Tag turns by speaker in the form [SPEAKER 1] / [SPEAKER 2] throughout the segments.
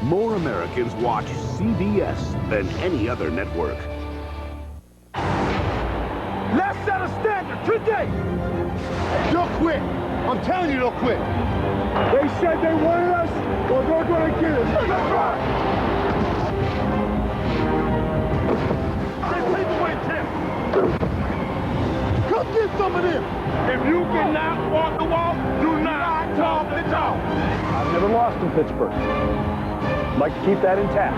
[SPEAKER 1] more Americans watch CBS than any other network.
[SPEAKER 2] Let's set a standard today. They'll quit. I'm telling you, they'll quit. They said they wanted us, well, they're going to get us. That's right. They take away 10. Come get some of them. If you cannot walk the walk, do not talk the talk.
[SPEAKER 3] I've never lost in Pittsburgh. I'd like to keep that intact.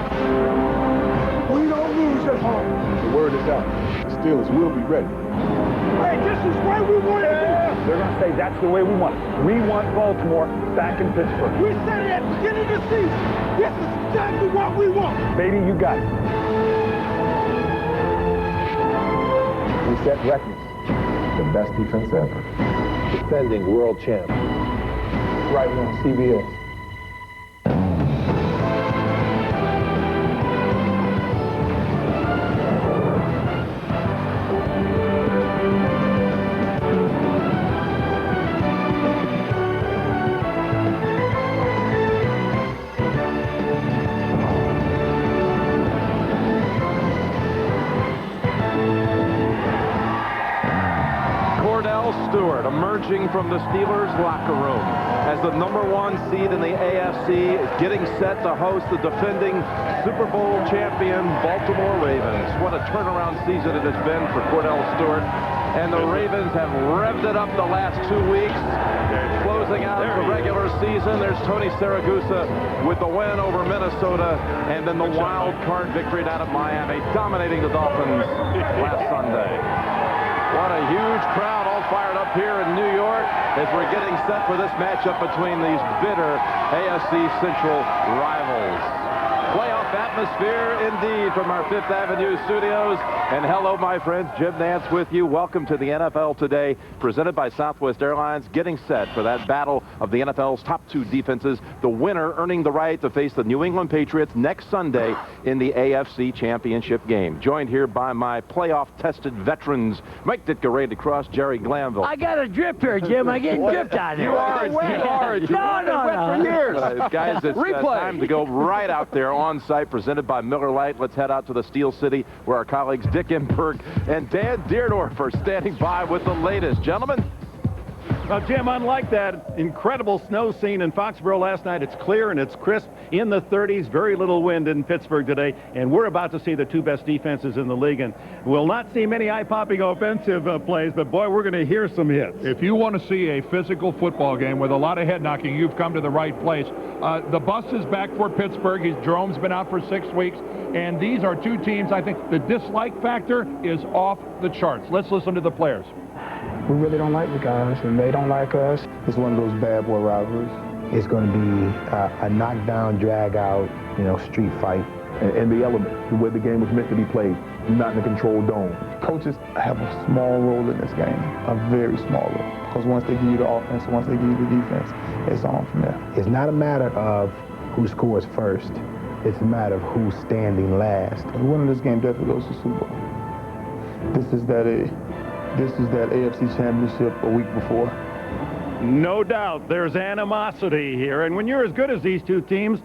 [SPEAKER 2] We don't lose at home.
[SPEAKER 4] The word is out. The Steelers will be ready.
[SPEAKER 2] Hey, this is where we want it to be.
[SPEAKER 3] They're going to say that's the way we want it. We want Baltimore back in Pittsburgh.
[SPEAKER 2] We said it at the beginning of the season. This is exactly what we want.
[SPEAKER 3] Baby, you got it.
[SPEAKER 4] We set records. The best defense ever. Defending world champ. Right now, CBS.
[SPEAKER 5] Emerging from the Steelers locker room as the #1 seed in the AFC, getting set to host the defending Super Bowl champion Baltimore Ravens. What a turnaround season it has been for Cordell Stewart, and the Ravens have revved it up the last 2 weeks. Closing out the regular season, there's Tony Siragusa with the win over Minnesota, and then the wild card victory down at Miami, dominating the Dolphins last Sunday. What a huge crowd, all fired up here in New York as we're getting set for this matchup between these bitter AFC Central rivals. Playoff atmosphere indeed from our Fifth Avenue studios. And hello, my friends. Jim Nance with you. Welcome to the NFL Today, presented by Southwest Airlines, getting set for that battle of the NFL's top 2 defenses. The winner earning the right to face the New England Patriots next Sunday in the AFC Championship game. Joined here by my playoff-tested veterans, Mike Ditka, Ray DeCross, Jerry Glanville.
[SPEAKER 6] I got a drip here, Jim. I get dripped on here.
[SPEAKER 5] You are.
[SPEAKER 6] No.
[SPEAKER 5] For years. Guys, it's time to go right out there on site, presented by Miller Lite. Let's head out to the Steel City, where our colleagues Dick Imberg and Dan Deerdorf are standing by with the latest. Gentlemen?
[SPEAKER 7] Well, Jim, unlike that incredible snow scene in Foxborough last night, it's clear and it's crisp in the 30s. Very little wind in Pittsburgh today, and we're about to see the 2 best defenses in the league. And we'll not see many eye-popping offensive plays, but boy, we're going to hear some hits.
[SPEAKER 8] If you want to see a physical football game with a lot of head knocking, you've come to the right place. The bus is back for Pittsburgh. Jerome's been out for 6 weeks, and these are 2 teams. I think the dislike factor is off the charts. Let's listen to the players.
[SPEAKER 9] We really don't like the guys, and they don't like us.
[SPEAKER 4] It's one of those bad boy rivalries.
[SPEAKER 9] It's going to be a knockdown, drag-out, street fight.
[SPEAKER 4] And the element, the way the game was meant to be played, not in a controlled dome.
[SPEAKER 10] Coaches have a small role in this game, a very small role. Because once they give you the offense, once they give you the defense, it's on from there.
[SPEAKER 9] It's not a matter of who scores first. It's a matter of who's standing last.
[SPEAKER 10] And winning this game definitely goes to Super Bowl. This is that AFC Championship a week before.
[SPEAKER 7] No doubt there's animosity here, and when you're as good as these 2 teams,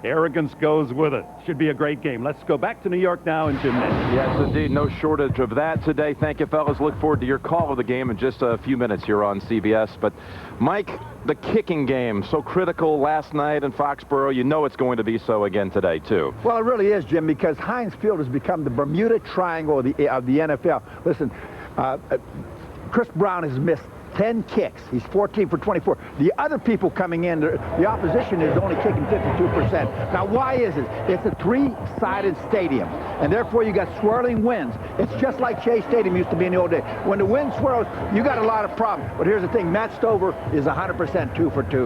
[SPEAKER 7] arrogance goes with it. Should be a great game. Let's go back to New York now and Jim Nance.
[SPEAKER 5] Yes, indeed. No shortage of that today. Thank you, fellas. Look forward to your call of the game in just a few minutes here on CBS. But, Mike, the kicking game, so critical last night in Foxborough. You know it's going to be so again today, too.
[SPEAKER 11] Well, it really is, Jim, because Heinz Field has become the Bermuda Triangle of the NFL. Listen, Chris Brown has missed 10 kicks. He's 14 for 24. The other people coming in, the opposition is only kicking 52%. Now, why is it? It's a 3-sided stadium, and therefore you got swirling winds. It's just like Shea Stadium used to be in the old days. When the wind swirls, you got a lot of problems. But here's the thing, Matt Stover is 100% 2 for 2.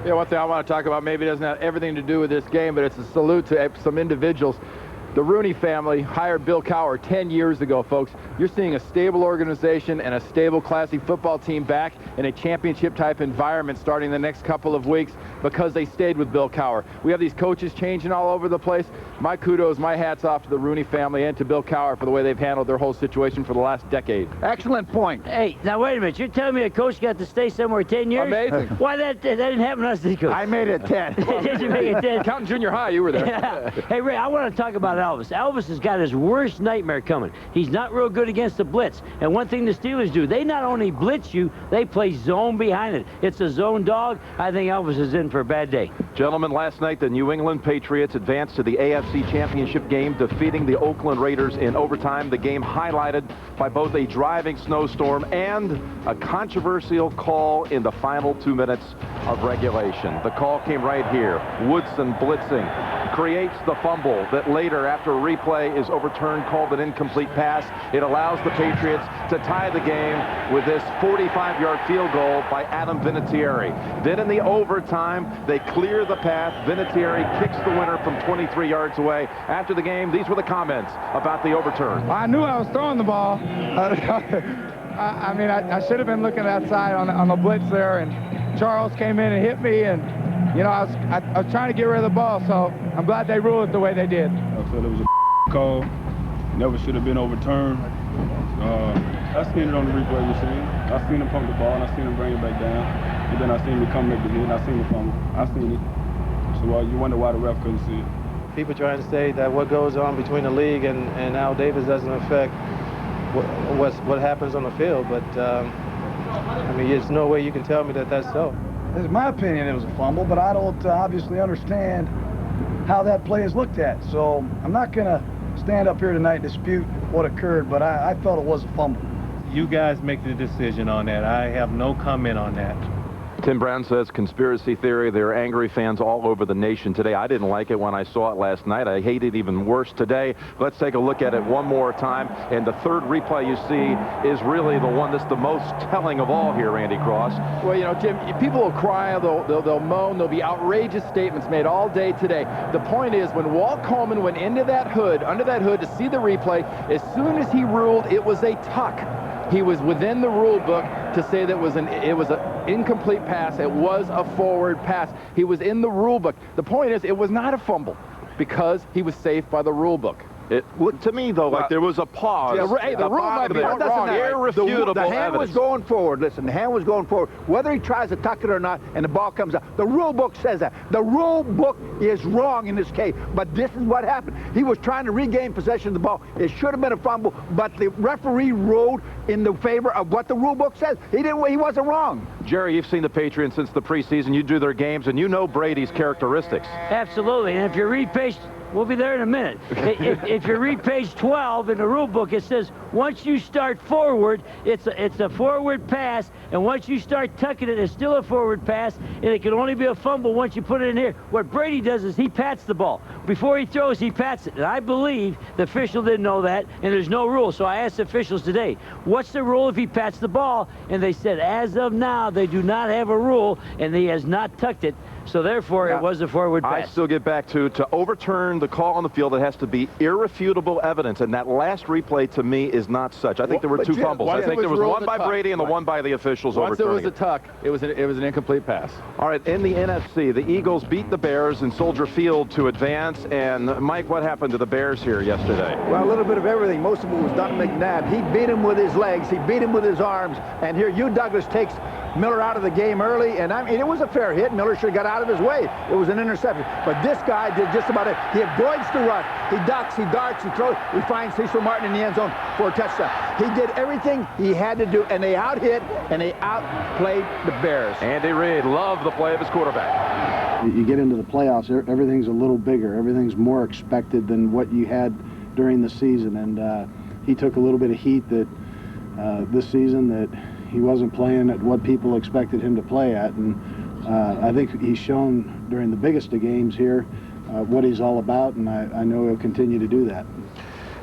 [SPEAKER 12] Yeah, one thing I want to talk about, maybe it doesn't have everything to do with this game, but it's a salute to some individuals. The Rooney family hired Bill Cowher 10 years ago, folks. You're seeing a stable organization and a stable, classy football team back in a championship-type environment starting the next couple of weeks because they stayed with Bill Cowher. We have these coaches changing all over the place. My kudos, my hats off to the Rooney family and to Bill Cowher for the way they've handled their whole situation for the last decade.
[SPEAKER 11] Excellent point.
[SPEAKER 6] Hey, now wait a minute. You're telling me a coach got to stay somewhere 10 years?
[SPEAKER 12] Amazing.
[SPEAKER 6] Why that didn't happen to us, Coach?
[SPEAKER 11] I made it 10.
[SPEAKER 6] Did you make it 10?
[SPEAKER 12] Counting junior high, you were there.
[SPEAKER 6] Yeah. Hey, Ray, I want to talk about Elvis. Elvis has got his worst nightmare coming. He's not real good against the blitz. And one thing the Steelers do, they not only blitz you, they play zone behind it. It's a zone dog. I think Elvis is in for a bad day.
[SPEAKER 5] Gentlemen, last night the New England Patriots advanced to the AFC Championship game, defeating the Oakland Raiders in overtime. The game highlighted by both a driving snowstorm and a controversial call in the final 2 minutes of regulation. The call came right here. Woodson blitzing creates the fumble that later, after a replay, is overturned, called an incomplete pass. It allows the Patriots to tie the game with this 45-yard field goal by Adam Vinatieri. Then in the overtime, they clear the path. Vinatieri kicks the winner from 23 yards away. After the game, these were the comments about the overturn.
[SPEAKER 10] I knew I was throwing the ball. I mean, I should have been looking outside on the blitz there, and Charles came in and hit me, and you know, I was trying to get rid of the ball, so I'm glad they ruled it the way they did.
[SPEAKER 13] I feel it was a call. Never should have been overturned. I seen it on the replay machine. I seen him pump the ball, and I seen him bring it back down. And then I seen him come make the hit, and I seen the fumble. I seen it. So you wonder why the ref couldn't see it.
[SPEAKER 14] People trying to say that what goes on between the league and Al Davis doesn't affect what happens on the field, but I mean, there's no way you can tell me that that's so.
[SPEAKER 15] In my opinion, it was a fumble, but I don't obviously understand how that play is looked at. So I'm not going to stand up here tonight and dispute what occurred, but I felt it was a fumble.
[SPEAKER 16] You guys make the decision on that. I have no comment on that.
[SPEAKER 5] Tim Brown says conspiracy theory. There are angry fans all over the nation today. I didn't like it when I saw it last night. I hate it even worse today. Let's take a look at it one more time. And the third replay you see is really the one that's the most telling of all here, Randy Cross.
[SPEAKER 12] Well, you know, Tim, people will cry, they'll moan, there'll be outrageous statements made all day today. The point is, when Walt Coleman went into that hood, under that hood to see the replay, as soon as he ruled it was a tuck, he was within the rule book to say that it was an incomplete pass. It was a forward pass. He was in the rule book. The point is, it was not a fumble because he was safe by the rule book.
[SPEAKER 5] It looked to me, though, like there was a pause.
[SPEAKER 11] Yeah, hey, the rule might be wrong.
[SPEAKER 5] Irrefutable
[SPEAKER 11] the hand was going forward. Listen, the hand was going forward. Whether he tries to tuck it or not, and the ball comes out. The rule book says that. The rule book is wrong in this case, but this is what happened. He was trying to regain possession of the ball. It should have been a fumble, but the referee ruled in the favor of what the rule book says. He wasn't wrong.
[SPEAKER 5] Jerry, you've seen the Patriots since the preseason. You do their games, and you know Brady's characteristics.
[SPEAKER 6] Absolutely, and if you read page... We'll be there in a minute. If you read page 12 in the rule book, it says once you start forward, it's a forward pass, and once you start tucking it, it's still a forward pass, and it can only be a fumble once you put it in here. What Brady does is he pats the ball. Before he throws, he pats it. And I believe the official didn't know that, and there's no rule. So I asked the officials today, what's the rule if he pats the ball? And they said, as of now, they do not have a rule, and he has not tucked it. So therefore, it was a forward pass.
[SPEAKER 5] I still get back to overturn the call on the field, it has to be irrefutable evidence, and that last replay to me is not such. I think there were two fumbles. I think there was one by Brady and the one by the officials overturning it.
[SPEAKER 12] Once it was a tuck, it was an incomplete pass.
[SPEAKER 5] All right, in the NFC, the Eagles beat the Bears in Soldier Field to advance. And Mike, what happened to the Bears here yesterday?
[SPEAKER 11] Well, a little bit of everything. Most of it was Don McNabb. He beat him with his legs. He beat him with his arms. And here, Hugh Douglas takes Miller out of the game early, and I mean, it was a fair hit. Miller should have got out of his way. It was an interception. But this guy did just about it. He avoids the rush. He ducks, he darts, he throws. He finds Cecil Martin in the end zone for a touchdown. He did everything he had to do, and they out-hit, and they outplayed the Bears.
[SPEAKER 5] Andy Reid loved the play of his quarterback.
[SPEAKER 17] You get into the playoffs, everything's a little bigger. Everything's more expected than what you had during the season. And he took a little bit of heat that this season that he wasn't playing at what people expected him to play at, and I think he's shown during the biggest of games here what he's all about, and I know he'll continue to do that.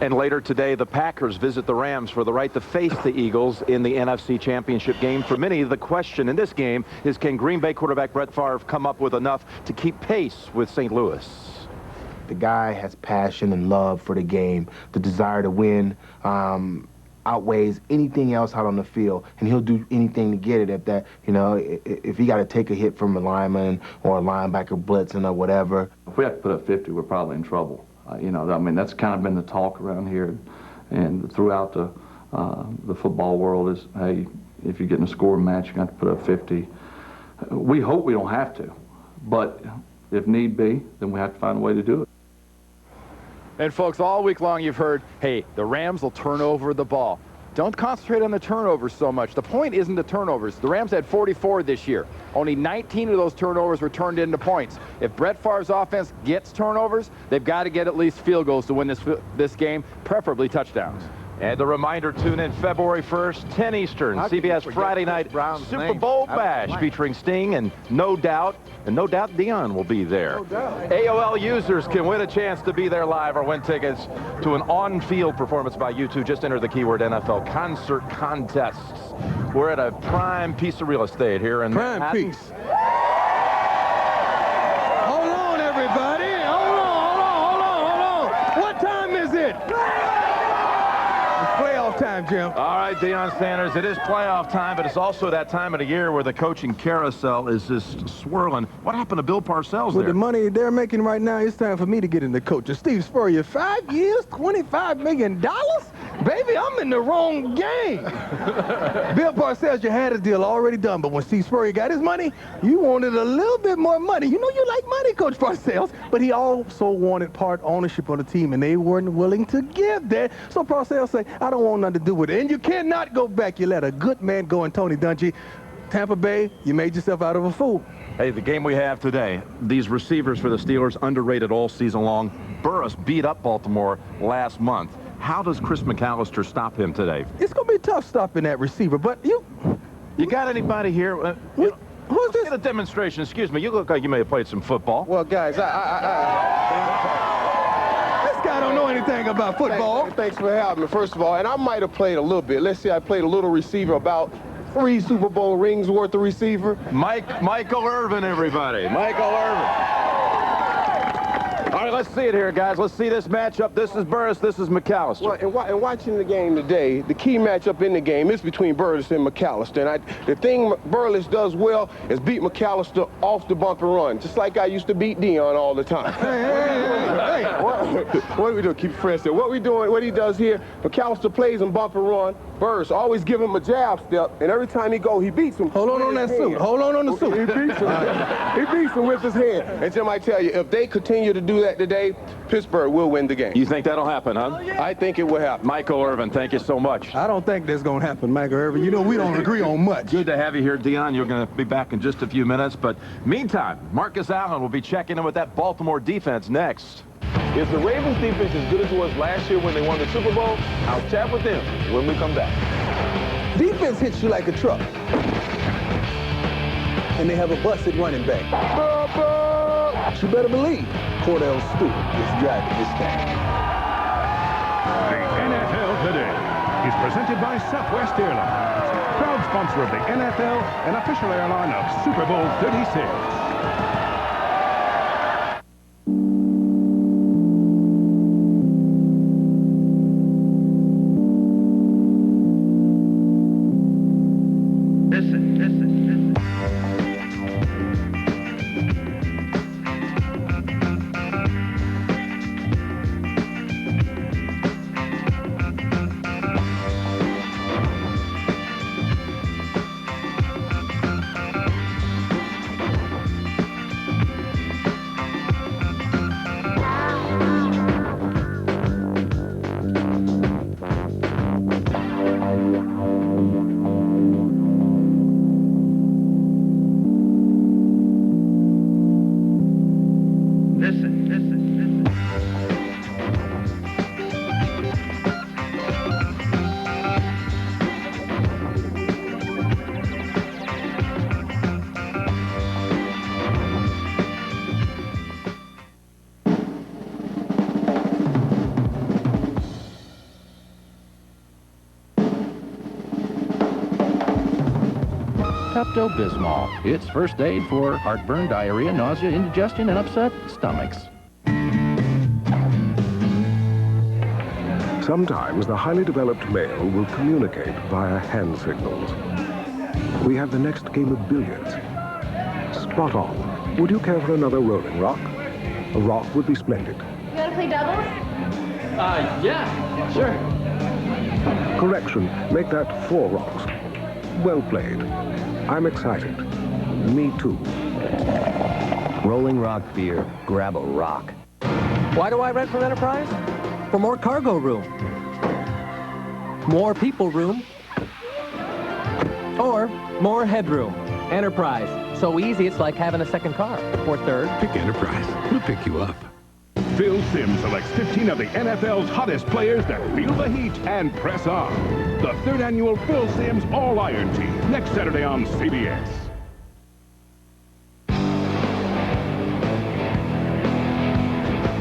[SPEAKER 5] And later today, the Packers visit the Rams for the right to face the Eagles in the NFC Championship game. For many, the question in this game is, can Green Bay quarterback Brett Favre come up with enough to keep pace with St. Louis?
[SPEAKER 9] The guy has passion and love for the game. The desire to win outweighs anything else out on the field, and he'll do anything to get it. If he got to take a hit from a lineman or a linebacker blitzing or whatever.
[SPEAKER 18] If we have to put up 50, we're probably in trouble. That's kind of been the talk around here and throughout the football world is, hey, if you're getting a scoring match, you got to put up 50. We hope we don't have to, but if need be, then we have to find a way to do it.
[SPEAKER 12] And folks, all week long you've heard, hey, the Rams will turn over the ball. Don't concentrate on the turnovers so much. The point isn't the turnovers. The Rams had 44 this year. Only 19 of those turnovers were turned into points. If Brett Favre's offense gets turnovers, they've got to get at least field goals to win this game, preferably touchdowns.
[SPEAKER 5] And the reminder, tune in February 1st, 10 Eastern, CBS Friday night Super Bowl Bash featuring Sting and no doubt Dion will be there. AOL users can win a chance to be there live or win tickets to an on-field performance by U2. Just enter the keyword NFL concert contests. We're at a prime piece of real estate here in Manhattan.
[SPEAKER 2] Hold on, everybody. Hold on. What time is it? Playoff time, Jim.
[SPEAKER 5] All right, Deion Sanders, it is playoff time, but it's also that time of the year where the coaching carousel is just swirling. What happened to Bill Parcells
[SPEAKER 19] With
[SPEAKER 5] there?
[SPEAKER 19] the money they're making right now, it's time for me to get into coaching. Steve Spurrier, 5 years, $25 million? Baby, I'm in the wrong game. Bill Parcells, you had a deal already done, but when Steve Spurrier got his money, you wanted a little bit more money. You know you like money, Coach Parcells, but he also wanted part ownership of the team, and they weren't willing to give that. So Parcells said, I don't want nothing to do with it. And you cannot go back. You let a good man go in Tony Dungy. Tampa Bay, you made yourself out of a fool.
[SPEAKER 5] Hey, the game we have today, these receivers for the Steelers, underrated all season long. Burris beat up Baltimore last month. How does Chris McAllister stop him today?
[SPEAKER 19] It's going to be tough stopping that receiver, but you
[SPEAKER 5] got anybody here? Who's this? Get a demonstration. Excuse me, you look like you may have played some football.
[SPEAKER 19] Well, guys, this guy don't know anything about football.
[SPEAKER 2] Thanks for having me, first of all. And I might have played a little bit. Let's say I played a little receiver, about 3 Super Bowl rings worth of receiver.
[SPEAKER 5] Michael Irvin, everybody. Michael Irvin. All right, let's see it here, guys. Let's see this matchup. This is Burris, this is McAllister.
[SPEAKER 2] Well, and watching the game today, the key matchup in the game is between Burris and McAllister. And the thing Burris does well is beat McAllister off the bump and run, just like I used to beat Dion all the time. Hey, what are we doing? Keep it fresh there. What he does here, McAllister plays and bump and run. Burris always give him a jab step, and every time he go, he beats him.
[SPEAKER 19] Hold on that suit. Hold on the suit.
[SPEAKER 2] He beats him. He beats him with his hand. And Jim, I tell you, if they continue to do that today, Pittsburgh will win the game.
[SPEAKER 5] You think that'll happen, huh?
[SPEAKER 2] I think it will happen.
[SPEAKER 5] Michael Irvin, thank you so much.
[SPEAKER 19] I don't think that's going to happen, Michael Irvin. You know, we don't agree on much.
[SPEAKER 5] Good to have you here, Dion. You're going to be back in just a few minutes. But meantime, Marcus Allen will be checking in with that Baltimore defense next.
[SPEAKER 4] Is the Ravens defense as good as it was last year when they won the Super Bowl? I'll chat with them when we come back.
[SPEAKER 19] Defense hits you like a truck. And they have a busted running back. You better believe Cordell Stewart is driving this thing.
[SPEAKER 20] The NFL Today is presented by Southwest Airlines, proud sponsor of the NFL and official airline of Super Bowl 36.
[SPEAKER 21] Pepto-Bismol. It's first aid for heartburn, diarrhea, nausea, indigestion, and upset stomachs.
[SPEAKER 1] Sometimes the highly developed male will communicate via hand signals. We have the next game of billiards. Spot on. Would you care for another rolling rock? A rock would be splendid.
[SPEAKER 22] You want to play doubles? Yeah, sure.
[SPEAKER 1] Correction, make that 4 rocks. Well played. I'm excited. Me too.
[SPEAKER 23] Rolling Rock beer. Grab a rock.
[SPEAKER 24] Why do I rent from Enterprise? For more cargo room. More people room. Or more headroom. Enterprise. So easy, it's like having a second car. Or third.
[SPEAKER 20] Pick Enterprise. We'll pick you up. Phil Simms selects 15 of the NFL's hottest players that feel the heat and press on. The 3rd annual Phil Simms All-Iron Team, next Saturday on CBS.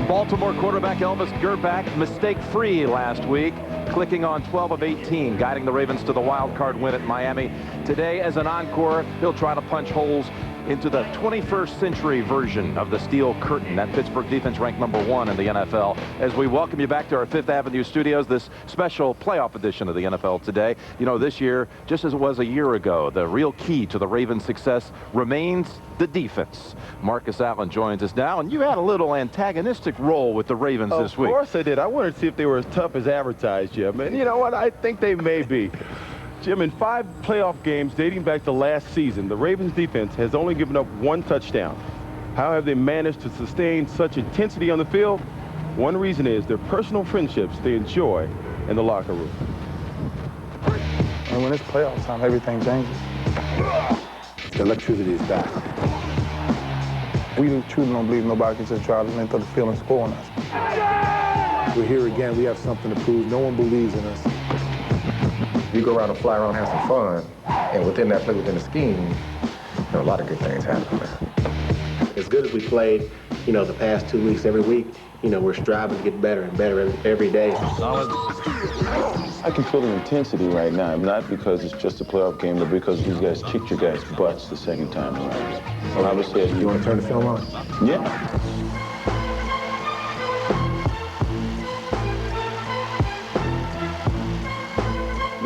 [SPEAKER 5] Baltimore quarterback Elvis Gerbach mistake-free last week, clicking on 12 of 18, guiding the Ravens to the wild card win at Miami. Today, as an encore, he'll try to punch holes into the 21st century version of the steel curtain. That Pittsburgh defense ranked #1 in the NFL. As we welcome you back to our 5th Avenue studios, this special playoff edition of the NFL Today. You know, this year, just as it was a year ago, the real key to the Ravens' success remains the defense. Marcus Allen joins us now, and you had a little antagonistic role with the Ravens this week.
[SPEAKER 25] Of course I did. I wanted to see if they were as tough as advertised, Jim. And you know what? I think they may be. Jim, in 5 playoff games dating back to last season, the Ravens defense has only given up 1 touchdown. How have they managed to sustain such intensity on the field? One reason is their personal friendships they enjoy in the locker room.
[SPEAKER 10] And when it's playoff time, everything changes.
[SPEAKER 4] The electricity is back.
[SPEAKER 10] We truly don't believe nobody can just drive us into the field and score on us.
[SPEAKER 4] We're here again. We have something to prove. No one believes in us.
[SPEAKER 9] You go around and fly around and have some fun, and within that play, within the scheme, you know, a lot of good things happen, man.
[SPEAKER 26] As good as we played, you know, the past 2 weeks, every week, you know, we're striving to get better and better every day.
[SPEAKER 27] I can feel the intensity right now, not because it's just a playoff game, but because these guys kicked your guys' butts the second time around. So I would say,
[SPEAKER 9] you want to turn the film on?
[SPEAKER 27] Yeah.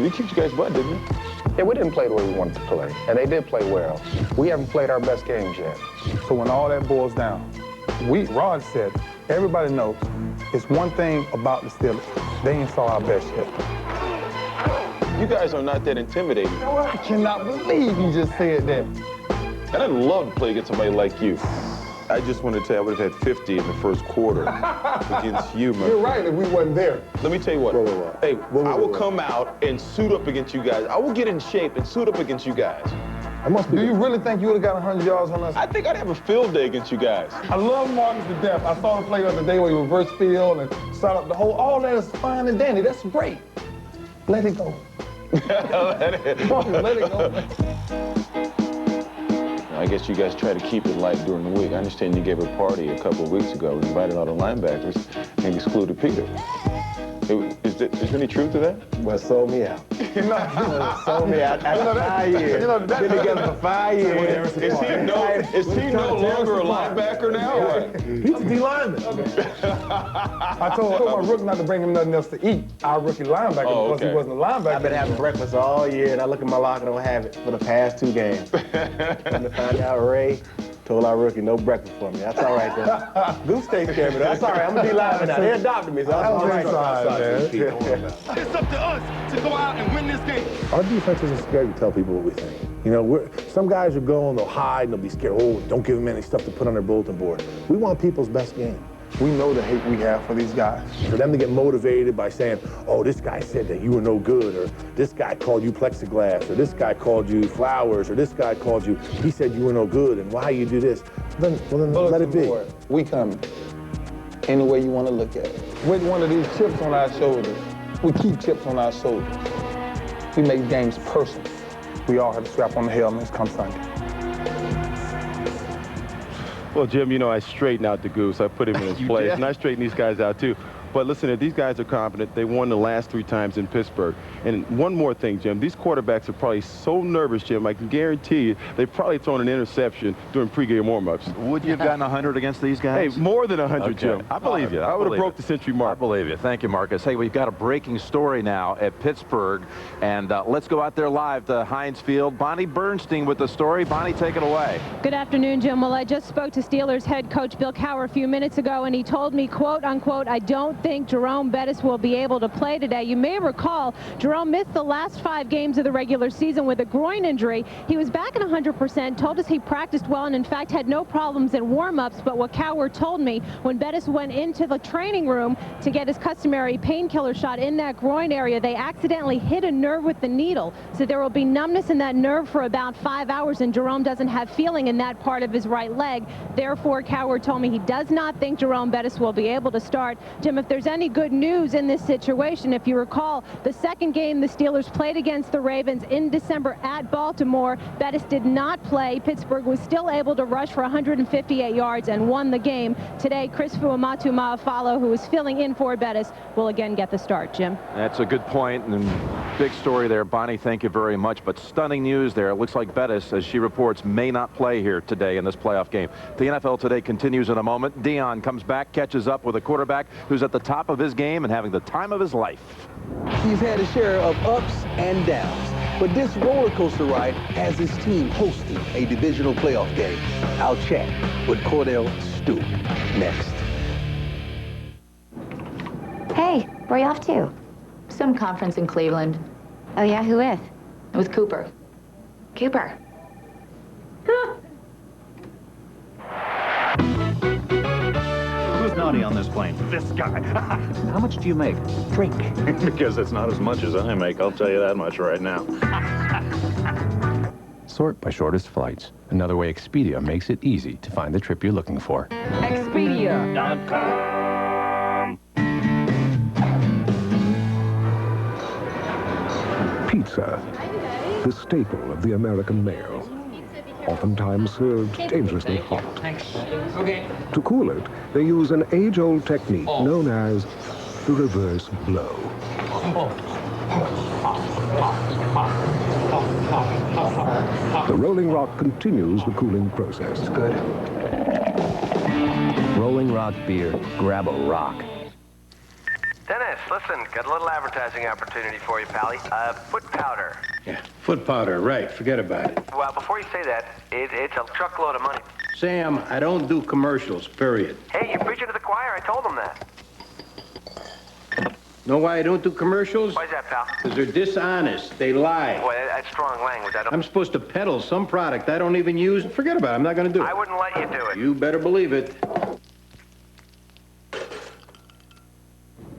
[SPEAKER 27] They kicked you guys' butt, didn't they?
[SPEAKER 28] Yeah, we didn't play the way we wanted to play, and they did play well. We haven't played our best games yet.
[SPEAKER 10] So when all that boils down, Rod said, everybody knows, it's one thing about the Steelers. They ain't saw our best yet.
[SPEAKER 27] You guys are not that intimidating.
[SPEAKER 10] I cannot believe you just said that.
[SPEAKER 27] And I'd love to play against somebody like you. I just want to tell you, I would have had 50 in the first quarter against you, man.
[SPEAKER 10] You're right if we wasn't there.
[SPEAKER 27] Let me tell you what. Hey, I will come out and suit up against you guys. I will get in shape and suit up against you guys.
[SPEAKER 10] Do you really think you would have got 100 yards on us?
[SPEAKER 27] I think I'd have a field day against you guys.
[SPEAKER 10] I love Marcus to death. I saw the play the other day where he reverse field and set up the hole. All that is fine and dandy. That's great. Let it go.
[SPEAKER 27] Let it
[SPEAKER 10] go.
[SPEAKER 27] I guess you guys try to keep it light during the week. I understand you gave a party a couple of weeks ago, invited all the linebackers, and excluded Peter. Is there any truth to that?
[SPEAKER 26] Well, sold me out. Sold me out after 5 years. Been together for 5 years.
[SPEAKER 27] Is he no longer a linebacker now?
[SPEAKER 10] He's a D lineman. I told my rookie not to bring him nothing else to eat. Our rookie linebacker, because he wasn't a linebacker.
[SPEAKER 26] I've been having breakfast all year, and I look at my locker and don't have it for the past 2 games. Come to find out, Ray told our rookie no breakfast for me. That's all right, though. Goose takes care of me. That's all right. I'm a D lineman now. They adopted me, so that's all right.
[SPEAKER 29] It's up to us to go out and win this game.
[SPEAKER 4] Our defense isn't scared to tell people what we think. You know, some guys will go and they'll hide and they'll be scared. Oh, don't give them any stuff to put on their bulletin board. We want people's best game.
[SPEAKER 10] We know the hate we have for these guys.
[SPEAKER 4] For them to get motivated by saying, oh, this guy said that you were no good, or this guy called you plexiglass, or this guy called you flowers, or this guy called you, he said you were no good, and why you do this? Then let it be.
[SPEAKER 10] We coming. Any way you want to look at it. With one of these chips on our shoulders, we keep chips on our shoulders. We make games personal. We all have to strap on the helmets come Sunday.
[SPEAKER 25] Well, Jim, you know, I straightened out the Goose. I put him in his place, and I straightened these guys out, too. But listen, these guys are confident. They won the last 3 times in Pittsburgh. And one more thing, Jim. These quarterbacks are probably so nervous, Jim. I can guarantee you they've probably thrown an interception during pregame warm-ups.
[SPEAKER 3] Would you have gotten 100 against these guys?
[SPEAKER 25] Hey, more than 100,
[SPEAKER 3] okay.
[SPEAKER 25] Jim.
[SPEAKER 3] I believe you.
[SPEAKER 25] I would have broke the century mark.
[SPEAKER 3] I believe you. Thank you, Marcus. Hey, we've got a breaking story now at Pittsburgh. And let's go out there live to Heinz Field. Bonnie Bernstein with the story. Bonnie, take it away.
[SPEAKER 6] Good afternoon, Jim. Well, I just spoke to Steelers head coach Bill Cowher a few minutes ago, and he told me, quote, unquote, I don't think Jerome Bettis will be able to play today. You may recall Jerome missed the last 5 games of the regular season with a groin injury. He was back at 100%, told us he practiced well, and in fact had no problems in warm-ups. But what Cowher told me, when Bettis went into the training room to get his customary painkiller shot in that groin area, they accidentally hit a nerve with the needle. So there will be numbness in that nerve for about 5 hours, and Jerome doesn't have feeling in that part of his right leg. Therefore, Cowher told me he does not think Jerome Bettis will be able to start. Jim, if there's any good news in this situation, if you recall, the second game the Steelers played against the Ravens in December at Baltimore, Bettis did not play. Pittsburgh was still able to rush for 158 yards and won the game. Today, Chris Fuamatu-Maafalo, who is filling in for Bettis, will again get the start. Jim?
[SPEAKER 3] That's a good point, and big story there. Bonnie, thank you very much. But stunning news there. It looks like Bettis, as she reports, may not play here today in this playoff game. The NFL Today continues in a moment. Dion comes back, catches up with a quarterback who's at the top of his game and having the time of his life.
[SPEAKER 7] He's had a share of ups and downs, but this roller coaster ride has his team hosting a divisional playoff game. I'll chat with Cordell Stewart next.
[SPEAKER 8] Hey, where are you off to? Some conference in Cleveland. Oh yeah, who with? With Cooper. Cooper.
[SPEAKER 13] Who's naughty on this plane? This guy. How much do you make? Drink. Because it's not as much as I make, I'll tell you that much right now.
[SPEAKER 14] Sort by shortest flights. Another way Expedia makes it easy to find the trip you're looking for.
[SPEAKER 8] Expedia.com.
[SPEAKER 1] Pizza, the staple of the American male. Oftentimes served dangerously hot.
[SPEAKER 13] Okay.
[SPEAKER 1] To cool it, they use an age-old technique known as the reverse blow. The Rolling Rock continues the cooling process.
[SPEAKER 23] Good. Rolling Rock beer. Grab a rock.
[SPEAKER 15] Dennis, listen, got a little advertising opportunity for you, Pally. Foot powder.
[SPEAKER 16] Yeah, foot powder, right. Forget about it.
[SPEAKER 15] Well, before you say that, it's a truckload of money.
[SPEAKER 16] Sam, I don't do commercials, period.
[SPEAKER 15] Hey, you're preaching to the choir. I told them that.
[SPEAKER 16] Know why I don't do commercials?
[SPEAKER 15] Why's that, pal?
[SPEAKER 16] Because they're dishonest. They lie.
[SPEAKER 15] Boy, that's strong language.
[SPEAKER 16] I'm supposed to peddle some product I don't even use. Forget about it. I'm not going to do it.
[SPEAKER 15] I wouldn't let you do it.
[SPEAKER 16] You better believe it.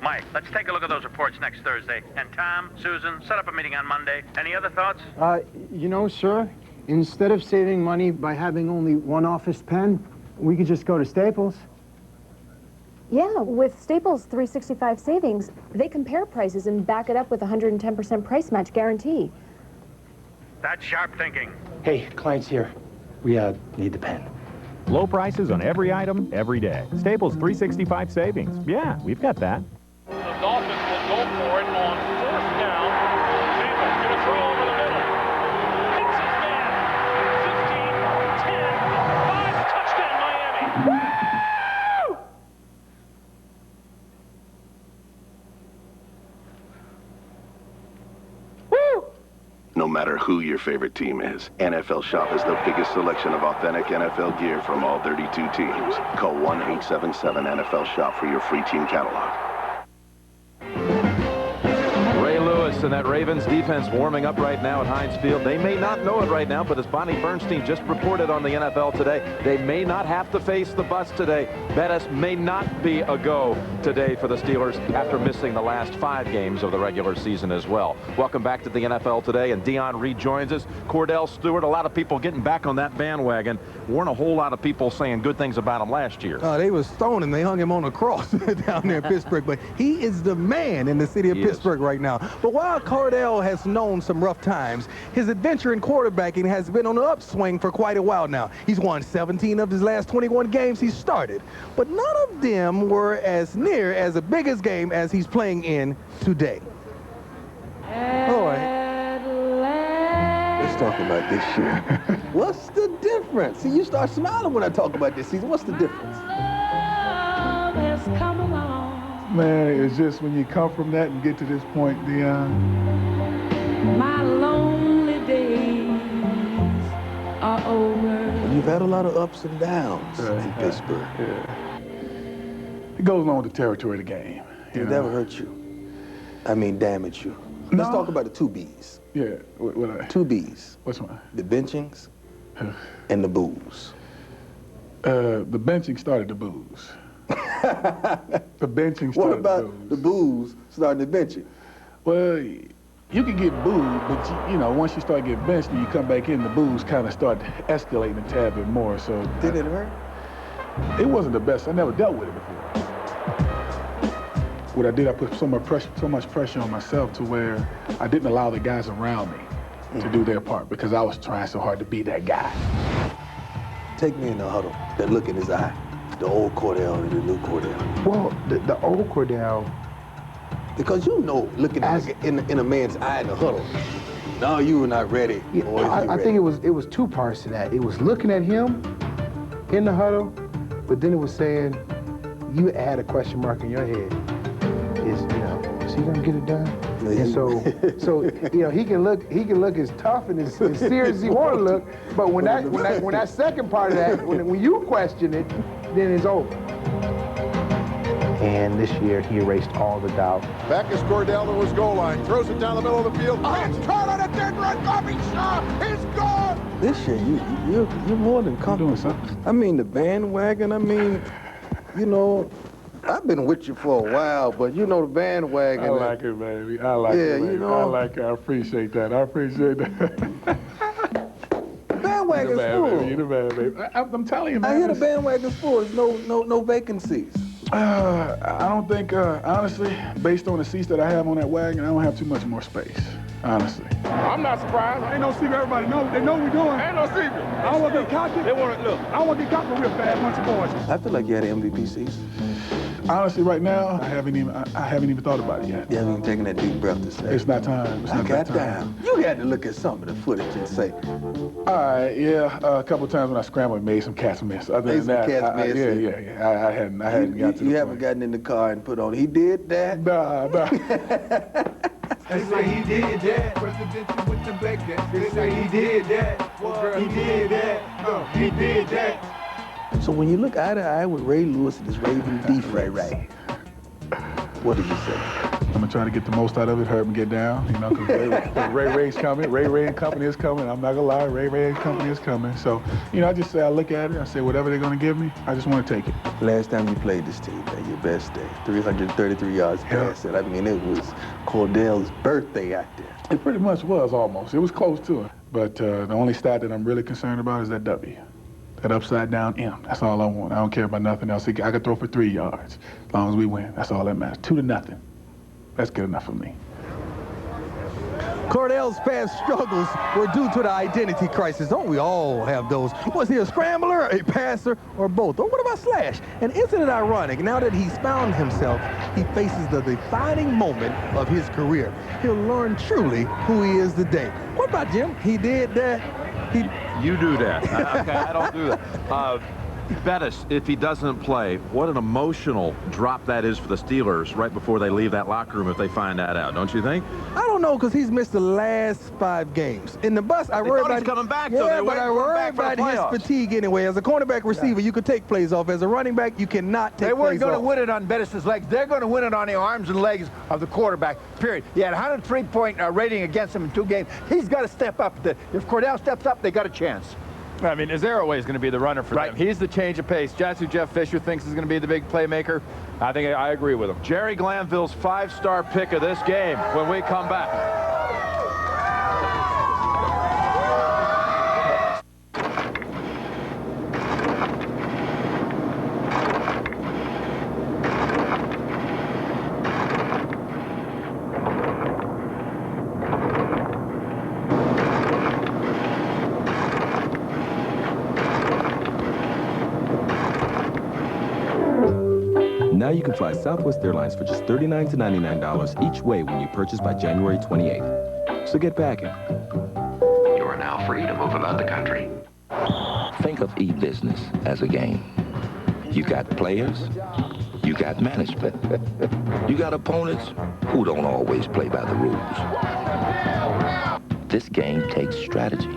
[SPEAKER 22] Mike, let's take a look at those reports next Thursday. And Tom, Susan, set up a meeting on Monday. Any other thoughts?
[SPEAKER 30] You know, sir, instead of saving money by having only one office pen, we could just go to Staples.
[SPEAKER 31] Yeah, with Staples 365 savings, they compare prices and back it up with 110% price match guarantee.
[SPEAKER 22] That's sharp thinking.
[SPEAKER 30] Hey, client's here. We need the pen.
[SPEAKER 32] Low prices on every item, every day. Staples 365 savings. Yeah, we've got that.
[SPEAKER 33] The Dolphins will go for it on 4th down. Samuel's going to throw over the middle. Hits his man. 15, 10, 5, touchdown Miami. Woo!
[SPEAKER 34] No matter who your favorite team is, NFL Shop has the biggest selection of authentic NFL gear from all 32 teams. Call 1-877-NFL-SHOP for your free team catalog.
[SPEAKER 3] Ray Lewis and that Ravens defense warming up right now at Heinz Field. They may not know it right now, but as Bonnie Bernstein just reported on the NFL Today, they may not have to face the bus today. Bettis may not be a go today for the Steelers after missing the last 5 games of the regular season as well. Welcome back to the NFL Today, and Dion rejoins us. Cordell Stewart, a lot of people getting back on that bandwagon. Weren't a whole lot of people saying good things about him last year.
[SPEAKER 19] They was stoning. They hung him on a cross down there in Pittsburgh, but he is the man in the city of Pittsburgh right now. But what while Cordell has known some rough times, his adventure in quarterbacking has been on an upswing for quite a while now. He's won 17 of his last 21 games he's started, but none of them were as near as the biggest game as he's playing in today. All right. Let's talk about this year. What's the difference? See, you start smiling when I talk about this season. What's the difference?
[SPEAKER 2] Man, it's just when you come from that and get to this point, Dion.
[SPEAKER 5] My lonely days are over.
[SPEAKER 19] You've had a lot of ups and downs in Pittsburgh.
[SPEAKER 2] Yeah. It goes along with the territory of the game.
[SPEAKER 19] Did it ever hurt you? I mean, damage you? Let's talk about the two B's.
[SPEAKER 2] Yeah.
[SPEAKER 19] Two B's.
[SPEAKER 2] Which one?
[SPEAKER 19] The benchings and the booze.
[SPEAKER 2] The benching started the booze. The benching started
[SPEAKER 19] What about the booze starting the benching?
[SPEAKER 2] Well, you can get booed, but you know, once you start getting benched and you come back in, the booze kind of start escalating a tad bit more. So
[SPEAKER 19] did it hurt?
[SPEAKER 2] It wasn't the best. I never dealt with it before. What I did, I put so much pressure on myself to where I didn't allow the guys around me to do their part because I was trying so hard to be that guy.
[SPEAKER 19] Take me in the huddle, that look in his eye, the old Cordell and the new Cordell.
[SPEAKER 30] Well, the old Cordell.
[SPEAKER 19] Because you know, looking in a man's eye in the huddle, no, you were not ready.
[SPEAKER 30] Yeah, I think it was two parts to that. It was looking at him in the huddle, but then it was saying, you add a question mark in your head. Is he gonna get it done? And so he can look as tough and as serious as he want to look, but when that second part of that, when you question it, then it's over. And this year he erased all the doubt.
[SPEAKER 9] Back is Cordell to his goal line, throws it down the middle of the field. It's caught on a dead run, Bobby Shaw. It's gone.
[SPEAKER 19] This year you're more than comfortable. Doing something. I mean the bandwagon. I mean, I've been with you for a while, but the bandwagon.
[SPEAKER 2] I like it, baby. I like it, baby. I like it. I appreciate that.
[SPEAKER 19] Bandwagon's full.
[SPEAKER 2] You're the man, baby. I'm telling you, man.
[SPEAKER 19] I hear the bandwagon's full. There's no vacancies.
[SPEAKER 2] I don't think, honestly, based on the seats that I have on that wagon, I don't have too much more space, honestly.
[SPEAKER 9] I'm not surprised.
[SPEAKER 2] Ain't no secret. Everybody knows. They know what we're doing.
[SPEAKER 9] Ain't no secret.
[SPEAKER 2] I don't want to get cocky.
[SPEAKER 9] They want to look.
[SPEAKER 2] I don't want to get cocky real fast, bunch of boys.
[SPEAKER 19] I feel like you had an MVP season.
[SPEAKER 2] Honestly, right now, I haven't even thought about it yet.
[SPEAKER 19] You haven't even taken that deep breath to say.
[SPEAKER 2] It's not time.
[SPEAKER 19] I got time. You had to look at some of the footage and say.
[SPEAKER 2] All right, yeah. A couple of times when I scrambled, and made some cats miss. Other than that, I hadn't gotten to the point.
[SPEAKER 19] You haven't gotten in the car and put on. He did that.
[SPEAKER 2] Nah.
[SPEAKER 10] They say he did that. President with the back that. They say he did that. Well, he did that. No, he did that.
[SPEAKER 19] So when you look eye to eye with Ray Lewis and his Raven defense,
[SPEAKER 2] Ray.
[SPEAKER 19] What did you say?
[SPEAKER 2] I'm gonna try to get the most out of it, hurt him get down, because Ray's coming, Ray and Company is coming. I'm not gonna lie, Ray and Company is coming. So, I just say, I look at it, I say, whatever they're gonna give me, I just want to take it.
[SPEAKER 19] Last time you played this team, man, your best day, 333 yards passing. I mean, it was Cordell's birthday out there.
[SPEAKER 2] It pretty much was almost. It was close to it. But the only stat that I'm really concerned about is that W. That upside down M. That's all I want. I don't care about nothing else. I could throw for 3 yards as long as we win. That's all that matters. 2-0. That's good enough for me.
[SPEAKER 19] Cordell's past struggles were due to the identity crisis. Don't we all have those? Was he a scrambler, a passer, or both? Or what about Slash? And isn't it ironic, now that he's found himself, he faces the defining moment of his career. He'll learn truly who he is today. What about Jim? He did that.
[SPEAKER 3] You do that. Okay, I don't do that. Bettis, if he doesn't play, what an emotional drop that is for the Steelers right before they leave that locker room if they find that out, don't you think?
[SPEAKER 19] I don't know, because he's missed the last 5 games. In the bus, I worry about
[SPEAKER 3] he's coming back,
[SPEAKER 19] yeah,
[SPEAKER 3] though.
[SPEAKER 19] but I worry about his fatigue anyway. As a cornerback receiver, you could take plays off. As a running back, you cannot take plays off.
[SPEAKER 11] They weren't going to win it on Bettis' legs. They're going to win it on the arms and legs of the quarterback, period. He had a 103-point rating against him in 2 games. He's got to step up. If Cordell steps up, they got a chance.
[SPEAKER 12] I mean, Azaroway is going to be the runner for them. He's the change of pace. That's who Jeff Fisher thinks is going to be the big playmaker. I think I agree with him.
[SPEAKER 3] Jerry Glanville's 5-star pick of this game when we come back.
[SPEAKER 4] now you can fly Southwest Airlines for just $39 to $99 each way when you purchase by January 28th. So get packing.
[SPEAKER 6] You are now free to move about the country.
[SPEAKER 7] Think of e-business as a game. You got players, you got management. You got opponents who don't always play by the rules. This game takes strategy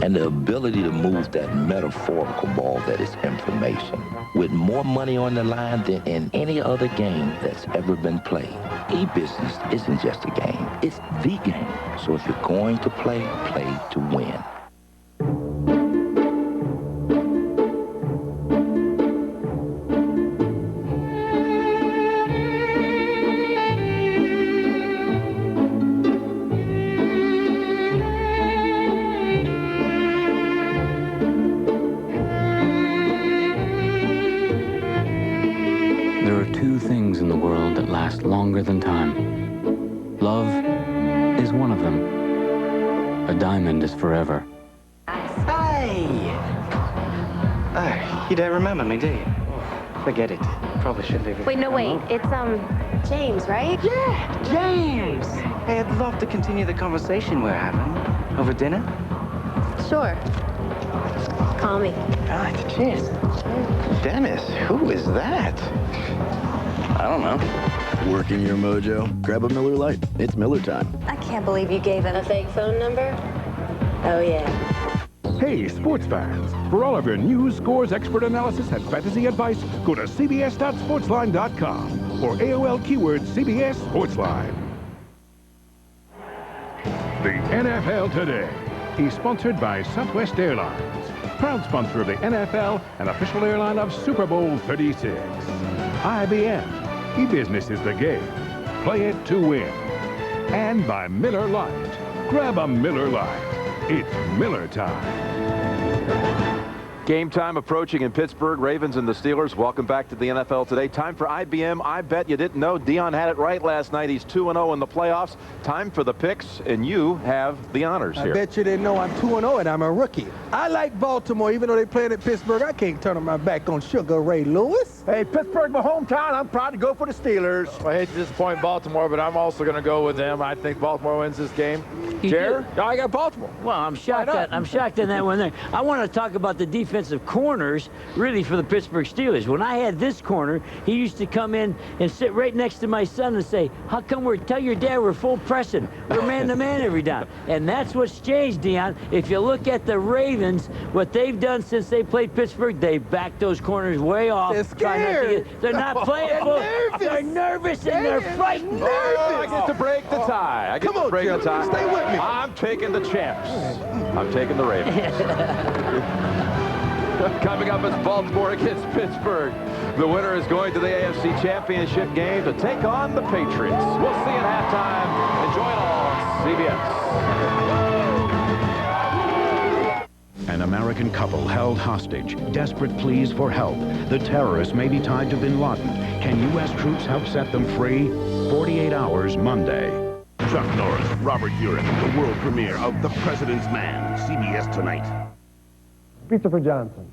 [SPEAKER 7] and the ability to move that metaphorical ball that is information with more money on the line than in any other game that's ever been played. E-business isn't just a game, it's the game. So if you're going to play, play to win.
[SPEAKER 14] Longer than time. Love is one of them. A diamond is forever.
[SPEAKER 17] Hey! Oh, you don't remember me, do you? Forget it. Probably shouldn't even...
[SPEAKER 18] Wait, no, wait. It's, James, right?
[SPEAKER 17] Yeah, James! Hey, I'd love to continue the conversation we're having. Over dinner?
[SPEAKER 18] Sure. Call me.
[SPEAKER 17] All right, cheers. Dennis, who is that? I don't know.
[SPEAKER 20] Working your mojo? Grab a Miller Lite. It's Miller time.
[SPEAKER 18] I can't believe you gave him a fake phone number. Oh, yeah.
[SPEAKER 21] Hey, sports fans. For all of your news, scores, expert analysis, and fantasy advice, go to cbs.sportsline.com or AOL keyword CBS Sportsline. The NFL Today is sponsored by Southwest Airlines, proud sponsor of the NFL and official airline of Super Bowl 36. IBM. E-business is the game. Play it to win. And by Miller Lite. Grab a Miller Lite. It's Miller time.
[SPEAKER 3] Game time approaching in Pittsburgh. Ravens and the Steelers. Welcome back to the NFL Today. Time for IBM. I bet you didn't know. Dion had it right last night. He's 2-0 in the playoffs. Time for the picks, and you have the honors here.
[SPEAKER 19] I bet you didn't know I'm 2-0 and I'm a rookie. I like Baltimore, even though they're playing at Pittsburgh. I can't turn my back on Sugar Ray Lewis.
[SPEAKER 11] Hey, Pittsburgh, my hometown. I'm proud to go for the Steelers.
[SPEAKER 12] Well, I hate to disappoint Baltimore, but I'm also going to go with them. I think Baltimore wins this game. Jared? I got Baltimore.
[SPEAKER 24] Well, I'm shocked in that one there. I want to talk about the defensive corners, really, for the Pittsburgh Steelers. When I had this corner, he used to come in and sit right next to my son and say, how come tell your dad we're full pressing? We're man-to-man every down. And that's what's changed, Dion. If you look at the Ravens, what they've done since they played Pittsburgh, they backed those corners way off.
[SPEAKER 19] They're scared.
[SPEAKER 24] They're not playing full. They're nervous and they're frightened.
[SPEAKER 3] I get to break the tie.
[SPEAKER 19] Come on,
[SPEAKER 3] break the tie.
[SPEAKER 19] Stay with me.
[SPEAKER 3] I'm taking the champs. I'm taking the Ravens. Coming up is Baltimore against Pittsburgh. The winner is going to the AFC Championship game to take on the Patriots. We'll see you at halftime. Enjoy it all on CBS.
[SPEAKER 25] An American couple held hostage, desperate pleas for help. The terrorists may be tied to bin Laden. Can U.S. troops help set them free? 48 hours Monday.
[SPEAKER 26] Chuck Norris, Robert Urich, the world premiere of The President's Man, CBS tonight.
[SPEAKER 10] Pizza for Johnson.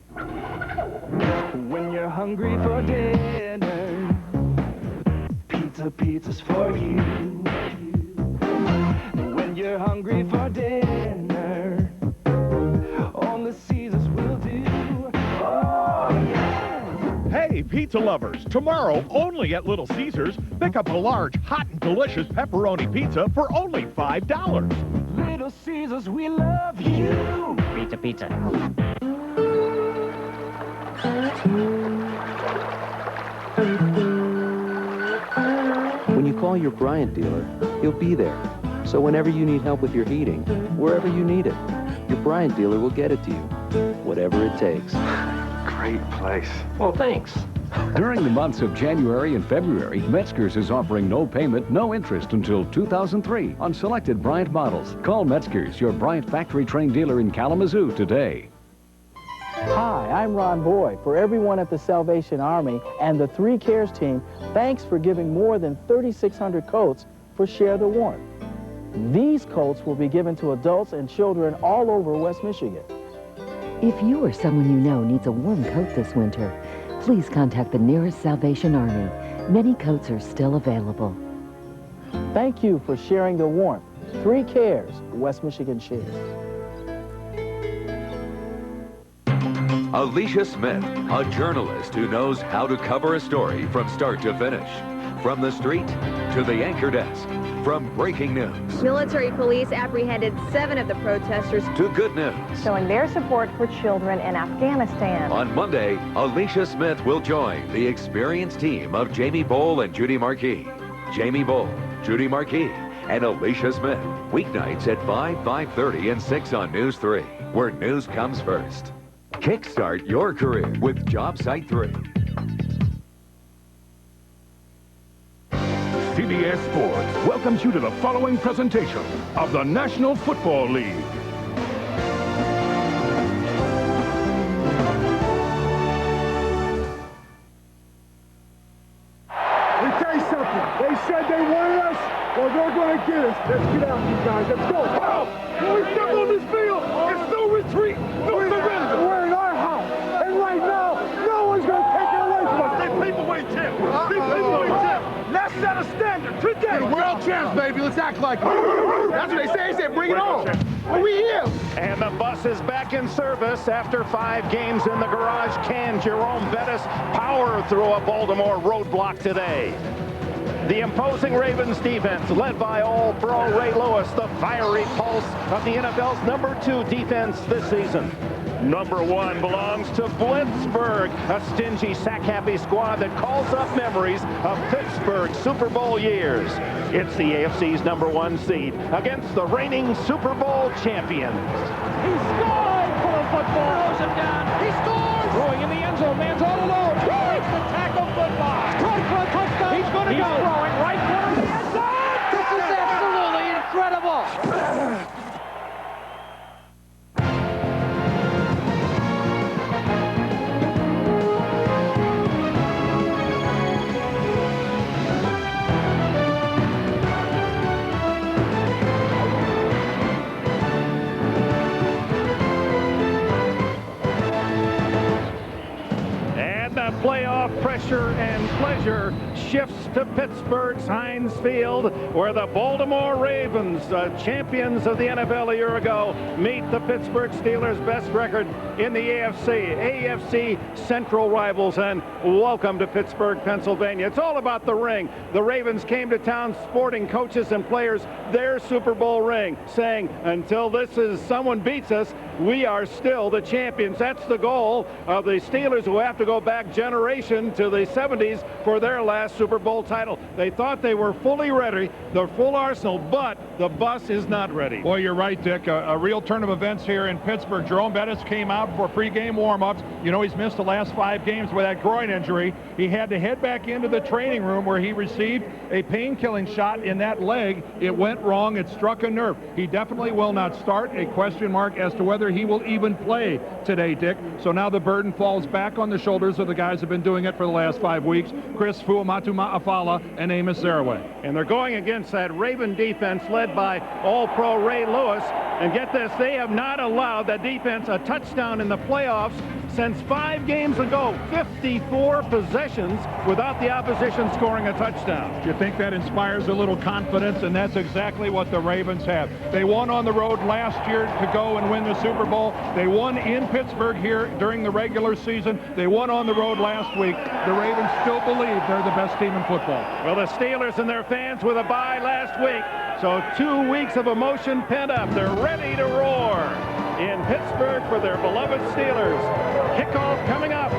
[SPEAKER 27] When you're hungry for dinner, pizza's for you. When you're hungry for dinner, only Caesars will do. Oh, yeah.
[SPEAKER 28] Hey, pizza lovers, tomorrow only at Little Caesars, pick up a large, hot and delicious pepperoni pizza for only $5.
[SPEAKER 27] Little Caesars, we love you.
[SPEAKER 24] Pizza.
[SPEAKER 23] When you call your Bryant dealer, he'll be there. So whenever you need help with your heating, wherever you need it, your Bryant dealer will get it to you, whatever it takes.
[SPEAKER 24] Great place. Well, thanks.
[SPEAKER 32] During the months of January and February, Metzger's is offering no payment, no interest until 2003 on selected Bryant models. Call Metzger's, your Bryant factory-trained dealer in Kalamazoo today.
[SPEAKER 29] Hi, I'm Ron Boy. For everyone at the Salvation Army and the 3 Cares team, thanks for giving more than 3,600 coats for Share the Warmth. These coats will be given to adults and children all over West Michigan.
[SPEAKER 35] If you or someone you know needs a warm coat this winter,
[SPEAKER 1] please contact the nearest Salvation Army. Many coats are still available.
[SPEAKER 29] Thank you for sharing the warmth. 3 Cares, West Michigan shares.
[SPEAKER 2] Alicia Smith, a journalist who knows how to cover a story from start to finish. From the street to the anchor desk. From breaking news
[SPEAKER 4] Military police apprehended 7 of the protesters
[SPEAKER 2] to good news.
[SPEAKER 5] Showing their support for children in Afghanistan.
[SPEAKER 2] On Monday, Alicia Smith will join the experienced team of Jamie Bowl and Judy Marquis. Jamie Bowl, Judy Marquis, and Alicia Smith. Weeknights at 5, 5:30, and 6 on News 3, where news comes first. Kickstart your career with Job Site 3.
[SPEAKER 28] CBS Sports welcomes you to the following presentation of the National Football League.
[SPEAKER 8] Let me tell you something. They said they wanted us. Well, they're going to get us. Let's get out, you guys. Let's go. When we step on this field, it's no retreat, no surrender. We're in our house. And right now, no one's going to take it away from us. They paperweight champ. They paperweight champ. Let's set a standard today.
[SPEAKER 19] We're world champs, baby. Let's act like it. That's what they say. They said, bring it on. Are we here?
[SPEAKER 9] And the bus is back in service after 5 games in the garage. Can Jerome Bettis power through a Baltimore roadblock today? The imposing Ravens defense, led by All-Pro Ray Lewis, the fiery pulse of the NFL's #2 defense this season. Number 1 belongs to Pittsburgh, a stingy, sack-happy squad that calls up memories of Pittsburgh's Super Bowl years. It's the AFC's #1 seed against the reigning Super Bowl champions.
[SPEAKER 27] He scored for the football. Throws him down. He scores. Throwing in the end zone. Man's all alone. It's the tackle. Goodbye. Caught for a touchdown. He's going to go. He's throwing right corner of the end zone. This is absolutely incredible.
[SPEAKER 9] Playoff pressure and pleasure shifts to Pittsburgh's Heinz Field, where the Baltimore Ravens, champions of the NFL a year ago, meet the Pittsburgh Steelers' best record in the AFC Central rivals. And welcome to Pittsburgh, Pennsylvania. It's all about the ring. The Ravens came to town sporting coaches and players their Super Bowl ring, saying, until someone beats us, we are still the champions. That's the goal of the Steelers, who have to go back generation to the 70s for their last Super Bowl title. They thought they were fully ready, the full arsenal, but the bus is not ready.
[SPEAKER 28] Boy, you're right, Dick. A real turn of events here in Pittsburgh. Jerome Bettis came out for pregame warm-ups. You know, he's missed the last 5 games with that groin injury. He had to head back into the training room where he received a pain-killing shot in that leg. It went wrong. It struck a nerve. He definitely will not start. A question mark as to whether he will even play today, Dick. So now the burden falls back on the shoulders of the guys who have been doing it for the last 5 weeks, Chris Fuamatu-Ma'afala and Amos Zaraway.
[SPEAKER 9] And they're going against that Raven defense led by All-Pro Ray Lewis. And get this, they have not allowed that defense a touchdown in the playoffs since 5 games ago. 54 possessions without the opposition scoring a touchdown.
[SPEAKER 28] You think that inspires a little confidence? And that's exactly what the Ravens have. They won on the road last year to go and win the Super Bowl. They won in Pittsburgh here during the regular season. They won on the road last week. The Ravens still believe they're the best team in football.
[SPEAKER 9] Well, the Steelers and their fans with a bye last week. So 2 weeks of emotion pent up. They're ready to roar in Pittsburgh for their beloved Steelers. Kickoff coming up.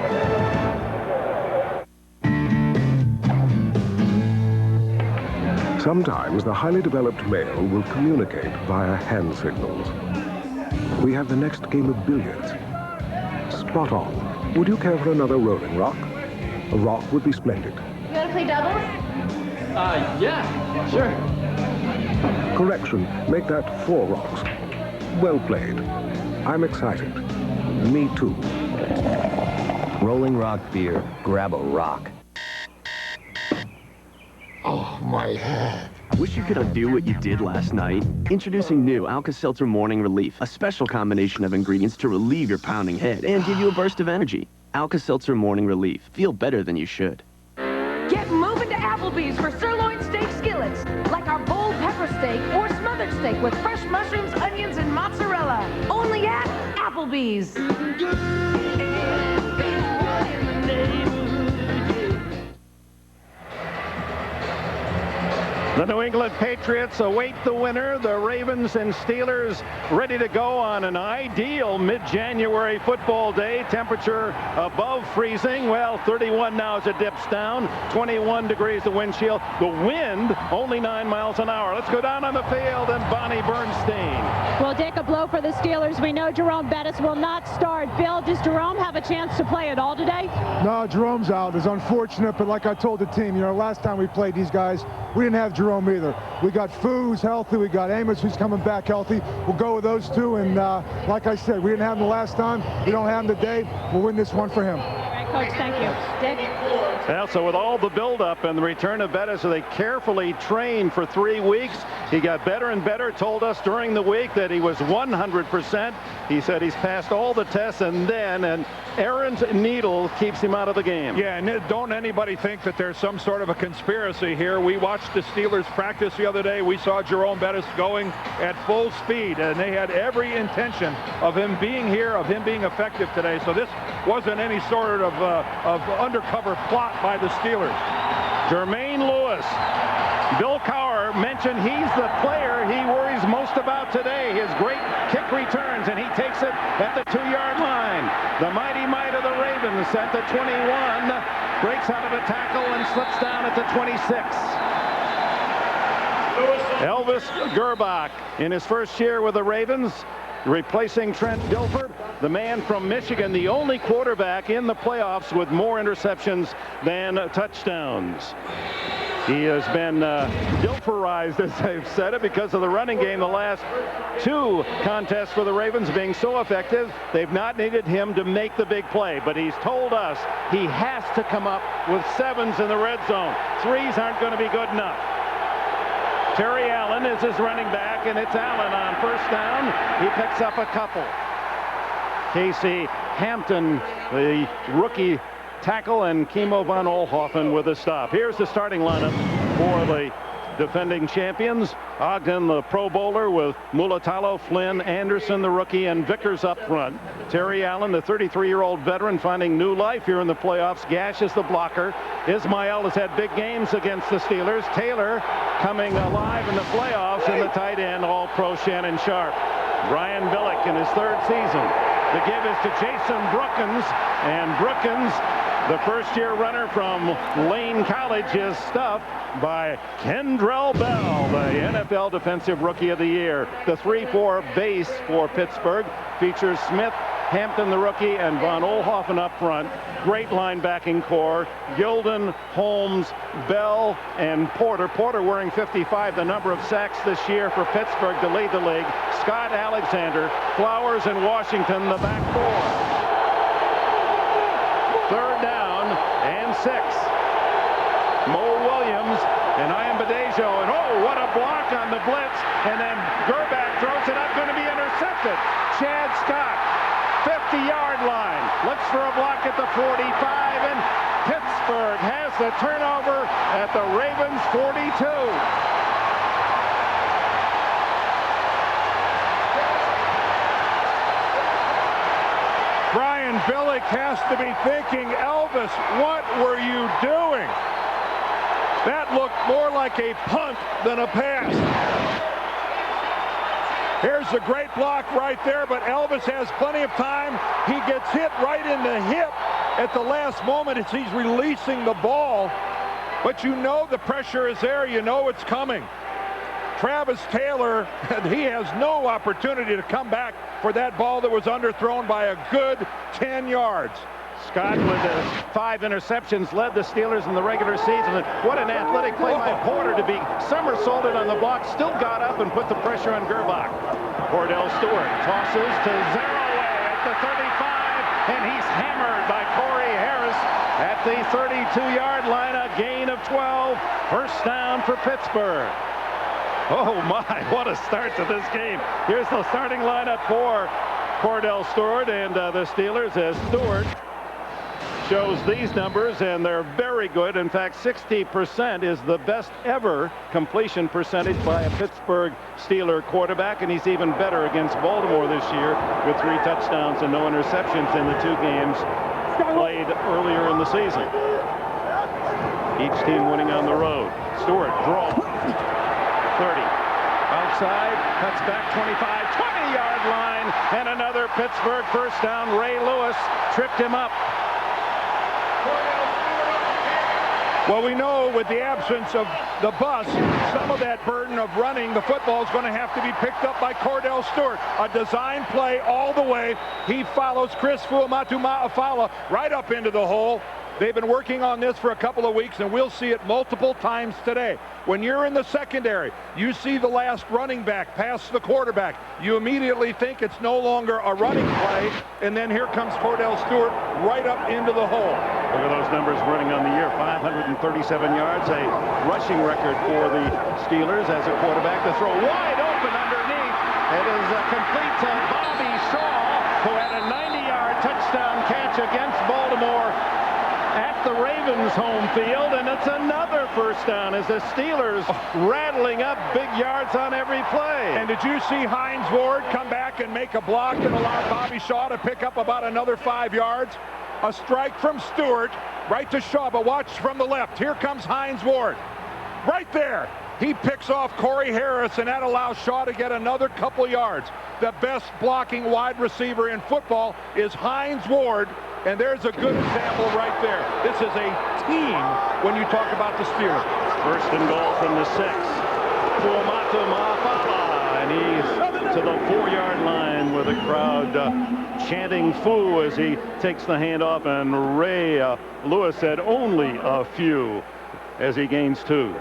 [SPEAKER 13] Sometimes the highly developed male will communicate via hand signals. We have the next game of billiards. Spot on. Would you care for another rolling rock? A rock would be splendid.
[SPEAKER 18] You want to play doubles?
[SPEAKER 13] Yeah, sure. Correction, make that 4 rocks. Well played. I'm excited. Me too.
[SPEAKER 15] Rolling Rock beer. Grab a rock.
[SPEAKER 16] Oh, my head.
[SPEAKER 22] Wish you could undo what you did last night? Introducing new Alka-Seltzer Morning Relief, a special combination of ingredients to relieve your pounding head and give you a burst of energy. Alka-Seltzer Morning Relief. Feel better than you should.
[SPEAKER 3] Get moving to Applebee's for sirloin steak skillets, like our bold pepper steak or smothered steak with fresh mushrooms, onions, and mozzarella. Only at Applebee's.
[SPEAKER 9] The New England Patriots await the winner. The Ravens and Steelers ready to go on an ideal mid-January football day. Temperature above freezing. Well, 31 now as it dips down. 21 degrees the wind chill. The wind only 9 miles an hour. Let's go down on the field and Bonnie Bernstein.
[SPEAKER 6] Well, Dick, a blow for the Steelers. We know Jerome Bettis will not start. Bill, does Jerome have a chance to play at all today?
[SPEAKER 8] No, Jerome's out. It's unfortunate, but like I told the team, you know, last time we played these guys, we didn't have Jerome either. We got Fu, who's healthy. We got Amos, who's coming back healthy. We'll go with those two. And like I said, we didn't have him the last time. We don't have him today. We'll win this one for him.
[SPEAKER 6] Coach, thank you. Dick?
[SPEAKER 9] Yeah, so with all the buildup and the return of Bettis, they carefully trained for 3 weeks. He got better and better, told us during the week that he was 100%. He said he's passed all the tests, and Aaron's needle keeps him out of the game.
[SPEAKER 28] Yeah, and don't anybody think that there's some sort of a conspiracy here. We watched the Steelers practice the other day. We saw Jerome Bettis going at full speed, and they had every intention of him being here, of him being effective today. So this wasn't any sort of undercover plot by the Steelers.
[SPEAKER 9] Jermaine Lewis. Bill Cowher mentioned he's the player he worries most about today. His great kick returns, and he takes it at the 2-yard line. The mighty might of the Ravens at the 21. Breaks out of a tackle and slips down at the 26. Elvis Gerbach in his first year with the Ravens, replacing Trent Dilfer, the man from Michigan, the only quarterback in the playoffs with more interceptions than touchdowns. He has been Dilferized, as they've said it, because of the running game. The last 2 contests for the Ravens being so effective, they've not needed him to make the big play. But he's told us he has to come up with 7s in the red zone. 3s aren't going to be good enough. Terry Allen is his running back, and it's Allen on first down. He picks up a couple. Casey Hampton, the rookie tackle, and Kimo von Oelhoffen with a stop. Here's the starting lineup for the defending champions. Ogden, the Pro Bowler, with Mulatalo, Flynn, Anderson, the rookie, and Vickers up front. Terry Allen, the 33-year-old veteran, finding new life here in the playoffs. Gash is the blocker. Ismael has had big games against the Steelers. Taylor coming alive in the playoffs, and the tight end, All-Pro Shannon Sharp. Brian Billick in his 3rd season. The give is to Jason Brookins, and Brookins, the first-year runner from Lane College, is stuffed by Kendrell Bell, the NFL Defensive Rookie of the Year. The 3-4 base for Pittsburgh features Smith, Hampton, the rookie, and von Oelhoffen up front. Great linebacking core. Gilden, Holmes, Bell, and Porter. Porter wearing 55, the number of sacks this year for Pittsburgh to lead the league. Scott Alexander, Flowers, and Washington, the back 4. 3rd down and 6. Mo Williams and Ian Badejo, and oh, what a block on the blitz, and then Gerbach throws it up, going to be intercepted. Chad Scott, 50-yard line, looks for a block at the 45, and Pittsburgh has the turnover at the Ravens 42.
[SPEAKER 28] Brian Billick has to be thinking, Elvis, what were you doing? That looked more like a punt than a pass. Here's a great block right there, but Elvis has plenty of time. He gets hit right in the hip at the last moment as he's releasing the ball. But you know the pressure is there. You know it's coming. Travis Taylor, he has no opportunity to come back for that ball that was underthrown by a good 10 yards.
[SPEAKER 9] Scott, with his 5 interceptions, led the Steelers in the regular season. And what an athletic play by Porter to be somersaulted on the block, still got up and put the pressure on Gerbach. Cordell Stewart tosses to Zaraway at the 35, and he's hammered by Corey Harris at the 32-yard line, a gain of 12. First down for Pittsburgh. Oh my, what a start to this game. Here's the starting lineup for Cordell Stewart and the Steelers as Stewart shows these numbers, and they're very good. In fact, 60% is the best ever completion percentage by a Pittsburgh Steeler quarterback, and he's even better against Baltimore this year with 3 touchdowns and no interceptions in the 2 games played earlier in the season. Each team winning on the road. Stewart, draw. 30. Outside, cuts back 25, 20-yard line, and another Pittsburgh first down. Ray Lewis tripped him up.
[SPEAKER 28] Well, we know with the absence of the bus, some of that burden of running the football is going to have to be picked up by Cordell Stewart. A design play all the way. He follows Chris Fuamatu-Ma'afala right up into the hole. They've been working on this for a couple of weeks, and we'll see it multiple times today. When you're in the secondary, you see the last running back pass the quarterback. You immediately think it's no longer a running play, and then here comes Cordell Stewart right up into the hole.
[SPEAKER 9] Look at those numbers running on the year. 537 yards, a rushing record for the Steelers as a quarterback. The throw wide open underneath. It is complete to Bobby Shaw, who had a 90-yard touchdown catch against Baltimore at the Ravens' home field, and it's another first down as the Steelers rattling up big yards on every play.
[SPEAKER 28] And did you see Hines Ward come back and make a block that allowed Bobby Shaw to pick up about another 5 yards? A strike from Stewart right to Shaw, but watch from the left. Here comes Hines Ward. Right there. He picks off Corey Harris, and that allows Shaw to get another couple yards. The best blocking wide receiver in football is Hines Ward, and there's a good example right there. This is a team when you talk about the Steelers.
[SPEAKER 9] First and goal from the 6. Fuamatu-Ma'afala, and he's to the 4-yard line with the crowd chanting "Foo" as he takes the handoff, and Ray Lewis said only a few as he gains 2.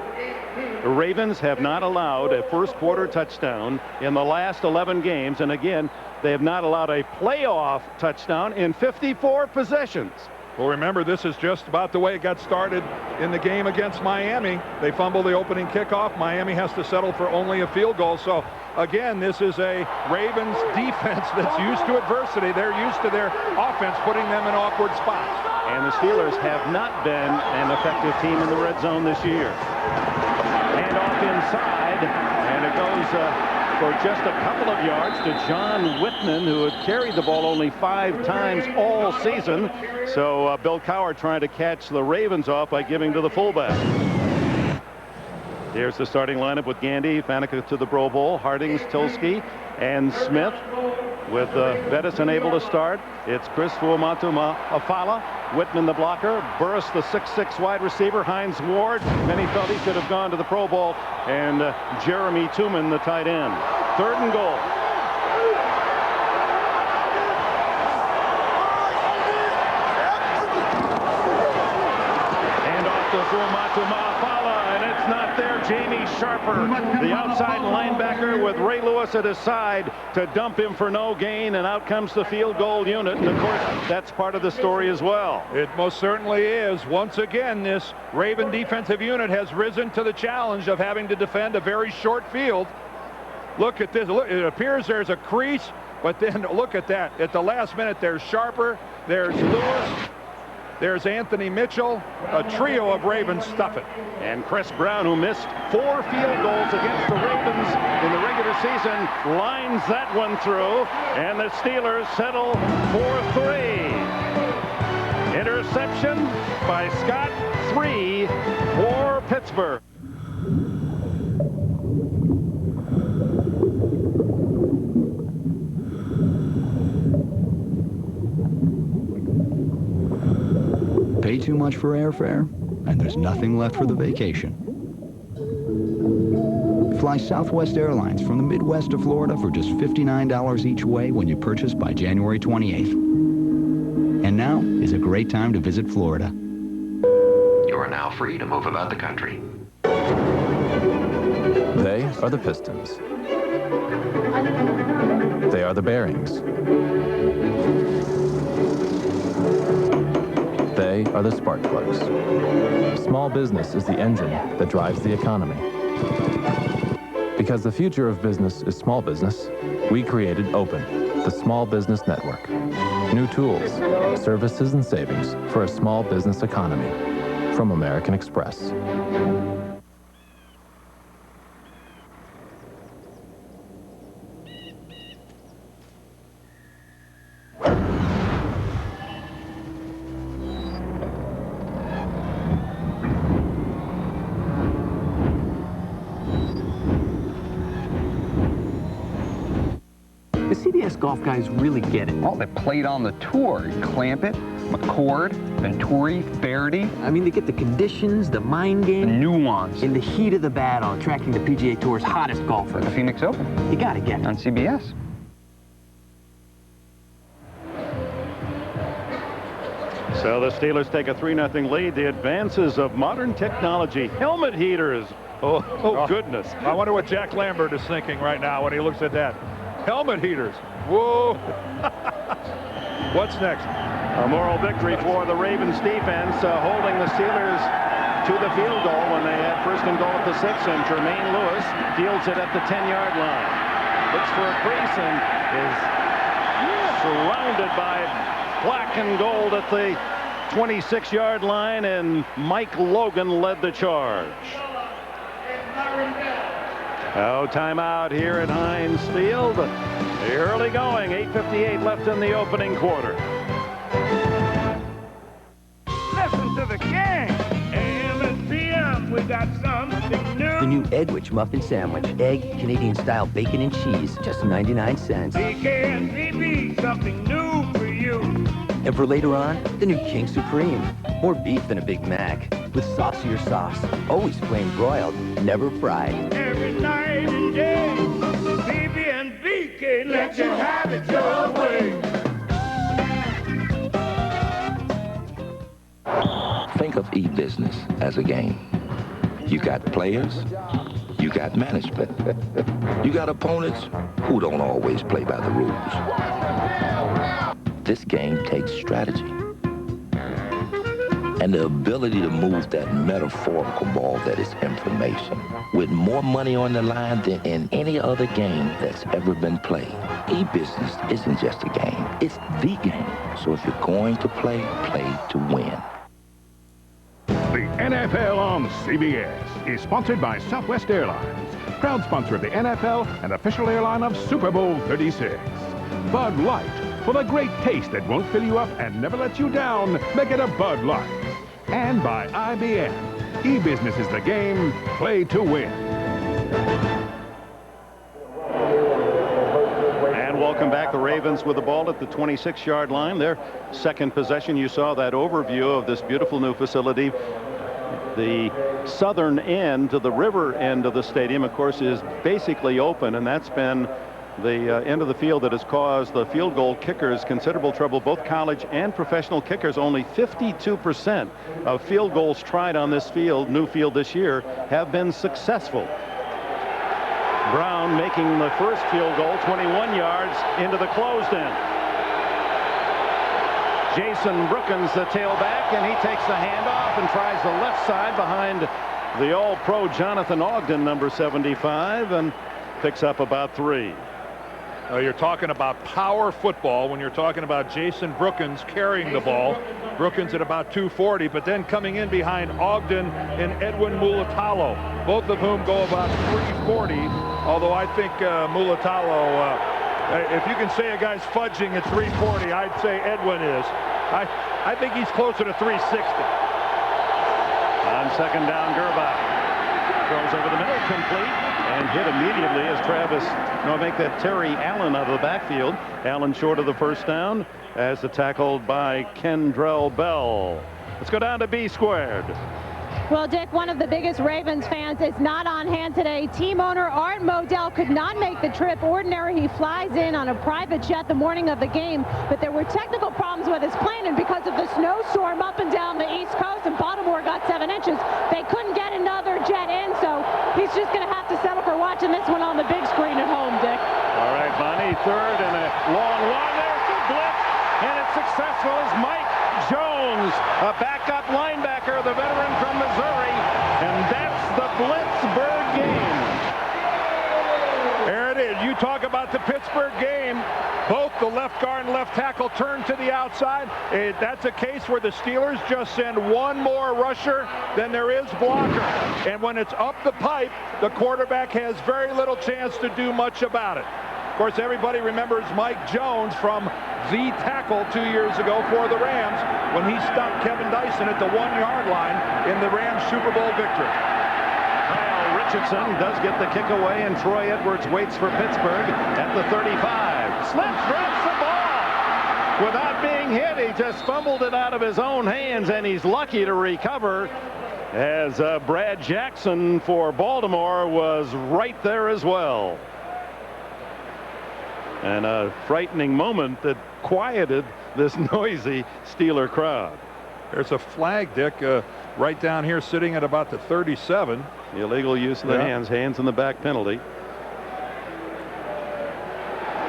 [SPEAKER 9] The Ravens have not allowed a first quarter touchdown in the last 11 games, and again, they have not allowed a playoff touchdown in 54 possessions.
[SPEAKER 28] Well, remember, this is just about the way it got started in the game against Miami. They fumble the opening kickoff. Miami has to settle for only a field goal. So, again, this is a Ravens defense that's used to adversity. They're used to their offense putting them in awkward spots.
[SPEAKER 9] And the Steelers have not been an effective team in the red zone this year. Hand off inside, and it goes for just a couple of yards to John Whitman, who had carried the ball only 5 times all season. So Bill Cowher trying to catch the Ravens off by giving to the fullback. Here's the starting lineup with Gandy, Faneca to the Pro Bowl, Hardings, Tilsky, and Smith. With Bettis unable to start, it's Chris Fuamatu-Ma'afala, Whitman the blocker, Burris the 6'6" wide receiver, Hines Ward, many felt he should have gone to the Pro Bowl, and Jeremy Tooman the tight end. 3rd and goal. And off to Fuamatu-Ma'afala, and it's not there. Jamie Sharper, the outside linebacker, with Ray Lewis at his side to dump him for no gain, and out comes the field goal unit. And of course, that's part of the story as well.
[SPEAKER 28] It most certainly is. Once again, this Raven defensive unit has risen to the challenge of having to defend a very short field. Look at this. Look, it appears there's a crease, but then look at that. At the last minute, there's Sharper, there's Lewis, there's Anthony Mitchell. A trio of Ravens stuff it.
[SPEAKER 9] And Chris Brown, who missed 4 field goals against the Ravens in the regular season, lines that one through, and the Steelers settle for 3. Interception by Scott, 3 for Pittsburgh.
[SPEAKER 7] Pay too much for airfare, and there's nothing left for the vacation. Fly Southwest Airlines from the Midwest to Florida for just $59 each way when you purchase by January 28th. And now is a great time to visit Florida.
[SPEAKER 10] You are now free to move about the country.
[SPEAKER 11] They are the pistons. They are the bearings. They are the spark plugs. Small business is the engine that drives the economy. Because the future of business is small business, we created Open, the Small Business Network. New tools, services, and savings for a small business economy. From American Express.
[SPEAKER 12] The CBS golf guys really get it.
[SPEAKER 14] Well, they played on the tour. Clamp it, McCord, Venturi, Faraday.
[SPEAKER 12] I mean, they get the conditions, the mind game.
[SPEAKER 14] The nuance.
[SPEAKER 12] In the heat of the battle, attracting the PGA Tour's hottest golfer.
[SPEAKER 14] The Phoenix Open.
[SPEAKER 12] You gotta get it.
[SPEAKER 14] On CBS.
[SPEAKER 9] So the Steelers take a 3-0 lead. The advances of modern technology. Helmet heaters. Oh, goodness.
[SPEAKER 28] I wonder what Jack Lambert is thinking right now when he looks at that. Helmet heaters. Whoa. What's next?
[SPEAKER 9] A moral victory for the Ravens defense, holding the Steelers to the field goal when they had first and goal at the 6, and Jermaine Lewis fields it at the 10-yard line. Looks for a crease and is surrounded by black and gold at the 26-yard line, and Mike Logan led the charge. Oh, timeout here at Heinz Field. The early going, 8:58 left in the opening quarter.
[SPEAKER 27] Listen to the gang. AM and PM, we got something new.
[SPEAKER 15] The new Edwidge Muffin Sandwich. Egg, Canadian-style bacon and cheese. Just 99 cents.
[SPEAKER 27] BKNBB, something new for you.
[SPEAKER 15] And for later on, the new King Supreme. More beef than a Big Mac. With saucier sauce. Always flame broiled, never fried.
[SPEAKER 27] Every night and day, BB&B can't let you have it your way.
[SPEAKER 16] Think of e-business as a game. You got players, you got management, you got opponents who don't always play by the rules. This game takes strategy and the ability to move that metaphorical ball that is information with more money on the line than in any other game that's ever been played. E-business isn't just a game, it's the game. So if you're going to play, play to win.
[SPEAKER 17] The NFL on CBS is sponsored by Southwest Airlines, proud sponsor of the NFL and official airline of Super Bowl 36. Bud Light, for the great taste that won't fill you up and never let you down, make it a Bud Light. And by IBM, e-business is the game, play to win.
[SPEAKER 9] And welcome back. The Ravens with the ball at the 26-yard line. Their second possession. You saw that overview of this beautiful new facility. The southern end to the river end of the stadium, of course, is basically open, and that's been the end of the field that has caused the field goal kickers considerable trouble. Both college and professional kickers, only 52% of field goals tried on this field, new field this year, have been successful. Brown making the first field goal, 21 yards into the closed end. Jason Brookins, the tailback, and he takes the handoff and tries the left side behind the All-Pro Jonathan Ogden, number 75, and picks up about 3.
[SPEAKER 28] You're talking about power football when you're talking about Jason Brookins carrying the ball. Brookins at about 240, but then coming in behind Ogden and Edwin Mulatalo, both of whom go about 340, although I think Mulatalo, if you can say a guy's fudging at 340, I'd say Edwin is. I think he's closer to 360.
[SPEAKER 9] On second down, Gerbach throws over the middle, complete, and hit immediately as make that Terry Allen out of the backfield. Allen short of the first down as the tackled by Kendrell Bell. Let's go down to B squared.
[SPEAKER 6] Well, Dick, one of the biggest Ravens fans is not on hand today. Team owner Art Modell could not make the trip. Ordinary, he flies in on a private jet the morning of the game, but there were technical problems with his plane, and because of the snowstorm up and down the East Coast, and Baltimore got 7 inches, they couldn't get another jet in, so he's just going to have to settle for watching this one on the big screen at home, Dick.
[SPEAKER 9] All right, Bonnie, third and a long run. There's the blitz, and it's successful as Mike Jones, a backup linebacker, the veteran from Missouri, and that's the Blitzburgh game.
[SPEAKER 28] There it is. You talk about the Pittsburgh game. Both the left guard and left tackle turn to the outside. That's a case where the Steelers just send one more rusher than there is blocker. And when it's up the pipe, the quarterback has very little chance to do much about it. Of course, everybody remembers Mike Jones from the tackle 2 years ago for the Rams when he stopped Kevin Dyson at the 1-yard line in the Rams Super Bowl victory.
[SPEAKER 9] Kyle Richardson does get the kick away, and Troy Edwards waits for Pittsburgh at the 35. Slips, drops the ball. Without being hit, he just fumbled it out of his own hands, and he's lucky to recover, as Brad Jackson for Baltimore was right there as well. And a frightening moment that quieted this noisy Steeler crowd.
[SPEAKER 28] There's a flag, Dick, right down here sitting at about the 37.
[SPEAKER 9] Illegal use of the hands in the back penalty.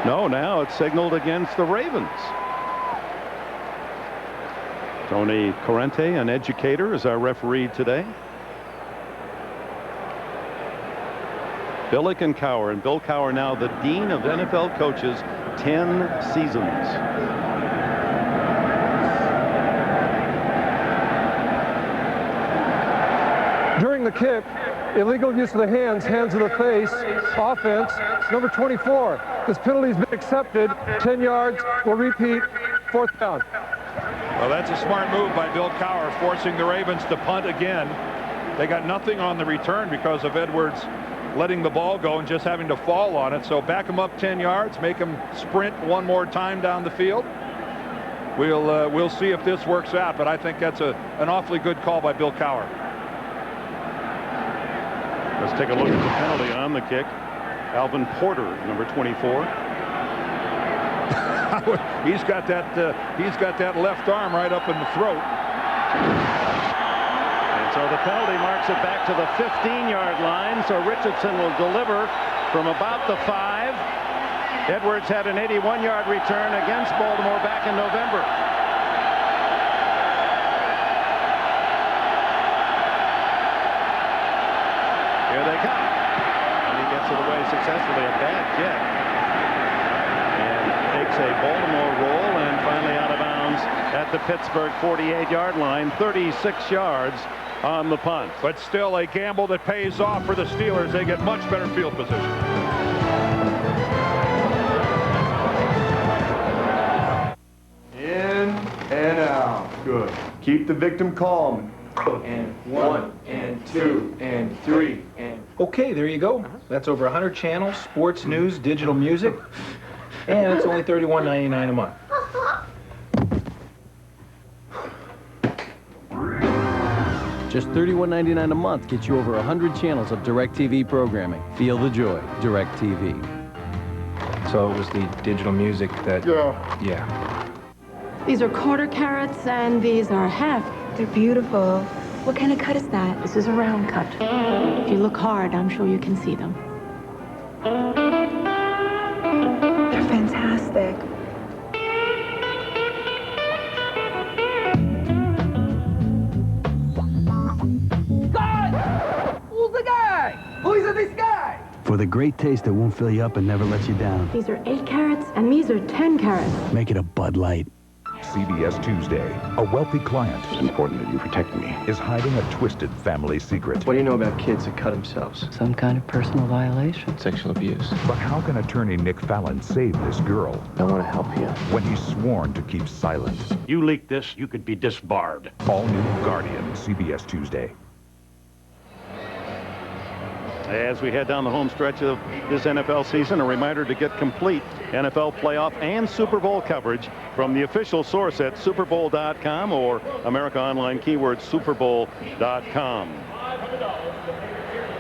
[SPEAKER 9] No, now it's signaled against the Ravens. Tony Corrente, an educator, is our referee today. Bill Ickencower, and Bill Cowher now the Dean of NFL Coaches, 10 seasons.
[SPEAKER 1] During the kick, illegal use of the hands of the face, offense, number 24. This penalty has been accepted, 10 yards, will repeat, 4th down.
[SPEAKER 28] Well, that's a smart move by Bill Cowher, forcing the Ravens to punt again. They got nothing on the return because of Edwards letting the ball go and just having to fall on it. So back him up 10 yards, make him sprint one more time down the field. We'll see if this works out, but I think that's an awfully good call by Bill Cowher.
[SPEAKER 9] Let's take a look at the penalty on the kick. Alvin Porter, number 24.
[SPEAKER 28] He's got that left arm right up in the throat.
[SPEAKER 9] And so the penalty marks it back to the 15-yard line. So Richardson will deliver from about the 5. Edwards had an 81-yard return against Baltimore back in November. Here they come. And he gets it away successfully. A bad kick. And takes a Baltimore roll and finally out of bounds at the Pittsburgh 48-yard line. 36 yards on the punt.
[SPEAKER 28] But still a gamble that pays off for the Steelers. They get much better field position.
[SPEAKER 4] In and out. Good. Keep the victim calm. And 1 and 2 and 3 and...
[SPEAKER 20] Okay, there you go. That's over 100 channels, sports, news, digital music, and it's only $31.99 a month.
[SPEAKER 21] Just $31.99 a month gets you over 100 channels of DirecTV programming. Feel the joy. DirecTV.
[SPEAKER 20] So it was the digital music that...
[SPEAKER 4] Yeah.
[SPEAKER 23] These are quarter carats and these are half.
[SPEAKER 24] They're beautiful. What kind of cut is that?
[SPEAKER 23] This is a round cut. If you look hard, I'm sure you can see them.
[SPEAKER 24] They're fantastic.
[SPEAKER 3] God! Who's the guy? Who is this guy?
[SPEAKER 7] For the great taste that won't fill you up and never lets you down.
[SPEAKER 23] These are 8 carats and these are 10 carats.
[SPEAKER 7] Make it a Bud Light.
[SPEAKER 25] CBS Tuesday. A wealthy client, it's important that you protect me, is hiding a twisted family secret.
[SPEAKER 20] What do you know about kids that cut themselves?
[SPEAKER 15] Some kind of personal violation.
[SPEAKER 20] Sexual abuse.
[SPEAKER 25] But how can attorney Nick Fallon save this girl?
[SPEAKER 20] I want to help you.
[SPEAKER 25] When he's sworn to keep silent.
[SPEAKER 26] You leak this, you could be disbarred.
[SPEAKER 25] All new Guardian, CBS Tuesday.
[SPEAKER 9] As we head down the home stretch of this NFL season, a reminder to get complete NFL playoff and Super Bowl coverage from the official source at superbowl.com or America Online keyword superbowl.com.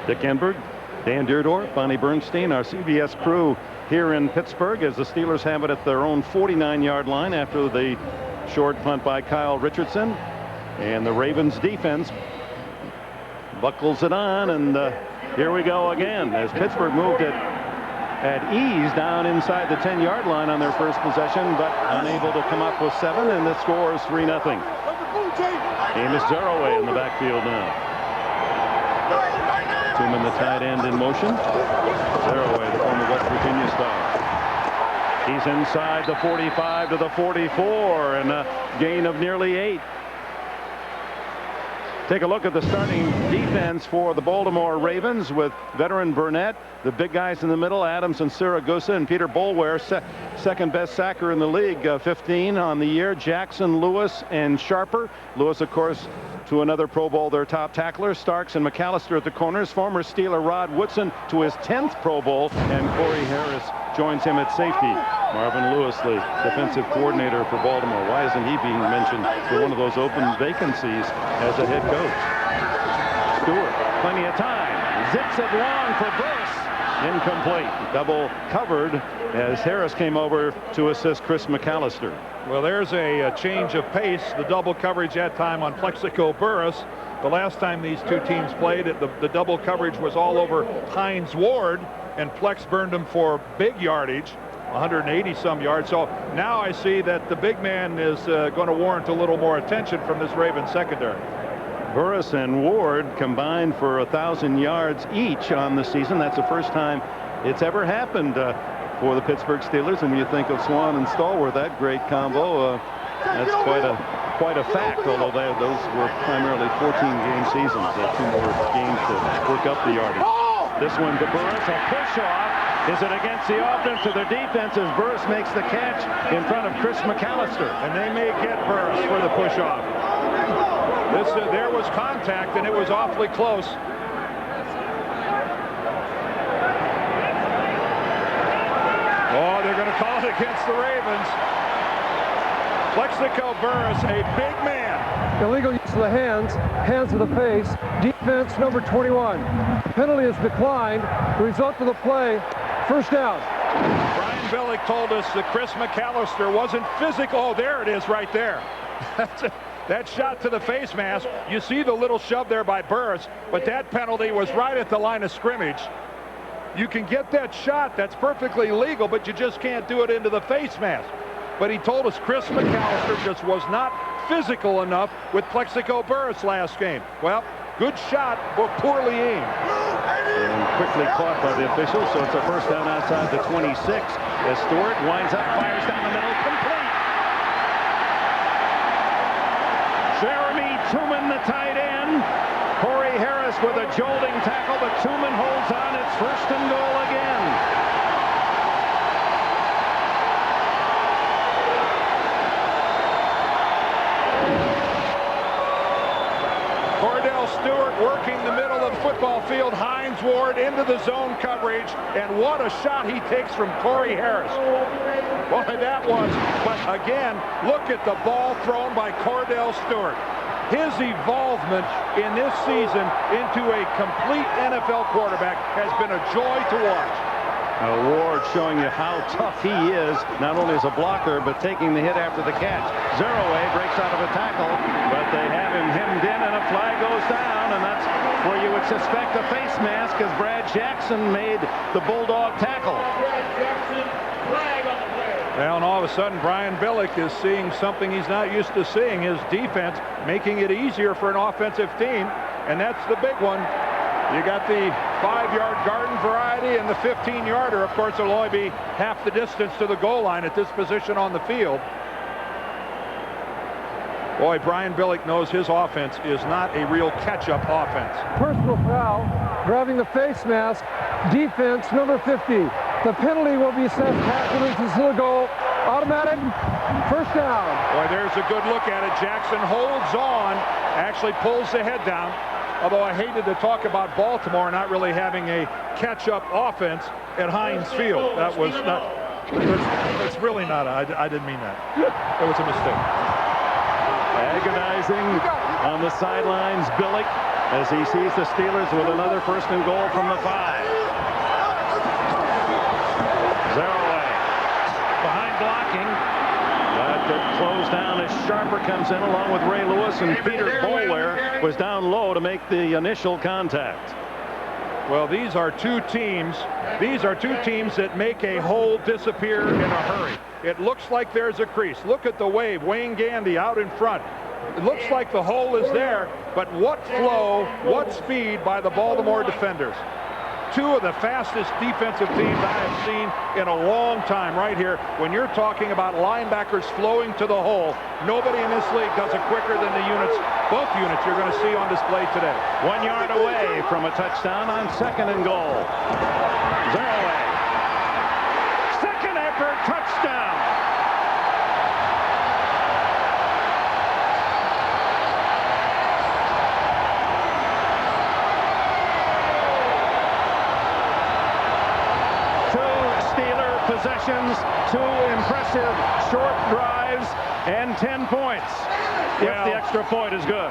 [SPEAKER 9] Dick Enberg, Dan Deerdorf, Bonnie Bernstein, our CBS crew here in Pittsburgh as the Steelers have it at their own 49-yard line after the short punt by Kyle Richardson. And the Ravens defense buckles it on, and here we go again as Pittsburgh moved it at ease down inside the 10-yard line on their first possession, but unable to come up with 7, and the score is 3-0. Amos Zaraway in the backfield now. Tooman, the tight end, in motion. Zaraway, the former West Virginia star. He's inside the 45 to the 44 and a gain of nearly 8. Take a look at the starting defense for the Baltimore Ravens with veteran Burnett, the big guys in the middle, Adams and Siragusa, and Peter Boulware, second best sacker in the league, 15 on the year. Jackson, Lewis, and Sharper. Lewis, of course, to another Pro Bowl, their top tackler. Starks and McAllister at the corners. Former Steeler Rod Woodson to his 10th Pro Bowl, and Corey Harris joins him at safety. Marvin Lewis, the defensive coordinator for Baltimore. Why isn't he being mentioned for one of those open vacancies as a head coach? Stewart, plenty of time. Zips it long for Burris. Incomplete. Double covered as Harris came over to assist Chris McAllister.
[SPEAKER 28] Well, there's a change of pace. The double coverage that time on Plexico Burris. The last time these two teams played, the double coverage was all over Hines Ward, and Plex burned him for big yardage, 180 some yards. So now I see that the big man is going to warrant a little more attention from this Ravens secondary.
[SPEAKER 9] Burris and Ward combined for 1,000 yards each on the season. That's the first time it's ever happened for the Pittsburgh Steelers. And when you think of Swan and Stallworth, that great combo, that's quite a fact. Although those were primarily 14-game seasons, 2 more games to work up the yardage. This one to Burris, a push-off. Is it against the offense or the defense as Burris makes the catch in front of Chris McAllister?
[SPEAKER 28] And they may get Burris for the push-off. There was contact, and it was awfully close. Oh, they're going to call it against the Ravens. Plexico Burris, a big man.
[SPEAKER 1] Illegal use of the hands to the face. Defense number 21. Penalty is declined. The result of the play, first down.
[SPEAKER 28] Brian Billick told us that Chris McAllister wasn't physical. Oh, there it is right there. That shot to the face mask. You see the little shove there by Burris, but that penalty was right at the line of scrimmage. You can get that shot. That's perfectly legal, but you just can't do it into the face mask. But he told us Chris McAllister just was not physical enough with Plexico Burris last game. Well, good shot, but poorly aimed.
[SPEAKER 9] And quickly caught by the officials, so it's a first down outside the 26 as Stewart winds up, fires down the middle, complete. Jeremy Tooman, the tight end. Corey Harris with a jolting tackle, but Tooman holds on. It's first and goal again.
[SPEAKER 28] Cordell Stewart working the middle of the football field. Hines Ward into the zone coverage, and what a shot he takes from Corey Harris. Boy, that was, but again, look at the ball thrown by Cordell Stewart. His evolvement in this season into a complete NFL quarterback has been a joy to watch.
[SPEAKER 9] Ward showing you how tough he is, not only as a blocker, but taking the hit after the catch. Zerouay breaks out of a tackle, but they have him hemmed in, and a flag goes down, and that's where you would suspect a face mask, as Brad Jackson made the Bulldog tackle.
[SPEAKER 28] Well, and all of a sudden, Brian Billick is seeing something he's not used to seeing, his defense making it easier for an offensive team, and that's the big one. You got the 5-yard garden variety and the 15-yarder. Of course, it'll only be half the distance to the goal line at this position on the field. Boy, Brian Billick knows his offense is not a real catch-up offense.
[SPEAKER 1] Personal foul, grabbing the face mask, defense number 50. The penalty will be assessed half distance to the goal. Automatic, first down.
[SPEAKER 28] Boy, there's a good look at it. Jackson holds on, actually pulls the head down. Although I hated to talk about Baltimore not really having a catch-up offense at Heinz Field. That was not, it's really not, I didn't mean that. It was a mistake.
[SPEAKER 9] Agonizing on the sidelines, Billick, as he sees the Steelers with another first and goal from the 5. Zerouay behind blocking. That closed down as Sharper comes in along with Ray Lewis, and Peter Boulware was down low to make the initial contact.
[SPEAKER 28] Well, these are two teams that make a hole disappear in a hurry. It looks like there's a crease. Look at the wave. Wayne Gandy out in front. It looks like the hole is there, but what flow, what speed by the Baltimore defenders. two of the fastest defensive teams I have seen in a long time right here. When you're talking about linebackers flowing to the hole, nobody in this league does it quicker than the units, both units you're going to see on display today.
[SPEAKER 9] 1 yard away from a touchdown on 2nd and goal. Zeraway. Second effort, touchdown. Possessions, 2 impressive short drives, and 10 points. If the extra point is good.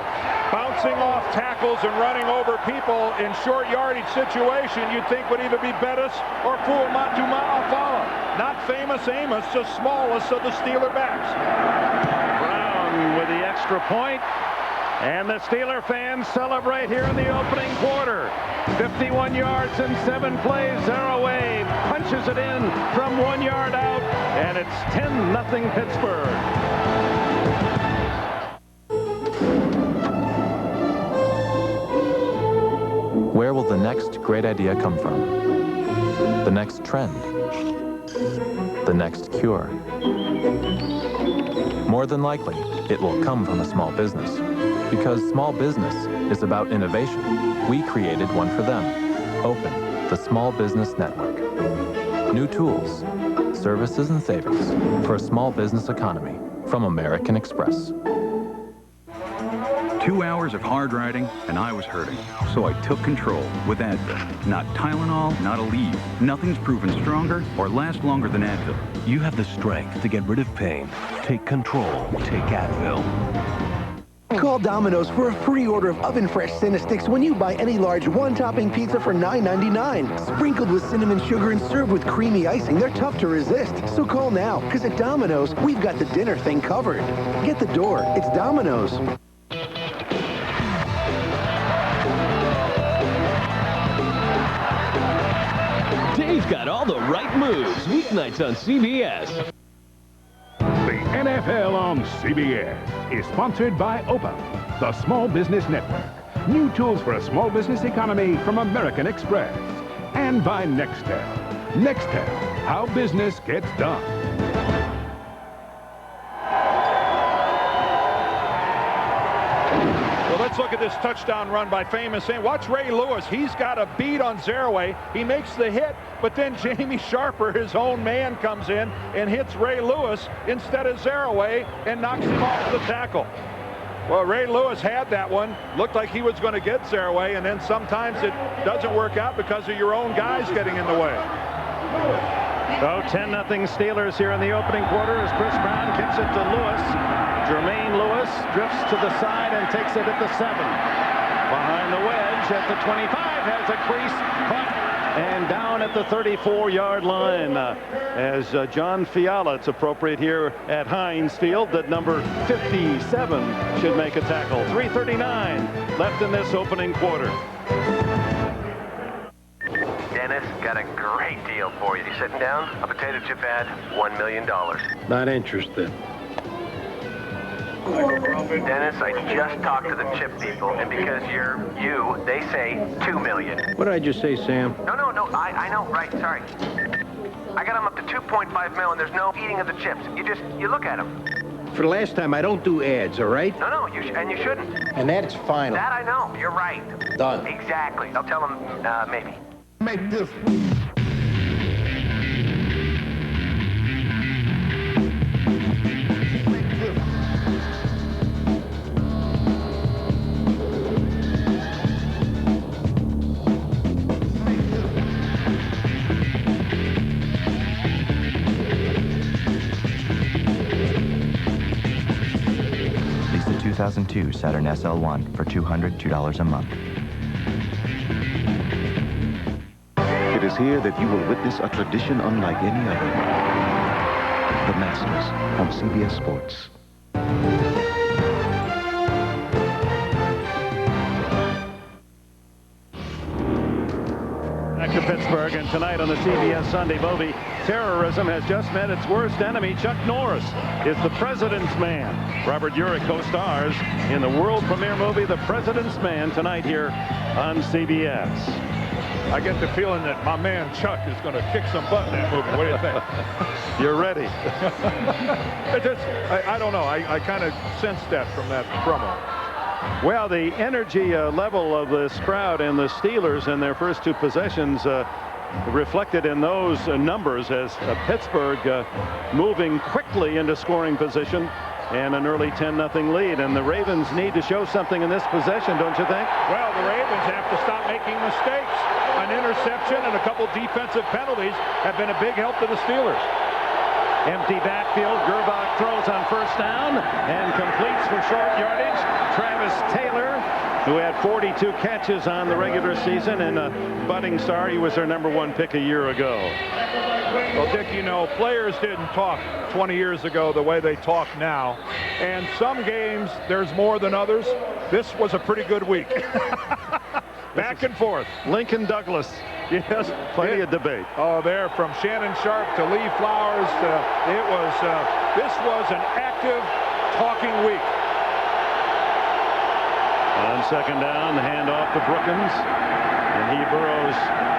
[SPEAKER 28] Bouncing off tackles and running over people in short yardage situation you'd think would either be Bettis or Fuamatu-Ma'afala. Not Famous Amos, just smallest of the Steeler backs.
[SPEAKER 9] Brown with the extra point. And the Steeler fans celebrate here in the opening quarter. 51 yards in 7 plays. Zeraway punches it in from 1 yard out, and it's 10-0 Pittsburgh.
[SPEAKER 11] Where will the next great idea come from? The next trend? The next cure? More than likely, it will come from a small business. Because small business is about innovation, we created one for them. Open, the Small Business Network. New tools, services, and savings for a small business economy from American Express.
[SPEAKER 25] 2 hours of hard riding, and I was hurting. So I took control with Advil. Not Tylenol, not Aleve. Nothing's proven stronger or last longer than Advil.
[SPEAKER 2] You have the strength to get rid of pain. Take control. Take Advil.
[SPEAKER 5] Call Domino's for a free order of oven-fresh Cinnasticks when you buy any large one-topping pizza for $9.99. Sprinkled with cinnamon sugar and served with creamy icing, they're tough to resist. So call now, because at Domino's, we've got the dinner thing covered. Get the door. It's Domino's.
[SPEAKER 2] Dave's got all the right moves. Weeknights on CBS.
[SPEAKER 17] The NFL on CBS is sponsored by OPA, the Small Business Network. New tools for a small business economy from American Express. And by Nextel. Nextel, how business gets done.
[SPEAKER 28] Let's look at this touchdown run by Famous Amos. Watch Ray Lewis. He's got a beat on Zeraway. He makes the hit, but then Jamie Sharper, his own man, comes in and hits Ray Lewis instead of Zeraway and knocks him off the tackle. Well, Ray Lewis had that one. Looked like he was going to get Zeraway, and then sometimes it doesn't work out because of your own guys getting in the way.
[SPEAKER 9] So 10-0 Steelers here in the opening quarter as Chris Brown kicks it to Lewis. Jermaine Lewis drifts to the side and takes it at the 7. Behind the wedge at the 25, has a crease, caught, and down at the 34-yard line. As John Fiala, it's appropriate here at Heinz Field that number 57 should make a tackle. 3:39 left in this opening quarter.
[SPEAKER 8] Dennis, got a great deal for you. You sitting down? A potato chip ad, $1 million.
[SPEAKER 10] Not interested.
[SPEAKER 8] Dennis, I just talked to the chip people, and because you're you, they say $2 million.
[SPEAKER 10] What did I just say, Sam?
[SPEAKER 8] No, I know, right, sorry. I got them up to $2.5 million. There's no eating of the chips. You look at them.
[SPEAKER 10] For the last time, I don't do ads, all right?
[SPEAKER 8] No, and you shouldn't.
[SPEAKER 10] And that's final.
[SPEAKER 8] That I know, you're right.
[SPEAKER 10] Done.
[SPEAKER 8] Exactly. I'll tell them, maybe.
[SPEAKER 10] Make this.
[SPEAKER 13] Lease the 2002 Saturn SL1 for $202 a month.
[SPEAKER 18] It is here that you will witness a tradition unlike any other. The Masters on CBS Sports.
[SPEAKER 9] Back to Pittsburgh, and tonight on the CBS Sunday movie, terrorism has just met its worst enemy. Chuck Norris is the President's Man. Robert Urich co-stars in the world premiere movie, The President's Man, tonight here on CBS.
[SPEAKER 28] I get the feeling that my man Chuck is going to kick some butt in that movie. What do you think?
[SPEAKER 4] You're ready.
[SPEAKER 28] I don't know. I kind of sensed that from that promo.
[SPEAKER 6] Well, the energy level of this crowd and the Steelers in their first two possessions reflected in those numbers as Pittsburgh moving quickly into scoring position and an early 10-0 lead. And the Ravens need to show something in this possession, don't you think?
[SPEAKER 28] Well, the Ravens have to stop making mistakes. An interception and a couple defensive penalties have been a big help to the Steelers.
[SPEAKER 6] Empty backfield. Gerbach throws on first down and completes for short yardage. Travis Taylor, who had 42 catches on the regular season and a budding star. He was their #1 pick a year ago.
[SPEAKER 28] Well, Dick, you know, players didn't talk 20 years ago the way they talk now. And some games, there's more than others. This was a pretty good week. Back and forth.
[SPEAKER 6] Lincoln Douglas. Yes, plenty of debate.
[SPEAKER 28] Oh, there from Shannon Sharp to Lee Flowers. This was an active talking week.
[SPEAKER 6] On second down, the handoff to Brookins, and he burrows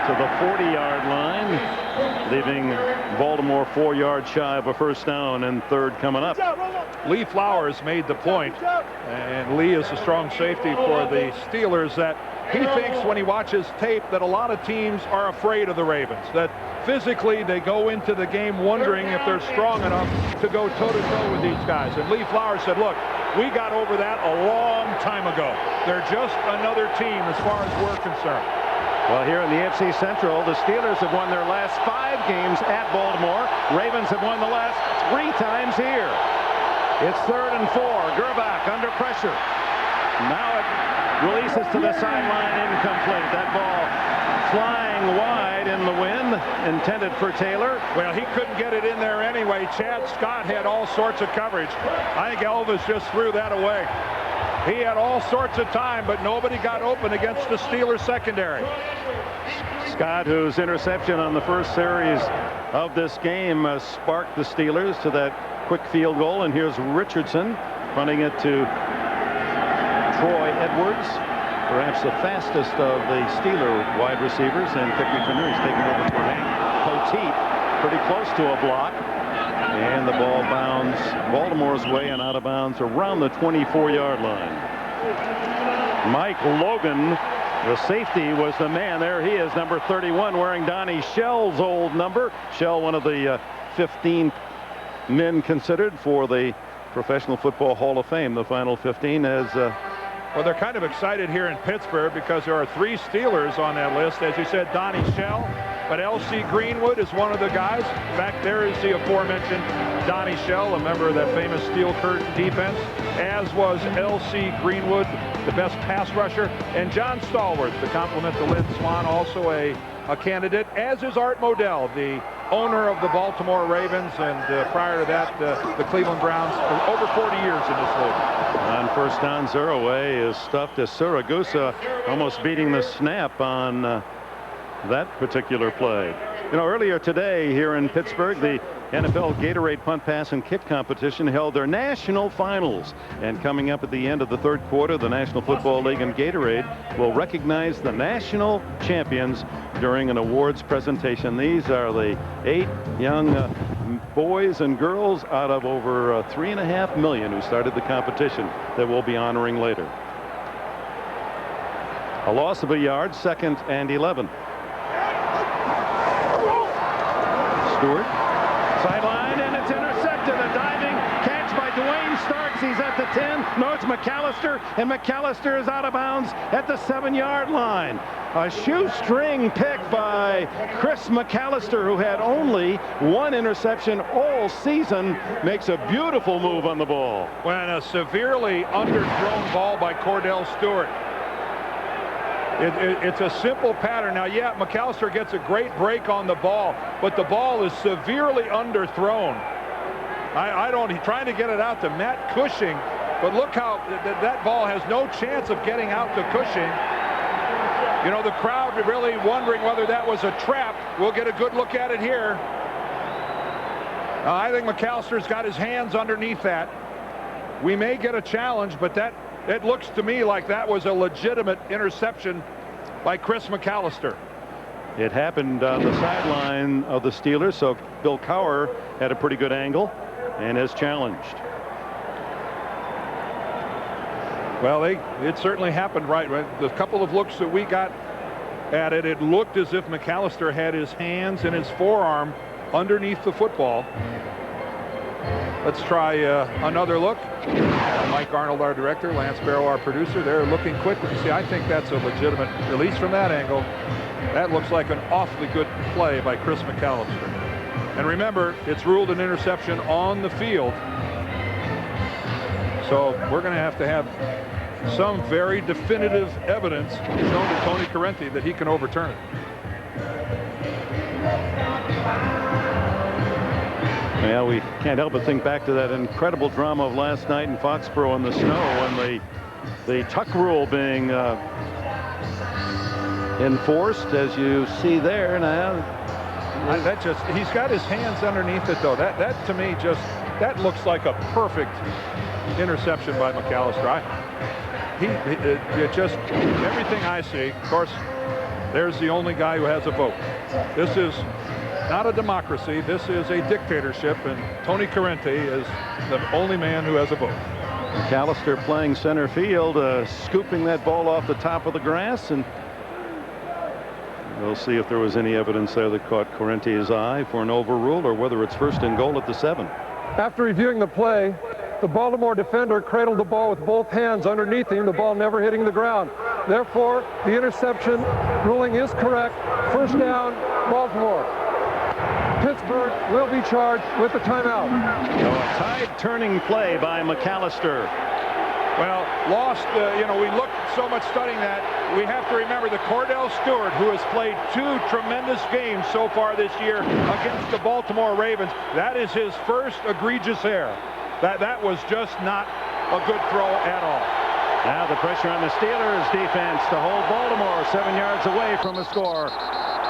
[SPEAKER 6] to the 40-yard line, leaving Baltimore 4 yards shy of a first down, and third coming up.
[SPEAKER 28] Lee Flowers made the point, and Lee is a strong safety for the Steelers, that he thinks when he watches tape that a lot of teams are afraid of the Ravens, that physically they go into the game wondering if they're strong enough to go toe-to-toe with these guys. And Lee Flowers said, look, we got over that a long time ago. They're just another team as far as we're concerned.
[SPEAKER 6] Well, here in the AFC Central, the Steelers have won their last 5 games at Baltimore. Ravens have won the last 3 times here. It's 3rd and 4. Gerbach under pressure. Now it releases to the sideline, incomplete. That ball flying wide in the wind, intended for Taylor.
[SPEAKER 28] Well, he couldn't get it in there anyway. Chad Scott had all sorts of coverage. I think Elvis just threw that away. He had all sorts of time, but nobody got open against the Steelers secondary.
[SPEAKER 6] Scott, whose interception on the first series of this game sparked the Steelers to that quick field goal. And here's Richardson punting it to Troy Edwards, perhaps the fastest of the Steeler wide receivers, and kick returner. He's taken over for Hank Poteet, pretty close to a block, and the ball bounds Baltimore's way and out of bounds around the 24-yard line. Mike Logan, the safety, was the man. There he is, number 31, wearing Donnie Shell's old number. Shell, one of the 15 men considered for the Professional Football Hall of Fame, the final 15, as
[SPEAKER 28] well, they're kind of excited here in Pittsburgh because there are 3 Steelers on that list. As you said, Donnie Shell, but L.C. Greenwood is one of the guys. In fact, there is the aforementioned Donnie Shell, a member of that famous Steel Curtain defense, as was L.C. Greenwood, the best pass rusher, and John Stallworth, to compliment the Lynn Swan, also a candidate, as is Art Modell, the owner of the Baltimore Ravens, and prior to that, the Cleveland Browns, for over 40 years in this league.
[SPEAKER 6] On first down, Zeraway is stuffed as Siragusa, almost beating the snap on that particular play. You know, earlier today here in Pittsburgh, the NFL Gatorade Punt, Pass, and Kick competition held their national finals. And coming up at the end of the 3rd quarter, the National Football League and Gatorade will recognize the national champions during an awards presentation. These are the 8 young boys and girls out of over 3.5 million who started the competition that we'll be honoring later. A loss of a yard, 2nd and 11. Stewart, sideline, and it's intercepted. A diving catch by Dwayne Starks. He's at the 10. No, it's McAllister, and McAllister is out of bounds at the 7-yard line. A shoestring pick by Chris McAllister, who had only 1 interception all season, makes a beautiful move on the ball.
[SPEAKER 28] When a severely underthrown ball by Cordell Stewart. It's a simple pattern. Now, yeah, McAllister gets a great break on the ball, but the ball is severely underthrown. He's trying to get it out to Matt Cushing, but look how that ball has no chance of getting out to Cushing. You know, the crowd really wondering whether that was a trap. We'll get a good look at it here. I think McAllister's got his hands underneath that. We may get a challenge, but it looks to me like that was a legitimate interception by Chris McAllister.
[SPEAKER 6] It happened on the sideline of the Steelers, so Bill Cowher had a pretty good angle and is challenged.
[SPEAKER 28] Well, it certainly happened right. The couple of looks that we got at it, it looked as if McAllister had his hands and his forearm underneath the football. Let's try another look. Mike Arnold, our director, Lance Barrow, our producer, they're looking quickly. See, I think that's a legitimate release from that angle. That looks like an awfully good play by Chris McAllister. And remember, it's ruled an interception on the field. So we're going to have some very definitive evidence shown to Tony Corrente that he can overturn it.
[SPEAKER 6] Well, we can't help but think back to that incredible drama of last night in Foxborough in the snow, and the tuck rule being enforced, as you see there now.
[SPEAKER 28] He's got his hands underneath it, though. That to me that looks like a perfect interception by McAllister. It just everything I see. Of course, there's the only guy who has a vote. This is not a democracy. This is a dictatorship, and Tony Corrente is the only man who has a vote.
[SPEAKER 6] McAllister playing center field, scooping that ball off the top of the grass, and we'll see if there was any evidence there that caught Corrente's eye for an overrule, or whether it's first and goal at the 7.
[SPEAKER 1] After reviewing the play, the Baltimore defender cradled the ball with both hands underneath him, the ball never hitting the ground. Therefore, the interception ruling is correct. First down, Baltimore. Pittsburgh will be charged with the timeout.
[SPEAKER 6] So a tide-turning play by McAllister.
[SPEAKER 28] Well, lost, we looked so much studying that. We have to remember that Cordell Stewart, who has played 2 tremendous games so far this year against the Baltimore Ravens, that is his first egregious error. That was just not a good throw at all.
[SPEAKER 6] Now the pressure on the Steelers defense to hold Baltimore 7 yards away from a score.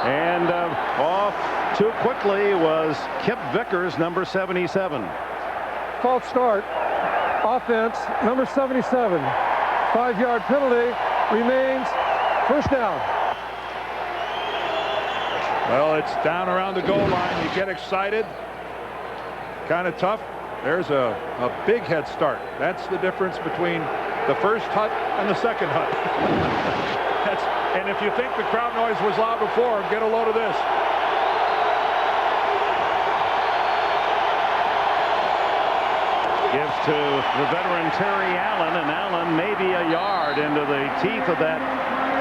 [SPEAKER 6] And off too quickly was Kip Vickers, number 77.
[SPEAKER 1] False start. Offense, number 77. 5-yard penalty remains. First down.
[SPEAKER 28] Well, it's down around the goal line. You get excited. Kind of tough. There's a big head start. That's the difference between the first hut and the second hut. And if you think the crowd noise was loud before, get a load of this.
[SPEAKER 6] Gives to the veteran Terry Allen, and Allen maybe a yard into the teeth of that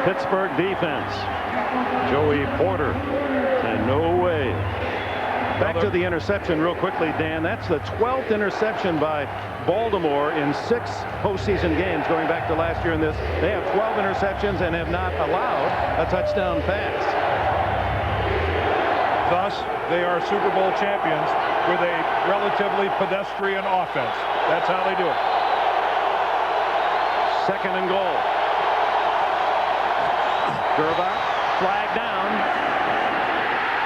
[SPEAKER 6] Pittsburgh defense. Joey Porter said no way. Back to the interception real quickly, Dan. That's the 12th interception by Baltimore in 6 postseason games going back to last year in this. They have 12 interceptions and have not allowed a touchdown pass.
[SPEAKER 28] Thus, they are Super Bowl champions with a relatively pedestrian offense. That's how they do it.
[SPEAKER 6] Second and goal. Gerbach, flag down.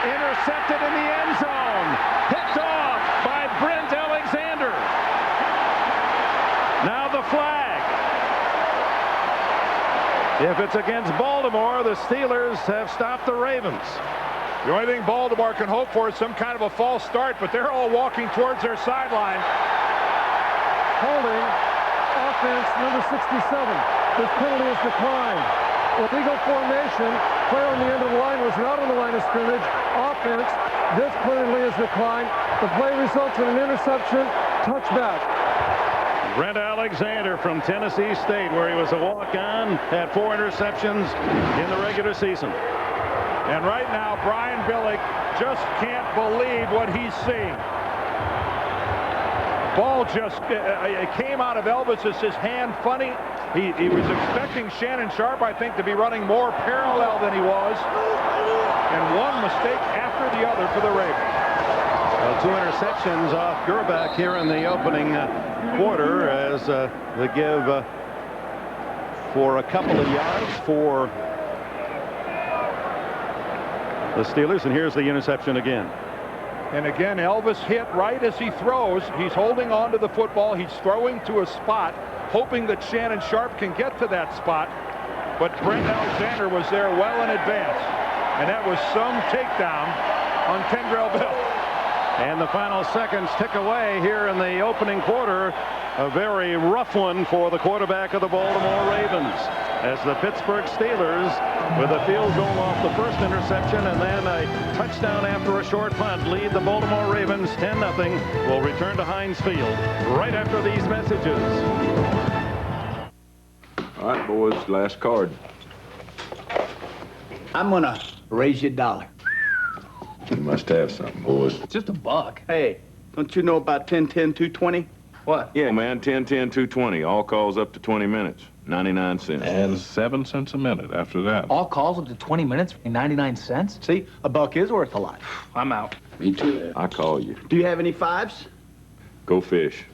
[SPEAKER 6] Intercepted in the end zone. Picked off by Brent Alexander. Now the flag. If it's against Baltimore, the Steelers have stopped the Ravens.
[SPEAKER 28] The only thing Baltimore can hope for is some kind of a false start, but they're all walking towards their sideline.
[SPEAKER 1] Holding, offense, number 67. This penalty is declined. Illegal formation, player on the end of the line was not on the line of scrimmage. Offense, this penalty is declined. The play results in an interception, touchback.
[SPEAKER 6] Brent Alexander from Tennessee State, where he was a walk-on, had 4 interceptions in the regular season.
[SPEAKER 28] And right now, Brian Billick just can't believe what he's seeing. Ball just it came out of Elvis's hand funny. He was expecting Shannon Sharp, I think, to be running more parallel than he was. And one mistake after the other for the Ravens.
[SPEAKER 6] Well, 2 interceptions off Gerbach here in the opening quarter as they give for a couple of yards for the Steelers. And here's the interception again.
[SPEAKER 28] And again, Elvis hit right as he throws. He's holding on to the football. He's throwing to a spot, hoping that Shannon Sharp can get to that spot. But Brent Alexander was there well in advance.
[SPEAKER 9] And that was some takedown on Kendrell Bill.
[SPEAKER 6] And the final seconds tick away here in the opening quarter. A very rough one for the quarterback of the Baltimore Ravens, as the Pittsburgh Steelers, with a field goal off the first interception and then a touchdown after a short punt, lead the Baltimore Ravens 10-0. Will return to Heinz Field right after these messages.
[SPEAKER 12] All right, boys, last card.
[SPEAKER 14] I'm gonna raise you $1.
[SPEAKER 12] You must have something, boys.
[SPEAKER 20] Just $1.
[SPEAKER 14] Hey, don't you know about 10-10-220?
[SPEAKER 20] What?
[SPEAKER 12] Yeah, man, 10-10-220. All calls up to 20 minutes, 99 cents.
[SPEAKER 25] And 7 cents a minute after that.
[SPEAKER 20] All calls up to 20 minutes, 99 cents?
[SPEAKER 14] See, $1 is worth a lot.
[SPEAKER 20] I'm out.
[SPEAKER 12] Me too. I call you.
[SPEAKER 14] Do you have any 5s?
[SPEAKER 12] Go fish.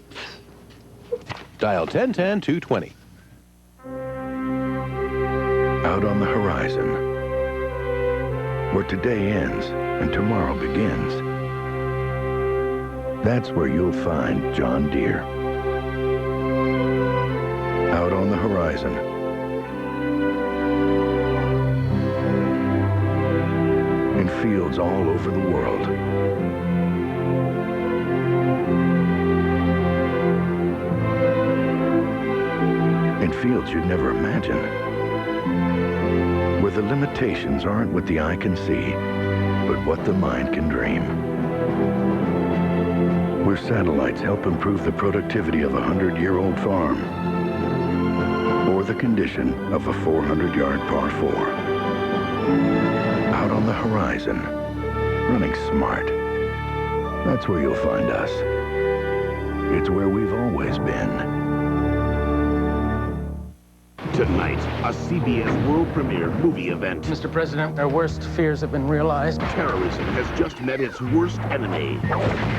[SPEAKER 16] Dial 10-10-220.
[SPEAKER 19] Out on the horizon, where today ends and tomorrow begins. That's where you'll find John Deere. Out on the horizon. In fields all over the world. In fields you'd never imagine. Where the limitations aren't what the eye can see, but what the mind can dream. Where satellites help improve the productivity of a 100-year-old farm, or the condition of a 400-yard par 4. Out on the horizon, running smart. That's where you'll find us. It's where we've always been.
[SPEAKER 21] Tonight, a CBS world premiere movie event.
[SPEAKER 20] Mr. President, our worst fears have been realized.
[SPEAKER 21] Terrorism has just met its worst enemy.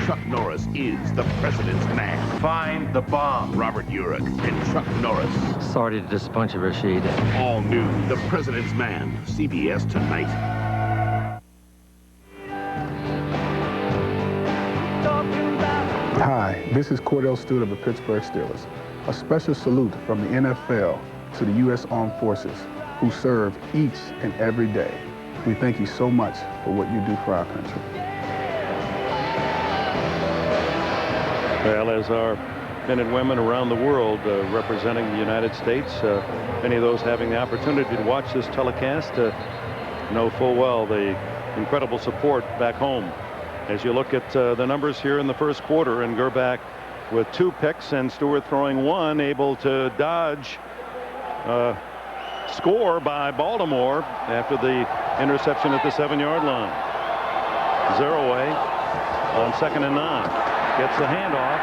[SPEAKER 21] Chuck Norris is the president's man.
[SPEAKER 8] Find the bomb.
[SPEAKER 21] Robert Urich and Chuck Norris.
[SPEAKER 15] Sorry to disappoint you, Rashid.
[SPEAKER 21] All new, The President's Man. CBS tonight.
[SPEAKER 22] Hi, this is Cordell Stewart of the Pittsburgh Steelers. A special salute from the NFL to the U.S. Armed Forces, who serve each and every day. We thank you so much for what you do for our country.
[SPEAKER 6] Well, as our men and women around the world representing the United States, many of those having the opportunity to watch this telecast know full well the incredible support back home. As you look at the numbers here in the first quarter, and Gerback with 2 picks and Stewart throwing 1, able to dodge score by Baltimore after the interception at the 7-yard line. Zeroaway on 2nd and 9. Gets the handoff,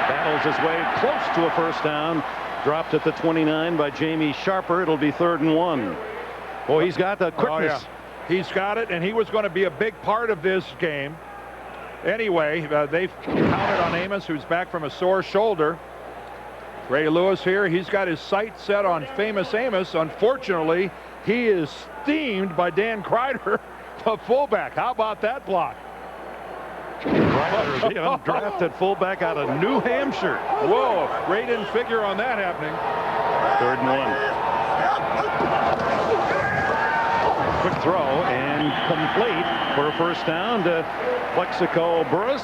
[SPEAKER 6] battles his way close to a first down, dropped at the 29 by Jamie Sharper. It'll be 3rd and 1. Boy, he's got the quickness.
[SPEAKER 9] Oh, yeah. He's got it, and he was going to be a big part of this game. Anyway, they've counted on Amos, who's back from a sore shoulder. Ray Lewis here, he's got his sights set on famous Amos. Unfortunately, he is steamed by Dan Kreider, the fullback. How about that block?
[SPEAKER 6] Kreider, the undrafted fullback out of New Hampshire.
[SPEAKER 9] Whoa, Ray didn't figure on that happening.
[SPEAKER 6] 3rd and 1. Quick throw and complete for a first down to Plexico Burris.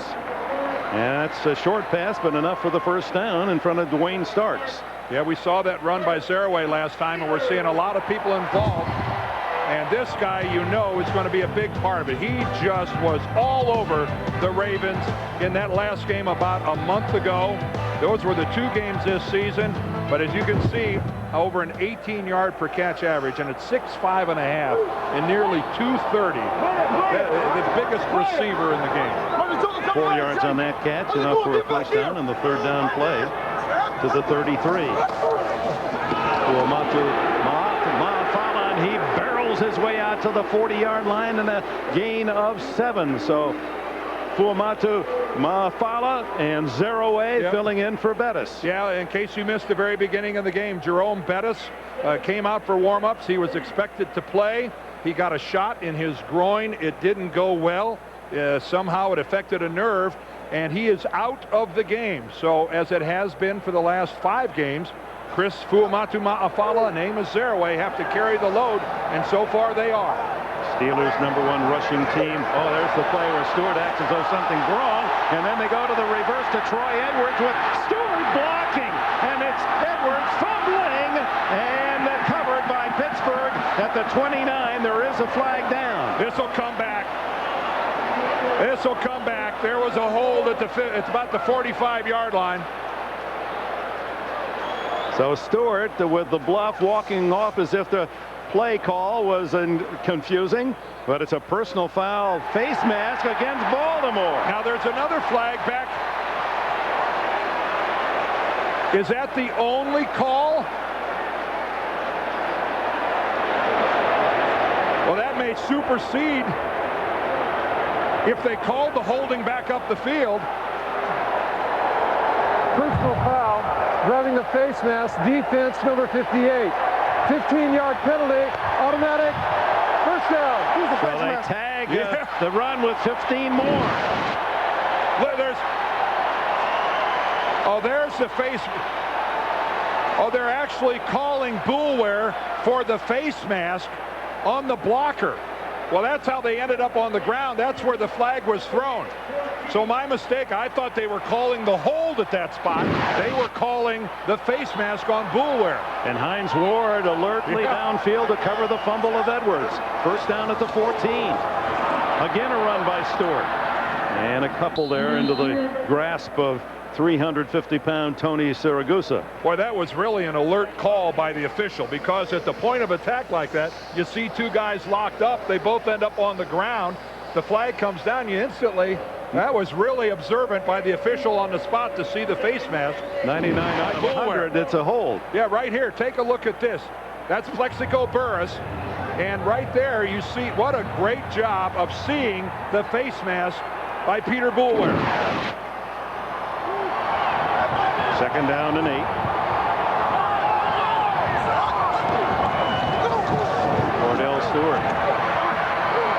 [SPEAKER 6] And that's a short pass, but enough for the first down in front of Dwayne Starks.
[SPEAKER 9] Yeah, we saw that run by Zeroaway last time, and we're seeing a lot of people involved. And this guy, you know, is going to be a big part of it. He just was all over the Ravens in that last game about a month ago. Those were the 2 games this season. But as you can see, over an 18-yard per catch average, and it's 6'5.5" and nearly 230. The biggest receiver in the game.
[SPEAKER 6] 4 yards on that catch, enough for a first down, and the 3rd down play to the 33. Ma'afala, and he barrels his way out to the 40-yard line and a gain of 7. So Fuamatu Ma'afala and Zeroaway filling in for Bettis.
[SPEAKER 9] Yeah, in case you missed the very beginning of the game, Jerome Bettis came out for warm-ups. He was expected to play. He got a shot in his groin. It didn't go well. Somehow it affected a nerve, and he is out of the game. So as it has been for the last 5 games, Chris Fuamatu Ma'afala and Amos Zeroaway have to carry the load, and so far they are.
[SPEAKER 6] Steelers' #1 rushing team. Oh, there's the play where Stewart acts as though something's wrong, and then they go to the reverse to Troy Edwards with Stewart blocking, and it's Edwards fumbling, and covered by Pittsburgh at the 29. There is a flag down.
[SPEAKER 28] This will come back. This will come back. There was a hold at it's about the 45-yard line.
[SPEAKER 6] So Stewart with the bluff walking off as if the play call was confusing, but it's a personal foul, face mask against Baltimore.
[SPEAKER 28] Now there's another flag back. Is that the only call? Well, that may supersede if they called the holding back up the field.
[SPEAKER 1] Personal foul, grabbing the face mask, defense number 58. 15-yard penalty, automatic, first down.
[SPEAKER 6] So they tag the run with 15 more.
[SPEAKER 28] There's the face. Oh, they're actually calling Boulware for the face mask on the blocker. Well, that's how they ended up on the ground. That's where the flag was thrown. So my mistake, I thought they were calling the hold at that spot. They were calling the face mask on Boulware.
[SPEAKER 6] And Hines Ward alertly downfield to cover the fumble of Edwards. First down at the 14. Again, a run by Stewart. And a couple there into the grasp of 350-pound Tony Siragusa.
[SPEAKER 28] Boy, that was really an alert call by the official, because at the point of attack like that, you see two guys locked up. They both end up on the ground. The flag comes down, you instantly. That was really observant by the official on the spot to see the face mask.
[SPEAKER 6] 99 out of 100, it's a hold.
[SPEAKER 28] Yeah, right here. Take a look at this. That's Plexico Burris. And right there, you see what a great job of seeing the face mask by Peter Boulware.
[SPEAKER 6] Second down and 8. Cordell Stewart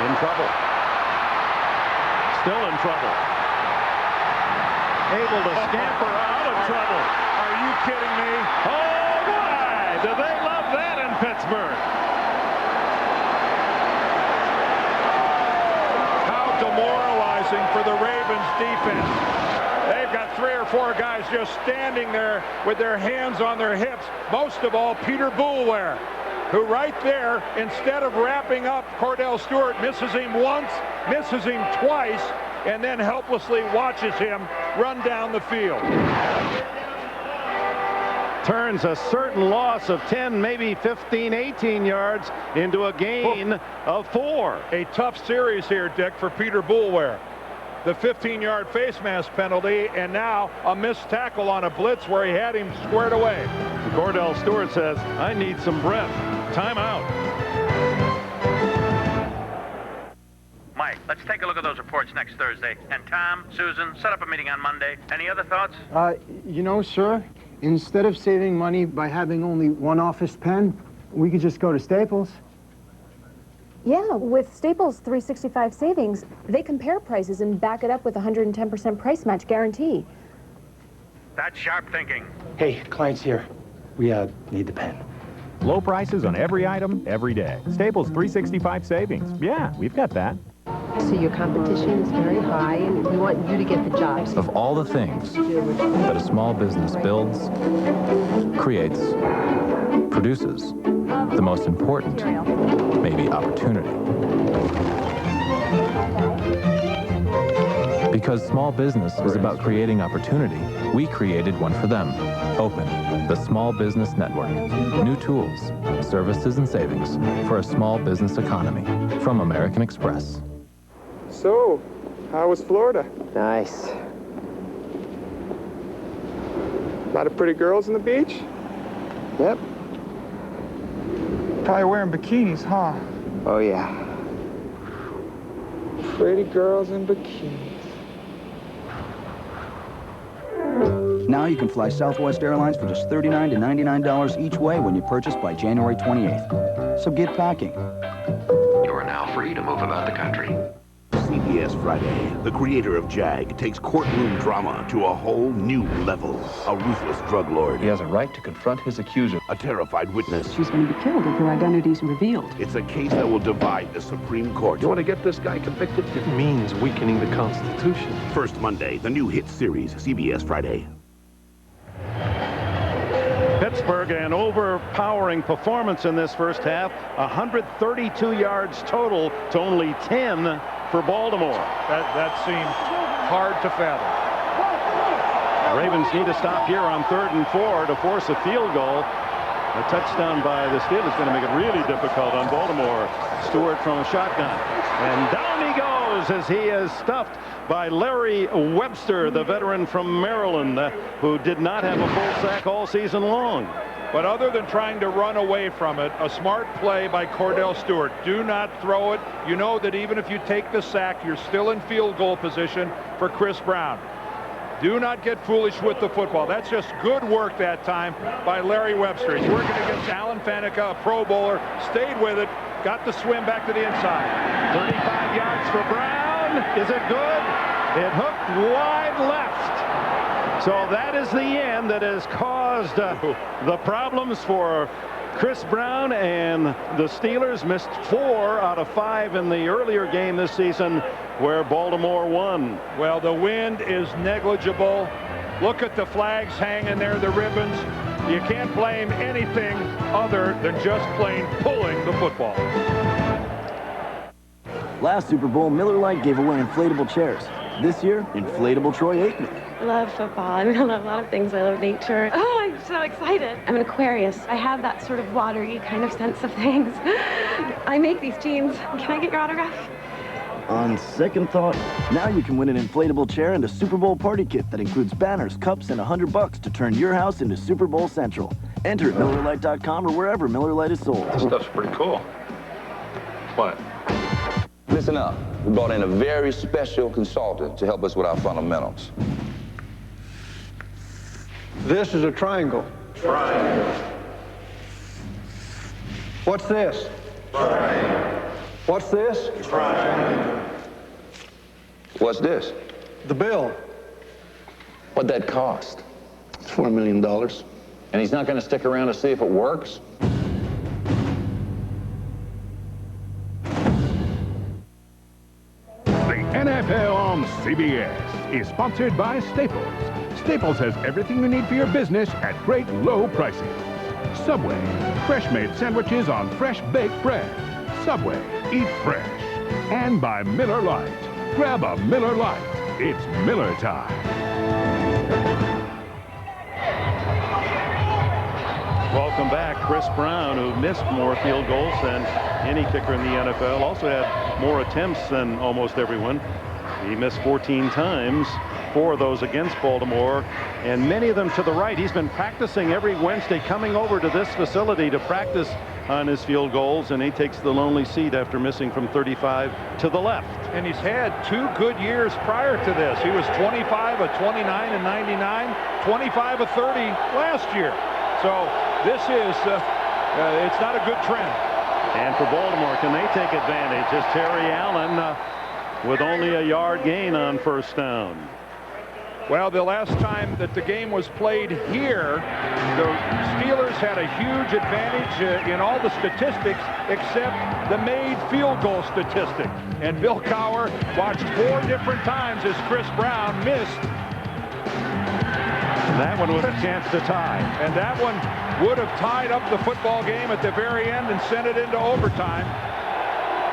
[SPEAKER 6] in trouble. Still in trouble. Able to scamper out of trouble.
[SPEAKER 28] Are you kidding me?
[SPEAKER 6] Oh, boy! Do they love that in Pittsburgh?
[SPEAKER 28] How demoralizing for the Ravens defense. They've got 3 or 4 guys just standing there with their hands on their hips. Most of all, Peter Boulware, who right there, instead of wrapping up Cordell Stewart, misses him once, misses him twice, and then helplessly watches him run down the field.
[SPEAKER 6] Turns a certain loss of 10, maybe 15, 18 yards into a gain of 4.
[SPEAKER 28] A tough series here, Dick, for Peter Boulware. The 15-yard face mask penalty, and now a missed tackle on a blitz where he had him squared away.
[SPEAKER 6] Cordell Stewart says, I need some breath. Timeout.
[SPEAKER 8] Mike, let's take a look at those reports next Thursday. And Tom, Susan, set up a meeting on Monday. Any other thoughts?
[SPEAKER 3] You know, sir, instead of saving money by having only one office pen, we could just go to Staples.
[SPEAKER 5] Yeah, with Staples 365 savings, they compare prices and back it up with 110% price match guarantee.
[SPEAKER 8] That's sharp thinking.
[SPEAKER 3] Hey, client's here. We need the pen.
[SPEAKER 7] Low prices on every item, every day. Staples 365 savings. Yeah, we've got that.
[SPEAKER 11] So your competition is very high, and we want you to get the jobs.
[SPEAKER 13] Of all the things that a small business builds, creates, produces, the most important may be opportunity. Because small business is about creating opportunity, we created one for them. Open, the Small Business Network. New tools, services, and savings for a small business economy. From American Express.
[SPEAKER 23] So, how was Florida?
[SPEAKER 24] Nice.
[SPEAKER 23] A lot of pretty girls on the beach?
[SPEAKER 24] Yep.
[SPEAKER 23] Probably wearing bikinis, huh?
[SPEAKER 24] Oh, yeah.
[SPEAKER 23] Pretty girls in bikinis.
[SPEAKER 26] Now you can fly Southwest Airlines for just $39 to $99 each way when you purchase by January 28th. So get packing.
[SPEAKER 27] You are now free to move about the country.
[SPEAKER 26] CBS
[SPEAKER 21] CBS Friday, the creator of JAG takes courtroom drama to a whole new level. A ruthless drug lord.
[SPEAKER 2] He has a right to confront his accuser.
[SPEAKER 21] A terrified witness.
[SPEAKER 4] She's going to be killed if her identity is revealed.
[SPEAKER 21] It's a case that will divide the Supreme Court.
[SPEAKER 10] You want to get this guy convicted? It means weakening the Constitution.
[SPEAKER 21] First Monday, the new hit series, CBS Friday.
[SPEAKER 6] Pittsburgh, an overpowering performance in this first half. 132 yards total to only 10 for Baltimore.
[SPEAKER 9] That seemed hard to fathom.
[SPEAKER 6] The Ravens need to stop here on 3rd and 4 to force a field goal. A touchdown by the Steelers is going to make it really difficult on Baltimore. Stewart from a shotgun. And down he goes as he is stuffed by Larry Webster, the veteran from Maryland, who did not have a full sack all season long.
[SPEAKER 9] But other than trying to run away from it, a smart play by Cordell Stewart. Do not throw it. You know that even if you take the sack, you're still in field goal position for Chris Brown. Do not get foolish with the football. That's just good work that time by Larry Webster. He's working against Alan Faneca, a Pro Bowler. Stayed with it. Got the swim back to the inside.
[SPEAKER 6] 35 yards for Brown. Is it good? It hooked wide left. So that is the end that has caused the problems for Chris Brown, and the Steelers missed 4 out of 5 in the earlier game this season where Baltimore won.
[SPEAKER 9] Well, the wind is negligible. Look at the flags hanging there, the ribbons. You can't blame anything other than just plain pulling the football.
[SPEAKER 26] Last Super Bowl, Miller Lite gave away inflatable chairs. This year, inflatable Troy Aikman.
[SPEAKER 14] I love football. I mean, I love a lot of things. I love nature. Oh, I'm so excited. I'm an Aquarius. I have that sort of watery kind of sense of things. I make these jeans. Can I get your autograph?
[SPEAKER 26] On second thought, now you can win an inflatable chair and a Super Bowl party kit that includes banners, cups, and $100 to turn your house into Super Bowl Central. Enter at MillerLite.com or wherever Miller Lite is sold.
[SPEAKER 10] This stuff's pretty cool. What?
[SPEAKER 17] Listen up. We brought in a very special consultant to help us with our fundamentals.
[SPEAKER 18] This is a triangle.
[SPEAKER 10] Triangle.
[SPEAKER 18] What's this?
[SPEAKER 17] Triangle.
[SPEAKER 18] What's this?
[SPEAKER 17] Triangle. What's this?
[SPEAKER 18] The bill.
[SPEAKER 17] What'd that cost?
[SPEAKER 18] $4 million.
[SPEAKER 17] And he's not going to stick around to see if it works?
[SPEAKER 21] The NFL on CBS is sponsored by Staples. Staples has everything you need for your business at great low prices. Subway, fresh-made sandwiches on fresh baked bread. Subway, eat fresh. And by Miller Lite. Grab a Miller Lite. It's Miller time.
[SPEAKER 6] Welcome back. Chris Brown, who missed more field goals than any kicker in the NFL, also had more attempts than almost everyone. He missed 14 times, 4 of those against Baltimore, and many of them to the right. He's been practicing every Wednesday, coming over to this facility to practice on his field goals, and he takes the lonely seat after missing from 35 to the left.
[SPEAKER 9] And he's had 2 good years prior to this. He was 25 of 29 and 99, 25 of 30 last year. So this is, it's not a good trend.
[SPEAKER 6] And for Baltimore, can they take advantage as Terry Allen with only a yard gain on first down?
[SPEAKER 9] Well, the last time that the game was played here, the Steelers had a huge advantage in all the statistics except the made field goal statistic. And Bill Cowher watched 4 different times as Chris Brown missed.
[SPEAKER 6] That one was a chance to tie.
[SPEAKER 9] And that one would have tied up the football game at the very end and sent it into overtime.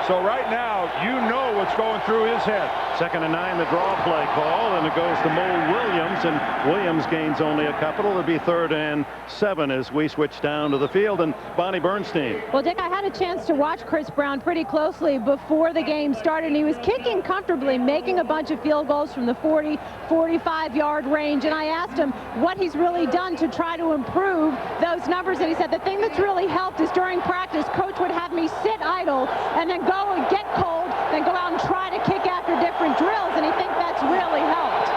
[SPEAKER 9] So right now, you know what's going through his head.
[SPEAKER 6] 2nd and 9, the draw play call, and it goes to Mo Williams, and Williams gains only a couple. It'll be 3rd and 7 as we switch down to the field, and Bonnie Bernstein.
[SPEAKER 25] Well, Dick, I had a chance to watch Chris Brown pretty closely before the game started, and he was kicking comfortably, making a bunch of field goals from the 40, 45-yard range, and I asked him what he's really done to try to improve those numbers, and he said the thing that's really helped is during practice, Coach would have me sit idle and then go and get cold, then go out and try to kick after different drills, and he thinks that's really helped.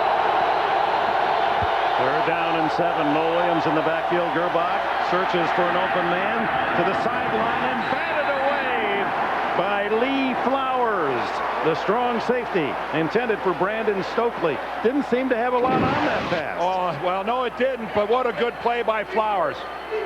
[SPEAKER 6] 3rd down and 7. Mo Williams in the backfield. Gerbach searches for an open man to the sideline and batted away by Lee Flowers. The strong safety intended for Brandon Stokely. Didn't seem to have a lot on that pass.
[SPEAKER 28] Oh, well, no, it didn't, but what a good play by Flowers.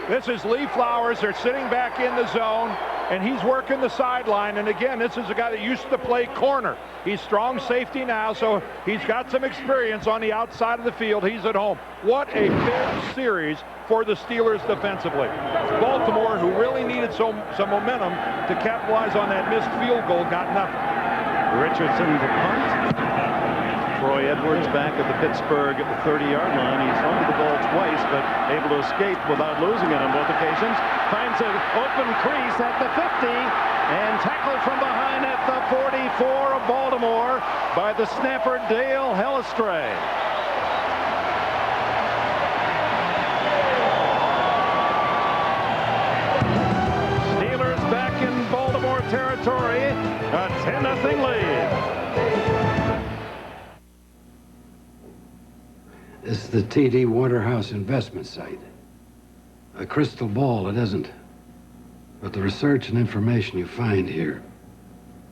[SPEAKER 28] This is Lee Flowers. They're sitting back in the zone, and he's working the sideline. And again, this is a guy that used to play corner. He's strong safety now, so he's got some experience on the outside of the field. He's at home. What a big series for the Steelers defensively. Baltimore, who really needed some momentum to capitalize on that missed field goal, got nothing.
[SPEAKER 6] Richardson to punt. Troy Edwards back at the Pittsburgh 30-yard line. He's fumbled the ball twice, but able to escape without losing it on both occasions. Finds an open crease at the 50 and tackled from behind at the 44 of Baltimore by the snapper Dale Hellestray. Steelers back in Baltimore territory. A 10-0 lead.
[SPEAKER 1] This is the TD Waterhouse investment site. A crystal ball, it isn't. But the research and information you find here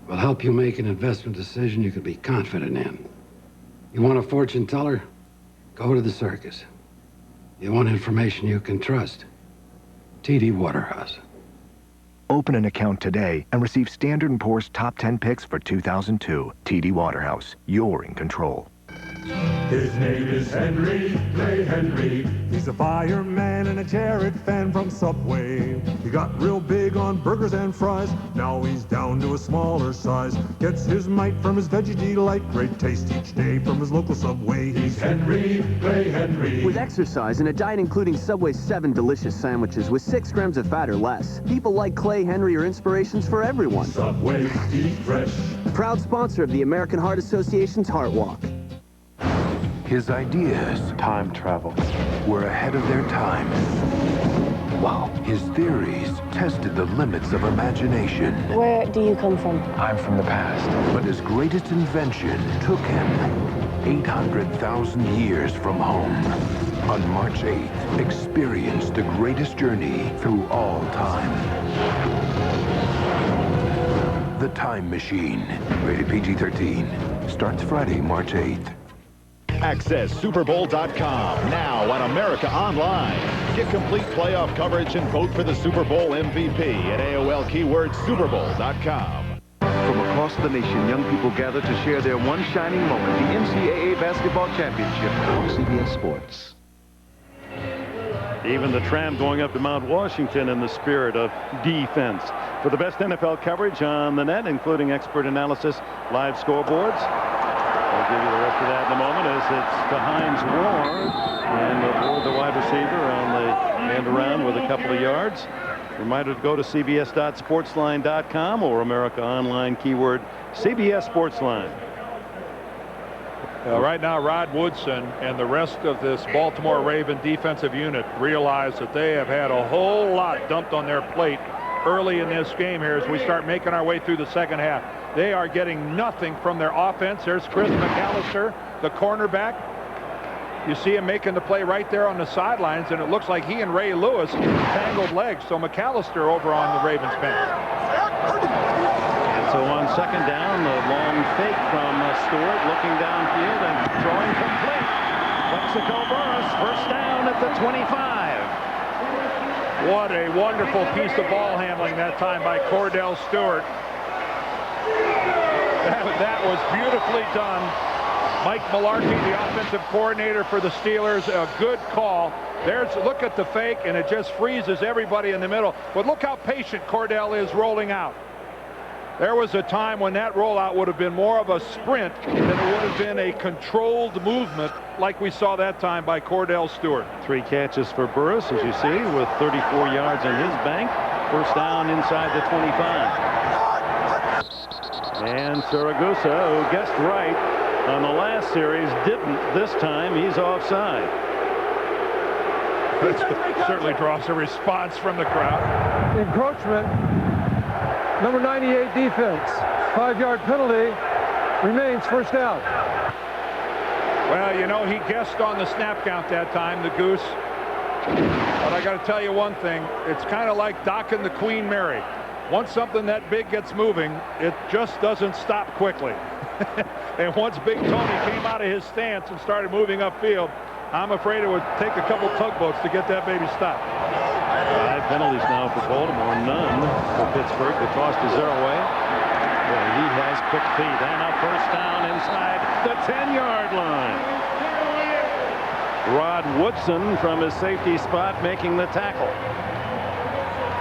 [SPEAKER 1] will help you make an investment decision you can be confident in. You want a fortune teller? Go to the circus. You want information you can trust? TD Waterhouse.
[SPEAKER 12] Open an account today and receive Standard & Poor's Top 10 picks for 2002. TD Waterhouse. You're in control.
[SPEAKER 15] His name is Henry, Clay Henry. He's a fireman and a Jared fan from Subway. He got real big on burgers and fries. Now he's down to a smaller size. Gets his might from his veggie delight. Great taste each day from his local Subway. He's Henry, Clay Henry.
[SPEAKER 16] With exercise and a diet including Subway's 7 delicious sandwiches with 6 grams of fat or less, people like Clay Henry are inspirations for everyone.
[SPEAKER 15] Subway, eat fresh.
[SPEAKER 16] Proud sponsor of the American Heart Association's Heart Walk.
[SPEAKER 21] His ideas, time travel, were ahead of their time. Wow. His theories tested the limits of imagination.
[SPEAKER 14] Where do you come from?
[SPEAKER 21] I'm from the past. But his greatest invention took him 800,000 years from home. On March 8th, experience the greatest journey through all time. The Time Machine. Rated PG-13. Starts Friday, March 8th.
[SPEAKER 19] Access SuperBowl.com now on America Online. Get complete playoff coverage and vote for the Super Bowl MVP at AOL keyword SuperBowl.com.
[SPEAKER 2] From across the nation, young people gather to share their one shining moment, the NCAA Basketball Championship on CBS Sports.
[SPEAKER 6] Even the tram going up to Mount Washington in the spirit of defense. For the best NFL coverage on the net, including expert analysis, live scoreboards. I'll give you the rest of that in a moment as it's to Hines Ward and the wide receiver on the end around with a couple of yards. Reminder to go to cbs.sportsline.com or America Online keyword CBS Sportsline.
[SPEAKER 28] Right now, Rod Woodson and the rest of this Baltimore Raven defensive unit realize that they have had a whole lot dumped on their plate early in this game here as we start making our way through the second half. They are getting nothing from their offense. There's Chris McAllister, the cornerback. You see him making the play right there on the sidelines, and it looks like he and Ray Lewis tangled legs. So McAllister over on the Ravens bench.
[SPEAKER 6] And so on second down, the long fake from Stewart looking downfield and throwing complete. Mexico Burris, first down at the 25.
[SPEAKER 28] What a wonderful piece of ball handling that time by Cordell Stewart. That was beautifully done. Mike Mularkey, the offensive coordinator for the Steelers, a good call. Look at the fake, and it just freezes everybody in the middle. But look how patient Cordell is rolling out. There was a time when that rollout would have been more of a sprint than it would have been a controlled movement like we saw that time by Cordell Stewart.
[SPEAKER 6] 3 catches for Burris, as you see, with 34 yards in his bank. First down inside the 25. And Saragusa, who guessed right on the last series, didn't this time. He's offside.
[SPEAKER 28] That certainly draws a response from the crowd.
[SPEAKER 20] Encroachment. Number 98 defense. 5-yard penalty. Remains first down.
[SPEAKER 28] Well, you know, he guessed on the snap count that time, the Goose. But I got to tell you one thing. It's kind of like docking the Queen Mary. once something that big gets moving, it just doesn't stop quickly. And once Big Tony came out of his stance and started moving upfield, I'm afraid it would take a couple tugboats to get that baby stopped.
[SPEAKER 6] 5 penalties now for Baltimore, none for Pittsburgh. The toss to Zerouay. Boy, he has quick feet, and a first down inside the 10-yard line. Rod Woodson from his safety spot making the tackle.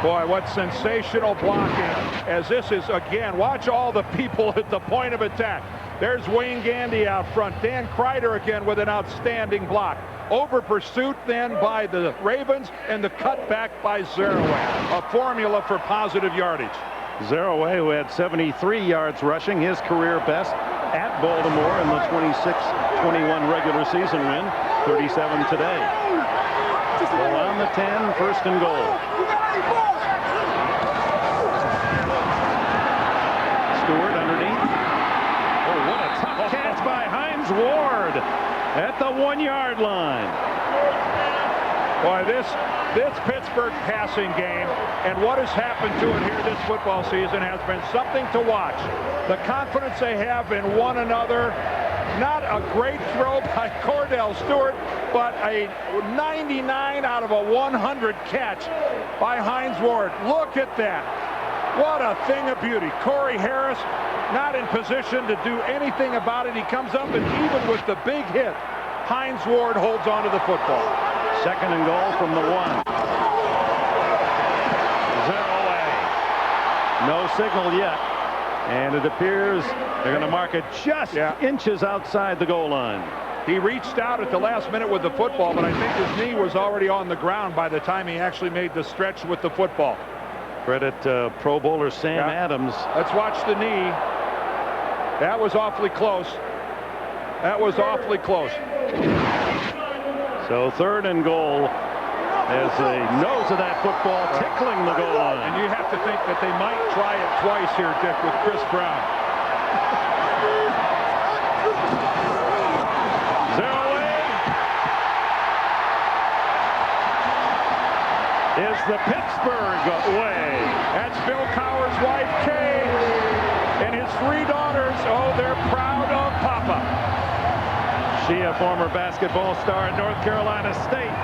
[SPEAKER 28] Boy, what sensational blocking, as this is, again, watch all the people at the point of attack. There's Wayne Gandy out front. Dan Kreider again with an outstanding block. Over pursuit then by the Ravens, and the cutback by Zerouay. A formula for positive yardage.
[SPEAKER 6] Zerouay, who had 73 yards rushing, his career best at Baltimore in the 26-21 regular season win. 37 today. Ball on the 10, first and goal. Stewart underneath. Oh, what a tough catch by Hines Ward at the 1-yard line.
[SPEAKER 28] Boy, this Pittsburgh passing game and what has happened to it here this football season has been something to watch. The confidence they have in one another. Not a great throw by Cordell Stewart, but a 99 out of a 100 catch by Hines Ward. Look at that. What a thing of beauty. Corey Harris not in position to do anything about it. He comes up, and even with the big hit, Hines Ward holds on to the football.
[SPEAKER 6] Second and goal from the 1. Zerouay. No signal yet. And it appears they're going to mark it just inches outside the goal line.
[SPEAKER 28] He reached out at the last minute with the football, but I think his knee was already on the ground by the time he actually made the stretch with the football.
[SPEAKER 6] Credit Pro Bowler Sam Adams.
[SPEAKER 28] Let's watch the knee. That was awfully close. That was awfully close.
[SPEAKER 6] So third and goal as the nose of that football tickling the goal line.
[SPEAKER 28] And you have to think that they might try it twice here, Dick, with Chris Brown.
[SPEAKER 6] Zerouay is the Pittsburgh way.
[SPEAKER 28] That's Bill Cowher's wife, Kay, and his 3 daughters. Oh, they're proud of Papa.
[SPEAKER 6] She, a former basketball star at North Carolina State.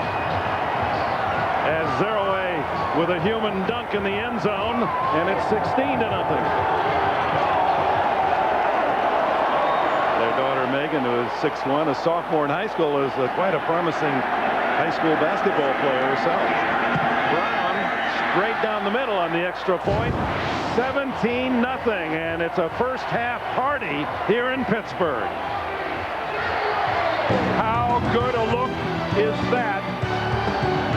[SPEAKER 6] As Zerouay with a human dunk in the end zone, and it's 16-0. Their daughter Megan, who is 6'1", a sophomore in high school, is quite a promising high school basketball player herself. Brown straight down the middle on the extra point. 17-0, and it's a first half party here in Pittsburgh.
[SPEAKER 28] How good a look is that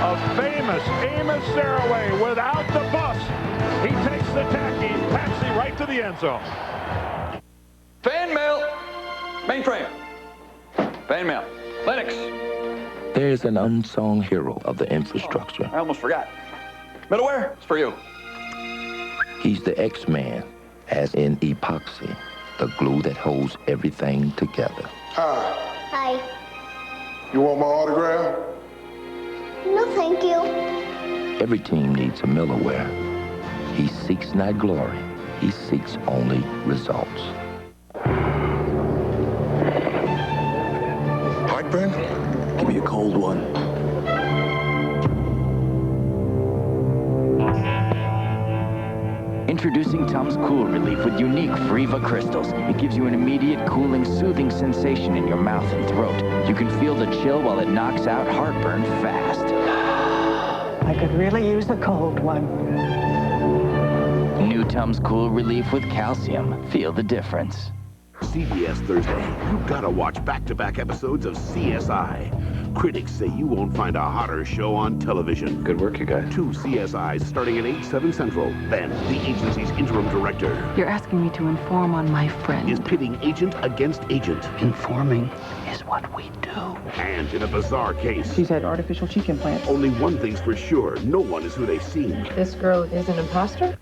[SPEAKER 28] of famous Amos Zerouay without the bus. He takes the taxi right to the end zone.
[SPEAKER 3] Fan mail. Mainframe. Fan mail. Linux.
[SPEAKER 5] There's an unsung hero of the infrastructure.
[SPEAKER 3] I almost forgot. Middleware, it's for you.
[SPEAKER 5] He's the X-Man, as in epoxy, the glue that holds everything together.
[SPEAKER 7] Hi.
[SPEAKER 8] You want my autograph?
[SPEAKER 7] No, thank you.
[SPEAKER 5] Every team needs a Millerware. He seeks not glory. He seeks only results.
[SPEAKER 8] Heartburn?
[SPEAKER 26] Give me a cold one.
[SPEAKER 11] Introducing Tums Cool Relief with unique Friva crystals. It gives you an immediate cooling, soothing sensation in your mouth and throat. You can feel the chill while it knocks out heartburn fast.
[SPEAKER 13] I could really use a cold one.
[SPEAKER 11] New Tums Cool Relief with calcium. Feel the difference.
[SPEAKER 22] CBS Thursday. You've got to watch back-to-back episodes of CSI. Critics say you won't find a hotter show on television.
[SPEAKER 27] Good work, you guys.
[SPEAKER 22] 2 CSIs starting at 8/7 Central. Then, the agency's interim director
[SPEAKER 4] You're asking me to inform on my friend.
[SPEAKER 22] is pitting agent against agent.
[SPEAKER 4] Informing is what we do.
[SPEAKER 22] And in a bizarre case,
[SPEAKER 13] She's had artificial cheek implants.
[SPEAKER 22] only one thing's for sure. No one is who they seem.
[SPEAKER 13] This girl is an imposter?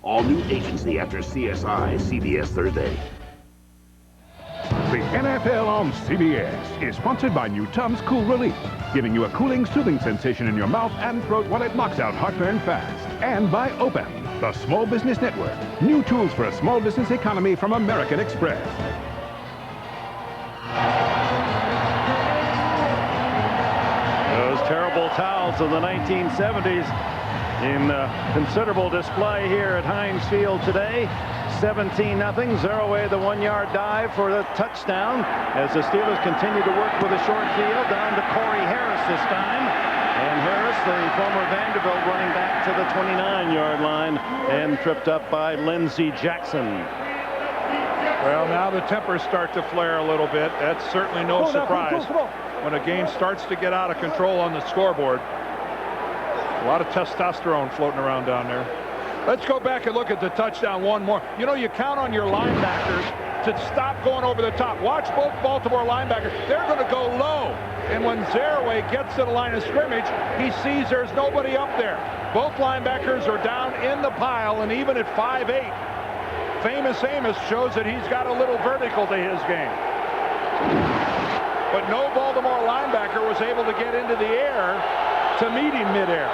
[SPEAKER 22] All new agency after CSI. CBS Thursday.
[SPEAKER 21] The NFL on CBS is sponsored by new Tums Cool Relief, giving you a cooling, soothing sensation in your mouth and throat while it knocks out heartburn fast. And by Open, The Small Business Network. New tools for a small business economy from American Express.
[SPEAKER 6] Those terrible towels of the 1970s in considerable display here at Heinz Field today. 17-0. Zeroway the 1-yard dive for the touchdown as the Steelers continue to work with a short field down to Corey Harris this time. And Harris, the former Vanderbilt running back, to the 29-yard line and tripped up by Lindsey Jackson.
[SPEAKER 28] Well, now the tempers start to flare a little bit. That's certainly no surprise when a game starts to get out of control on the scoreboard. A lot of testosterone floating around down there. Let's go back and look at the touchdown one more. You know, you count on your linebackers to stop going over the top. Watch both Baltimore linebackers. They're going to go low. And when Zeroway gets to the line of scrimmage, he sees there's nobody up there. Both linebackers are down in the pile, and even at 5'8", Famous Amos shows that he's got a little vertical to his game. But no Baltimore linebacker was able to get into the air to meet him midair.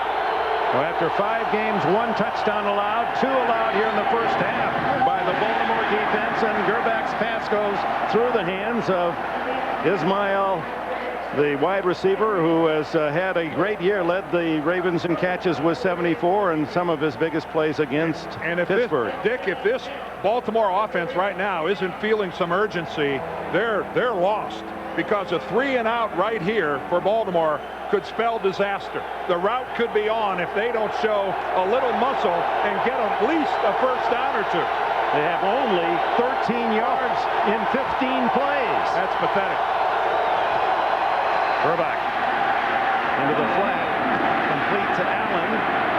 [SPEAKER 6] Well, after 5 games, 1 touchdown allowed, 2 allowed here in the first half by the Baltimore defense, and Gerbach's pass goes through the hands of Ismail, the wide receiver, who has had a great year, led the Ravens in catches with 74 and some of his biggest plays against Pittsburgh.
[SPEAKER 28] If this Baltimore offense right now isn't feeling some urgency, they're lost, because a 3-and-out right here for Baltimore could spell disaster. The route could be on if they don't show a little muscle and get at least a first down or 2.
[SPEAKER 6] They have only 13 yards in 15 plays.
[SPEAKER 28] That's pathetic.
[SPEAKER 6] Gerbach into the flat, complete to Allen,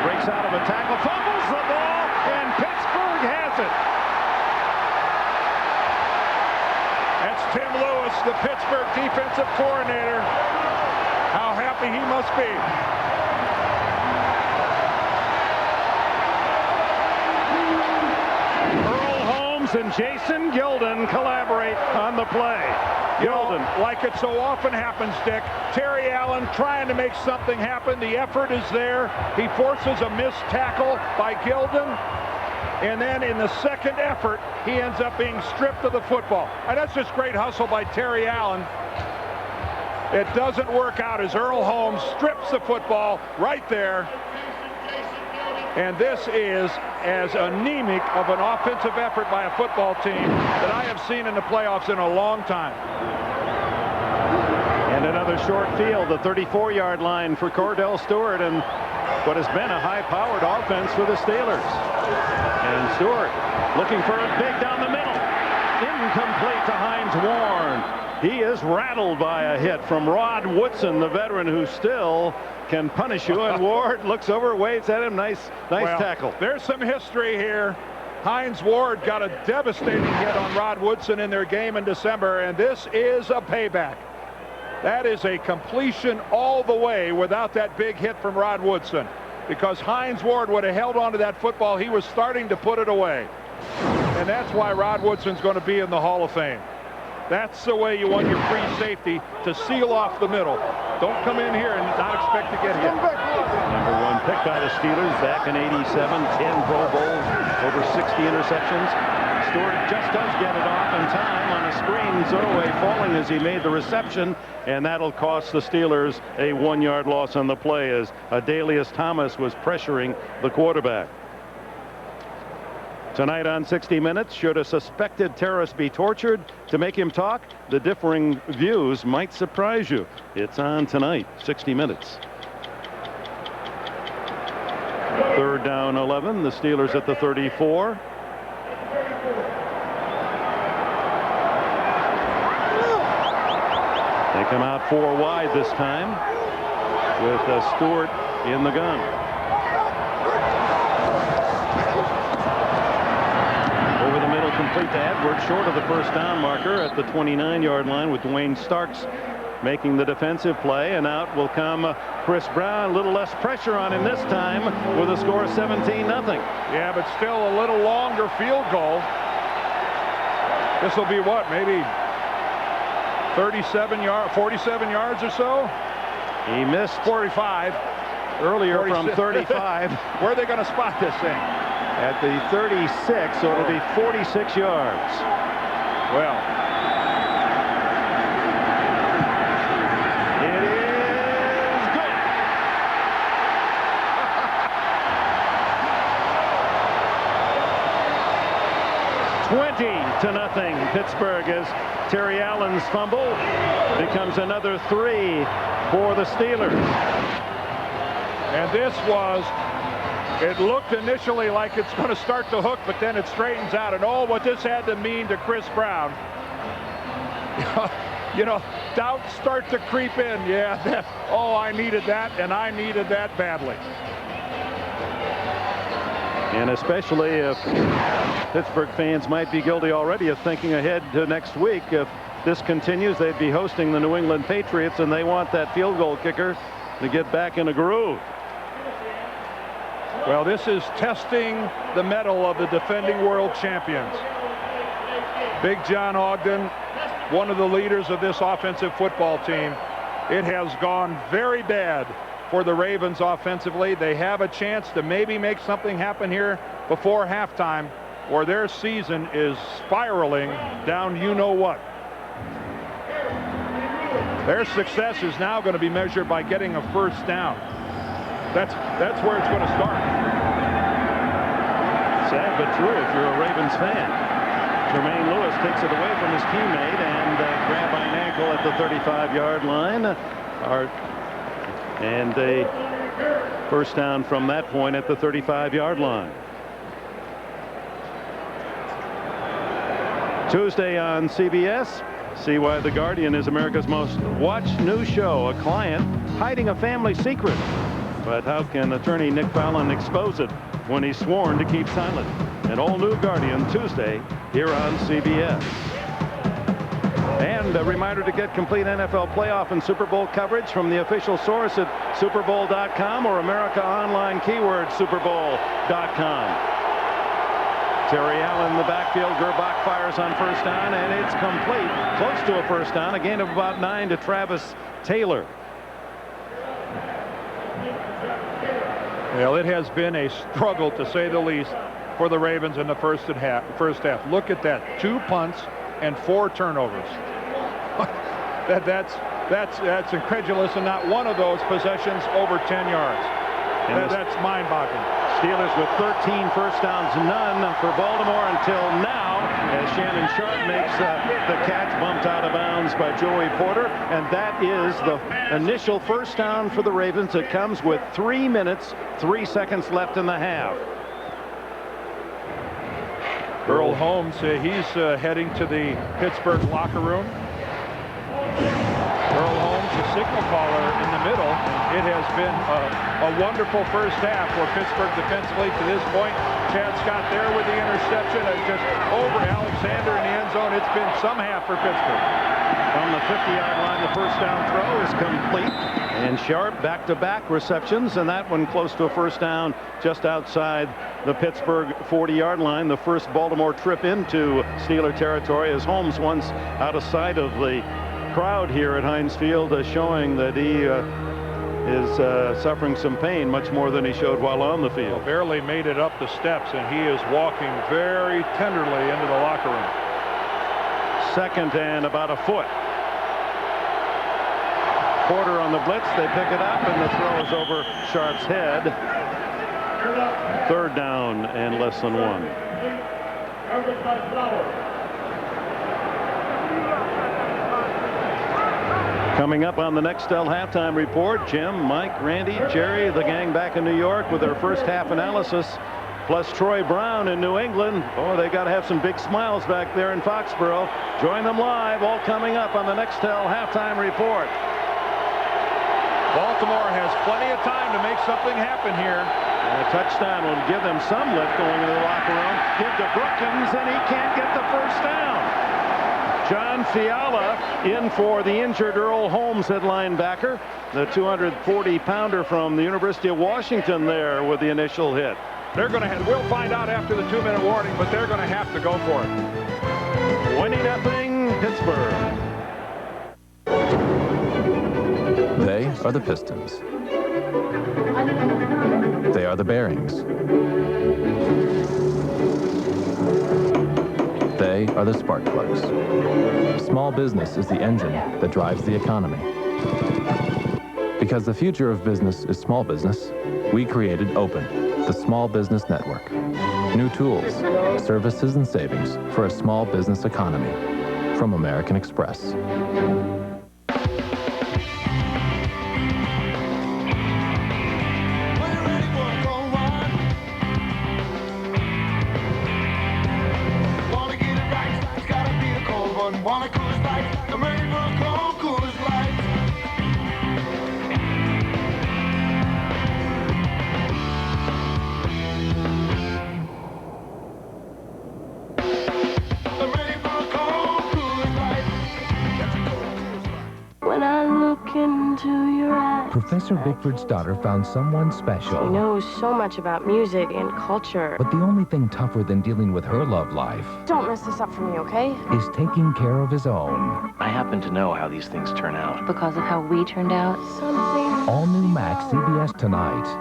[SPEAKER 6] breaks out of a tackle, fumbles the ball, and Pittsburgh has it.
[SPEAKER 28] That's Tim Lewis, the Pittsburgh defensive coordinator. How happy he must be.
[SPEAKER 6] Earl Holmes and Jason Gilden collaborate on the play.
[SPEAKER 28] Gilden, like it so often happens, Dick, Terry Allen trying to make something happen. The effort is there. He forces a missed tackle by Gilden. And then in the second effort, he ends up being stripped of the football. And that's just great hustle by Terry Allen. It doesn't work out as Earl Holmes strips the football right there. And this is as anemic of an offensive effort by a football team that I have seen in the playoffs in a long time.
[SPEAKER 6] And another short field, the 34-yard line for Cordell Stewart, and what has been a high-powered offense for the Steelers. And Stewart looking for it big down the middle. Incomplete to Hines Ward. He is rattled by a hit from Rod Woodson, the veteran who still can punish you. And Ward looks over, waves at him. Nice tackle.
[SPEAKER 28] There's some history here. Hines Ward got a devastating hit on Rod Woodson in their game in December, and this is a payback. That is a completion all the way without that big hit from Rod Woodson, because Hines Ward would have held on to that football. He was starting to put it away. And that's why Rod Woodson's going to be in the Hall of Fame. That's the way you want your free safety, to seal off the middle. Don't come in here and not expect to get hit.
[SPEAKER 6] Number 1 pick by the Steelers back in '87, 10 Pro Bowls, over 60 interceptions. Stewart just does get it off in time on a screen. Zeroway falling as he made the reception, and that'll cost the Steelers a 1-yard loss on the play as Adalius Thomas was pressuring the quarterback. Tonight on 60 Minutes, should a suspected terrorist be tortured to make him talk? The differing views might surprise you. It's on tonight, 60 Minutes. 3rd down 11, the Steelers at the 34. They come out 4 wide this time with Stewart in the gun. Over the middle, complete to Edwards, short of the first down marker at the 29-yard line, with Dwayne Starks making the defensive play. And out will come Chris Brown. A little less pressure on him this time with a score of 17-0.
[SPEAKER 28] Yeah, but still a little longer field goal. This will be what, maybe 47 yards or so?
[SPEAKER 6] He missed
[SPEAKER 28] 45
[SPEAKER 6] earlier from 35.
[SPEAKER 28] Where are they going to spot this thing?
[SPEAKER 6] at the 36, so it'll be 46 yards.
[SPEAKER 28] Well,
[SPEAKER 6] it is good. 20-0. Pittsburgh, as Terry Allen's fumble becomes another 3 for the Steelers.
[SPEAKER 28] And this was, it looked initially like it's going to start to hook, but then it straightens out. And oh, what this had to mean to Chris Brown. You know, doubts start to creep in. Yeah, oh, I needed that, and I needed that badly.
[SPEAKER 6] And especially if Pittsburgh fans might be guilty already of thinking ahead to next week. If this continues, they'd be hosting the New England Patriots, and they want that field goal kicker to get back in a groove.
[SPEAKER 28] Well, this is testing the mettle of the defending world champions. Big John Ogden, one of the leaders of this offensive football team. It has gone very bad for the Ravens offensively. They have a chance to maybe make something happen here before halftime, or their season is spiraling down you know what. Their success is now going to be measured by getting a first down. That's where it's going to start.
[SPEAKER 6] Sad but true if you're a Ravens fan. Jermaine Lewis takes it away from his teammate and grabbed by an ankle at the 35-yard line. And a first down from that point at the 35-yard line. Tuesday on CBS. See why The Guardian is America's most watched news show. A client hiding a family secret. But how can attorney Nick Fallon expose it when he's sworn to keep silent? An all-new Guardian Tuesday here on CBS. And a reminder to get complete NFL playoff and Super Bowl coverage from the official source at superbowl.com or America Online keyword superbowl.com. Terry Allen in the backfield. Gerbach fires on first down, and it's complete. Close to a first down. A gain of about 9 to Travis Taylor.
[SPEAKER 28] Well, it has been a struggle, to say the least, for the Ravens in the first half. Look at that. 2 punts and 4 turnovers. That's incredulous, and not one of those possessions over 10 yards. That's mind-boggling.
[SPEAKER 6] Steelers with 13 first downs, none for Baltimore until now, as Shannon Sharp makes the catch, bumped out of bounds by Joey Porter, and that is the initial first down for the Ravens. It comes with 3 minutes, 3 seconds left in the half.
[SPEAKER 28] Earl Holmes, he's heading to the Pittsburgh locker room. Earl Holmes, the signal caller in the middle. It has been a wonderful first half for Pittsburgh defensively to this point. Chad Scott there with the interception, and just over Alexander in the end zone. It's been some half for Pittsburgh.
[SPEAKER 6] On the 50-yard line, the first down throw is complete. And Sharp back-to-back receptions, and that one close to a first down just outside the Pittsburgh 40-yard line. The first Baltimore trip into Steeler territory as Holmes, once out of sight of the crowd here at Heinz Field, showing that he is suffering some pain, much more than he showed while on the field.
[SPEAKER 28] Well, barely made it up the steps, and he is walking very tenderly into the locker room.
[SPEAKER 6] Second and about a foot. Porter on the blitz. They pick it up, and the throw is over Sharp's head. Third down and less than 1. Coming up on the Nextel halftime report, Jim, Mike, Randy, Jerry, the gang back in New York with their first half analysis, plus Troy Brown in New England. Oh, they got to have some big smiles back there in Foxborough. Join them live, all coming up on the Nextel halftime report.
[SPEAKER 28] Baltimore has plenty of time to make something happen here.
[SPEAKER 6] And a touchdown will give them some lift going into the locker room. Give to Brookins, and he can't get the first down. John Fiala in for the injured Earl Holmes at linebacker. The 240-pounder from the University of Washington there with the initial hit.
[SPEAKER 28] They're going to have, we'll find out after the 2-minute warning, but they're going to have to go for it.
[SPEAKER 6] 20-0 Pittsburgh.
[SPEAKER 9] They are the Pistons. They are the bearings. They are the spark plugs. Small business is the engine that drives the economy. Because the future of business is small business, we created Open, the Small Business Network. New tools, services, and savings for a small business economy. From American Express.
[SPEAKER 10] Professor Bickford's daughter found someone special.
[SPEAKER 14] She knows so much about music and culture.
[SPEAKER 10] But the only thing tougher than dealing with her love life
[SPEAKER 14] Don't mess this up for me, okay?
[SPEAKER 10] is taking care of his own.
[SPEAKER 11] I happen to know how these things turn out.
[SPEAKER 4] Because of how we turned out.
[SPEAKER 14] Something.
[SPEAKER 10] All new Max CBS tonight.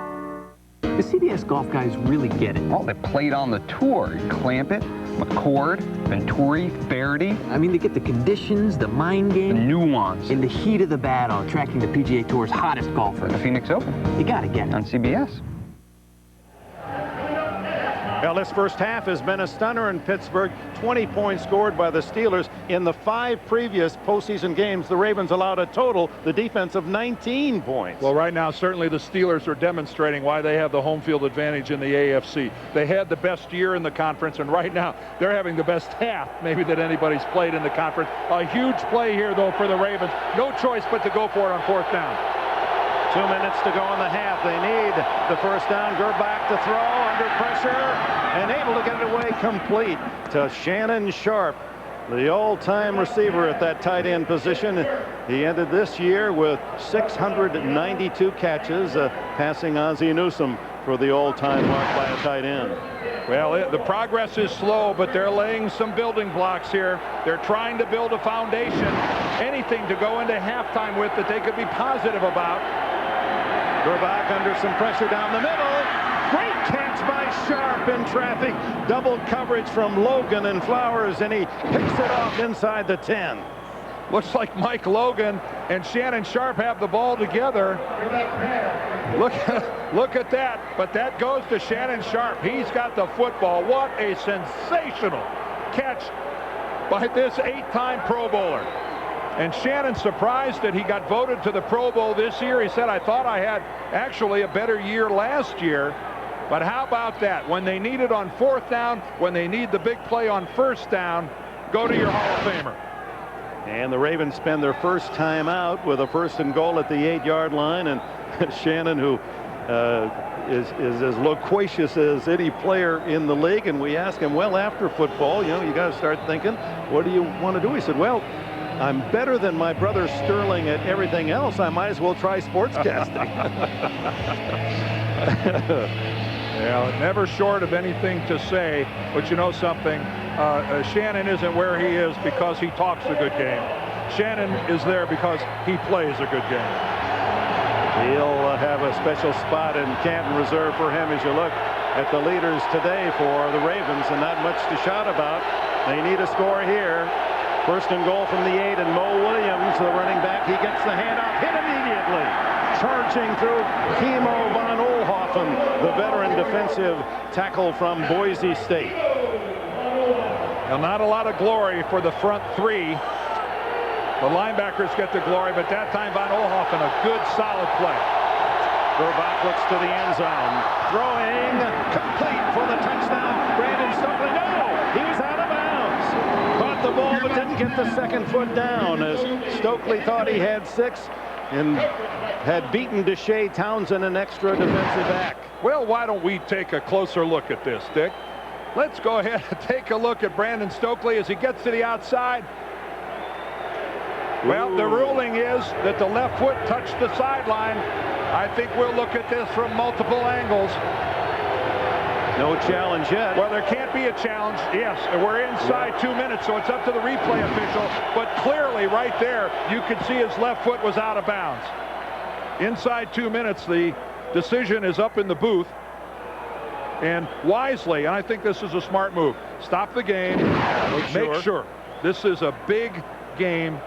[SPEAKER 16] The CBS golf guys really get it.
[SPEAKER 3] Oh, they played on the tour. Clampett, McCord, Venturi, Faraday.
[SPEAKER 16] I mean, they get the conditions, the mind game.
[SPEAKER 3] The nuance.
[SPEAKER 16] In the heat of the battle, attracting the PGA Tour's hottest golfer.
[SPEAKER 3] The Phoenix Open.
[SPEAKER 16] You gotta get it.
[SPEAKER 3] On CBS.
[SPEAKER 6] Well, this first half has been a stunner in Pittsburgh. 20 points scored by the Steelers. In the 5 previous postseason games, the Ravens allowed a total, the defense, of 19 points.
[SPEAKER 28] Well, right now, certainly the Steelers are demonstrating why they have the home field advantage in the AFC. They had the best year in the conference, and right now they're having the best half, maybe, that anybody's played in the conference. A huge play here, though, for the Ravens. No choice but to go for it on 4th down.
[SPEAKER 6] 2 minutes to go in the half. They need the first down. Gerback to throw under pressure and able to get it away complete to Shannon Sharp, the all-time receiver at that tight end position. He ended this year with 692 catches, passing Ozzie Newsome for the all-time mark by a tight end.
[SPEAKER 28] Well, the progress is slow, but they're laying some building blocks here. They're trying to build a foundation, anything to go into halftime with that they could be positive about.
[SPEAKER 6] Gerback under some pressure down the middle. Great catch by Sharp in traffic. Double coverage from Logan and Flowers, and he picks it off inside the 10.
[SPEAKER 28] Looks like Mike Logan and Shannon Sharp have the ball together. Look at that. But that goes to Shannon Sharp. He's got the football. What a sensational catch by this 8-time Pro Bowler. And Shannon surprised that he got voted to the Pro Bowl this year. He said, I thought I had actually a better year last year. But how about that? When they need it on 4th down, when they need the big play on 1st down, go to your Hall of Famer.
[SPEAKER 6] And the Ravens spend their first time out with a 1st and goal at the 8-yard line. And Shannon, who is as loquacious as any player in the league. And we ask him, well, after football, you know, you got to start thinking, what do you want to do? He said, well, I'm better than my brother Sterling at everything else. I might as well try sportscasting.
[SPEAKER 28] Well, never short of anything to say, but you know something, Shannon isn't where he is because he talks a good game. Shannon is there because he plays a good game.
[SPEAKER 6] He'll have a special spot in Canton reserved for him as you look at the leaders today for the Ravens, and not much to shout about. They need a score here. 1st and goal from the 8, and Mo Williams, the running back, he gets the handoff, hit immediately. Charging through Kimo von Oelhoffen, the veteran defensive tackle from Boise State.
[SPEAKER 28] Now, not a lot of glory for the front 3. The linebackers get the glory, but that time von Oelhoffen, a good, solid play.
[SPEAKER 6] Gerback looks to the end zone. Throwing complete for the touchdown. Brandon Stokely, no! He was out of bounds. Caught the ball, but didn't get the 2nd foot down as Stokely thought he had 6 and had beaten Deshae Townsend, an extra defensive back.
[SPEAKER 28] Well, why don't we take a closer look at this, Dick? Let's go ahead and take a look at Brandon Stokely as he gets to the outside. Well, the ruling is that the left foot touched the sideline. I think we'll look at this from multiple angles.
[SPEAKER 6] No challenge yet.
[SPEAKER 28] Well, there can't be a challenge. Yes, we're inside 2 minutes, so it's up to the replay official. But clearly, right there, you could see his left foot was out of bounds. inside 2 minutes, the decision is up in the booth. And wisely, and I think this is a smart move, stop the game, make sure. This is a big game.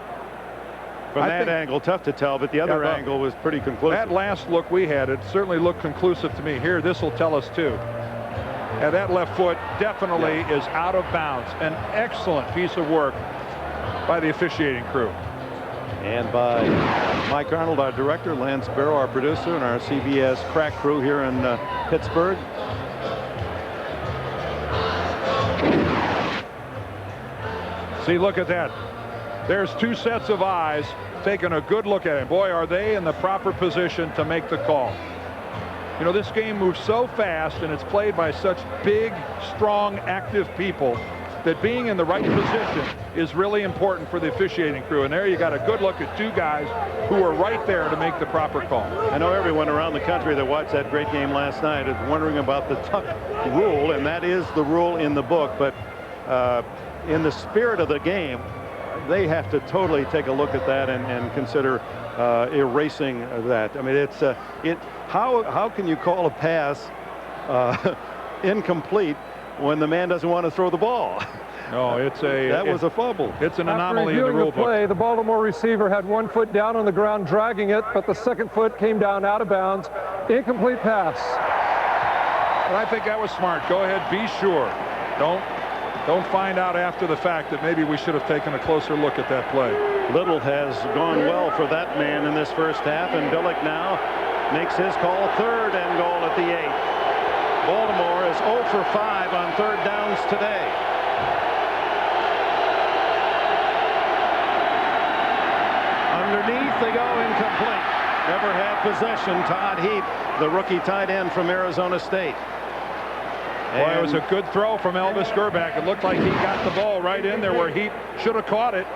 [SPEAKER 6] From that angle, tough to tell, but the other angle was pretty conclusive.
[SPEAKER 28] That last look we had, it certainly looked conclusive to me. Here, this will tell us too. And that left foot definitely is out of bounds. An excellent piece of work by the officiating crew.
[SPEAKER 6] And by Mike Arnold, our director, Lance Barrow, our producer, and our CBS crack crew here in Pittsburgh.
[SPEAKER 28] See, look at that. There's 2 sets of eyes taking a good look at it. Boy, are they in the proper position to make the call. You know, this game moves so fast, and it's played by such big, strong, active people that being in the right position is really important for the officiating crew. And there you got a good look at 2 guys who are right there to make the proper call.
[SPEAKER 6] I know everyone around the country that watched that great game last night is wondering about the tuck rule, and that is the rule in the book. But in the spirit of the game, they have to totally take a look at that and consider erasing that. I mean, it's how can you call a pass incomplete when the man doesn't want to throw the ball?
[SPEAKER 28] No, that
[SPEAKER 6] was a fumble.
[SPEAKER 28] It's an anomaly in the rule book.
[SPEAKER 20] Play, the Baltimore receiver had 1 foot down on the ground dragging it, but the 2nd foot came down out of bounds. Incomplete pass.
[SPEAKER 28] And I think that was smart. Go ahead, be sure. Don't find out after the fact that maybe we should have taken a closer look at that play.
[SPEAKER 6] Little has gone well for that man in this first half, and Billick now makes his call. 3rd and goal at the 8. Baltimore is 0 for 5 on 3rd downs today. Underneath they go, incomplete. Never had possession. Todd Heap, the rookie tight end from Arizona State.
[SPEAKER 28] Boy, it was a good throw from Elvis Gerback. It looked like he got the ball right in there where Heap should have caught it.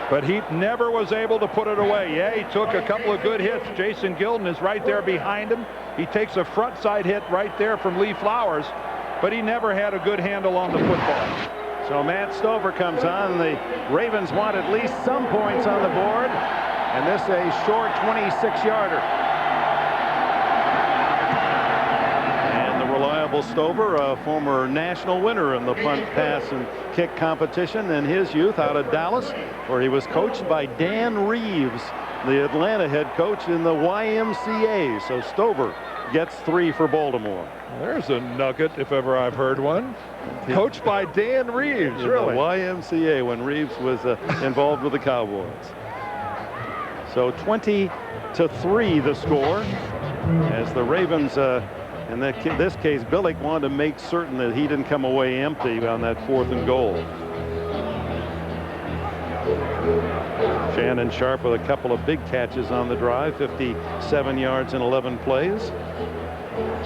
[SPEAKER 28] But Heap never was able to put it away. Yeah, he took a couple of good hits. Jason Gilden is right there behind him. He takes a front side hit right there from Lee Flowers, but he never had a good handle on the football.
[SPEAKER 6] So Matt Stover comes on. The Ravens want at least some points on the board, and this a short 26-yarder. Stover, a former national winner in the punt, pass, and kick competition in his youth out of Dallas, where he was coached by Dan Reeves, the Atlanta head coach in the YMCA. So Stover gets 3 for Baltimore.
[SPEAKER 28] There's a nugget if ever I've heard one. Coached by Dan Reeves, really.
[SPEAKER 6] The YMCA when Reeves was involved with the Cowboys. So 20-3 the score as the Ravens in this case, Billick wanted to make certain that he didn't come away empty on that 4th and goal. Shannon Sharp with a couple of big catches on the drive, 57 yards in 11 plays.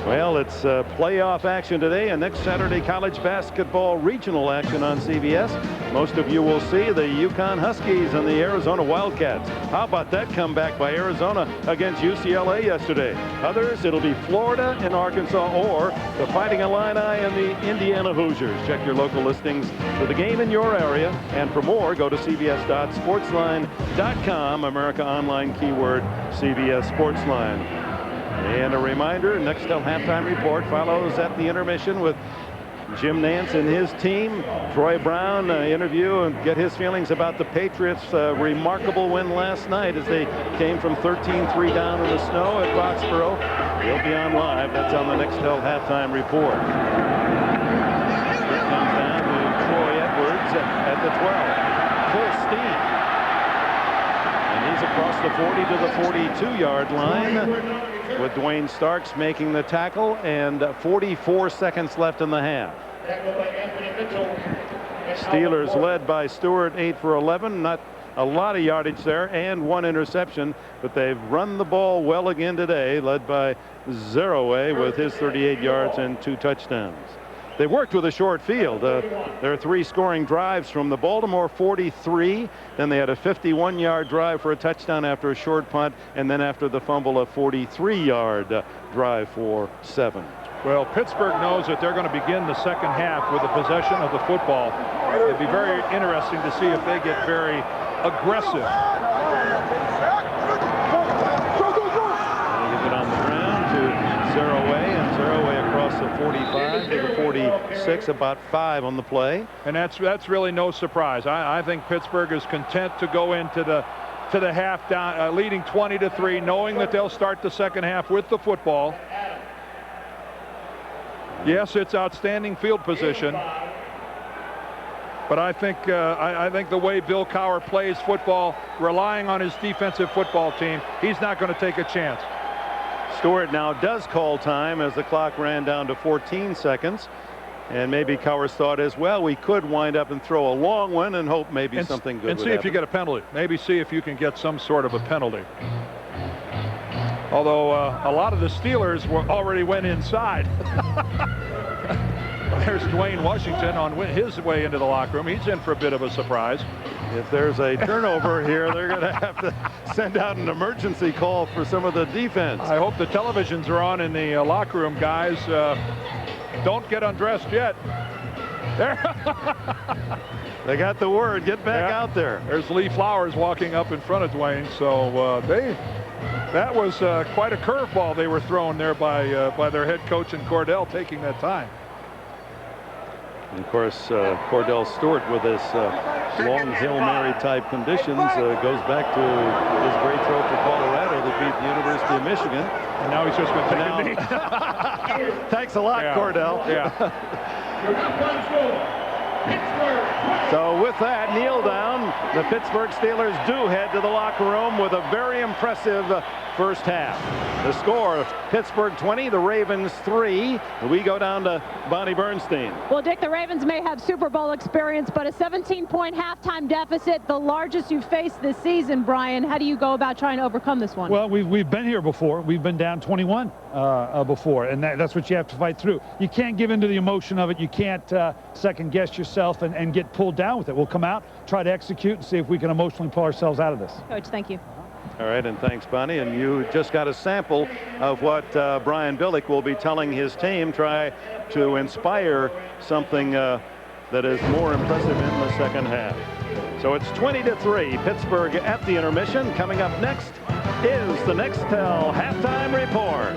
[SPEAKER 6] Well, it's playoff action today, and next Saturday college basketball regional action on CBS. Most of you will see the Yukon Huskies and the Arizona Wildcats. How about that comeback by Arizona against UCLA yesterday? Others, it'll be Florida and Arkansas, or the Fighting Illini and the Indiana Hoosiers. Check your local listings for the game in your area, and for more, go to cbs.sportsline.com. America Online, keyword CBS Sportsline. And a reminder, Nextel halftime report follows at the intermission with Jim Nance and his team. Troy Brown interview and get his feelings about the Patriots' remarkable win last night as they came from 13-3 down in the snow at Foxborough. He'll be on live. That's on the Nextel halftime report. It comes down to Troy Edwards at the 12. Full steam. And he's across the 40 to the 42-yard line, with Dwayne Starks making the tackle, and 44 seconds left in the half. Steelers led by Stewart, 8 for 11. Not a lot of yardage there, and 1 interception, but they've run the ball well again today, led by Zeraway with his 38 yards and 2 touchdowns. They worked with a short field. There are 3 scoring drives from the Baltimore 43. Then they had a 51-yard drive for a touchdown after a short punt, and then after the fumble, a 43-yard drive for 7.
[SPEAKER 28] Well, Pittsburgh knows that they're going to begin the second half with the possession of the football. It'd be very interesting to see if they get very aggressive.
[SPEAKER 6] 45 to the 46, about 5 on the play.
[SPEAKER 28] And that's really no surprise. I think Pittsburgh is content to go into the half down, leading 20-3, knowing that they'll start the second half with the football. Yes, it's outstanding field position. But I think the way Bill Cowher plays football, relying on his defensive football team, he's not going to take a chance.
[SPEAKER 6] Stewart now does call time as the clock ran down to 14 seconds. And maybe Cowher's thought is, well, we could wind up and throw a long one and hope maybe something good would happen.
[SPEAKER 28] And see if you get a penalty. Maybe see if you can get some sort of a penalty. Although a lot of the Steelers already went inside. There's Dwayne Washington on his way into the locker room. He's in for a bit of a surprise.
[SPEAKER 6] If there's a turnover here, they're going to have to send out an emergency call for some of the defense.
[SPEAKER 28] I hope the televisions are on in the locker room, guys. Don't get undressed yet. There.
[SPEAKER 6] They got the word. Get back out there.
[SPEAKER 28] There's Lee Flowers walking up in front of Dwayne. So that was quite a curveball they were throwing there by their head coach and Cordell taking that time.
[SPEAKER 6] And of course, Cordell Stewart with this long Hail Mary type conditions goes back to his great throw for Colorado that beat the University of Michigan.
[SPEAKER 28] And now he's just going to take a knee.
[SPEAKER 6] Thanks a lot, Cordell.
[SPEAKER 28] Yeah.
[SPEAKER 6] So with that kneel down, the Pittsburgh Steelers do head to the locker room with a very impressive first half. The score, Pittsburgh 20, the Ravens 3. We go down to Bonnie Bernstein.
[SPEAKER 1] Well, Dick, the Ravens may have Super Bowl experience, but a 17-point halftime deficit, the largest you've faced this season, Brian. How do you go about trying to overcome this one?
[SPEAKER 12] Well, we've been here before. We've been down 21 before, and that's what you have to fight through. You can't give into the emotion of it. You can't second-guess yourself and get pulled down with it. We'll come out, try to execute, and see if we can emotionally pull ourselves out of this.
[SPEAKER 1] Coach, thank you.
[SPEAKER 6] All right, and thanks, Bonnie. And you just got a sample of what Brian Billick will be telling his team. Try to inspire something that is more impressive in the second half. So it's 20-3, Pittsburgh at the intermission. Coming up next is the Nextel halftime report.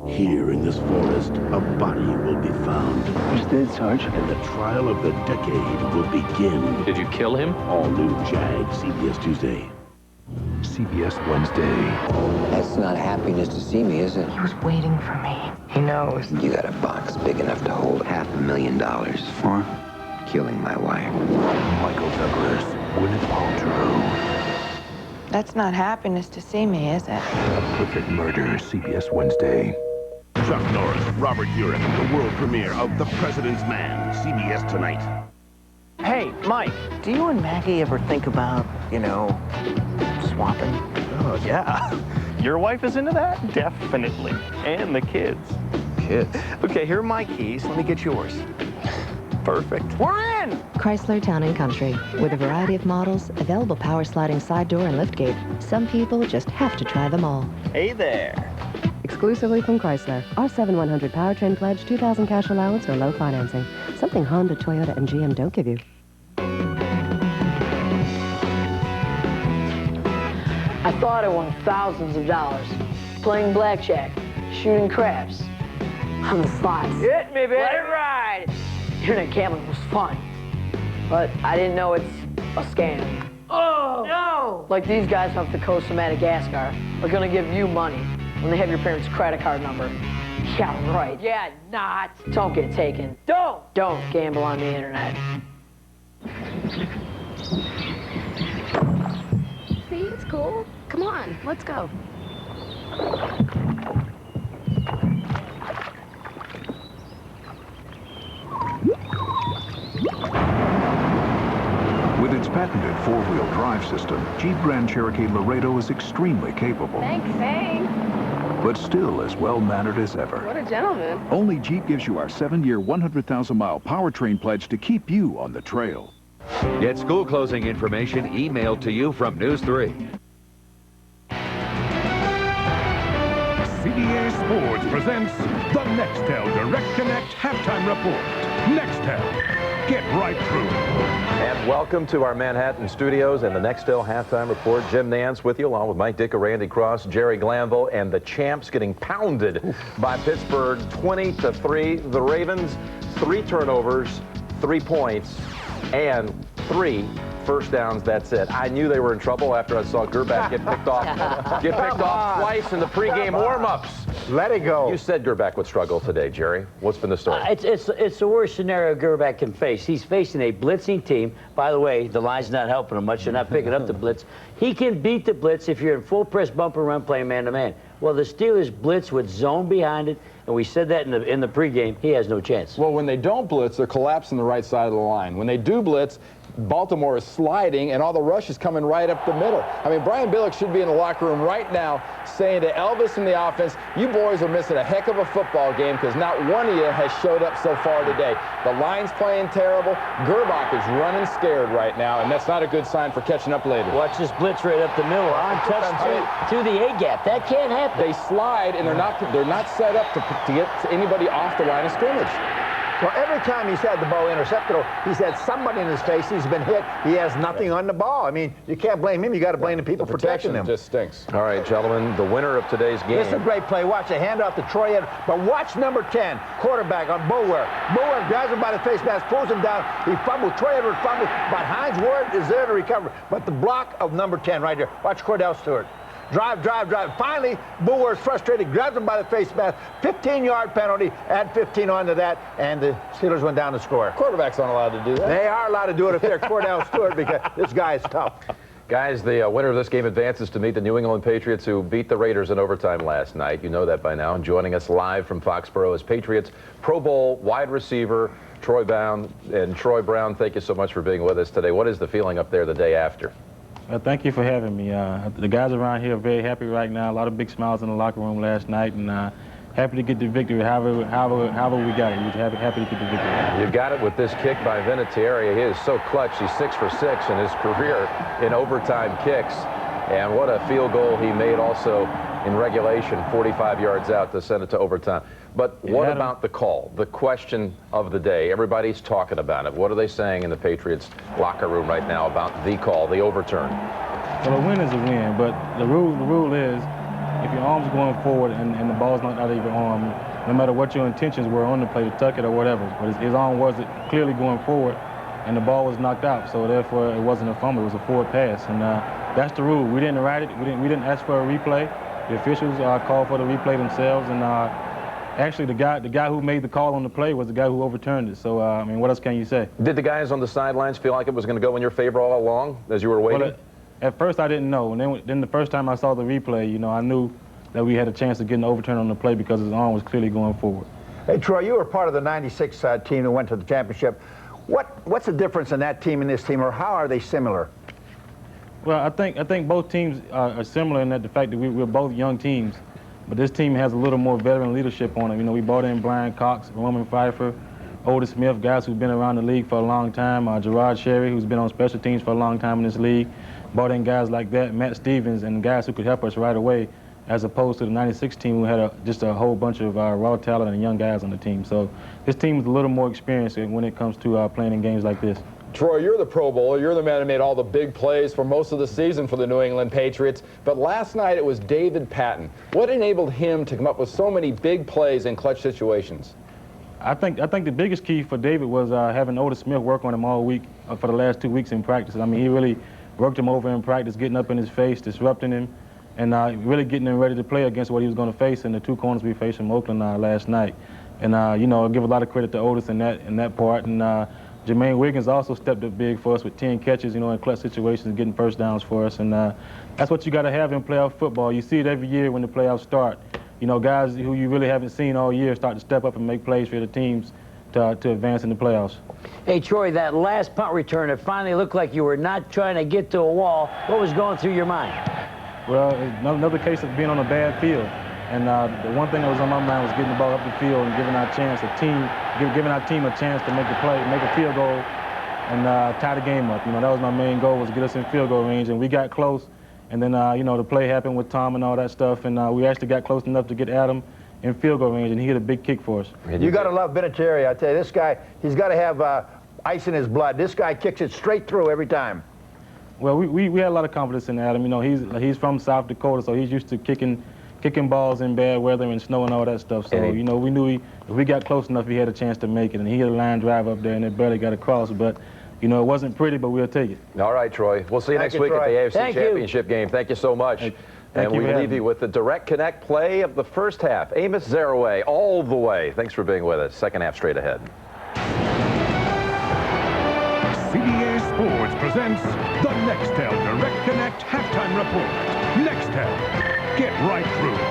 [SPEAKER 22] Here in this forest, a body will be found.
[SPEAKER 16] He's dead, Sarge.
[SPEAKER 22] And the trial of the decade will begin.
[SPEAKER 17] Did you kill him?
[SPEAKER 22] All new Jag, CBS Tuesday.
[SPEAKER 10] CBS Wednesday.
[SPEAKER 5] That's not happiness to see me, is it?
[SPEAKER 4] He was waiting for me. He knows.
[SPEAKER 5] You got a box big enough to hold $500,000
[SPEAKER 16] For?
[SPEAKER 5] Killing my wife.
[SPEAKER 10] Michael Douglas. Gwyneth Paltrow.
[SPEAKER 4] That's not happiness to see me, is it?
[SPEAKER 10] A Perfect Murder. CBS Wednesday.
[SPEAKER 22] Chuck Norris, Robert Urich, the world premiere of The President's Man, CBS tonight.
[SPEAKER 18] Hey, Mike, do you and Maggie ever think about, swapping?
[SPEAKER 17] Oh, yeah. Your wife is into that? Definitely. And the kids.
[SPEAKER 18] Kids? Okay, here are my keys. Let me get yours. Perfect. We're in!
[SPEAKER 23] Chrysler Town & Country. With a variety of models, available power sliding side door and liftgate, some people just have to try them all.
[SPEAKER 18] Hey there.
[SPEAKER 23] Exclusively from Chrysler. R7 100 powertrain pledge, $2,000 cash allowance, or low financing. Something Honda, Toyota, and GM don't give you.
[SPEAKER 24] I thought I won thousands of dollars. Playing blackjack, shooting craps. On the slots. Hit me, baby. Let it ride. Internet gambling was fun. But I didn't know it's a scam. Oh, no! Like these guys off the coast of Madagascar are gonna give you money when they have your parents' credit card number. Yeah, right. Yeah, not. Don't get taken. Don't gamble on the internet.
[SPEAKER 14] See, it's cool. Come on, let's go.
[SPEAKER 21] With its patented four-wheel drive system, Jeep Grand Cherokee Laredo is extremely capable.
[SPEAKER 14] Thanks.
[SPEAKER 21] But still as well-mannered as ever.
[SPEAKER 14] What a gentleman.
[SPEAKER 21] Only Jeep gives you our 7-year, 100,000-mile powertrain pledge to keep you on the trail.
[SPEAKER 25] Get school closing information emailed to you from News 3.
[SPEAKER 21] CBS Sports presents The Nextel Direct Connect Halftime Report. Nextel. Get right through.
[SPEAKER 2] And welcome to our Manhattan studios and the Nextel Halftime Report. Jim Nance with you, along with Mike Dicker, Randy Cross, Jerry Glanville, and the champs getting pounded by Pittsburgh 20-3. The Ravens, 3 turnovers, 3 points, and 3 first downs. That's it. I knew they were in trouble after I saw Gerback get picked off twice in the pregame warm-ups.
[SPEAKER 7] Let it go.
[SPEAKER 2] You said Gerback would struggle today, Jerry. What's been the story?
[SPEAKER 8] It's the worst scenario Gerback can face. He's facing a blitzing team. By the way, the line's not helping him much. They're not picking up the blitz. He can beat the blitz if you're in full press bumper run playing man-to-man. Well, the Steelers blitz with zone behind it, and we said that in the pregame. He has no chance.
[SPEAKER 13] Well, when they don't blitz, they're collapsing the right side of the line. When they do blitz, Baltimore is sliding, and all the rush is coming right up the middle. I mean, Brian Billick should be in the locker room right now saying to Elvis and the offense, you boys are missing a heck of a football game because not one of you has showed up so far today. The line's playing terrible. Gerbach is running scared right now, and that's not a good sign for catching up later.
[SPEAKER 8] Watch this blitz right up the middle. Untouched to the A-gap. That can't happen.
[SPEAKER 13] They slide, and they're not set up to get anybody off the line of scrimmage.
[SPEAKER 7] Well, every time he's had the ball intercepted, he's had somebody in his face. He's been hit. He has nothing on the ball. I mean, you can't blame him. You got to blame the people protecting him.
[SPEAKER 13] Just stinks.
[SPEAKER 2] All right, gentlemen, the winner of today's game.
[SPEAKER 7] This is a great play. Watch a handoff to Troy Edwards. But watch number 10, quarterback on Bower. Bower grabs him by the face mask, pulls him down. He fumbled. Troy Edwards fumbled. But Hines Ward is there to recover. But the block of number 10 right here. Watch Cordell Stewart. Drive. Finally, Bower's frustrated, grabs him by the face mask. 15-yard penalty, add 15 onto that, and the Steelers went down to score.
[SPEAKER 13] Quarterbacks aren't allowed to do that.
[SPEAKER 7] They are allowed to do it if they're Cordell Stewart because this guy is tough.
[SPEAKER 2] Guys, the winner of this game advances to meet the New England Patriots, who beat the Raiders in overtime last night. You know that by now. And joining us live from Foxborough is Patriots Pro Bowl wide receiver Troy Brown. And Troy Brown, thank you so much for being with us today. What is the feeling up there the day after?
[SPEAKER 15] Thank you for having me. The guys around here are very happy right now. A lot of big smiles in the locker room last night, and happy to get the victory. However we got it, we're happy to get the victory.
[SPEAKER 2] You got it with this kick by Vinatieri. He is so clutch. He's 6 for 6 in his career in overtime kicks, and what a field goal he made also in regulation, 45 yards out to send it to overtime. But what about the call? The question of the day. Everybody's talking about it. What are they saying in the Patriots locker room right now about the call, the overturn?
[SPEAKER 15] Well, a win is a win, but the rule is if your arm's going forward and the ball's not out of your arm, no matter what your intentions were on the play, to tuck it or whatever, but his arm wasn't clearly going forward, and the ball was knocked out, so therefore it wasn't a fumble, it was a forward pass, and that's the rule. We didn't write it. We didn't ask for a replay. The officials called for the replay themselves, and actually, the guy who made the call on the play was the guy who overturned it. So, I mean, what else can you say?
[SPEAKER 2] Did the guys on the sidelines feel like it was going to go in your favor all along as you were waiting?
[SPEAKER 15] Well, at first, I didn't know. And then the first time I saw the replay, you know, I knew that we had a chance of getting an overturn on the play because his arm was clearly going forward.
[SPEAKER 7] Hey, Troy, you were part of the '96 team that went to the championship. What's the difference in that team and this team, or how are they similar?
[SPEAKER 15] Well, I think both teams are similar in that the fact that we're both young teams. But this team has a little more veteran leadership on it. You know, we brought in Brian Cox, Roman Pfeiffer, Otis Smith, guys who've been around the league for a long time. Gerard Sherry, who's been on special teams for a long time in this league. Brought in guys like that, Matt Stevens, and guys who could help us right away, as opposed to the '96 team who had just a whole bunch of raw talent and young guys on the team. So this team is a little more experienced when it comes to playing in games like this.
[SPEAKER 13] Troy, you're the Pro Bowler. You're the man who made all the big plays for most of the season for the New England Patriots. But last night it was David Patton. What enabled him to come up with so many big plays in clutch situations?
[SPEAKER 15] I think the biggest key for David was having Otis Smith work on him all week for the last 2 weeks in practice. I mean, he really worked him over in practice, getting up in his face, disrupting him, and really getting him ready to play against what he was going to face in the 2 corners we faced from Oakland last night. And you know, I give a lot of credit to Otis in that part. And Jermaine Wiggins also stepped up big for us with 10 catches, you know, in clutch situations, getting first downs for us. And that's what you got to have in playoff football. You see it every year when the playoffs start. You know, guys who you really haven't seen all year start to step up and make plays for the teams to advance in the playoffs.
[SPEAKER 8] Hey, Troy, that last punt return, it finally looked like you were not trying to get to a wall. What was going through your mind?
[SPEAKER 15] Well, another case of being on a bad field. And the one thing that was on my mind was getting the ball up the field and giving our team a chance to make a play, make a field goal, and tie the game up. You know, that was my main goal, was to get us in field goal range, and we got close. And then, you know, the play happened with Tom and all that stuff, and we actually got close enough to get Adam in field goal range, and he hit a big kick for us.
[SPEAKER 7] You got to love Vinatieri. I tell you, this guy, he's got to have ice in his blood. This guy kicks it straight through every time.
[SPEAKER 15] Well, we had a lot of confidence in Adam. You know, he's from South Dakota, so he's used to kicking balls in bad weather and snow and all that stuff. So, you know, we knew if we got close enough, he had a chance to make it. And he hit a line drive up there, and it barely got across. But, you know, it wasn't pretty, but we'll take it.
[SPEAKER 2] All right, Troy. We'll see you next week at the AFC Championship game. Thank you so much. And we leave you with the direct connect play of the first half. Amos Zaraway all the way. Thanks for being with us. Second half straight ahead.
[SPEAKER 21] CBS Sports presents the Nextel Direct Connect Halftime Report. Nextel, get right through.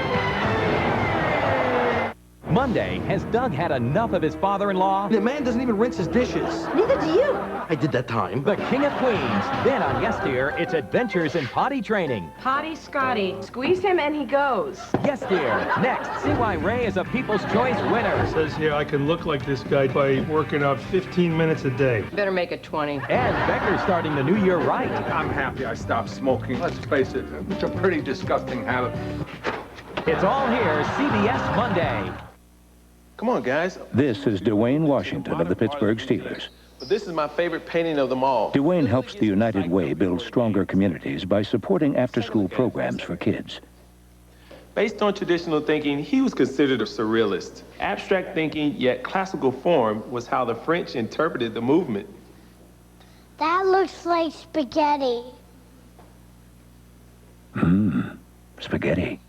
[SPEAKER 3] Monday, has Doug had enough of his father-in-law?
[SPEAKER 9] The man doesn't even rinse his dishes.
[SPEAKER 24] Neither do you.
[SPEAKER 9] I did that time.
[SPEAKER 3] The King of Queens. Then on Yes Dear, it's adventures in potty training.
[SPEAKER 11] Potty Scotty. Squeeze him and he goes.
[SPEAKER 3] Yes Dear. Next, see why Ray is a People's Choice winner.
[SPEAKER 19] It says here I can look like this guy by working out 15 minutes a day.
[SPEAKER 11] Better make it 20.
[SPEAKER 3] And Becker's starting the new year right.
[SPEAKER 20] I'm happy I stopped smoking. Let's face it, it's a pretty disgusting habit.
[SPEAKER 3] It's all here, CBS Monday.
[SPEAKER 26] Come on, guys.
[SPEAKER 27] This is Dwayne Washington of the Pittsburgh Steelers.
[SPEAKER 26] But this is my favorite painting of them all.
[SPEAKER 27] Dwayne helps the United Way build stronger communities by supporting after-school programs for kids.
[SPEAKER 26] Based on traditional thinking, he was considered a surrealist. Abstract thinking, yet classical form, was how the French interpreted the movement.
[SPEAKER 28] That looks like spaghetti.
[SPEAKER 27] Spaghetti.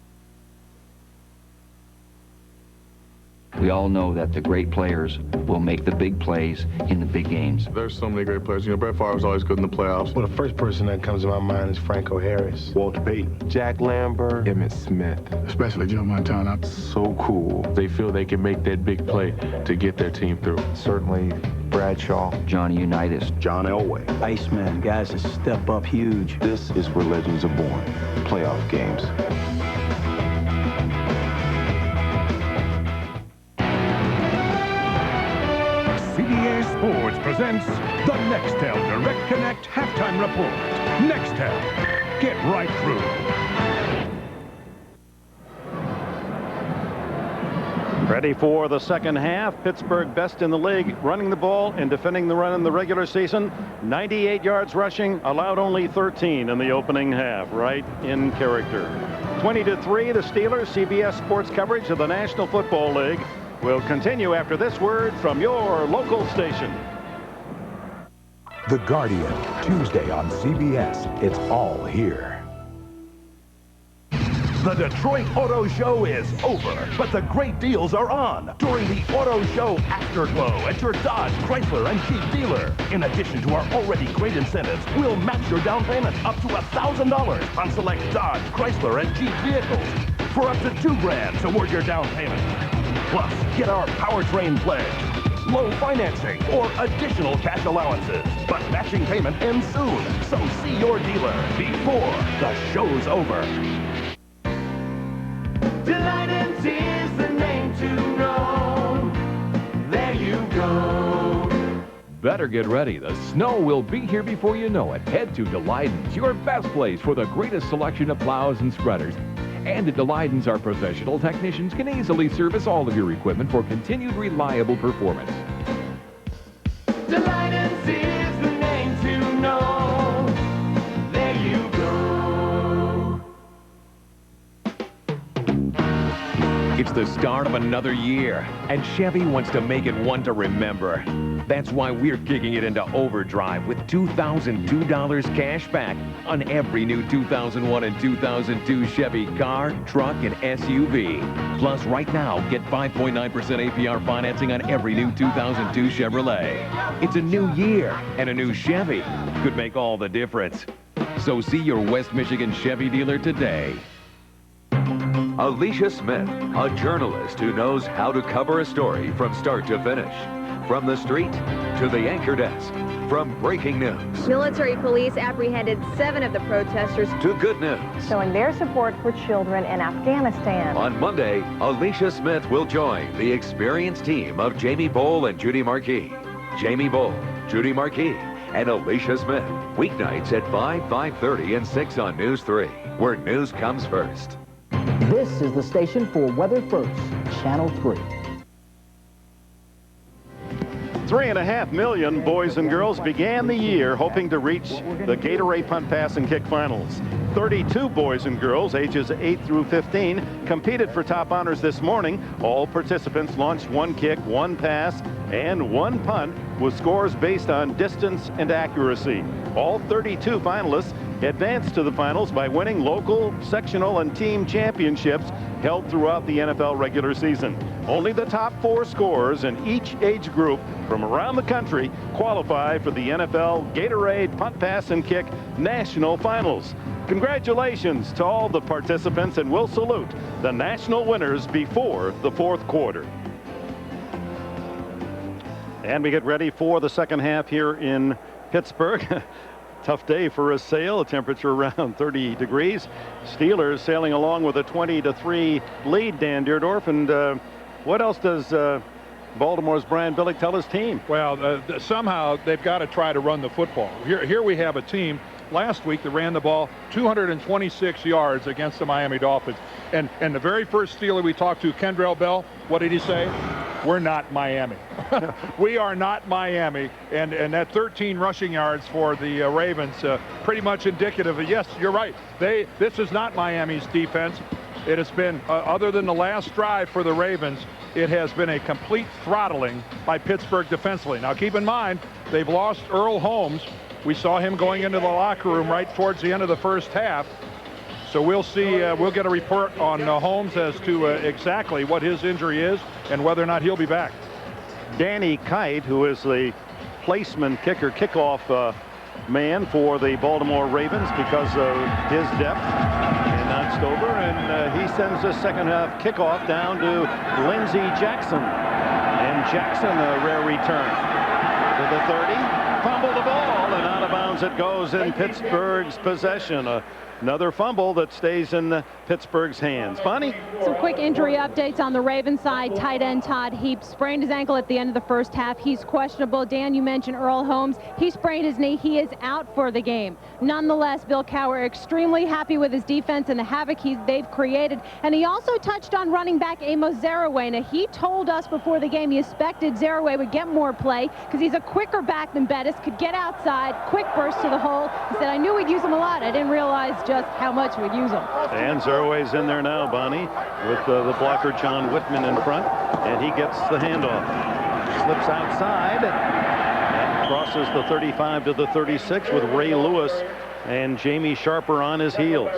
[SPEAKER 5] We all know that the great players will make the big plays in the big games.
[SPEAKER 29] There's so many great players. You know, Brett Favre was always good in the playoffs.
[SPEAKER 30] Well, the first person that comes to my mind is Franco Harris,
[SPEAKER 29] Walter Payton,
[SPEAKER 30] Jack Lambert,
[SPEAKER 29] Emmitt Smith,
[SPEAKER 30] especially Joe Montana.
[SPEAKER 29] So cool. They feel they can make that big play to get their team through.
[SPEAKER 30] Certainly Bradshaw,
[SPEAKER 5] Johnny Unitas,
[SPEAKER 29] John Elway,
[SPEAKER 30] Iceman, guys that step up huge.
[SPEAKER 29] This is where legends are born. Playoff games.
[SPEAKER 21] CBS Sports presents the Nextel Direct Connect Halftime Report. Nextel, get right through.
[SPEAKER 6] Ready for the second half. Pittsburgh best in the league running the ball and defending the run in the regular season. 98 yards rushing, allowed only 13 in the opening half. Right in character. 20-3, the Steelers. CBS Sports coverage of the National Football League will continue after this word from your local station.
[SPEAKER 21] The Guardian, Tuesday on CBS. It's all here. The Detroit Auto Show is over, but the great deals are on during the Auto Show Afterglow at your Dodge, Chrysler, and Jeep dealer. In addition to our already great incentives, we'll match your down payment up to $1,000 on select Dodge, Chrysler, and Jeep vehicles for up to $2,000 toward your down payment. Plus, get our powertrain pledge, low financing, or additional cash allowances. But matching payment ends soon, so see your dealer before the show's over.
[SPEAKER 31] Delight and Tears, the name to know. There you go.
[SPEAKER 25] Better get ready. The snow will be here before you know it. Head to Delighten's, your best place for the greatest selection of plows and spreaders. And at Delighten's, our professional technicians can easily service all of your equipment for continued reliable performance.
[SPEAKER 31] Delight and Tears, the name to know. There you go.
[SPEAKER 25] It's the start of another year, and Chevy wants to make it one to remember. That's why we're kicking it into overdrive with $2,002 cash back on every new 2001 and 2002 Chevy car, truck, and SUV. Plus, right now, get 5.9% APR financing on every new 2002 Chevrolet. It's a new year, and a new Chevy could make all the difference. So see your West Michigan Chevy dealer today. Alicia Smith, a journalist who knows how to cover a story from start to finish. From the street to the anchor desk, from breaking news
[SPEAKER 32] Military police apprehended 7 of the protesters
[SPEAKER 25] to good news,
[SPEAKER 32] showing their support for children in Afghanistan.
[SPEAKER 25] On Monday, Alicia Smith will join the experienced team of Jamie Bowl and Judy Marquis. Jamie Bowl, Judy Marquis, and Alicia Smith. Weeknights at 5, 5:30, and 6 on News 3, where news comes first.
[SPEAKER 33] This is the station for Weather First.
[SPEAKER 1] Channel 3.
[SPEAKER 6] 3.5 million boys and girls began the year hoping to reach the Gatorade Punt, Pass, and Kick finals. 32 boys and girls ages 8 through 15 competed for top honors this morning. All participants launched one kick, one pass, and one punt with scores based on distance and accuracy. All 32 finalists advanced to the finals by winning local, sectional, and team championships held throughout the NFL regular season. Only the top 4 scorers in each age group from around the country qualify for the NFL Gatorade Punt, Pass, and Kick National Finals. Congratulations to all the participants, and we'll salute the national winners before the 4th quarter. And we get ready for the second half here in Pittsburgh. Tough day for a sail, a temperature around 30 degrees. Steelers sailing along with a 20-3 lead, Dan Deerdorf. And what else does Baltimore's Brian Billick tell his team?
[SPEAKER 4] Well, somehow they've got to try to run the football. Here we have a team last week that ran the ball 226 yards against the Miami Dolphins. And the very first Steeler we talked to, Cordell Bell, what did he say? We're not Miami. We are not Miami. And that 13 rushing yards for the Ravens, pretty much indicative of, yes, you're right. This is not Miami's defense. It has been, other than the last drive for the Ravens, it has been a complete throttling by Pittsburgh defensively. Now, keep in mind, they've lost Earl Holmes. We saw him going into the locker room right towards the end of the first half. So we'll see, we'll get a report on Holmes as to exactly what his injury is and whether or not he'll be back.
[SPEAKER 6] Danny Kite, who is the placement kicker, kickoff man for the Baltimore Ravens because of his depth, announced over, and he sends the second half kickoff down to Lindsey Jackson. And Jackson, a rare return to the 30, fumbled the ball, and out of bounds it goes in Pittsburgh's possession. Another fumble that stays in Pittsburgh's hands. Bonnie?
[SPEAKER 8] Some quick injury updates on the Ravens side. Tight end Todd Heap sprained his ankle at the end of the first half. He's questionable. Dan, you mentioned Earl Holmes. He sprained his knee. He is out for the game. Nonetheless, Bill Cowher extremely happy with his defense and the havoc they've created. And he also touched on running back Amos Zaraway. Now, he told us before the game he expected Zaraway would get more play because he's a quicker back than Bettis, could get outside, quick burst to the hole. He said, I knew we'd use him a lot. I didn't realize just how much we'd use him.
[SPEAKER 6] And Zaraway's in there now, Bonnie, with the blocker John Whitman in front, and he gets the handoff. Slips outside and crosses the 35 to the 36 with Ray Lewis and Jamie Sharper on his heels.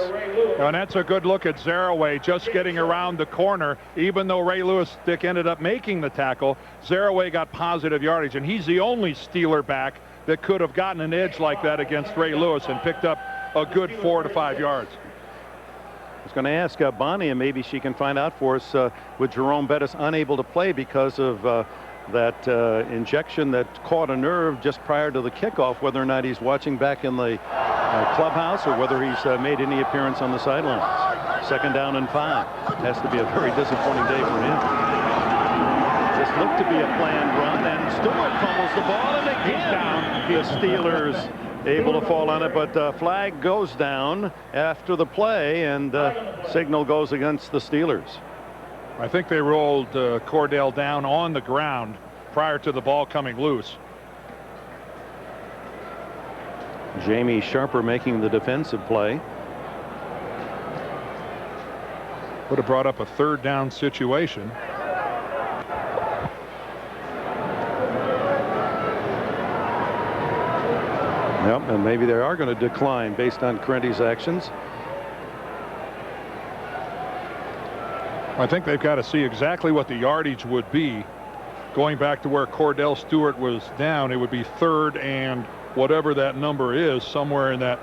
[SPEAKER 4] And that's a good look at Zaraway just getting around the corner. Even though Ray Lewis ended up making the tackle, Zaraway got positive yardage, and he's the only Steeler back that could have gotten an edge like that against Ray Lewis and picked up a good 4 to 5 yards.
[SPEAKER 6] I was going to ask Bonnie, and maybe she can find out for us, with Jerome Bettis unable to play because of that injection that caught a nerve just prior to the kickoff, whether or not he's watching back in the clubhouse or whether he's made any appearance on the sidelines. 2nd down and 5. Has to be a very disappointing day for him. This looked to be a planned run, and Stewart fumbles the ball, and again the Steelers able to fall on it, but flag goes down after the play, and signal goes against the Steelers.
[SPEAKER 4] I think they rolled Cordell down on the ground prior to the ball coming loose.
[SPEAKER 6] Jamie Sharper making the defensive play.
[SPEAKER 4] Would have brought up a 3rd down situation.
[SPEAKER 6] Yep, and maybe they are going to decline based on Corrente's actions.
[SPEAKER 4] I think they've got to see exactly what the yardage would be. Going back to where Cordell Stewart was down, it would be 3rd and whatever that number is, somewhere in that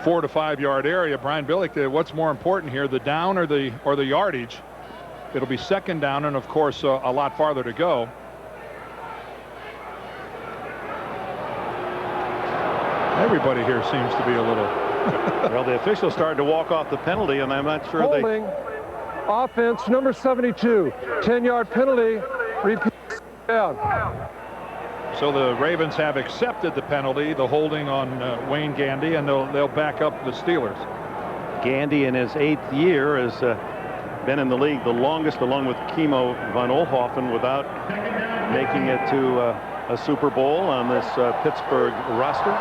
[SPEAKER 4] 4 to 5 yard area. Brian Billick, what's more important here, the down or the yardage? It'll be 2nd down, and of course a lot farther to go. Everybody here seems to be a little.
[SPEAKER 6] Well, the officials started to walk off the penalty, and I'm not sure
[SPEAKER 10] holding. Offense number 72, 10-yard penalty. Repeat down.
[SPEAKER 4] So the Ravens have accepted the penalty, the holding on Wayne Gandy, and they'll back up the Steelers.
[SPEAKER 6] Gandy in his 8th year as been in the league the longest, along with Kimo von Oelhoffen, without making it to a Super Bowl on this Pittsburgh roster.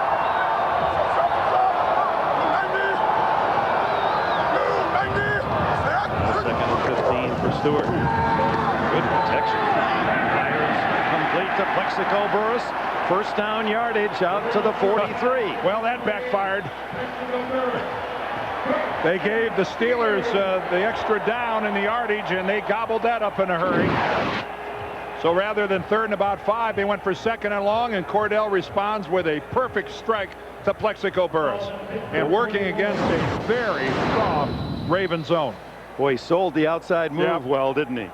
[SPEAKER 6] Second and 15 for Stewart. Good protection. Fires complete to Plexico Burress. First down yardage out to the 43.
[SPEAKER 4] Well, that backfired. They gave the Steelers the extra down in the yardage, and they gobbled that up in a hurry. So rather than 3rd and about 5, they went for 2nd and long, and Cordell responds with a perfect strike to Plexico Burress. And working against a very soft Raven zone.
[SPEAKER 6] Boy, he sold the outside move well, didn't he?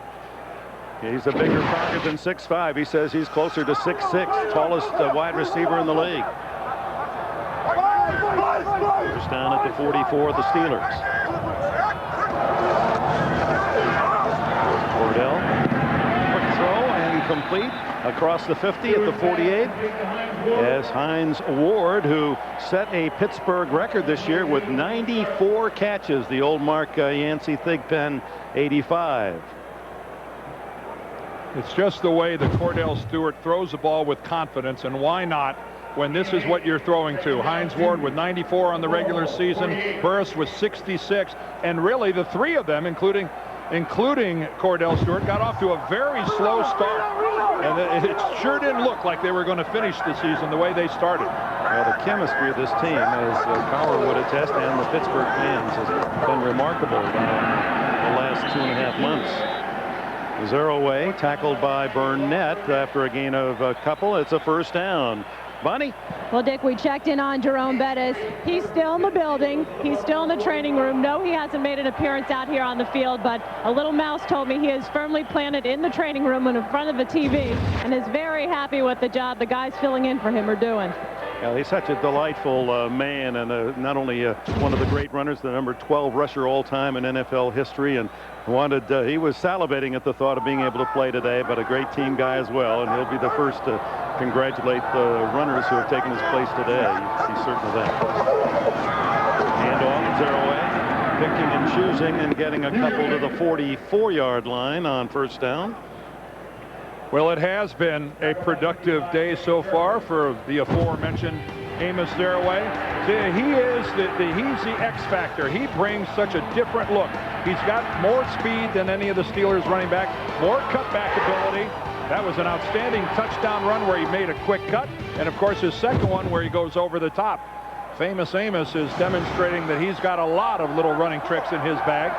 [SPEAKER 6] He's a bigger target than 6'5". He says he's closer to 6'6", tallest wide receiver in the league. First down at the 44 of the Steelers. Cordell, quick throw and complete across the 50 at the 48. As Hines Ward, who set a Pittsburgh record this year with 94 catches, the old Mark Yancey Thigpen 85.
[SPEAKER 4] It's just the way that Cordell Stewart throws the ball with confidence, and why not when this is what you're throwing to? Hines Ward with 94 on the regular season, Burress with 66, and really the 3 of them, including Cordell Stewart, got off to a very slow start, and it sure didn't look like they were going to finish the season the way they started.
[SPEAKER 6] Well, the chemistry of this team, as Cowher would attest, and the Pittsburgh fans, has been remarkable the last 2.5 months. Zero away, tackled by Burnett after a gain of a couple. It's a first down. Bonnie?
[SPEAKER 8] Well, Dick, we checked in on Jerome Bettis. He's still in the building. He's still in the training room. No, he hasn't made an appearance out here on the field, but a little mouse told me he is firmly planted in the training room and in front of the TV and is very happy with the job the guys filling in for him are doing.
[SPEAKER 6] Yeah, he's such a delightful man, and not only one of the great runners, the number 12 rusher all time in NFL history, and he was salivating at the thought of being able to play today, but a great team guy as well, and he'll be the first to congratulate the runners who have taken his place today. He's certain of that. Handoff, zero away, picking and choosing and getting a couple to the 44-yard line on first down.
[SPEAKER 4] Well, it has been a productive day so far for the aforementioned Amos Zaraway. He's the X factor. He brings such a different look. He's got more speed than any of the Steelers running back, more cutback ability. That was an outstanding touchdown run where he made a quick cut. And, of course, his second one where he goes over the top. Famous Amos is demonstrating that he's got a lot of little running tricks in his bag.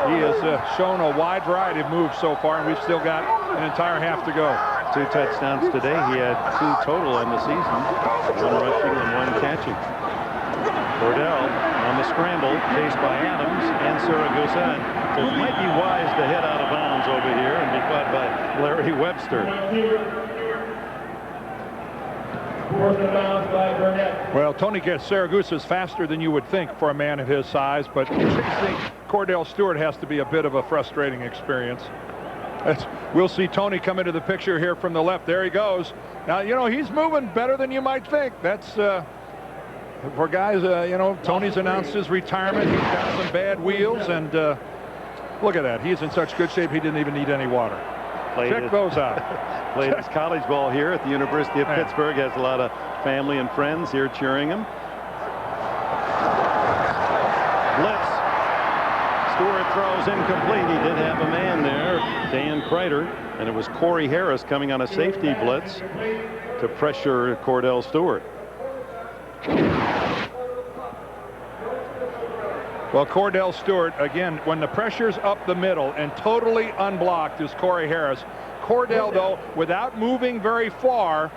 [SPEAKER 4] He has shown a wide variety of moves so far, and we've still got an entire half to go.
[SPEAKER 6] 2 touchdowns today. He had 2 total on the season, 1 rushing and 1 catching. Cordell on the scramble, chased by Adams and Saragusa. So it might be wise to head out of bounds over here and be caught by Larry Webster.
[SPEAKER 4] Well, Tony Saragusa is faster than you would think for a man of his size, but chasing Cordell Stewart has to be a bit of a frustrating experience. We'll see Tony come into the picture here from the left. There he goes. Now, you know, he's moving better than you might think. That's for guys, you know, Tony's announced his retirement. He's got some bad wheels, and look at that. He's in such good shape he didn't even need any water. Check those out.
[SPEAKER 6] Played his college ball here at the University of Pittsburgh. Has a lot of family and friends here cheering him. Blitz. Stewart throws incomplete. He did have a man there, Dan Kreider, and it was Corey Harris coming on a safety blitz to pressure Cordell Stewart.
[SPEAKER 4] Well, Cordell Stewart, again, when the pressure's up the middle and totally unblocked is Corey Harris. Cordell, though, without moving very far,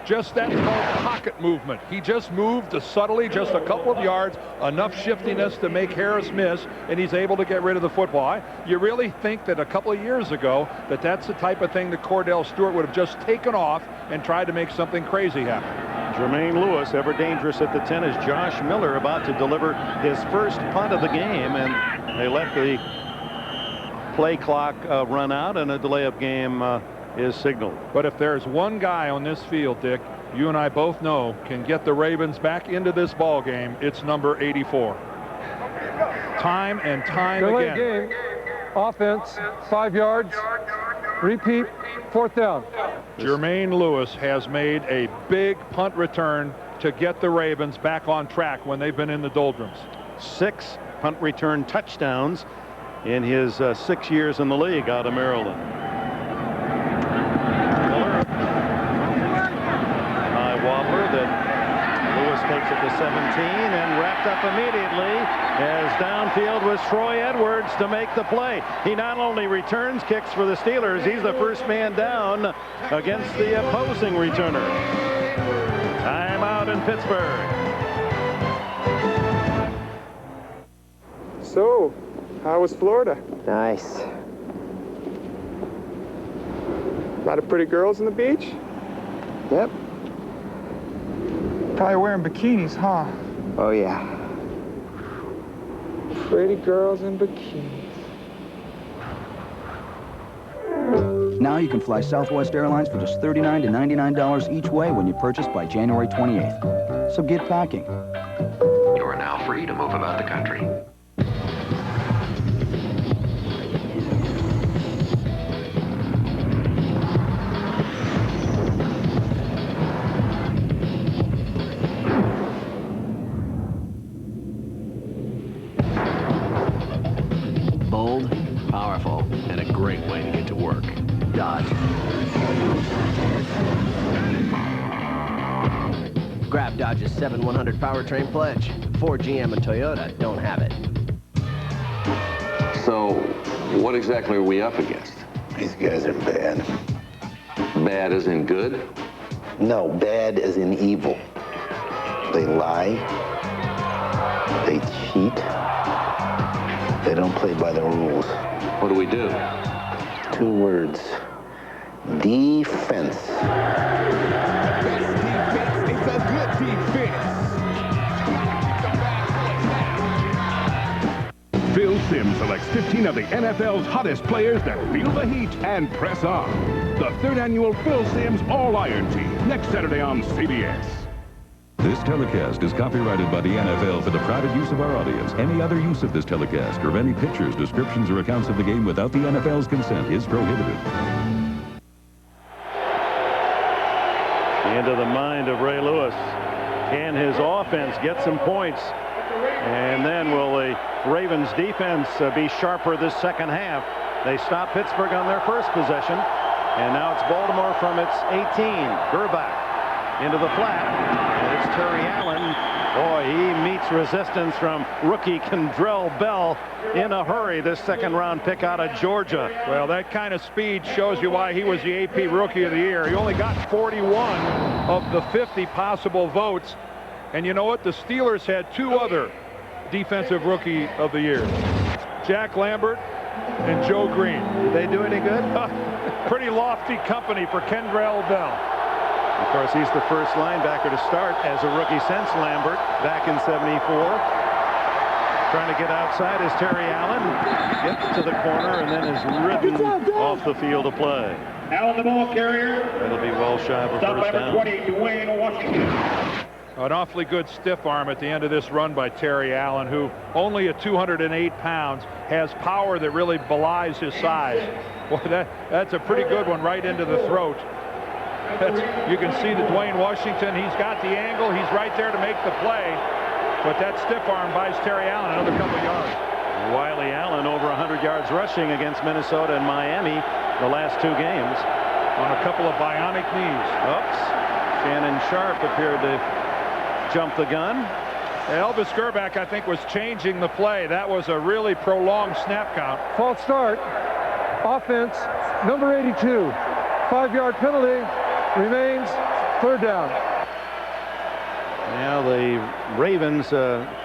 [SPEAKER 4] just that called pocket movement. He just moved subtly, just a couple of yards, enough shiftiness to make Harris miss, and he's able to get rid of the football. You really think that a couple of years ago that that's the type of thing that Cordell Stewart would have just taken off and tried to make something crazy happen.
[SPEAKER 6] Jermaine Lewis, ever dangerous at the 10, is Josh Miller about to deliver his first punt of the game, and they let the play clock run out, and a delay of game is signaled.
[SPEAKER 4] But if there's one guy on this field, Dick, you and I both know can get the Ravens back into this ball game, it's number 84. Time and time again.
[SPEAKER 10] Offense, 5 yards. Repeat, 4th down.
[SPEAKER 4] Jermaine Lewis has made a big punt return to get the Ravens back on track when they've been in the doldrums.
[SPEAKER 6] 6 punt return touchdowns in his 6 years in the league out of Maryland. High wobbler that Lewis takes it to 17 and wrapped up immediately as downfield was Troy Edwards to make the play. He not only returns kicks for the Steelers, he's the first man down against the opposing returner. Timeout in Pittsburgh.
[SPEAKER 1] So, how was Florida?
[SPEAKER 2] Nice.
[SPEAKER 1] A lot of pretty girls on the beach?
[SPEAKER 2] Yep.
[SPEAKER 1] Probably wearing bikinis, huh?
[SPEAKER 2] Oh, yeah.
[SPEAKER 1] Pretty girls in bikinis.
[SPEAKER 7] Now you can fly Southwest Airlines for just $39 to $99 each way when you purchase by January 28th. So get packing.
[SPEAKER 12] You are now free to move about the country.
[SPEAKER 13] Bold, powerful, and a great way to get to work. Dodge.
[SPEAKER 14] Grab Dodge's 7-100 powertrain pledge. Ford, GM, and Toyota don't have it.
[SPEAKER 15] So, what exactly are we up against?
[SPEAKER 5] These guys are bad.
[SPEAKER 15] Bad as in good?
[SPEAKER 5] No, bad as in evil. They lie. They cheat. They don't play by the rules.
[SPEAKER 15] What do we do?
[SPEAKER 5] 2 words. Defense.
[SPEAKER 21] Best defense is a good defense. Phil Simms selects 15 of the NFL's hottest players that feel the heat and press on. The 3rd annual Phil Simms All-Iron Team, next Saturday on CBS.
[SPEAKER 16] This telecast is copyrighted by the NFL for the private use of our audience. Any other use of this telecast or of any pictures, descriptions, or accounts of the game without the NFL's consent is prohibited.
[SPEAKER 6] Into the mind of Ray Lewis. Can his offense get some points? And then will the Ravens defense be sharper this second half? They stop Pittsburgh on their first possession. And now it's Baltimore from its 18. Gerback into the flat. And it's Terry Allen. Boy, he meets resistance from rookie Cordell Bell in a hurry. This 2nd-round pick out of Georgia.
[SPEAKER 4] Well, that kind of speed shows you why he was the AP Rookie of the Year. He only got 41 of the 50 possible votes. And you know what? The Steelers had 2 other Defensive Rookie of the Year. Jack Lambert and Joe Green.
[SPEAKER 6] Did they do any good?
[SPEAKER 4] Pretty lofty company for Cordell Bell.
[SPEAKER 6] Of course, he's the first linebacker to start as a rookie since Lambert back in '74. Trying to get outside is Terry Allen. Gets to the corner and then is ridden off the field of play.
[SPEAKER 17] Allen, the ball carrier.
[SPEAKER 6] It'll be well shy of a first down.
[SPEAKER 17] 20, Dwayne Washington.
[SPEAKER 4] An awfully good stiff arm at the end of this run by Terry Allen, who only at 208 pounds has power that really belies his size. Boy, that's a pretty good one right into the throat. You can see the Dwayne Washington. He's got the angle. He's right there to make the play. But that stiff arm buys Terry Allen another couple yards.
[SPEAKER 6] Wiley Allen over 100 yards rushing against Minnesota and Miami the last 2 games.
[SPEAKER 4] On a couple of bionic knees.
[SPEAKER 6] Oops. Shannon Sharp appeared to jump the gun.
[SPEAKER 4] Elvis Gerback, I think, was changing the play. That was a really prolonged snap count.
[SPEAKER 10] False start. Offense, number 82. 5-yard penalty. Remains 3rd down.
[SPEAKER 6] Now the Ravens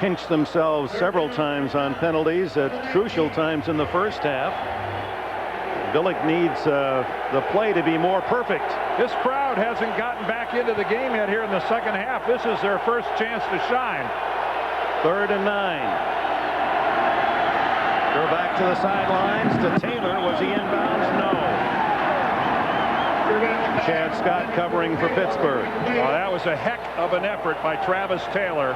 [SPEAKER 6] pinched themselves several times on penalties at crucial times in the first half. Billick needs the play to be more perfect.
[SPEAKER 4] This crowd hasn't gotten back into the game yet here in the second half. This is their first chance to shine.
[SPEAKER 6] 3rd and 9. Go back to the sidelines to Taylor. Was he inbounds? No. Chad Scott covering for Pittsburgh.
[SPEAKER 4] Well, that was a heck of an effort by Travis Taylor,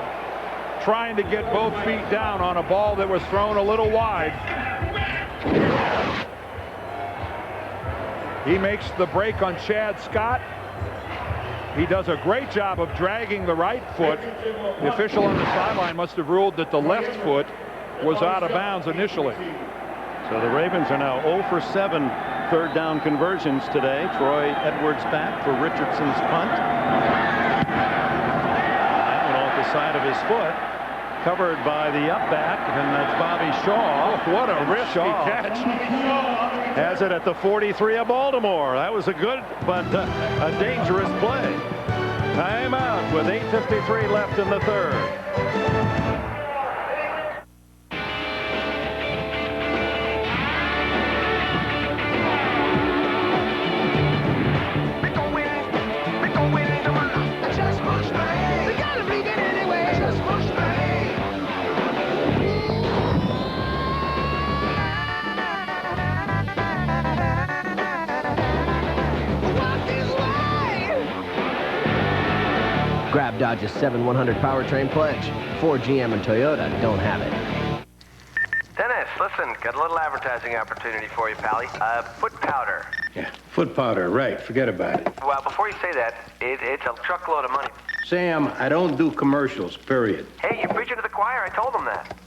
[SPEAKER 4] trying to get both feet down on a ball that was thrown a little wide. He makes the break on Chad Scott. He does a great job of dragging the right foot. The official on the sideline must have ruled that the left foot was out of bounds initially.
[SPEAKER 6] So the Ravens are now 0 for 7 third down conversions today. Troy Edwards back for Richardson's punt. That one off the side of his foot. Covered by the up back, and that's Bobby Shaw.
[SPEAKER 4] Oh, what a risky catch.
[SPEAKER 6] Has it at the 43 of Baltimore. That was a good but a dangerous play. Timeout with 8:53 left in the third.
[SPEAKER 14] Grab Dodge's 7-100 powertrain pledge. Ford, GM, and Toyota don't have it.
[SPEAKER 3] Dennis, listen, got a little advertising opportunity for you, Pally. Foot powder.
[SPEAKER 9] Yeah, foot powder, right. Forget about it.
[SPEAKER 3] Well, before you say that, it's a truckload of money.
[SPEAKER 9] Sam, I don't do commercials, period.
[SPEAKER 3] Hey, you're preaching to the choir. I told them that.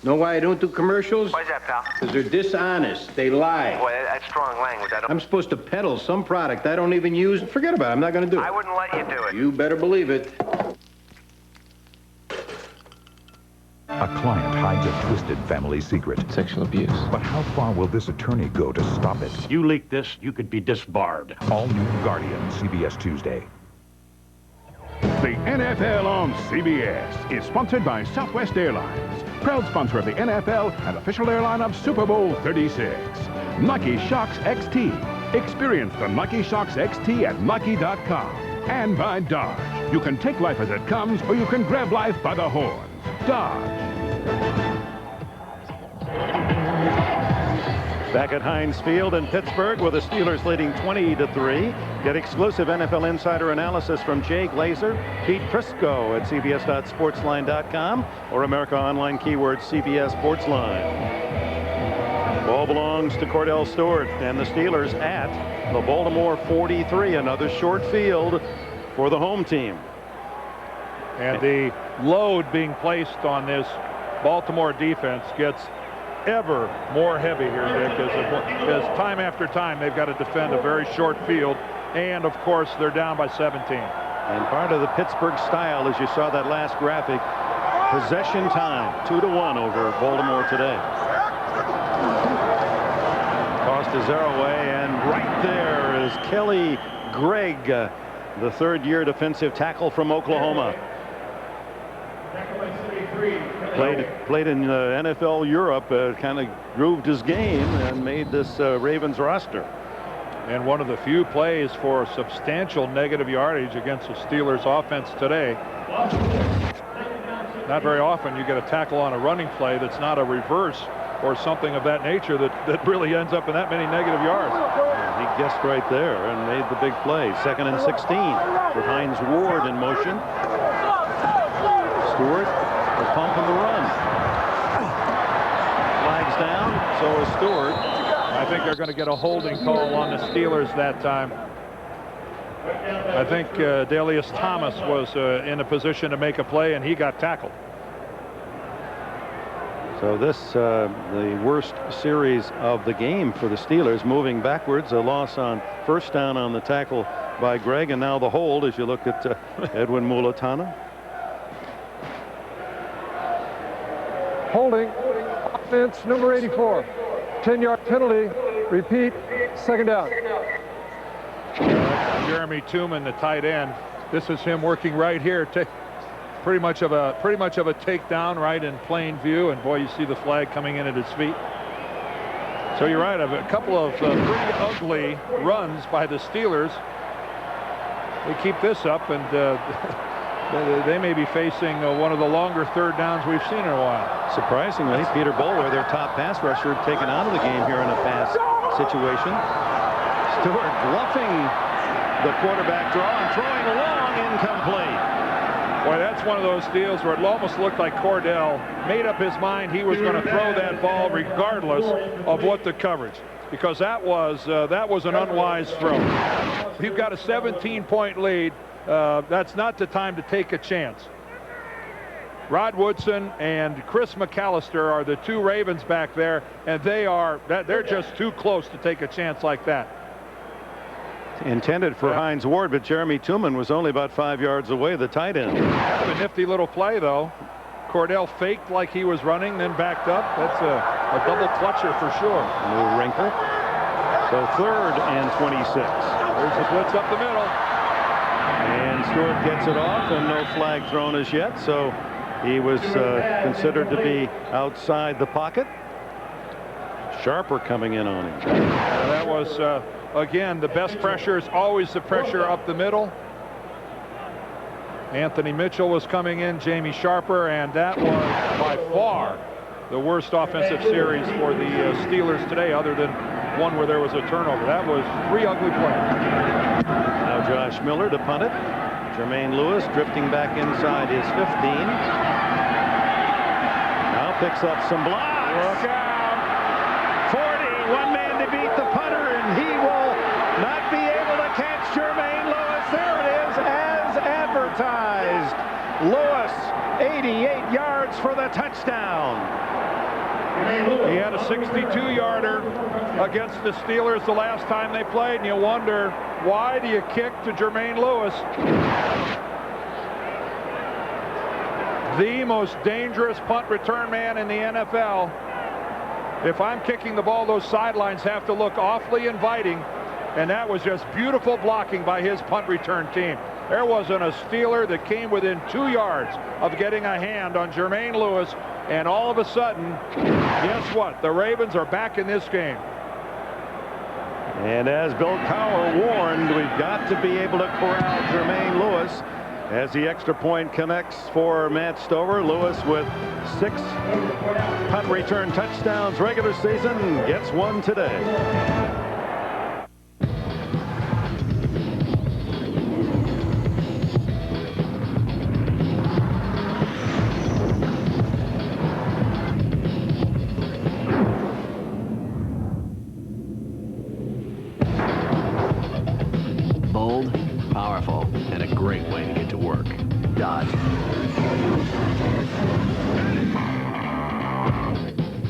[SPEAKER 9] Know why I don't do commercials?
[SPEAKER 3] Why's that, pal?
[SPEAKER 9] Because they're dishonest. They lie.
[SPEAKER 3] Boy, that's strong language.
[SPEAKER 9] I'm supposed to peddle some product I don't even use. Forget about it. I'm not going to do it.
[SPEAKER 3] I wouldn't let you do it.
[SPEAKER 9] You better believe it.
[SPEAKER 11] A client hides a twisted family secret.
[SPEAKER 29] Sexual abuse.
[SPEAKER 11] But how far will this attorney go to stop it?
[SPEAKER 18] You leak this, you could be disbarred.
[SPEAKER 11] All new Guardian, CBS Tuesday.
[SPEAKER 21] The NFL on CBS is sponsored by Southwest Airlines, proud sponsor of the NFL and official airline of Super Bowl 36. Nike Shox XT. Experience the Nike Shox XT at Nike.com. And by Dodge. You can take life as it comes, or you can grab life by the horns. Dodge.
[SPEAKER 6] Back at Heinz Field in Pittsburgh with the Steelers leading 20-3. Get exclusive NFL insider analysis from Jay Glazer, Pete Prisco at cbs.sportsline.com or America Online keyword CBS Sportsline. Ball belongs to Cordell Stewart and the Steelers at the Baltimore 43. Another short field for the home team.
[SPEAKER 4] And the load being placed on this Baltimore defense gets ever more heavy here, Dick, as time after time they've got to defend a very short field, and of course they're down by 17.
[SPEAKER 6] And part of the Pittsburgh style, as you saw that last graphic, possession time 2-1 over Baltimore today. Tossed his arrow away, and right there is Kelly Gregg, the third-year defensive tackle from Oklahoma. Played in NFL Europe, kind of grooved his game and made this Ravens roster.
[SPEAKER 4] And one of the few plays for substantial negative yardage against the Steelers offense today. Not very often you get a tackle on a running play that's not a reverse or something of that nature that really ends up in that many negative yards.
[SPEAKER 6] He guessed right there and made the big play. 2nd and 16 with Hines Ward in motion. Stewart will pump in the run. Flags down, so is Stewart.
[SPEAKER 4] I think they're going to get a holding call on the Steelers that time. I think Dalius Thomas was in a position to make a play, and he got tackled.
[SPEAKER 6] So this, the worst series of the game for the Steelers, moving backwards. A loss on first down on the tackle by Gregg, and now the hold as you look at Edwin Mulatana.
[SPEAKER 10] Holding. Offense number 84. 10-yard penalty. Repeat. 2nd down.
[SPEAKER 4] Jeremy Tooman, the tight end. This is him working right here. Pretty much of a takedown right in plain view, and boy, you see the flag coming in at his feet. So you're right, a couple of pretty ugly runs by the Steelers. They keep this up, and they may be facing one of the longer third downs we've seen in a while.
[SPEAKER 6] Surprisingly, Peter Bulwer, their top pass rusher, taken out of the game here in a pass situation. Stewart bluffing the quarterback draw and throwing long, incomplete.
[SPEAKER 4] Boy, that's one of those deals where it almost looked like Cordell made up his mind he was going to throw that ball regardless of what the coverage. because that was an unwise throw. You've got a 17-point lead. That's not the time to take a chance. Rod Woodson and Chris McAllister are the two Ravens back there, and they're just too close to take a chance like that.
[SPEAKER 6] Intended for Hines Ward, but Jeremy Tooman was only about 5 yards away, the tight end.
[SPEAKER 4] A nifty little play, though. Cordell faked like he was running, then backed up. That's a double clutcher for sure.
[SPEAKER 6] No wrinkle. So 3rd and 26.
[SPEAKER 4] There's the blitz up the middle.
[SPEAKER 6] And Stewart gets it off, and no flag thrown as yet, so he was considered to be outside the pocket. Sharper coming in on him.
[SPEAKER 4] That was, again, the best pressure is always the pressure up the middle. Anthony Mitchell was coming in, Jamie Sharper, and that was by far the worst offensive series for the Steelers today, other than one where there was a turnover. That was 3 ugly plays.
[SPEAKER 6] Now Josh Miller to punt it. Jermaine Lewis drifting back inside his 15. Now picks up some blocks.
[SPEAKER 4] Look out.
[SPEAKER 6] 40, one man to beat the punter, and he will not be able to catch Jermaine Lewis. There it is, as advertised. Lewis, 88 yards for the touchdown.
[SPEAKER 4] He had a 62-yarder against the Steelers the last time they played, and you wonder, why do you kick to Jermaine Lewis? The most dangerous punt return man in the NFL. If I'm kicking the ball, those sidelines have to look awfully inviting, and that was just beautiful blocking by his punt return team. There wasn't a Steeler that came within 2 yards of getting a hand on Jermaine Lewis, and all of a sudden, guess what? The Ravens are back in this game.
[SPEAKER 6] And as Bill Cowher warned, we've got to be able to corral Jermaine Lewis. As the extra point connects for Matt Stover, Lewis with 6 punt return touchdowns regular season, gets one today.
[SPEAKER 13] Bold, powerful, and a great way to get to work. Dodge.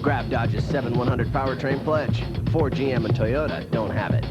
[SPEAKER 14] Grab Dodge's 7-100 powertrain pledge. Ford, GM, and Toyota don't have it.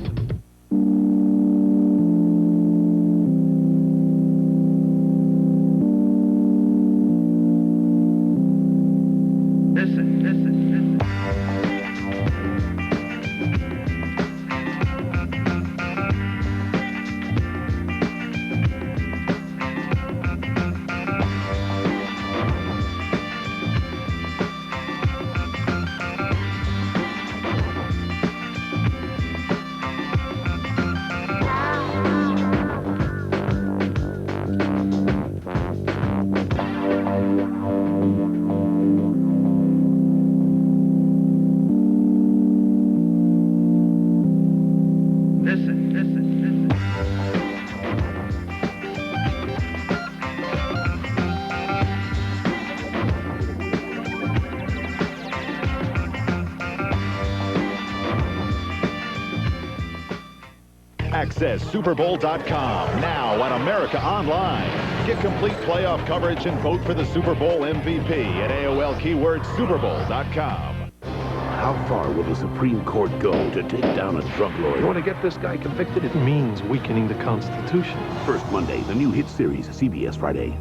[SPEAKER 19] Access SuperBowl.com now on America Online. Get complete playoff coverage and vote for the Super Bowl MVP at AOL keyword SuperBowl.com.
[SPEAKER 20] How far will the Supreme Court go to take down a drug lord?
[SPEAKER 22] You want to get this guy convicted? It means weakening the Constitution.
[SPEAKER 20] First Monday, the new hit series, CBS Friday.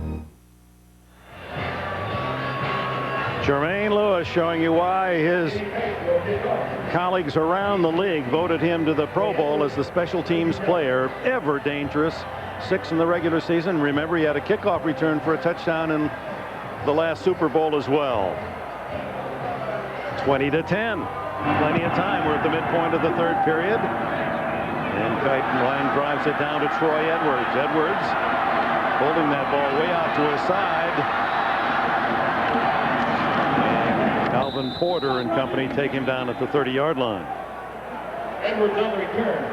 [SPEAKER 6] Jermaine Lewis showing you why his colleagues around the league voted him to the Pro Bowl as the special teams player. Ever dangerous. 6 in the regular season. Remember, he had a kickoff return for a touchdown in the last Super Bowl as well. 20-10. Plenty of time. We're at the midpoint of the 3rd period. And Keitenlein drives it down to Troy Edwards. Edwards holding that ball way out to his side. Alvin Porter and company take him down at the 30-yard line.
[SPEAKER 17] Edwards on the return.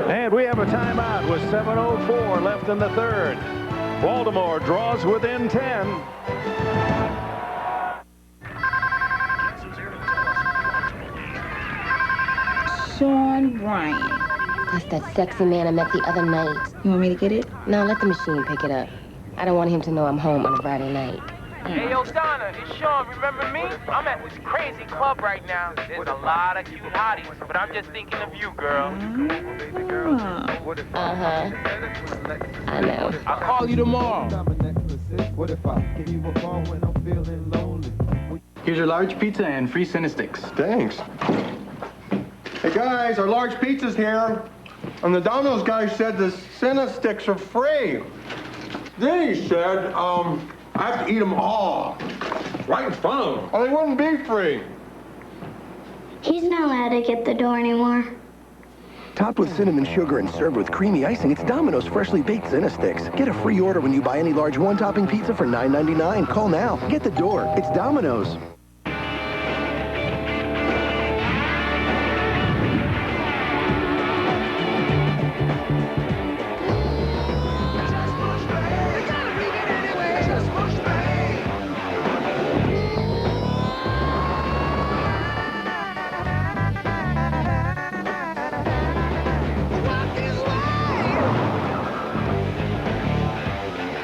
[SPEAKER 6] And we have a timeout with 7:04 left in the 3rd. Baltimore draws within 10.
[SPEAKER 1] Sean Bryant.
[SPEAKER 2] That's that sexy man I met the other night.
[SPEAKER 1] You want me to get it?
[SPEAKER 2] No, let the machine pick it up. I don't want him to know I'm home on a Friday night.
[SPEAKER 8] Hey, yo, Donna, it's Sean. Remember me? I'm at this crazy club right now. There's a lot of cute hotties, but I'm just thinking of you, girl.
[SPEAKER 2] Uh-huh. I know.
[SPEAKER 8] I'll call you tomorrow.
[SPEAKER 23] Here's your large pizza and free Cinesticks.
[SPEAKER 9] Thanks. Hey, guys, our large pizza's here. And the Domino's guy said the Cinesticks are free. Then he said, I have to eat them all. Right in front of him. Or they wouldn't be free.
[SPEAKER 24] He's not allowed to get the door anymore.
[SPEAKER 25] Topped with cinnamon sugar and served with creamy icing, it's Domino's freshly baked Cinesticks. Get a free order when you buy any large one-topping pizza for $9.99. Call now. Get the door. It's Domino's.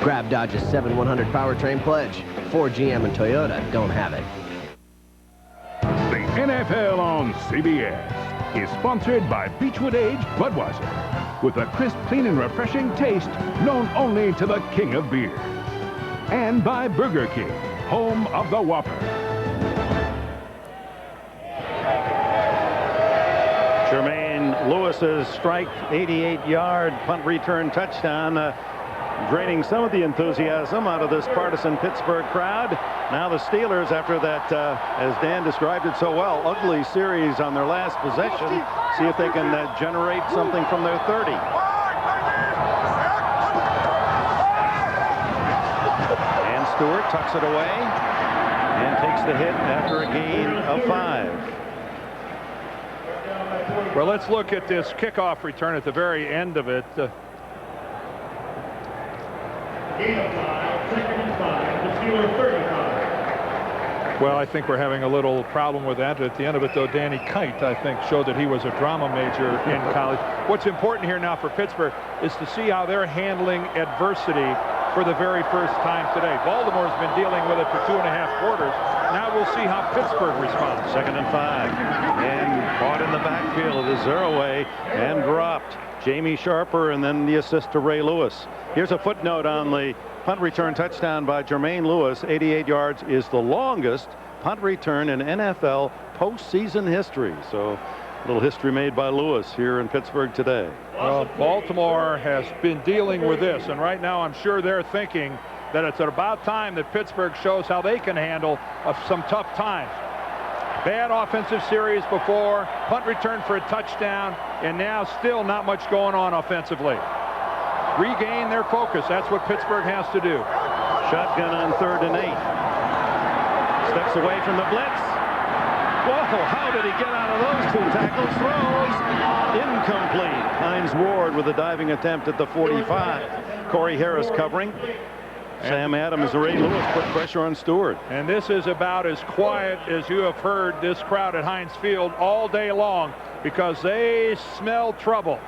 [SPEAKER 14] Grab Dodge's 7-100 powertrain pledge. Ford, GM, and Toyota don't have it.
[SPEAKER 21] The NFL on CBS is sponsored by Beechwood Aged Budweiser, with a crisp, clean, and refreshing taste known only to the king of beer. And by Burger King, home of the Whopper.
[SPEAKER 6] Jermaine Lewis's strike 88-yard punt return touchdown. Draining some of the enthusiasm out of this partisan Pittsburgh crowd. Now the Steelers, after that, as Dan described it so well, ugly series on their last possession, see if they can generate something from their 30. And Stewart tucks it away and takes the hit after a gain of 5.
[SPEAKER 4] Well, let's look at this kickoff return at the very end of it.
[SPEAKER 17] Gain of 5, 2nd and 5, the Steelers 35.
[SPEAKER 4] Well, I think we're having a little problem with that. At the end of it, though, Danny Kite, I think, showed that he was a drama major in college. What's important here now for Pittsburgh is to see how they're handling adversity for the very first time today. Baltimore's been dealing with it for 2.5 quarters. Now we'll see how Pittsburgh responds.
[SPEAKER 6] 2nd and 5. And caught in the backfield. It is Zeraway and dropped. Jamie Sharper, and then the assist to Ray Lewis. Here's a footnote on the punt return touchdown by Jermaine Lewis. 88 yards is the longest punt return in NFL postseason history. So a little history made by Lewis here in Pittsburgh today.
[SPEAKER 4] Well, Baltimore has been dealing with this, and right now I'm sure they're thinking that it's about time that Pittsburgh shows how they can handle some tough times. Bad offensive series before, punt return for a touchdown, and now still not much going on offensively. Regain their focus. That's what Pittsburgh has to do.
[SPEAKER 6] Shotgun on 3rd and 8. Steps away from the blitz. Whoa, how did he get out of those 2 tackles? Throws incomplete. Hines Ward with a diving attempt at the 45. Corey Harris covering. Sam Adams and Ray Lewis put pressure on Stewart.
[SPEAKER 4] And this is about as quiet as you have heard this crowd at Heinz Field all day long, because they smell trouble.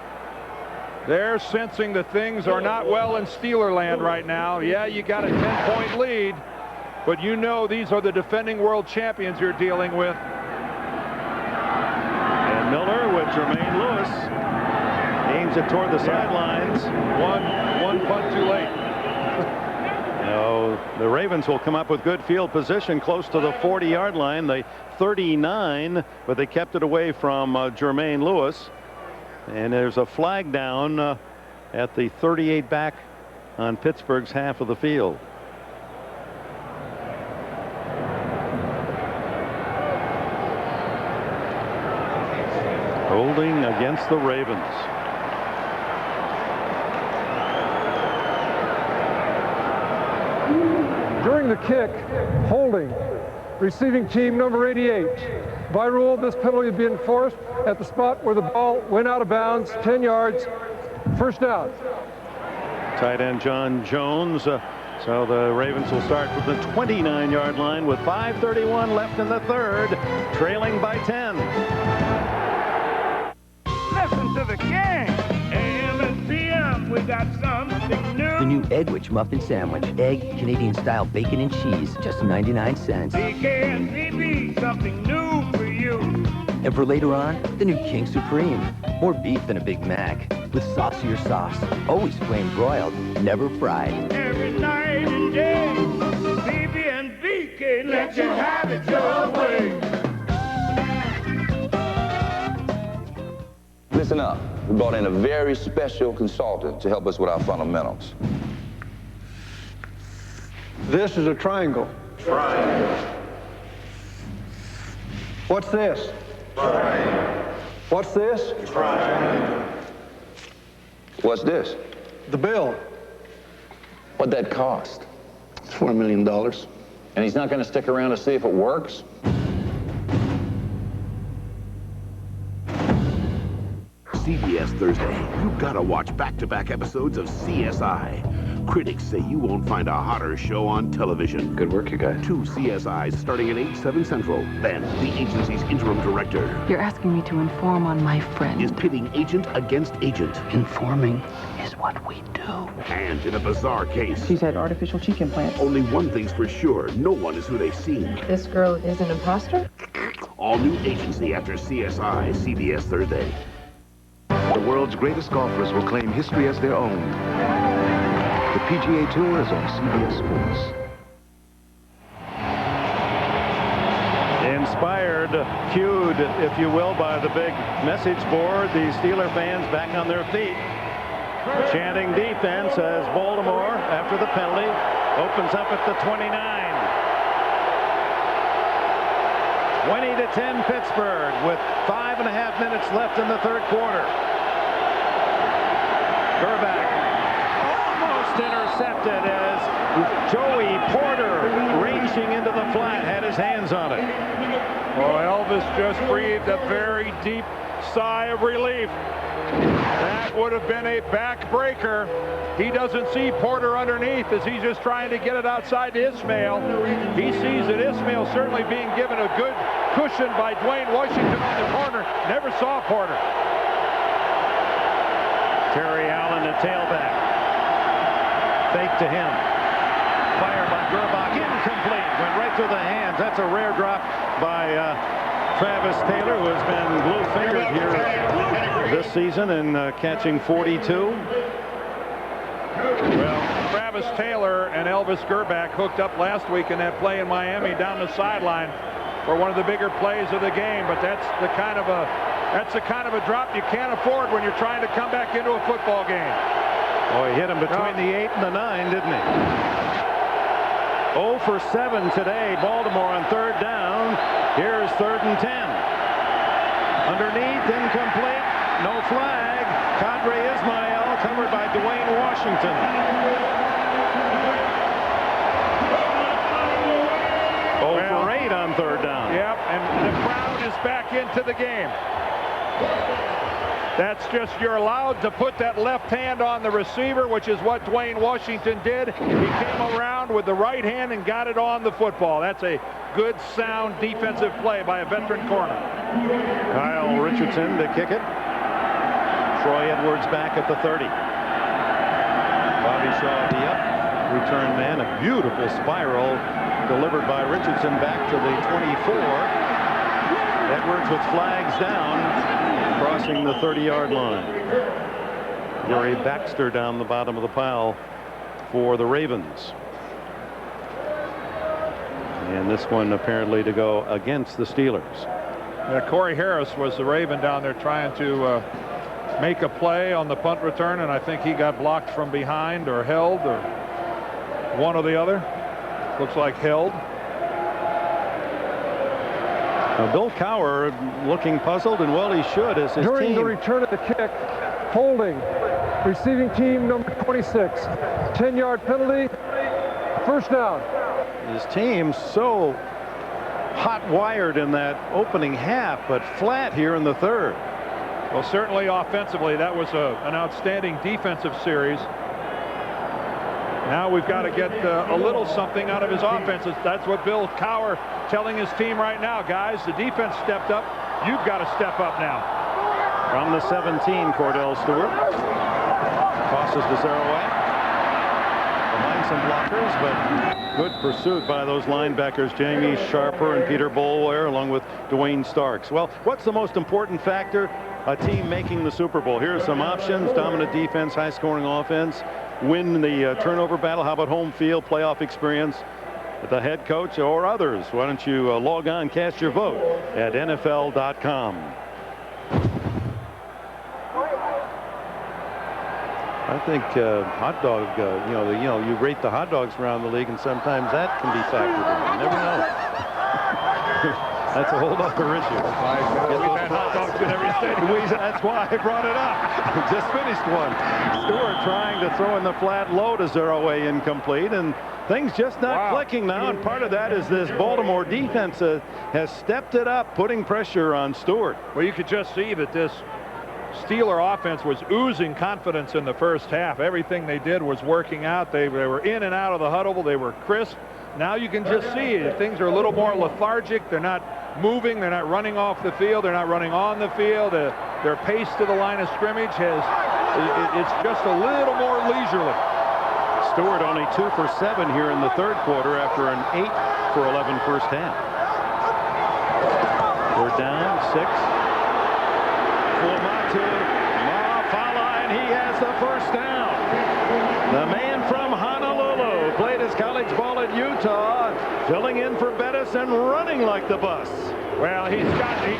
[SPEAKER 4] They're sensing that things are not well in Steelerland right now. Yeah, you got a 10-point lead, but you know these are the defending world champions you're dealing with.
[SPEAKER 6] And Miller with Jermaine Lewis aims it toward the sidelines.
[SPEAKER 4] One punt too late.
[SPEAKER 6] No, the Ravens will come up with good field position close to the 40-yard line. They 39, but they kept it away from Jermaine Lewis. And there's a flag down at the 38 back on Pittsburgh's half of the field. Holding against the Ravens.
[SPEAKER 10] During the kick, holding, receiving team number 88. By rule, this penalty would be enforced at the spot where the ball went out of bounds, 10 yards, first down.
[SPEAKER 6] Tight end John Jones. So the Ravens will start from the 29-yard line with 5:31 left in the 3rd, trailing by 10.
[SPEAKER 1] all-new Eggwich Muffin Sandwich. Egg, Canadian-style bacon and cheese, just 99 cents.
[SPEAKER 17] BK&CB, something new for you.
[SPEAKER 1] And for later on, the new King Supreme. More beef than a Big Mac, with saucier sauce. Always flame broiled, never fried.
[SPEAKER 17] Every night and day, BB&B let you have it your way.
[SPEAKER 5] Listen up. We brought in a very special consultant to help us with our fundamentals.
[SPEAKER 9] This is a triangle.
[SPEAKER 5] Triangle.
[SPEAKER 9] What's this?
[SPEAKER 5] Triangle.
[SPEAKER 9] What's this?
[SPEAKER 5] Triangle. What's this?
[SPEAKER 9] The bill.
[SPEAKER 5] What'd that cost?
[SPEAKER 20] It's $4 million.
[SPEAKER 5] And he's not going to stick around to see if it works?
[SPEAKER 20] CBS Thursday. You gotta watch back-to-back episodes of CSI. Critics say you won't find a hotter show on television.
[SPEAKER 5] Good work, you guys. 2
[SPEAKER 20] CSIs starting at 8, 7 Central. Then, the agency's interim director
[SPEAKER 7] You're asking me to inform on my friend.
[SPEAKER 20] is pitting agent against agent.
[SPEAKER 7] Informing is what we do.
[SPEAKER 20] And in a bizarre case,
[SPEAKER 7] She's had artificial cheek implants.
[SPEAKER 20] only one thing's for sure. No one is who they've seen.
[SPEAKER 7] This girl is an imposter?
[SPEAKER 20] All new agency after CSI, CBS Thursday.
[SPEAKER 11] The world's greatest golfers will claim history as their own. The PGA Tour is on CBS Sports.
[SPEAKER 6] Inspired, cued, if you will, by the big message board. The Steeler fans back on their feet, chanting defense as Baltimore, after the penalty, opens up at the 29. 20-10 Pittsburgh with 5.5 minutes left in the third quarter. Gerback almost intercepted as Joey Porter, ranging into the flat, had his hands on it.
[SPEAKER 4] Well, Elvis just breathed a very deep sigh of relief. That would have been a backbreaker. He doesn't see Porter underneath as he's just trying to get it outside to Ismail. He sees that Ismail certainly being given a good cushion by Dwayne Washington on the corner. Never saw Porter.
[SPEAKER 6] Terry Allen, the tailback. Fake to him. Fire by Gerbach, incomplete. Went right through the hands. That's a rare drop by Travis Taylor, who has been blue-fingered here this season and catching 42.
[SPEAKER 4] Well, Travis Taylor and Elvis Gerbach hooked up last week in that play in Miami down the sideline for one of the bigger plays of the game, but that's the kind of a drop you can't afford when you're trying to come back into a football game.
[SPEAKER 6] Oh, he hit him between the 8 and the 9, didn't he? 0 for 7 today, Baltimore on third down. Here's 3rd and 10. Underneath, incomplete, no flag. Kadri Ismail covered by Dwayne Washington. For 8 on third down.
[SPEAKER 4] Yep, and the crowd is back into the game. That's just, you're allowed to put that left hand on the receiver, which is what Dwayne Washington did. He came around with the right hand and got it on the football. That's a good, sound defensive play by a veteran corner.
[SPEAKER 6] Kyle Richardson to kick it. Troy Edwards back at the 30. Bobby Shaw, the up return man. A beautiful spiral delivered by Richardson back to the 24. Edwards with flags down, crossing the 30-yard line. Gary Baxter down the bottom of the pile for the Ravens. And this one apparently to go against the Steelers.
[SPEAKER 4] Yeah, Corey Harris was the Raven down there trying to make a play on the punt return, and I think he got blocked from behind or held, or one or the other. Looks like held.
[SPEAKER 6] Now Bill Cowher looking puzzled, and well, he should, as his
[SPEAKER 10] During
[SPEAKER 6] team.
[SPEAKER 10] the return of the kick, holding, receiving team number 26. 10-yard penalty, first down.
[SPEAKER 6] His team so hot wired in that opening half, but flat here in the third.
[SPEAKER 4] Well, certainly offensively, that was an outstanding defensive series. Now we've got to get a little something out of his offenses. That's what Bill Cowher telling his team right now. Guys, the defense stepped up. You've got to step up now.
[SPEAKER 6] From the 17, Cordell Stewart. Tosses to Zaraway. some blockers, but good pursuit by those linebackers, Jamie Sharper and Peter Boulware, along with Dwayne Starks. Well, what's the most important factor? A team making the Super Bowl. Here are some options: dominant defense, high-scoring offense, win the turnover battle. How about home field, playoff experience, the head coach, or others? Why don't you log on, cast your vote at NFL.com. I think hot dog, you rate the hot dogs around the league, and sometimes that can be factored in. You never know. That's a whole other issue.
[SPEAKER 4] We've had hot dogs in every state.
[SPEAKER 6] That's why I brought it up. Just finished one. Stewart trying to throw in the flat low to zero-way incomplete, and things just not clicking now. And part of that is this Baltimore defense has stepped it up, putting pressure on Stewart.
[SPEAKER 4] Well, you could just see that this Steeler offense was oozing confidence in the first half. Everything they did was working out. They were in and out of the huddle. They were crisp. Now you can just see things are a little more lethargic. They're not moving. They're not running off the field. They're not running on the field. Their pace to the line of scrimmage it's just a little more leisurely.
[SPEAKER 6] Stewart only 2 for 7 here in the third quarter after an 8 for 11 first half. We're down 6. Mafala, and he has the first down. The man from Honolulu played his college ball at Utah, filling in for Bettis and running like the bus.
[SPEAKER 4] Well, he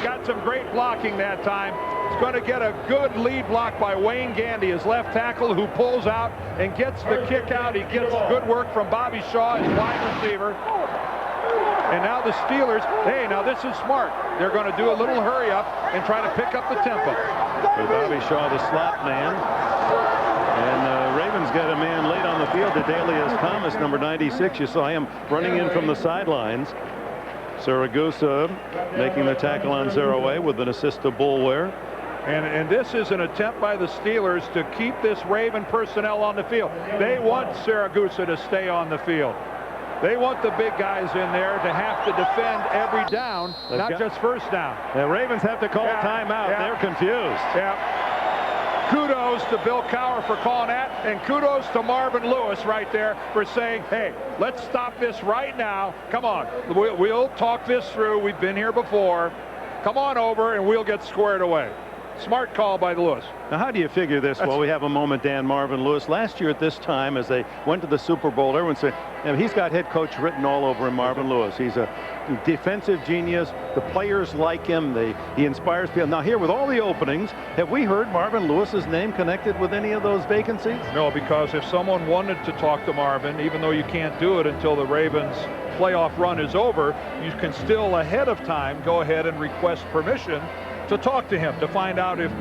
[SPEAKER 4] got some great blocking that time. He's going to get a good lead block by Wayne Gandy, his left tackle, who pulls out and gets the kick out. He gets good work from Bobby Shaw, his wide receiver. And now the Steelers, hey, now this is smart. They're going to do a little hurry up and try to pick up the tempo.
[SPEAKER 6] With Bobby Shaw, the slot man. And Ravens got a man late on the field. Adalius Thomas, number 96. You saw him running in from the sidelines. Saragusa making the tackle on zero-way with an assist to Boulware.
[SPEAKER 4] And this is an attempt by the Steelers to keep this Raven personnel on the field. They want Saragusa to stay on the field. They want the big guys in there to have to defend every down, not just first down.
[SPEAKER 6] The Ravens have to call a timeout. They're confused.
[SPEAKER 4] Kudos to Bill Cowher for calling that, and kudos to Marvin Lewis right there for saying, hey, let's stop this right now. Come on. We'll talk this through. We've been here before. Come on over, and we'll get squared away. Smart call by Lewis.
[SPEAKER 6] Now, how do you figure this? Well, we have a moment, Dan. Marvin Lewis, last year at this time, as they went to the Super Bowl, everyone said, he's got head coach written all over him, Marvin Lewis. He's a defensive genius. The players like him. He inspires people. Now, here with all the openings, have we heard Marvin Lewis's name connected with any of those vacancies?
[SPEAKER 4] No, because if someone wanted to talk to Marvin, even though you can't do it until the Ravens playoff run is over, you can still ahead of time go ahead and request permission to talk to him, to find out if,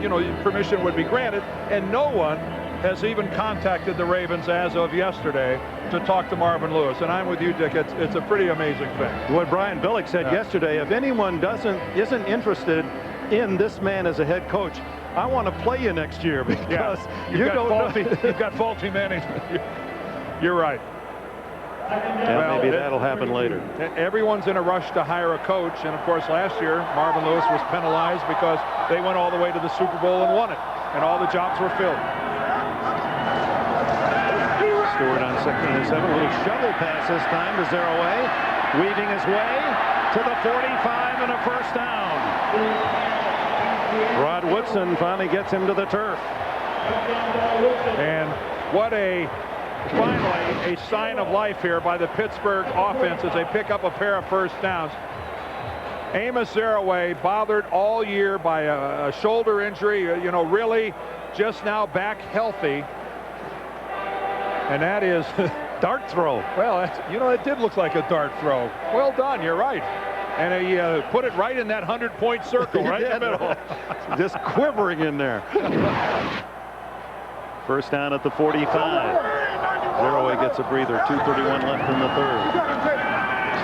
[SPEAKER 4] permission would be granted. And no one has even contacted the Ravens as of yesterday to talk to Marvin Lewis. And I'm with you, Dick. It's a pretty amazing thing.
[SPEAKER 6] What Brian Billick said yesterday, if anyone isn't interested in this man as a head coach, I want to play you next year, because you've
[SPEAKER 4] got faulty management. You're right.
[SPEAKER 6] Yeah, maybe that'll happen later.
[SPEAKER 4] Everyone's in a rush to hire a coach, and of course last year Marvin Lewis was penalized because they went all the way to the Super Bowl and won it, and all the jobs were filled.
[SPEAKER 6] Stewart on 2nd and 7, a little shovel pass this time to zero-way, weaving his way to the 45 and a first down. Rod Woodson finally gets him to the turf.
[SPEAKER 4] And finally, a sign of life here by the Pittsburgh offense as they pick up a pair of first downs. Amos Zaraway, bothered all year by a shoulder injury, really just now back healthy. And that is
[SPEAKER 6] dart throw.
[SPEAKER 4] Well, it did look like a dart throw. Well done, you're right. And he put it right in that 100-point circle, right in the middle.
[SPEAKER 6] Just quivering in there. First down at the 45. Zaraway gets a breather. 2:31 left in the third.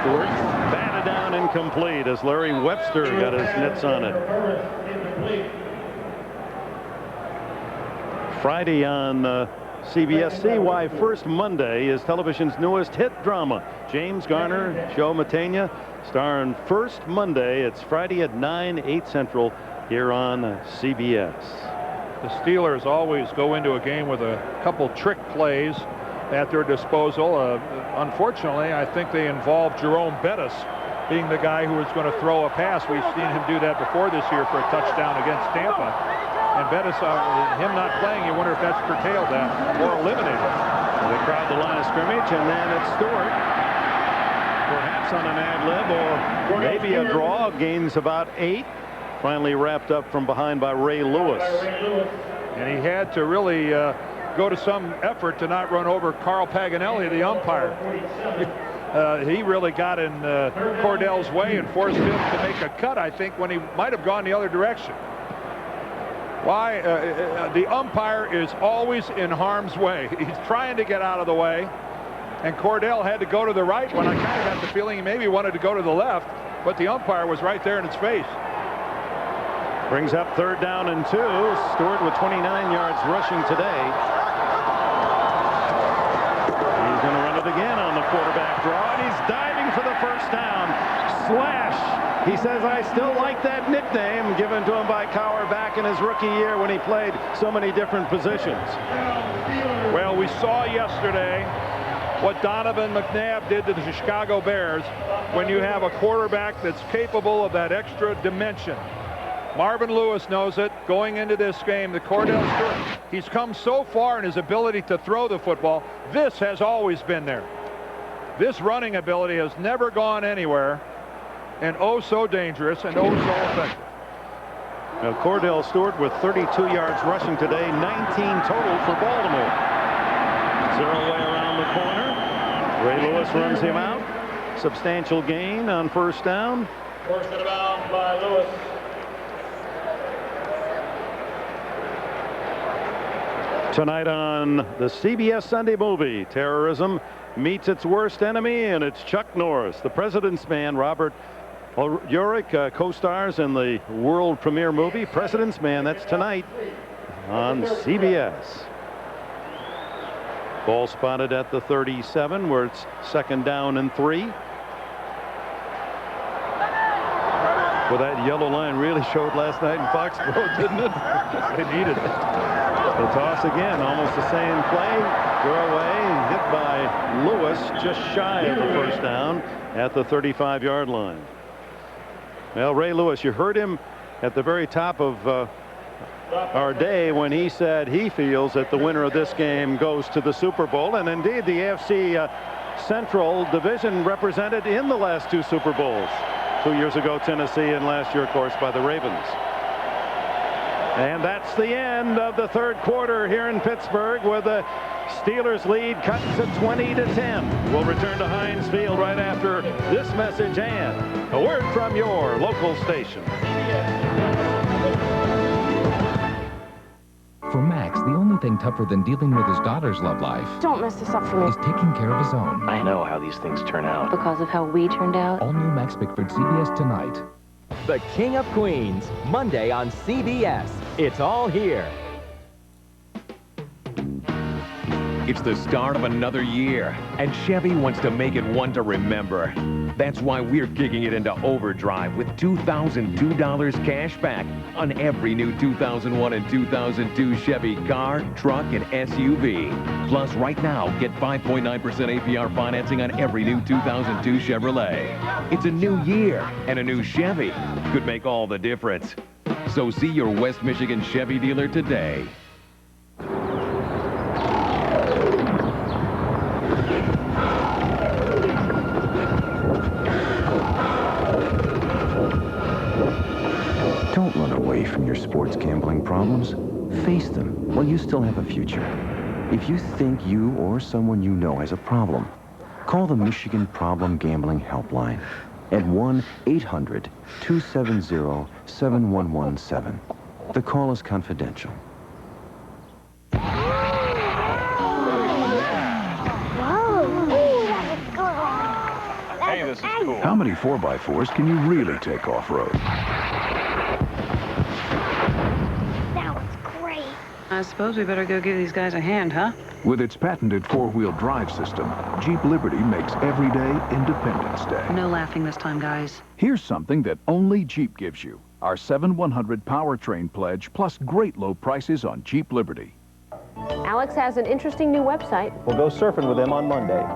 [SPEAKER 6] Stewart batted down incomplete as Larry Webster got his mitts on it. Friday on CBS. CY First Monday is television's newest hit drama. James Garner, Joe Mantegna star in First Monday. It's Friday at 9/8 Central here on CBS.
[SPEAKER 4] The Steelers always go into a game with a couple trick plays, at their disposal. Unfortunately, I think they involved Jerome Bettis being the guy who was going to throw a pass. We've seen him do that before this year for a touchdown against Tampa. And Bettis, him not playing, you wonder if that's curtailed that or eliminated.
[SPEAKER 6] They crowd the line of scrimmage, and then it's Stewart. Perhaps on an ad lib or maybe a draw. Gains about 8. Finally wrapped up from behind by Ray Lewis.
[SPEAKER 4] And he had to really go to some effort to not run over Carl Paganelli, the umpire. He really got in Cordell's way and forced him to make a cut, I think, when he might have gone the other direction. Why? The umpire is always in harm's way. He's trying to get out of the way. And Cordell had to go to the right when I kind of got the feeling he maybe wanted to go to the left, but the umpire was right there in its face.
[SPEAKER 6] Brings up 3rd down and 2. Stewart with 29 yards rushing today. He's going to run it again on the quarterback draw, and he's diving for the 1st down. Slash. He says, I still like that nickname given to him by Cowher back in his rookie year when he played so many different positions.
[SPEAKER 4] Well, we saw yesterday what Donovan McNabb did to the Chicago Bears when you have a quarterback that's capable of that extra dimension. Marvin Lewis knows it going into this game. The Cordell Stewart, he's come so far in his ability to throw the football. This has always been there. This running ability has never gone anywhere, and oh so dangerous and oh so effective.
[SPEAKER 6] Now Cordell Stewart with 32 yards rushing today, 19 total for Baltimore. 0 way around the corner. Ray Lewis runs him out. Substantial gain on 1st down.
[SPEAKER 17] Forced out of bounds by Lewis.
[SPEAKER 6] Tonight on the CBS Sunday Movie, terrorism meets its worst enemy, and it's Chuck Norris. The President's Man, Robert Urich, co-stars in the world premiere movie President's Man. That's tonight on CBS. Ball spotted at the 37, where it's 2nd down and 3. Well, that yellow line really showed last night in Foxborough, didn't it?
[SPEAKER 4] They needed it.
[SPEAKER 6] The toss again, almost the same play. Throw away, hit by Lewis, just shy of the 1st down at the 35-yard line. Well, Ray Lewis, you heard him at the very top of our day when he said he feels that the winner of this game goes to the Super Bowl. And indeed, the AFC Central Division represented in the last 2 Super Bowls. 2 years ago, Tennessee, and last year, of course, by the Ravens. And that's the end of the 3rd quarter here in Pittsburgh, where the Steelers lead cuts to 20-10. We'll return to Heinz Field right after this message and a word from your local station.
[SPEAKER 3] For Max, the only thing tougher than dealing with his daughter's love life
[SPEAKER 2] Don't mess this up for me.
[SPEAKER 3] is taking care of his own.
[SPEAKER 13] I know how these things turn out.
[SPEAKER 2] Because of how we turned out.
[SPEAKER 3] All new Max Bickford CBS tonight.
[SPEAKER 1] The King of Queens, Monday on CBS. It's all here.
[SPEAKER 12] It's the start of another year, and Chevy wants to make it one to remember. That's why we're kicking it into overdrive with $2,002 cash back on every new 2001 and 2002 Chevy car, truck, and SUV. Plus, right now, get 5.9% APR financing on every new 2002 Chevrolet. It's a new year, and a new Chevy could make all the difference. So see your West Michigan Chevy dealer today.
[SPEAKER 15] Don't run away from your sports gambling problems. Face them while you still have a future. If you think you or someone you know has a problem, call the Michigan Problem Gambling Helpline at 1-800-270-7117. The call is confidential.
[SPEAKER 16] Hey, this is cool.
[SPEAKER 21] How many 4x4s can you really take off-road?
[SPEAKER 24] That was great.
[SPEAKER 7] I suppose we better go give these guys a hand, huh?
[SPEAKER 21] With its patented four-wheel drive system, Jeep Liberty makes everyday Independence Day.
[SPEAKER 7] No laughing this time, guys.
[SPEAKER 21] Here's something that only Jeep gives you. Our 7/100 powertrain pledge plus great low prices on Jeep Liberty.
[SPEAKER 8] Alex has an interesting new website.
[SPEAKER 18] We'll go surfing with him on Monday.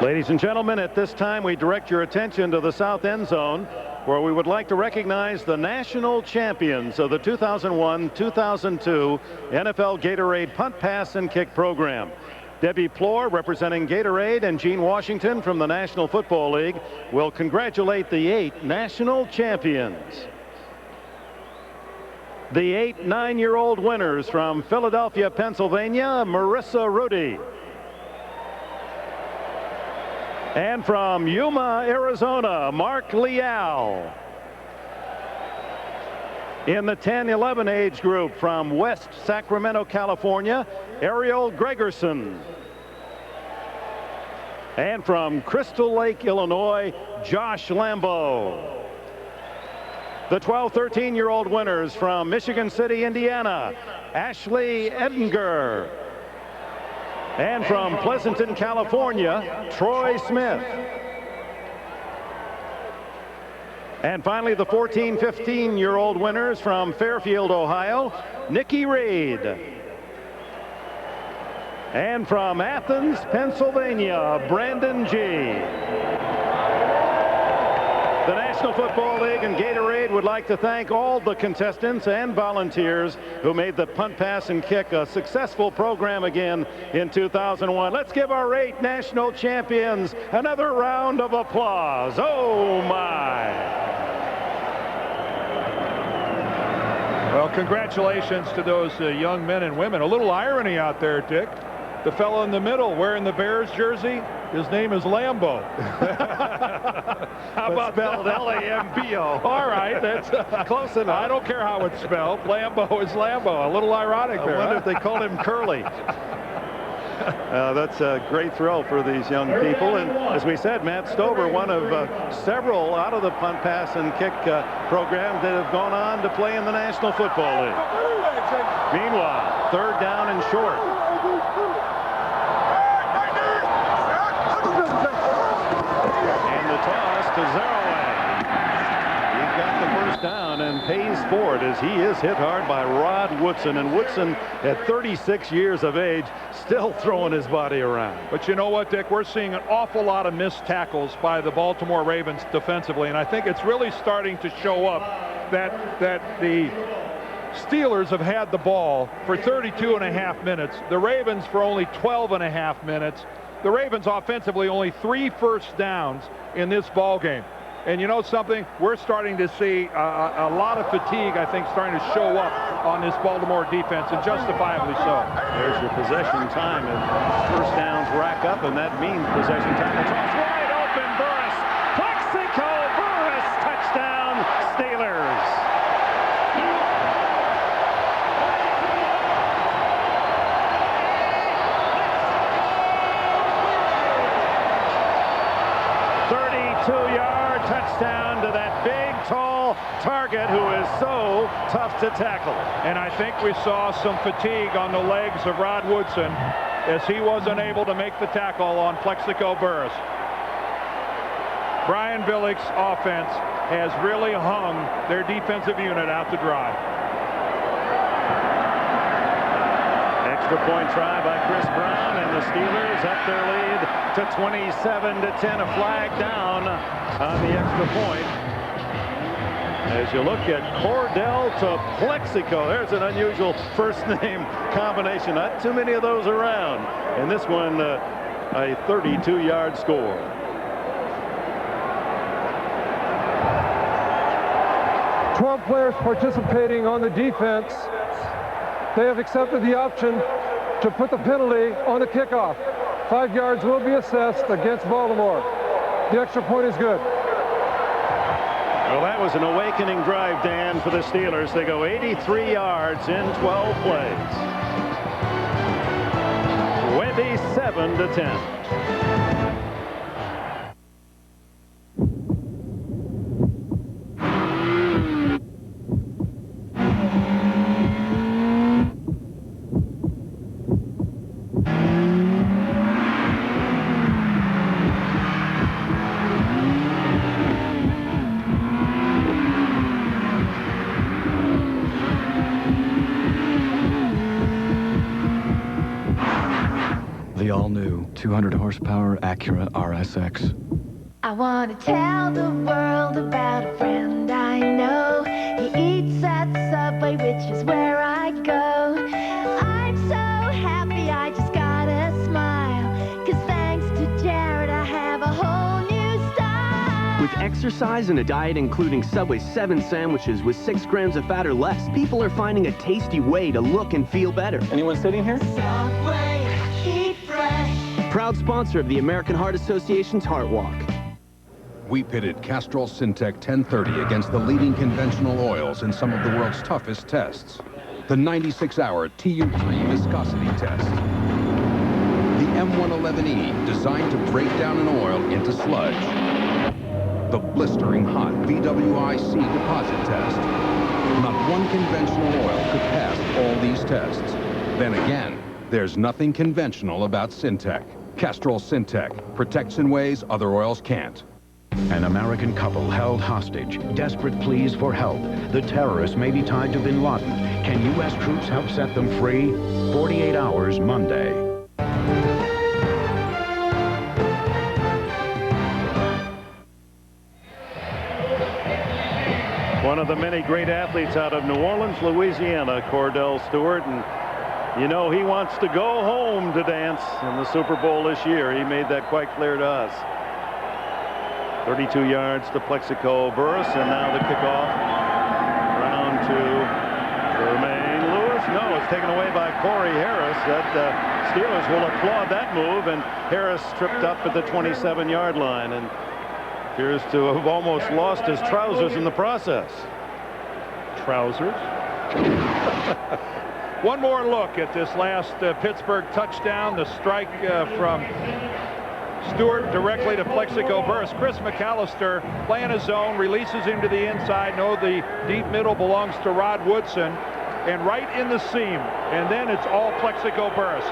[SPEAKER 6] Ladies and gentlemen, at this time we direct your attention to the south end zone, where we would like to recognize the national champions of the 2001-2002 NFL Gatorade Punt, Pass, and Kick program. Debbie Plore, representing Gatorade, and Gene Washington from the National Football League will congratulate the 8 national champions. The 8 9-year-old winners from Philadelphia, Pennsylvania, Marissa Rudy. And from Yuma, Arizona, Mark Leal. In the 10-11 age group from West Sacramento, California, Ariel Gregerson. And from Crystal Lake, Illinois, Josh Lambeau. The 12-13-year-old winners from Michigan City, Indiana, Ashley Edinger. And from Pleasanton, California, Troy Smith. And finally, the 14-15-year-old winners from Fairfield, Ohio, Nikki Reed. And from Athens, Pennsylvania, Brandon G. The National Football League and Gatorade would like to thank all the contestants and volunteers who made the Punt, Pass, and Kick a successful program again in 2001. Let's give our 8 national champions another round of applause. Oh, my.
[SPEAKER 4] Well, congratulations to those young men and women. A little irony out there, Dick. The fellow in the middle wearing the Bears jersey, his name is Lambeau. How about
[SPEAKER 6] spelled L-A-M-B-O?
[SPEAKER 4] All right, that's
[SPEAKER 6] close enough.
[SPEAKER 4] I don't care how it's spelled. Lambeau is Lambeau. A little ironic there.
[SPEAKER 6] I wonder if they called him Curly. That's a great thrill for these young people. And as we said, Matt Stover, one of several out of the Punt, Pass, and Kick program that have gone on to play in the National Football League. Meanwhile, 3rd down and short. And the toss to Zaraway. He's got the first down and pays for it as he is hit hard by Rod Woodson. And Woodson, at 36 years of age, still throwing his body around.
[SPEAKER 4] But you know what, Dick? We're seeing an awful lot of missed tackles by the Baltimore Ravens defensively, and I think it's really starting to show up that the Steelers have had the ball for 32.5 minutes. The Ravens for only 12.5 minutes. The Ravens offensively only 3 first downs in this ball game. And you know something? We're starting to see a lot of fatigue, I think, starting to show up on this Baltimore defense, and justifiably so.
[SPEAKER 6] There's your possession time, and first downs rack up, and that means possession time. The toss wide open, Burris. Plexico Burris, touchdown, Steelers. Touchdown to that big, tall target who is so tough to tackle.
[SPEAKER 4] And I think we saw some fatigue on the legs of Rod Woodson as he wasn't able to make the tackle on Plexico Burris. Brian Billick's offense has really hung their defensive unit out to dry.
[SPEAKER 6] Extra point try by Chris Brown, and the Steelers up their lead to 27-10. A flag down on the extra point. As you look at Cordell to Plexico, there's an unusual first name combination. Not too many of those around. And this one, a 32-yard score.
[SPEAKER 10] "12 players participating on the defense. They have accepted the option to put the penalty on the kickoff. 5 yards will be assessed against Baltimore. The extra point is good."
[SPEAKER 6] Well, that was an awakening drive, Dan, for the Steelers. They go 83 yards in 12 plays. 27-10.
[SPEAKER 14] 200 horsepower Acura RSX.
[SPEAKER 19] I want to tell the world about a friend I know. He eats at Subway, which is where I go. I'm so happy I just gotta smile. 'Cause thanks to Jared, I have a whole new style.
[SPEAKER 13] With exercise and a diet including Subway's 7 sandwiches with 6 grams of fat or less, people are finding a tasty way to look and feel better.
[SPEAKER 18] Anyone sitting here?
[SPEAKER 19] Subway, eat fresh.
[SPEAKER 13] Proud sponsor of the American Heart Association's Heart Walk.
[SPEAKER 21] We pitted Castrol Syntec 1030 against the leading conventional oils in some of the world's toughest tests. The 96-hour TU3 viscosity test. The M111E, designed to break down an oil into sludge. The blistering hot VWIC deposit test. Not one conventional oil could pass all these tests. Then again, there's nothing conventional about Syntec. Castrol Syntec protects in ways other oils can't.
[SPEAKER 22] An American couple held hostage, desperate pleas for help. The terrorists may be tied to bin Laden. Can U.S. troops help set them free? 48 hours Monday.
[SPEAKER 6] One of the many great athletes out of New Orleans, Louisiana, Cordell Stewart. And you know, he wants to go home to dance in the Super Bowl this year. He made that quite clear to us. 32 yards to Plexico Burress, and now the kickoff round to Jermaine Lewis. No, it's taken away by Corey Harris. That Steelers will applaud that move, and Harris tripped up at the 27-yard line and appears to have almost lost his trousers in the process.
[SPEAKER 4] Trousers? One more look at this last Pittsburgh touchdown. The strike from Stewart directly to Plexico Burress. Chris McAllister playing his zone, releases him to the inside. No, the deep middle belongs to Rod Woodson. And right in the seam. And then it's all Plexico Burress.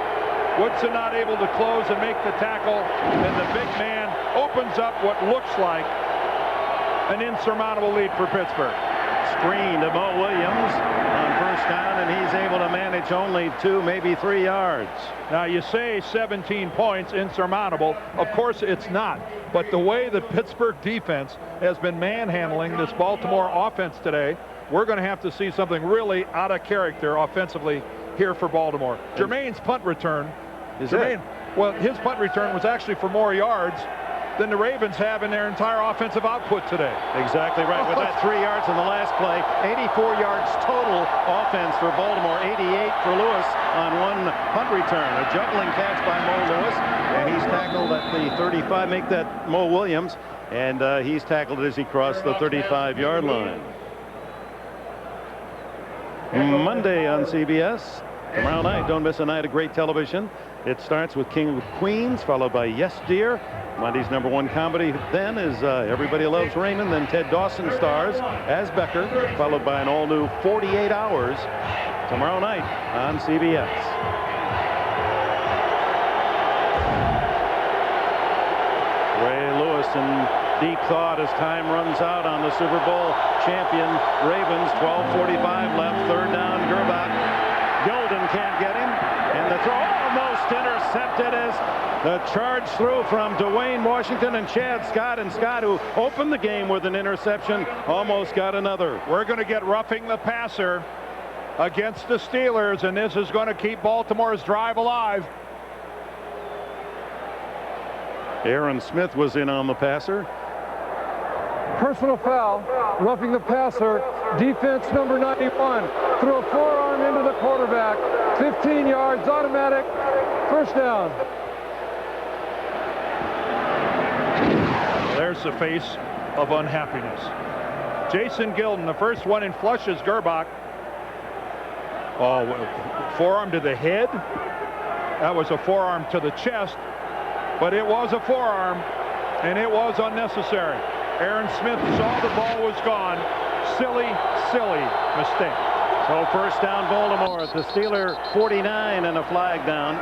[SPEAKER 4] Woodson not able to close and make the tackle. And the big man opens up what looks like an insurmountable lead for Pittsburgh.
[SPEAKER 6] Screen to Mo Williams on first down, and he's able to manage only 2, maybe 3 yards.
[SPEAKER 4] Now you say 17 points insurmountable. Of course it's not. But the way the Pittsburgh defense has been manhandling this Baltimore offense today, we're going to have to see something really out of character offensively here for Baltimore. Jermaine's punt return. Well, his punt return was actually for more yards than the Ravens have in their entire offensive output today.
[SPEAKER 6] Exactly right. With that 3 yards in the last play, 84 yards total offense for Baltimore, 88 for Lewis on one punt return. A juggling catch by Mo Lewis, and he's tackled at the 35. Make that Mo Williams, and he's tackled as he crossed the 35-yard line. Monday on CBS. Tomorrow night, don't miss a night of great television. It starts with King of Queens, followed by Yes Dear. Monday's #1 comedy then is Everybody Loves Raymond. Then Ted Dawson stars as Becker, followed by an all-new 48 Hours tomorrow night on CBS. Ray Lewis in deep thought as time runs out on the Super Bowl champion Ravens. 12:45 left, third down, Gerbach. Golden can't get him, and the throw almost intercepted as the charge through from Dwayne Washington and Chad Scott. And Scott, who opened the game with an interception, almost got another.
[SPEAKER 4] We're going to get roughing the passer against the Steelers, and this is going to keep Baltimore's drive alive.
[SPEAKER 6] Aaron Smith was in on the passer.
[SPEAKER 10] Personal foul, roughing the passer, defense number 91. Threw a forearm into the quarterback, 15 yards, automatic, first down.
[SPEAKER 4] There's the face of unhappiness. Jason Gilden, the first one in, flushes Gerbach. Oh, forearm to the head. That was a forearm to the chest, but it was a forearm, and it was unnecessary. Aaron Smith saw the ball was gone. Silly, silly mistake.
[SPEAKER 6] So first down Baltimore at the Steeler 49 and a flag down.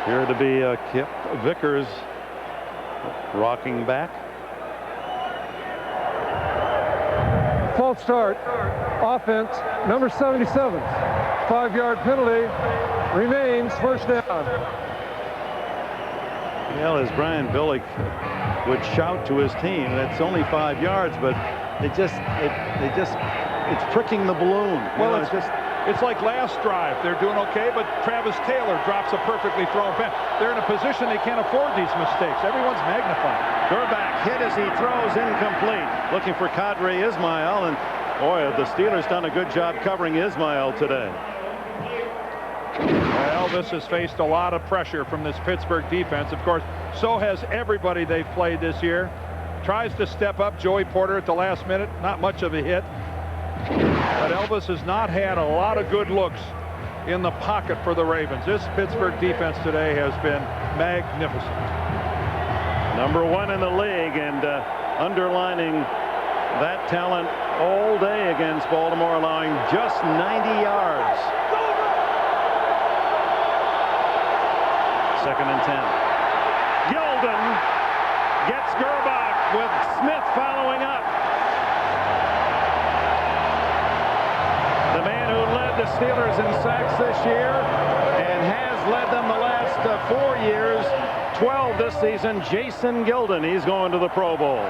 [SPEAKER 6] Here to be Kip Vickers rocking back.
[SPEAKER 10] False start. Offense, number 77. 5-yard penalty. remains. First down.
[SPEAKER 6] Well, as Brian Billick would shout to his team, that's only 5 yards, but it's pricking the balloon.
[SPEAKER 4] Well, it's like last drive. They're doing okay, but Travis Taylor drops a perfectly thrown pass. They're in a position they can't afford these mistakes. Everyone's magnified.
[SPEAKER 6] Gerback hit as he throws, incomplete. Looking for Kadri Ismail, and boy, the Steelers done a good job covering Ismail today.
[SPEAKER 4] Elvis has faced a lot of pressure from this Pittsburgh defense. Of course, so has everybody they've played this year. Tries to step up Joey Porter at the last minute. Not much of a hit. But Elvis has not had a lot of good looks in the pocket for the Ravens. This Pittsburgh defense today has been magnificent.
[SPEAKER 6] Number 1 in the league, and underlining that talent all day against Baltimore, allowing just 90 yards. 2nd and 10. Gilden gets Gerbach with Smith following up. The man who led the Steelers in sacks this year and has led them the last 4 years, 12 this season, Jason Gilden. He's going to the Pro Bowl.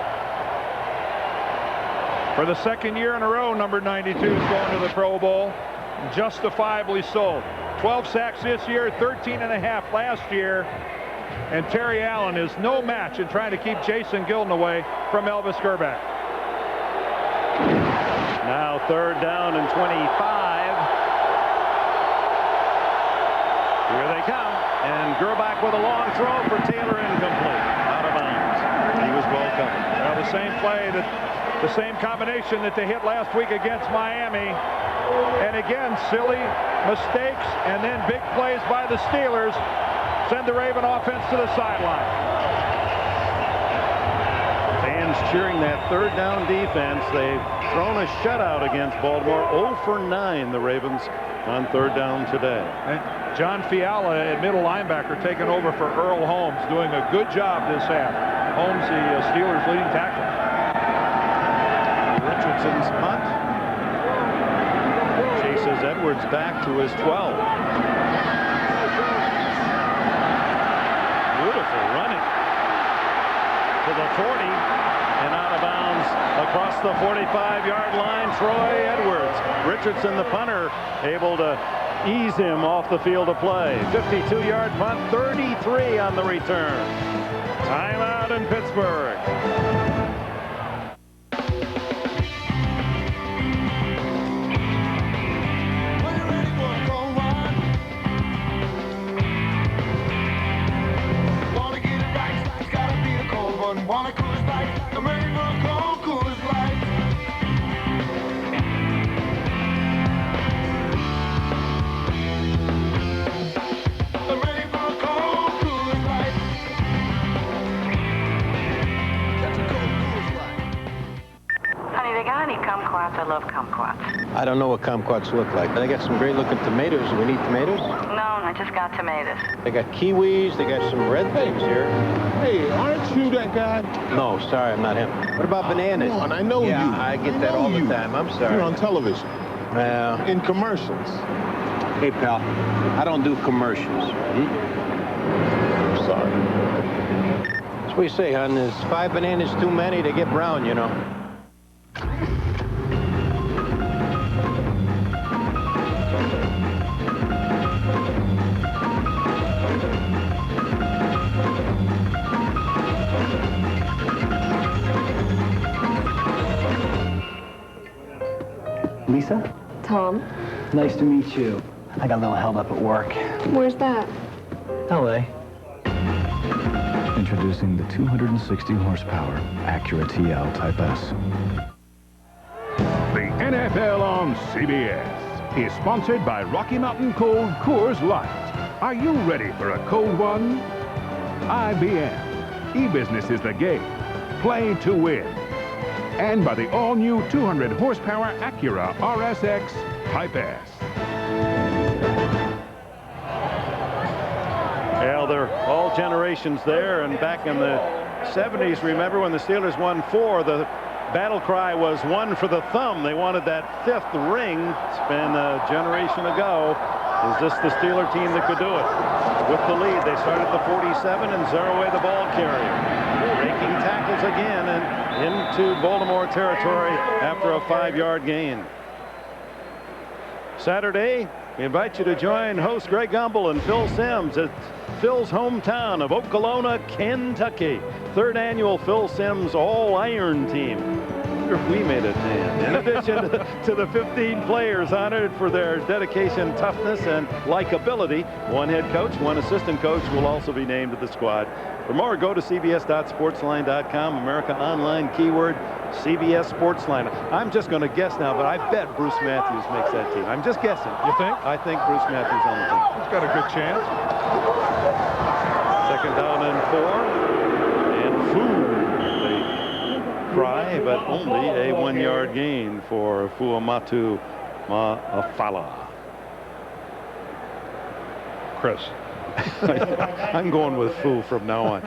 [SPEAKER 4] For the 2nd year in a row, number 92 is going to the Pro Bowl. Justifiably so. 12 sacks this year, 13.5 last year. And Terry Allen is no match in trying to keep Jason Gilden away from Elvis Gerbach.
[SPEAKER 6] Now 3rd down and 25. Here they come. And Gerbach with a long throw for Taylor, incomplete. Out of bounds. He was well covered.
[SPEAKER 4] Well, the same play, the same combination that they hit last week against Miami. And again, silly mistakes and then big plays by the Steelers send the Raven offense to the sideline.
[SPEAKER 6] Fans cheering that 3rd down defense. They've thrown a shutout against Baltimore. 0 for 9, the Ravens, on 3rd down today.
[SPEAKER 4] And John Fiala at middle linebacker taking over for Earl Holmes, doing a good job this half. Holmes, the Steelers' leading tackler.
[SPEAKER 6] Richardson's punt. Chases Edwards back to his 12. Beautiful running to the 40 and out of bounds across the 45-yard line. Troy Edwards. Richardson, the punter, able to ease him off the field of play. 52-yard punt, 33 on the return. Timeout in Pittsburgh.
[SPEAKER 17] Wanna cruise like the Rainbow Cold Cruise Light. The Rainbow Cold Cruise Light. That's a cold cruise light.
[SPEAKER 5] Honey, they got any kumquats? I love kumquats.
[SPEAKER 18] I don't know what kumquats look like, but they got some great looking tomatoes. We need tomatoes?
[SPEAKER 5] No, I just got tomatoes.
[SPEAKER 18] They got kiwis. They got some red things here.
[SPEAKER 21] Hey, aren't you that guy?
[SPEAKER 18] No, sorry, I'm not him. What about bananas?
[SPEAKER 21] Come on, I know you.
[SPEAKER 18] I get that all the time. I'm sorry.
[SPEAKER 21] You're on television.
[SPEAKER 18] Well,
[SPEAKER 21] in commercials.
[SPEAKER 18] Hey, pal, I don't do commercials.
[SPEAKER 21] I'm sorry.
[SPEAKER 18] That's what you say, hon. There's 5 bananas too many to get brown, you know.
[SPEAKER 9] Lisa?
[SPEAKER 2] Tom?
[SPEAKER 9] Nice to meet you. I got a little held up at work.
[SPEAKER 2] Where's that?
[SPEAKER 9] L.A.
[SPEAKER 14] Introducing the 260 horsepower Acura TL Type S.
[SPEAKER 21] The NFL on CBS is sponsored by Rocky Mountain Cold Coors Light. Are you ready for a cold one? IBM. E-business is the game. Play to win. And by the all-new 200 horsepower Acura RSX Type S.
[SPEAKER 6] Well, they're all generations there, and back in the 70s, remember when the Steelers won 4, the battle cry was 1 for the thumb. They wanted that 5th ring. It's been a generation ago. Is this the Steeler team that could do it? With the lead, they start at the 47 and zero away the ball carrier. Breaking tackles again and into Baltimore territory after a 5-yard gain. Saturday, we invite you to join host Greg Gumbel and Phil Simms at Phil's hometown of Okolona, Kentucky. 3rd annual Phil Simms All-Iron Team. I wonder if we made it, Dan. In addition to the 15 players honored for their dedication, toughness, and likability, one head coach, one assistant coach will also be named to the squad. For more, go to cbs.sportsline.com. America Online, keyword CBS Sportsline. I'm just going to guess now, but I bet Bruce Matthews makes that team. I'm just guessing.
[SPEAKER 4] You think?
[SPEAKER 6] I think Bruce Matthews on the team.
[SPEAKER 4] He's got a good chance.
[SPEAKER 6] 2nd down and 4. And Foo, they cry, but only a 1-yard gain for Fuamatu Ma'afala.
[SPEAKER 4] Chris.
[SPEAKER 6] I'm going with Foo from now on.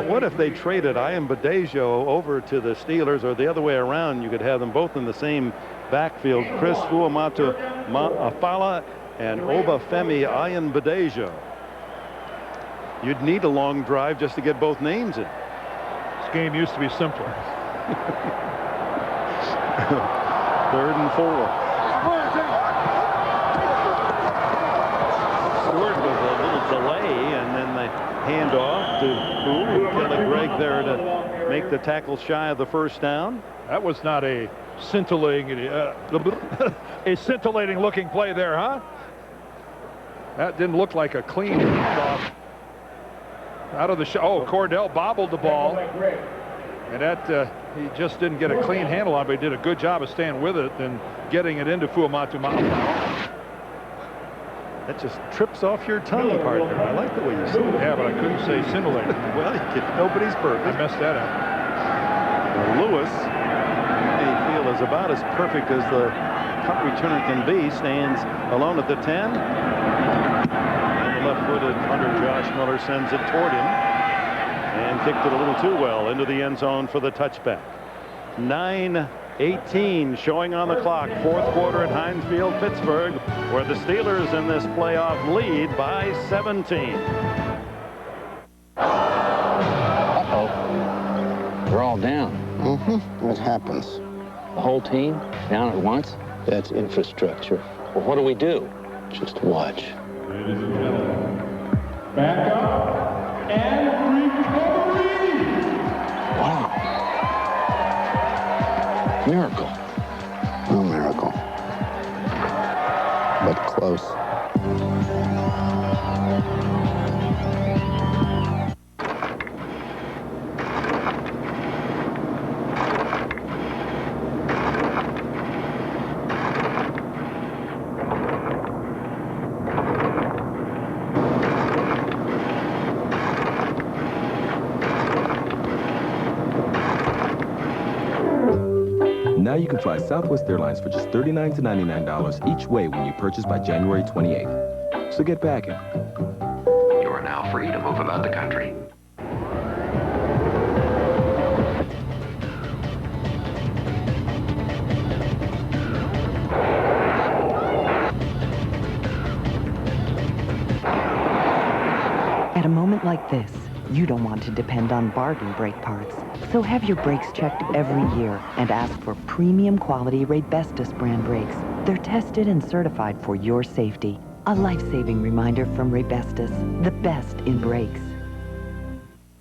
[SPEAKER 6] What if they traded Ian Badejo over to the Steelers, or the other way around? You could have them both in the same backfield. Chris Fuamatu Ma'afala and Obafemi Ian Badejo. You'd need a long drive just to get both names in.
[SPEAKER 4] This game used to be simpler.
[SPEAKER 6] 3rd and 4. Stewart with a little delay, and then the handoff to Kelly Gregg there to make the tackle shy of the 1st down.
[SPEAKER 4] That was not a scintillating, looking play there, huh? That didn't look like a clean handoff. Out of the Cordell bobbled the ball, and that he just didn't get a clean handle on, but he did a good job of staying with it and getting it into Fuamatu Ma'afala.
[SPEAKER 6] That just trips off your tongue, partner. I like the way you say it.
[SPEAKER 4] Yeah, but I couldn't say scintillating.
[SPEAKER 6] Well, nobody's perfect.
[SPEAKER 4] I messed that up.
[SPEAKER 6] Lewis, may feel is about as perfect as the punt returner can be. Stands alone at the 10. Left-footed punter Josh Miller sends it toward him and kicked it a little too well into the end zone for the touchback. 9:18 showing on the clock. 4th quarter at Heinz Field, Pittsburgh, where the Steelers in this playoff lead by 17.
[SPEAKER 3] Uh-oh. They're all down.
[SPEAKER 18] It happens.
[SPEAKER 3] The whole team down at once?
[SPEAKER 18] That's infrastructure.
[SPEAKER 3] Well, what do we do?
[SPEAKER 18] Just watch.
[SPEAKER 17] Ladies and gentlemen, back up and recovery!
[SPEAKER 3] Wow. Miracle.
[SPEAKER 18] No miracle. But close.
[SPEAKER 11] Now you can fly Southwest Airlines for just $39 to $99 each way when you purchase by January 28th. So get packing.
[SPEAKER 20] You are now free to move about the country.
[SPEAKER 23] At a moment like this, you don't want to depend on bargain brake parts. So have your brakes checked every year and ask for premium quality Bettis brand brakes. They're tested and certified for your safety. A life-saving reminder from Bettis, the best in brakes.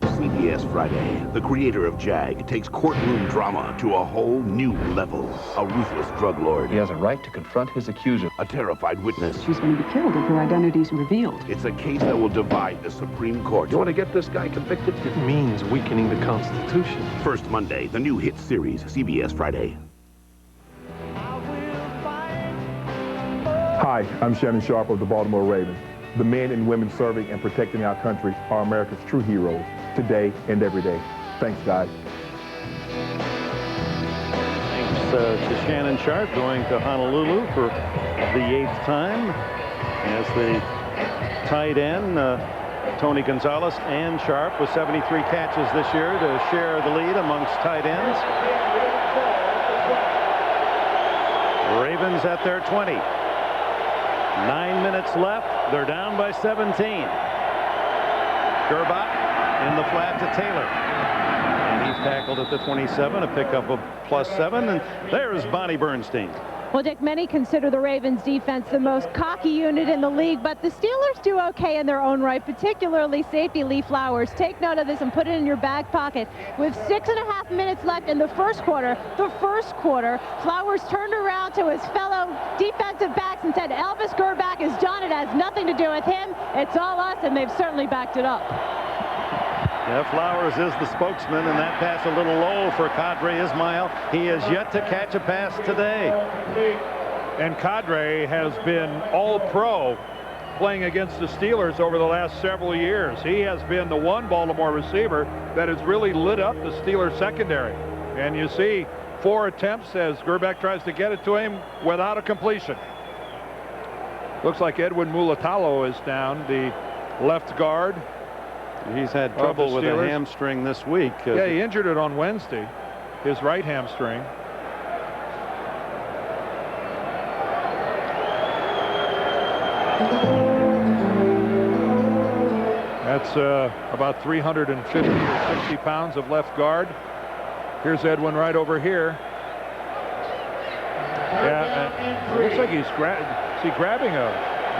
[SPEAKER 25] CBS Friday, the creator of JAG, takes courtroom drama to a whole new level. A ruthless drug lord.
[SPEAKER 14] He has a right to confront his accuser.
[SPEAKER 25] A terrified witness.
[SPEAKER 7] She's going to be killed if her identity's revealed.
[SPEAKER 25] It's a case that will divide the Supreme Court.
[SPEAKER 14] You want to get this guy convicted? It means weakening the Constitution.
[SPEAKER 25] First Monday, the new hit series, CBS Friday.
[SPEAKER 26] Hi, I'm Shannon Sharp of the Baltimore Ravens. The men and women serving and protecting our country are America's true heroes, today and every day. Thanks, guys.
[SPEAKER 6] Thanks to Shannon Sharp, going to Honolulu for the 8th time as the tight end, Tony Gonzalez and Sharp with 73 catches this year to share the lead amongst tight ends. Ravens at their 20. 9 minutes left. They're down by 17. Gerbach in the flat to Taylor. And he's tackled at the 27, a pickup of +7. And there's Bonnie Bernstein.
[SPEAKER 1] Well, Dick, many consider the Ravens defense the most cocky unit in the league, but the Steelers do okay in their own right, particularly safety Lee Flowers. Take note of this and put it in your back pocket. With 6.5 minutes left in the first quarter, Flowers turned around to his fellow defensive backs and said, Elvis Gerbach is done. It has nothing to do with him. It's all us, and they've certainly backed it up.
[SPEAKER 6] Yeah, Flowers is the spokesman, and that pass a little low for Kadri Ismail. He has yet to catch a pass today.
[SPEAKER 4] And Kadri has been all-pro playing against the Steelers over the last several years. He has been the one Baltimore receiver that has really lit up the Steelers secondary. And you see 4 attempts as Gerbach tries to get it to him without a completion. Looks like Edwin Mulatalo is down, the left guard.
[SPEAKER 6] He's had trouble with a hamstring this week.
[SPEAKER 4] Yeah, he injured it on Wednesday, his right hamstring. That's about 350 or 60 pounds of left guard. Here's Edwin right over here. Yeah, it looks like he's grabbing his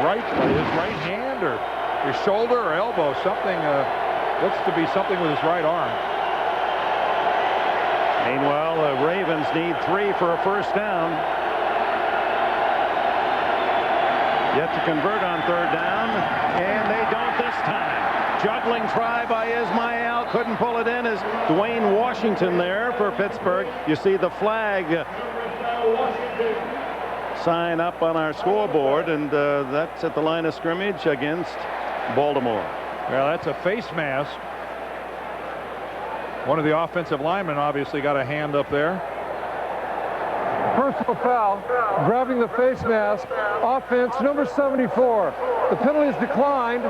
[SPEAKER 4] right hand or his shoulder or elbow, something looks to be something with his right arm.
[SPEAKER 6] Meanwhile, the Ravens need 3 for a first down. Yet to convert on 3rd down, and they don't this time. Juggling try by Ismail, couldn't pull it in as Dwayne Washington there for Pittsburgh. You see the flag sign up on our scoreboard, and that's at the line of scrimmage against Baltimore.
[SPEAKER 4] Well, that's a face mask. One of the offensive linemen obviously got a hand up there.
[SPEAKER 10] Personal foul, grabbing the face mask. Offense number 74. The penalty is declined.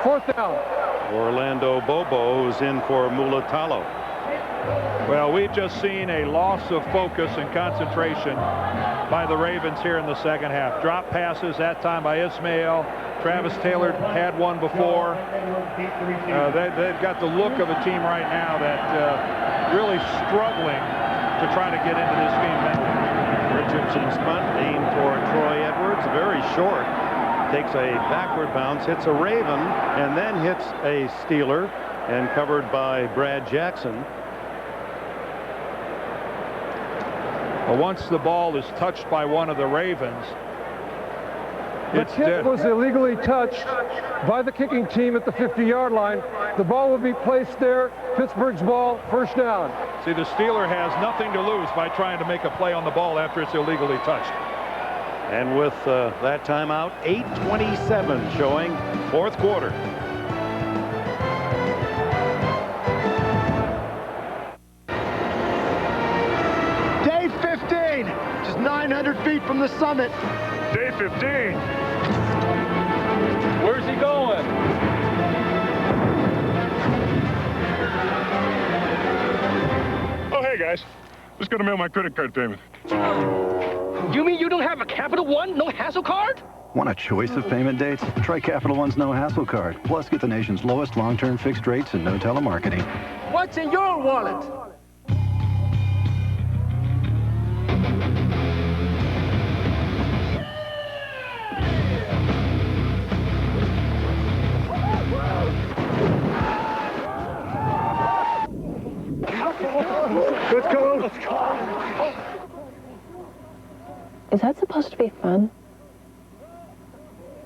[SPEAKER 10] 4th down.
[SPEAKER 6] Orlando Bobo, who's in for Mulatalo.
[SPEAKER 4] Well, we've just seen a loss of focus and concentration by the Ravens here in the second half. Drop passes, that time by Ismail. Travis Taylor had one before. They've got the look of a team right now that really struggling to try to get into this game mentally.
[SPEAKER 6] Richardson's punt aimed toward Troy Edwards, very short. Takes a backward bounce, hits a Raven, and then hits a Steeler, and covered by Brad Jackson.
[SPEAKER 4] Well, once the ball is touched by one of the Ravens,
[SPEAKER 10] the kick was illegally touched by the kicking team at the 50-yard line. The ball will be placed there. Pittsburgh's ball, first down.
[SPEAKER 4] See, the Steeler has nothing to lose by trying to make a play on the ball after it's illegally touched.
[SPEAKER 6] And with that timeout, 8:27 showing, 4th quarter.
[SPEAKER 8] Day 15, just 900 feet from the summit.
[SPEAKER 17] Day 15. Where's he going? Oh, hey, guys. Just gonna mail my credit card payment.
[SPEAKER 12] You mean you don't have a Capital One no hassle card?
[SPEAKER 14] Want a choice of payment dates? Try Capital One's no hassle card. Plus, get the nation's lowest long-term fixed rates and no telemarketing.
[SPEAKER 12] What's in your wallet?
[SPEAKER 10] Let's go. Let's go.
[SPEAKER 2] Is that supposed to be fun?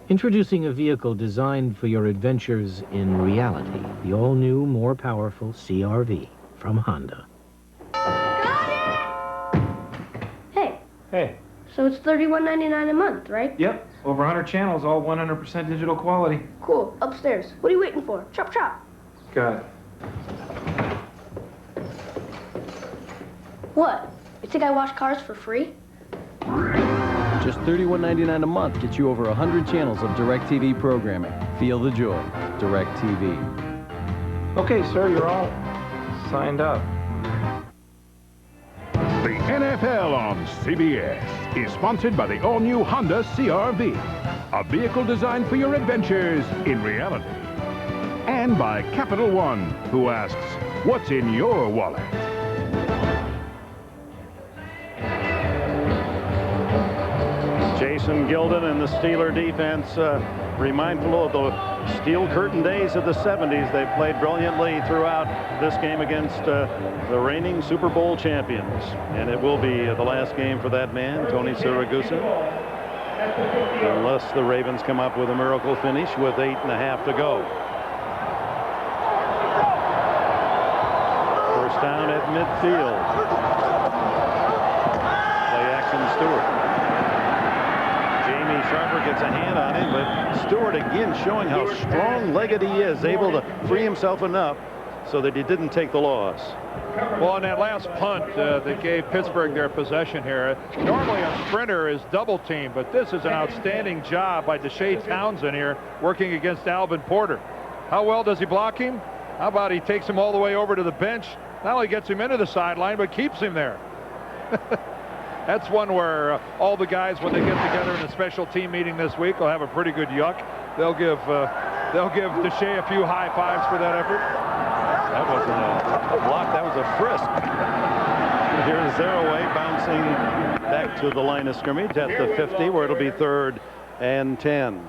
[SPEAKER 15] Introducing a vehicle designed for your adventures in reality. The all-new, more powerful CR-V from Honda.
[SPEAKER 16] Hey.
[SPEAKER 24] Hey.
[SPEAKER 16] So it's $31.99 a month, right?
[SPEAKER 24] Yep. Over 100 channels, all 100% digital quality.
[SPEAKER 16] Cool. Upstairs. What are you waiting for? Chop, chop.
[SPEAKER 24] Got it.
[SPEAKER 16] What? You think I wash cars for free?
[SPEAKER 27] Just $31.99 a month gets you over 100 channels of DirecTV programming. Feel the joy. DirecTV.
[SPEAKER 24] Okay, sir, you're all signed up.
[SPEAKER 21] The NFL on CBS is sponsored by the all-new Honda CR-V. a vehicle designed for your adventures in reality. And by Capital One, who asks, what's in your wallet?
[SPEAKER 6] Jason Gilden and the Steeler defense mindful of the steel curtain days of the 70s. They played brilliantly throughout this game against the reigning Super Bowl champions. And it will be the last game for that man, Tony Siragusa. Unless the Ravens come up with a miracle finish with 8.5 to go. First down at midfield. Play action Stewart. Sharper gets a hand on him, but Stewart again showing how strong-legged he is, able to free himself enough so that he didn't take the loss.
[SPEAKER 4] Well, on that last punt that gave Pittsburgh their possession here, normally a sprinter is double-teamed, but this is an outstanding job by Deshae Townsend here working against Alvin Porter. How well does he block him? How about he takes him all the way over to the bench, not only gets him into the sideline, but keeps him there. That's one where all the guys, when they get together in a special team meeting this week, will have a pretty good yuck. They'll give Deshae a few high fives for that effort.
[SPEAKER 6] That wasn't a block. That was a frisk. Here's Zaraway bouncing back to the line of scrimmage at the 50, where it'll be 3rd and 10.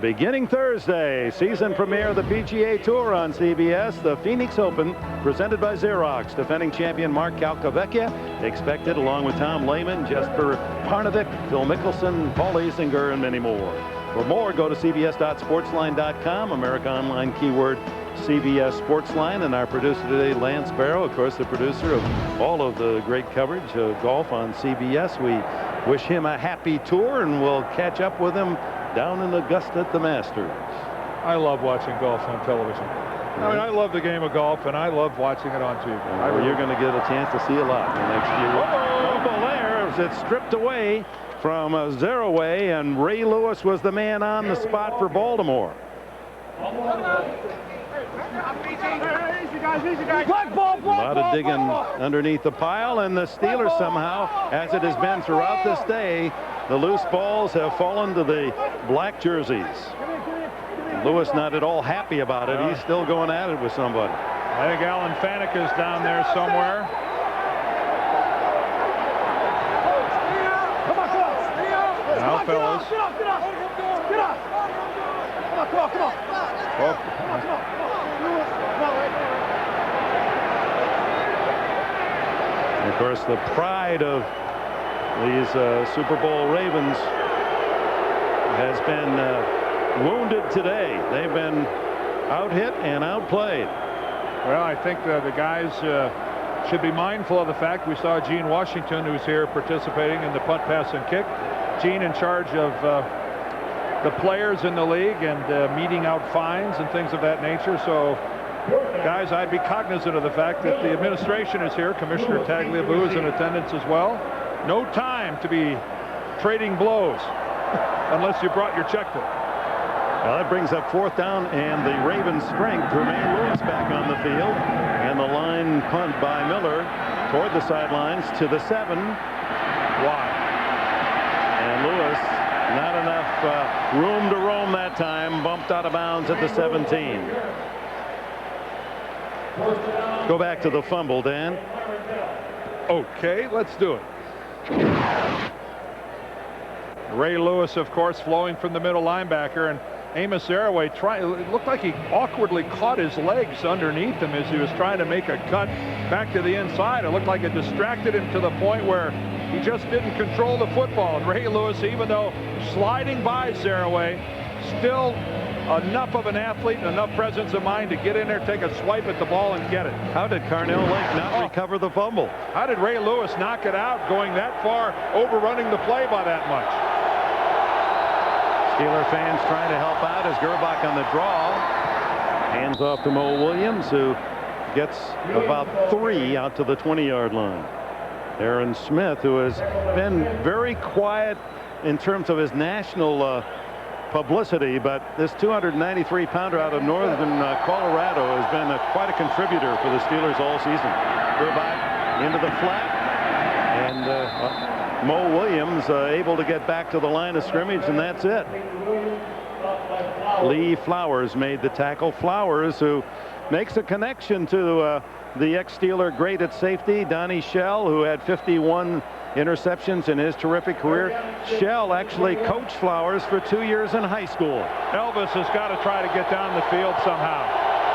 [SPEAKER 6] Beginning Thursday, season premiere of the PGA Tour on CBS, the Phoenix Open, presented by Xerox. Defending champion Mark Calcavecchia expected, along with Tom Lehman, Jesper Parnevik, Phil Mickelson, Paul Isinger, and many more. For more, go to cbs.sportsline.com. America Online keyword CBS Sportsline. And our producer today, Lance Barrow, of course, the producer of all of the great coverage of golf on CBS. We wish him a happy tour, and we'll catch up with him down in Augusta at the Masters.
[SPEAKER 4] I love watching golf on television. I mean, I love the game of golf, and I love watching it on TV.
[SPEAKER 6] You're going to get a chance to see a lot in the next year. Fumble there as it's stripped away from Zaraway, and Ray Lewis was the man on the spot for Baltimore. A lot of digging underneath the pile, and the Steelers somehow, as it has been throughout this day, the loose balls have fallen to the black jerseys. Lewis not at all happy about it. He's still going at it with somebody.
[SPEAKER 4] I think Alan Faneca is down there somewhere. Now, fellas. Come on.
[SPEAKER 6] And of course, the pride of these Super Bowl Ravens has been wounded today. They've been out-hit and outplayed.
[SPEAKER 4] Well, I think the guys should be mindful of the fact we saw Gene Washington, who's here participating in the punt, pass, and kick. Gene in charge of the players in the league and meting out fines and things of that nature. So, guys, I'd be cognizant of the fact that the administration is here. Commissioner Tagliabue is in attendance as well. No time to be trading blows unless you brought your checkbook.
[SPEAKER 6] Well, that brings up 4th down, and the Ravens' strength. Jermaine Lewis back on the field, and the line punt by Miller toward the sidelines to the 7. Wide. And Lewis, not enough room to roam that time, bumped out of bounds at the 17. Go back to the fumble, Dan.
[SPEAKER 4] Okay, let's do it. Ray Lewis, of course, flowing from the middle linebacker, and Amos Zaraway it looked like he awkwardly caught his legs underneath him as he was trying to make a cut back to the inside. It looked like it distracted him to the point where he just didn't control the football. And Ray Lewis, even though sliding by Zaraway, still enough of an athlete and enough presence of mind to get in there, take a swipe at the ball, and get it.
[SPEAKER 6] How did Carnell Lake not recover the fumble?
[SPEAKER 4] How did Ray Lewis knock it out going that far, overrunning the play by that much?
[SPEAKER 6] Steeler fans trying to help out as Gerbach on the draw. Hands off to Mo Williams, who gets about 3 out to the 20-yard line. Aaron Smith, who has been very quiet in terms of his national publicity, but this 293-pounder out of northern Colorado has been quite a contributor for the Steelers all season. Gerbach into the flat, and Mo Williams able to get back to the line of scrimmage, and that's it. Lee Flowers made the tackle. Flowers, who makes a connection to the ex-Steeler great at safety, Donnie Shell, who had 51 interceptions in his terrific career. Shell actually coached Flowers for 2 years in high school.
[SPEAKER 4] Elvis has got to try to get down the field somehow.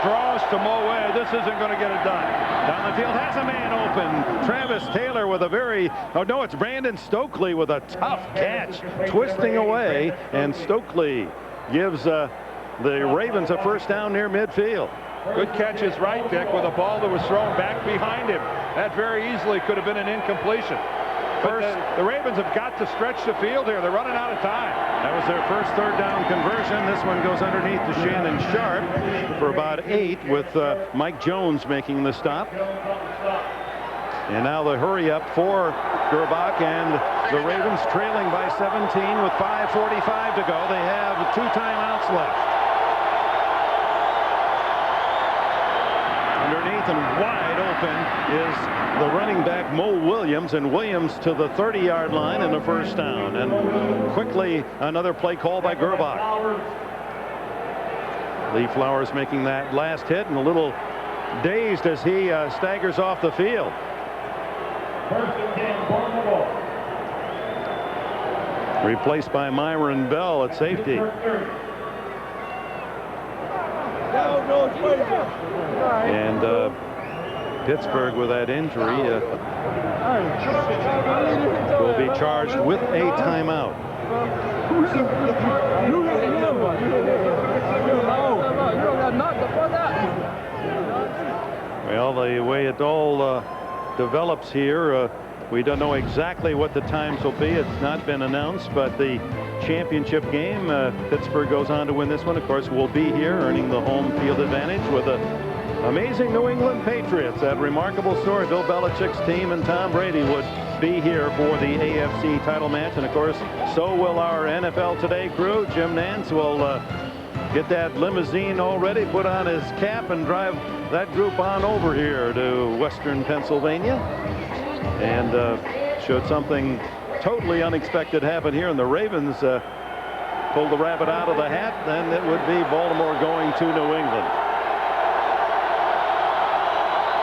[SPEAKER 4] Draws to Moe. This isn't going to get it done.
[SPEAKER 6] Down the field, has a man open. Travis Taylor with a very, oh no, it's Brandon Stokely with a tough catch, twisting away, and Stokely gives the Ravens a first down near midfield.
[SPEAKER 4] Good catch is right, Dick, with a ball that was thrown back behind him. That very easily could have been an incompletion. But the Ravens have got to stretch the field here. They're running out of time.
[SPEAKER 6] That was their first third down conversion. This one goes underneath to Shannon Sharp for about 8, with Mike Jones making the stop. And now the hurry up for Gerbach, and the Ravens trailing by 17 with 5:45 to go. They have 2 timeouts left. Underneath and wide open is the running back Mo Williams, and Williams to the 30-yard line and a first down. And quickly another play call by Gerbach. Lee Flowers making that last hit, and a little dazed as he staggers off the field. Replaced by Myron Bell at safety. And Pittsburgh, with that injury, will be charged with a timeout. Well, the way it all develops here, we don't know exactly what the times will be. It's not been announced, but the championship game, Pittsburgh goes on to win this one. Of course, we'll be here earning the home field advantage with the amazing New England Patriots. That remarkable story. Bill Belichick's team and Tom Brady would be here for the AFC title match. And of course, so will our NFL Today crew. Jim Nance will get that limousine all ready, put on his cap, and drive that group on over here to Western Pennsylvania. And should something totally unexpected happen here and the Ravens pull the rabbit out of the hat, then it would be Baltimore going to New England.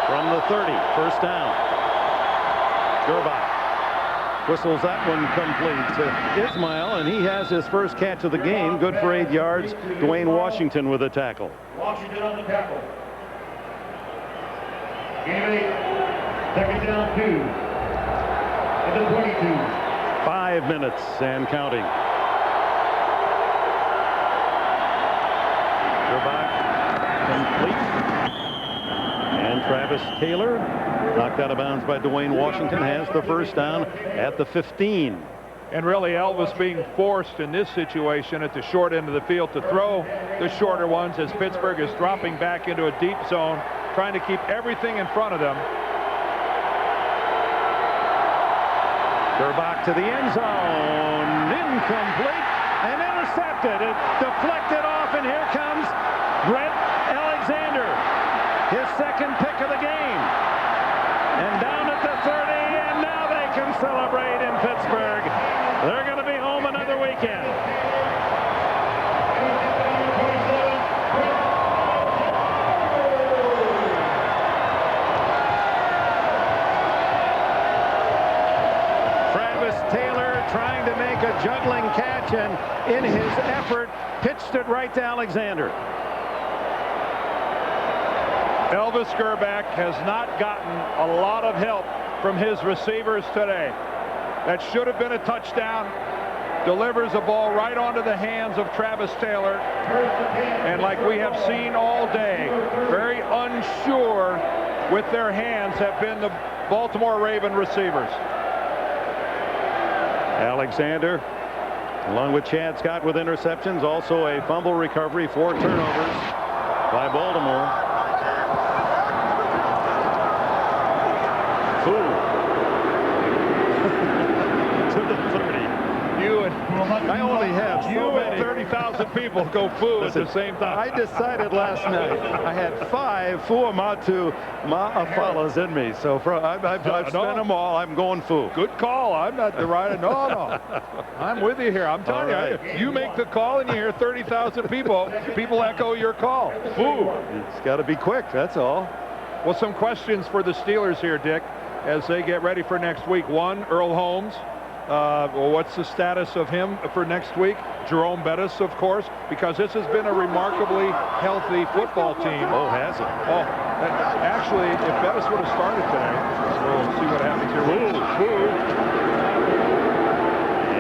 [SPEAKER 6] From the 30, first down. Gerbach whistles that one complete to Ismail, and he has his first catch of the game. Good for 8 yards. Dwayne Washington with a tackle.
[SPEAKER 17] Washington on the tackle. Game 8. Second down 2. At the 22.
[SPEAKER 6] 5 minutes and counting. Gerbach complete. And Travis Taylor, knocked out of bounds by Dwayne Washington, has the first down at the 15.
[SPEAKER 4] And really, Elvis being forced in this situation at the short end of the field to throw the shorter ones as Pittsburgh is dropping back into a deep zone, trying to keep everything in front of them.
[SPEAKER 6] Gerbach to the end zone, incomplete and intercepted. It deflected off, and here comes Brett Alexander, his second pick of the game. And down at the 30, and now they can celebrate in Pittsburgh. They're going to be home another weekend. Taylor trying to make a juggling catch, and in his effort pitched it right to Alexander.
[SPEAKER 4] Elvis Gerbach has not gotten a lot of help from his receivers today. That should have been a touchdown. Delivers the ball right onto the hands of Travis Taylor, and like we have seen all day, very unsure with their hands have been the Baltimore Raven receivers.
[SPEAKER 6] Alexander, along with Chad Scott with interceptions, also a fumble recovery, 4 turnovers by Baltimore. To the 30.
[SPEAKER 4] You and
[SPEAKER 6] I only have so many.
[SPEAKER 4] 30,000 people go food at the same time.
[SPEAKER 6] I decided last night I had 5 Fuamatu Ma'afalas in me. So I've spent them all. I'm going food.
[SPEAKER 4] Good call. I'm not the right. No. I'm with you here. I'm telling you, you make the call and you hear 30,000 people. People echo your call. Food.
[SPEAKER 6] It's got to be quick. That's all.
[SPEAKER 4] Well, some questions for the Steelers here, Dick, as they get ready for next week. One, Earl Holmes. Well, what's the status of him for next week? Jerome Bettis, of course, because this has been a remarkably healthy football team.
[SPEAKER 6] Oh, has it?
[SPEAKER 4] Oh, actually, if Bettis would have started today, we'll see what happens here.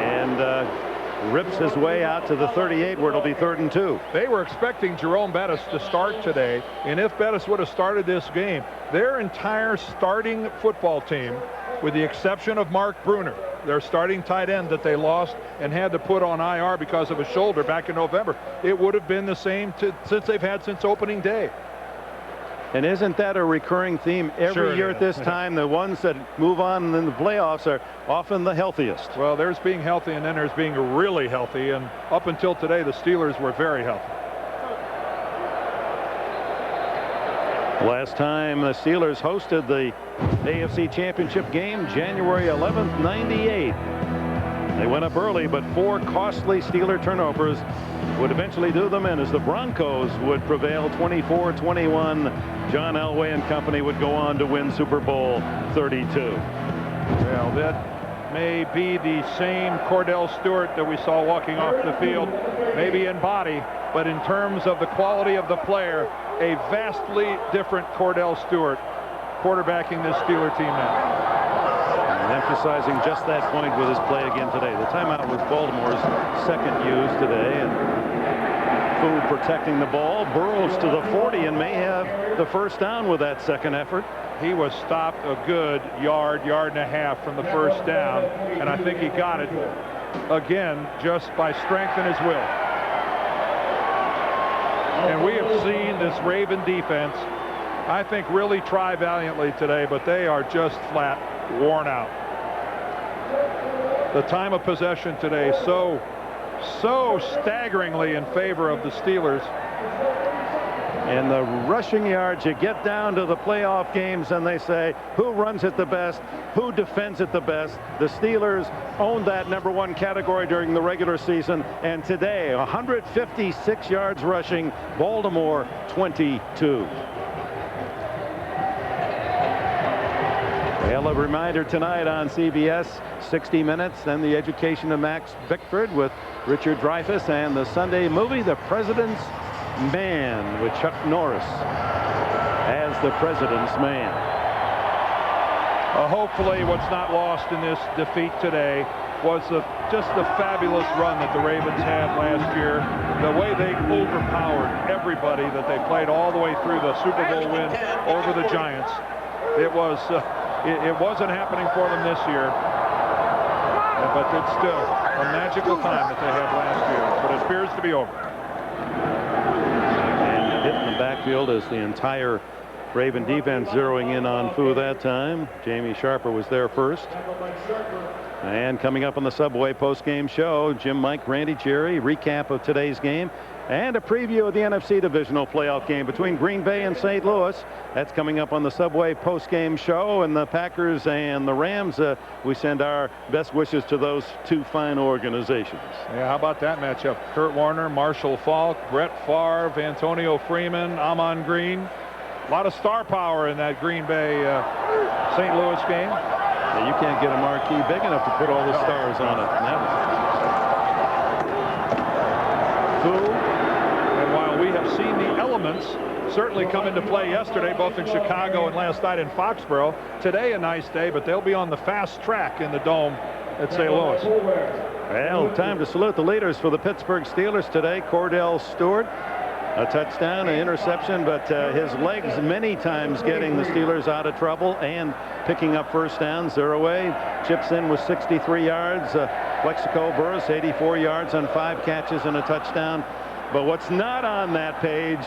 [SPEAKER 6] And rips his way out to the 38, where it'll be 3rd and 2.
[SPEAKER 4] They were expecting Jerome Bettis to start today, and if Bettis would have started this game, their entire starting football team, with the exception of Mark Bruner, their starting tight end that they lost and had to put on IR because of a shoulder back in November, it would have been the same since they've had since opening day.
[SPEAKER 6] And isn't that a recurring theme every year at this time? The ones that move on in the playoffs are often the healthiest.
[SPEAKER 4] Well, there's being healthy, and then there's being really healthy, and up until today the Steelers were very healthy.
[SPEAKER 6] Last time the Steelers hosted the AFC Championship game, January 11th, 98. They went up early, but 4 costly Steeler turnovers would eventually do them in, as the Broncos would prevail 24-21. John Elway and company would go on to win Super Bowl 32.
[SPEAKER 4] Well, that may be the same Cordell Stewart that we saw walking off the field, maybe in body, but in terms of the quality of the player, a vastly different Cordell Stewart quarterbacking this Steeler team now.
[SPEAKER 6] And emphasizing just that point with his play again today. The timeout was Baltimore's second use today, and Food protecting the ball, burrows to the 40 and may have the first down with that second effort.
[SPEAKER 4] He was stopped a good yard and a half from the first down, and I think he got it again just by strength and his will. And we have seen this Raven defense, I think, really try valiantly today, but they are just flat worn out. The time of possession today so staggeringly in favor of the Steelers.
[SPEAKER 6] And the rushing yards, you get down to the playoff games and they say, who runs it the best? Who defends it the best? The Steelers owned that #1 category during the regular season. And today, 156 yards rushing, Baltimore 22. Well, a reminder tonight on CBS, 60 Minutes, then the education of Max Bickford with Richard Dreyfuss, and the Sunday movie, The President's Man, with Chuck Norris as the President's Man.
[SPEAKER 4] Hopefully what's not lost in this defeat today was just the fabulous run that the Ravens had last year. The way they overpowered everybody that they played all the way through the Super Bowl win over the Giants. It wasn't happening for them this year, but it's still a magical time that they had last year, but it appears to be over.
[SPEAKER 6] And hit in the backfield as the entire Raven defense zeroing in on Fu that time. Jamie Sharper was there first. And coming up on the Subway post-game show, Jim, Mike, Randy, Jerry, recap of today's game and a preview of the NFC Divisional playoff game between Green Bay and St. Louis. That's coming up on the Subway post-game show. And the Packers and the Rams, we send our best wishes to those two fine organizations.
[SPEAKER 4] Yeah, how about that matchup? Kurt Warner, Marshall Faulk, Brett Favre, Antonio Freeman, Amon Green. A lot of star power in that Green Bay St. Louis game.
[SPEAKER 6] Yeah, you can't get a marquee big enough to put all the stars on it.
[SPEAKER 4] And while we have seen the elements certainly come into play yesterday, both in Chicago and last night in Foxborough, today a nice day, but they'll be on the fast track in the Dome at St. Louis.
[SPEAKER 6] Well, time to salute the leaders for the Pittsburgh Steelers today. Cordell Stewart, a touchdown, an interception, but his legs many times getting the Steelers out of trouble and picking up first downs. Their way chips in with 63 yards. Plexico Burris 84 yards on 5 catches and a touchdown. But what's not on that page,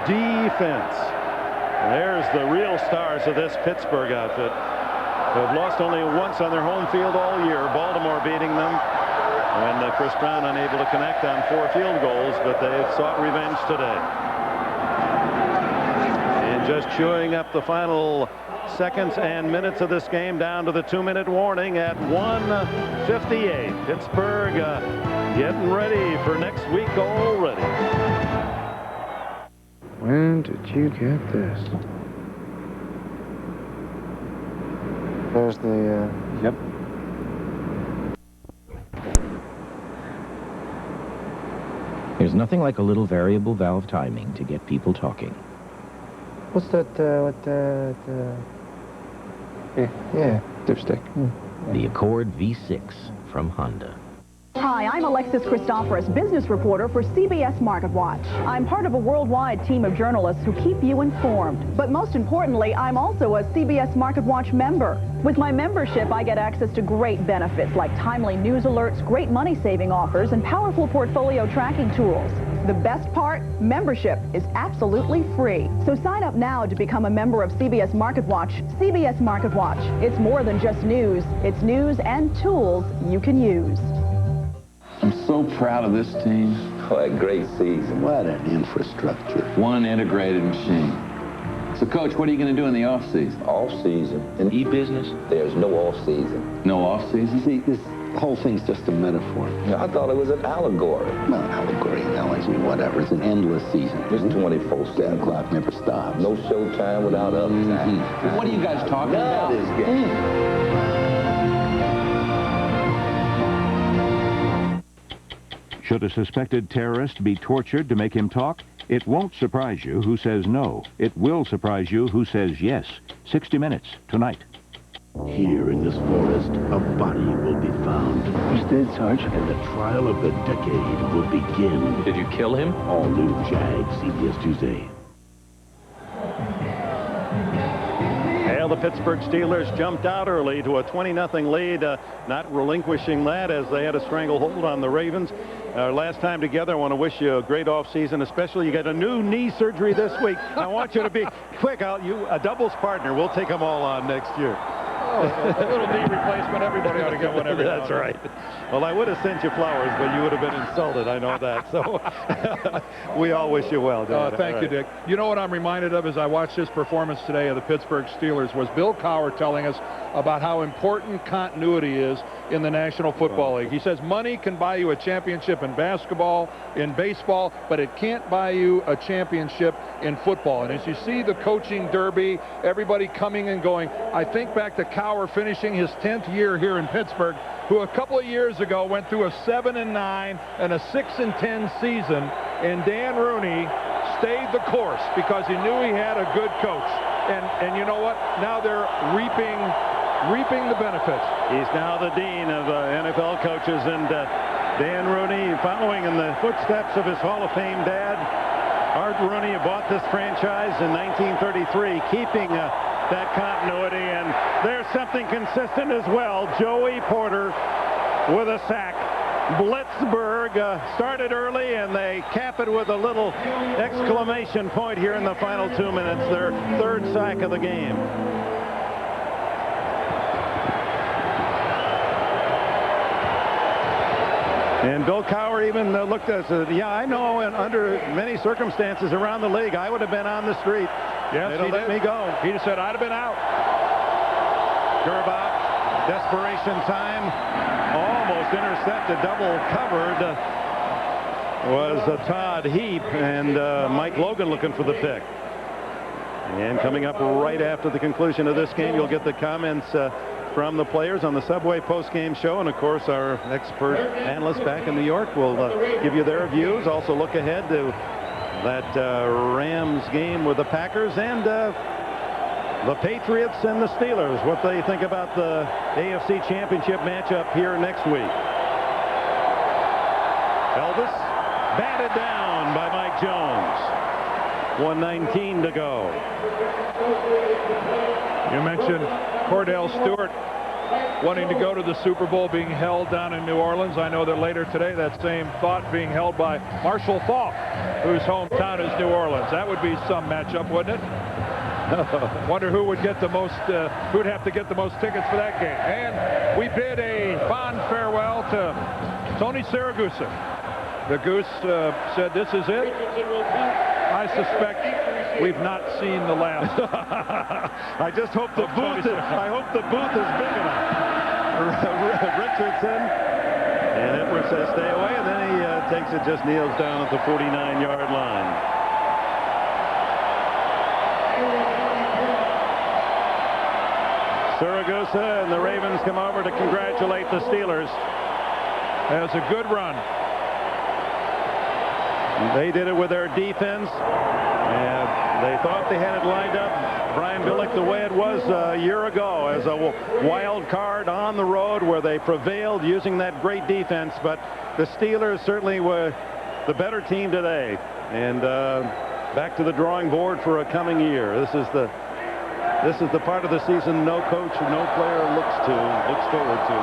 [SPEAKER 6] defense. There's the real stars of this Pittsburgh outfit. They've lost only once on their home field all year, Baltimore beating them. And Chris Brown unable to connect on 4 field goals, but they've sought revenge today. And just chewing up the final seconds and minutes of this game down to the 2-minute warning at 1:58. Pittsburgh getting ready for next week already.
[SPEAKER 24] When did you get this? There's the,
[SPEAKER 27] Yep.
[SPEAKER 15] There's nothing like a little variable valve timing to get people talking.
[SPEAKER 24] What's that, yeah, dipstick.
[SPEAKER 15] The Accord V6 from Honda.
[SPEAKER 3] Hi, I'm Alexis Christoforous, business reporter for CBS Market Watch. I'm part of a worldwide team of journalists who keep you informed. But most importantly, I'm also a CBS Market Watch member. With my membership, I get access to great benefits like timely news alerts, great money-saving offers, and powerful portfolio tracking tools. The best part, membership is absolutely free. So sign up now to become a member of CBS Market Watch. CBS Market Watch. It's more than just news. It's news and tools you can use.
[SPEAKER 5] I'm so proud of this team.
[SPEAKER 25] What a great season. What an infrastructure.
[SPEAKER 5] One integrated machine. So, Coach, what are you going to do in the off-season?
[SPEAKER 25] Off-season. In e-business, there's no off-season.
[SPEAKER 5] No off-season?
[SPEAKER 25] See, this whole thing's just a metaphor. I thought it was an allegory. Well, allegory, analogy, whatever. It's an endless season. It's 24/7. The clock never stops. No showtime without uptime.
[SPEAKER 5] What are you guys talking about?
[SPEAKER 25] This game.
[SPEAKER 21] Should a suspected terrorist be tortured to make him talk? It won't surprise you who says no. It will surprise you who says yes. 60 Minutes, tonight.
[SPEAKER 25] Here in this forest, a body will be found.
[SPEAKER 5] He's dead, Sarge.
[SPEAKER 25] And the trial of the decade will begin.
[SPEAKER 20] Did you kill him?
[SPEAKER 25] All new Jag, CBS Tuesday.
[SPEAKER 6] Well, the Pittsburgh Steelers jumped out early to a 20-0 lead, not relinquishing that as they had a stranglehold on the Ravens. Last time together, I want to wish you a great off-season, especially you get a new knee surgery this week. I want you to be quick. A doubles partner. We'll take them all on next year.
[SPEAKER 4] Oh, a little knee replacement. Everybody ought to get one every day.
[SPEAKER 6] That's right. Well, I would have sent you flowers, but you would have been insulted. I know that. So we all wish you well, David.
[SPEAKER 4] Thank you, Dick. You know what I'm reminded of as I watched this performance today of the Pittsburgh Steelers was Bill Cowher telling us about how important continuity is in the National Football League. He says money can buy you a championship in basketball, in baseball, but it can't buy you a championship in football. And as you see the coaching derby, everybody coming and going, I think back to Cowher finishing his 10th year here in Pittsburgh, who a couple of years ago went through a 7-9 and a 6-10 season, and Dan Rooney stayed the course because he knew he had a good coach. And you know what? Now they're reaping the benefits.
[SPEAKER 6] He's now the dean of NFL coaches, and Dan Rooney, following in the footsteps of his Hall of Fame dad, Art Rooney, bought this franchise in 1933, keeping that continuity, and there's something consistent as well. Joey Porter with a sack. Blitzburg started early, and they cap it with a little exclamation point here in the final 2 minutes. Their third sack of the game. And Bill Cowher even looked at us and said, yeah, I know, and under many circumstances around the league, I would have been on the street.
[SPEAKER 4] Yes,
[SPEAKER 6] he let me go.
[SPEAKER 4] He just said, I'd have been out.
[SPEAKER 6] Gerbach, desperation time, almost intercepted, double covered, was Todd Heap, and Mike Logan looking for the pick. And coming up right after the conclusion of this game, you'll get the comments from the players on the Subway post-game show, and of course our expert analysts back in New York will give you their views. Also look ahead to that Rams game with the Packers and the Patriots and the Steelers, what they think about the AFC Championship matchup here next week. Elvis batted down by Mike Jones. 1:19 to go.
[SPEAKER 4] You mentioned Cordell Stewart wanting to go to the Super Bowl, being held down in New Orleans. I know that later today that same thought being held by Marshall Faulk, whose hometown is New Orleans. That would be some matchup, wouldn't it? Wonder who would get the most, who'd have to get the most tickets for that game. And we bid a fond farewell to Tony Siragusa. The Goose said, "This is it." I suspect we've not seen the last.
[SPEAKER 6] I just hope the booth is, I hope the booth is big enough. Richardson, and Edwards says stay away, and then he takes it, just kneels down at the 49-yard line. Siragusa and the Ravens come over to congratulate the Steelers.
[SPEAKER 4] That's a good run.
[SPEAKER 6] They did it with their defense, and they thought they had it lined up, Brian Billick, the way it was a year ago as a wild card on the road where they prevailed using that great defense. But the Steelers certainly were the better team today, and back to the drawing board for a coming year. This is the part of the season no coach or no player looks forward to.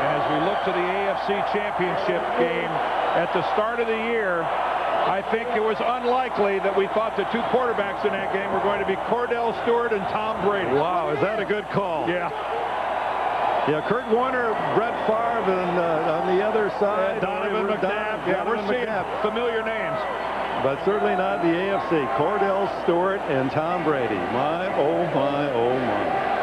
[SPEAKER 4] As we look to the AFC Championship game at the start of the year, I think it was unlikely that we thought the two quarterbacks in that game were going to be Cordell Stewart and Tom Brady.
[SPEAKER 6] Wow, is that a good call?
[SPEAKER 4] Yeah.
[SPEAKER 6] Yeah, Kurt Warner, Brett Favre, and on the other side,
[SPEAKER 4] Donovan McNabb. Yeah, we're seeing familiar names.
[SPEAKER 6] But certainly not the AFC. Cordell Stewart and Tom Brady. My, oh my, oh my.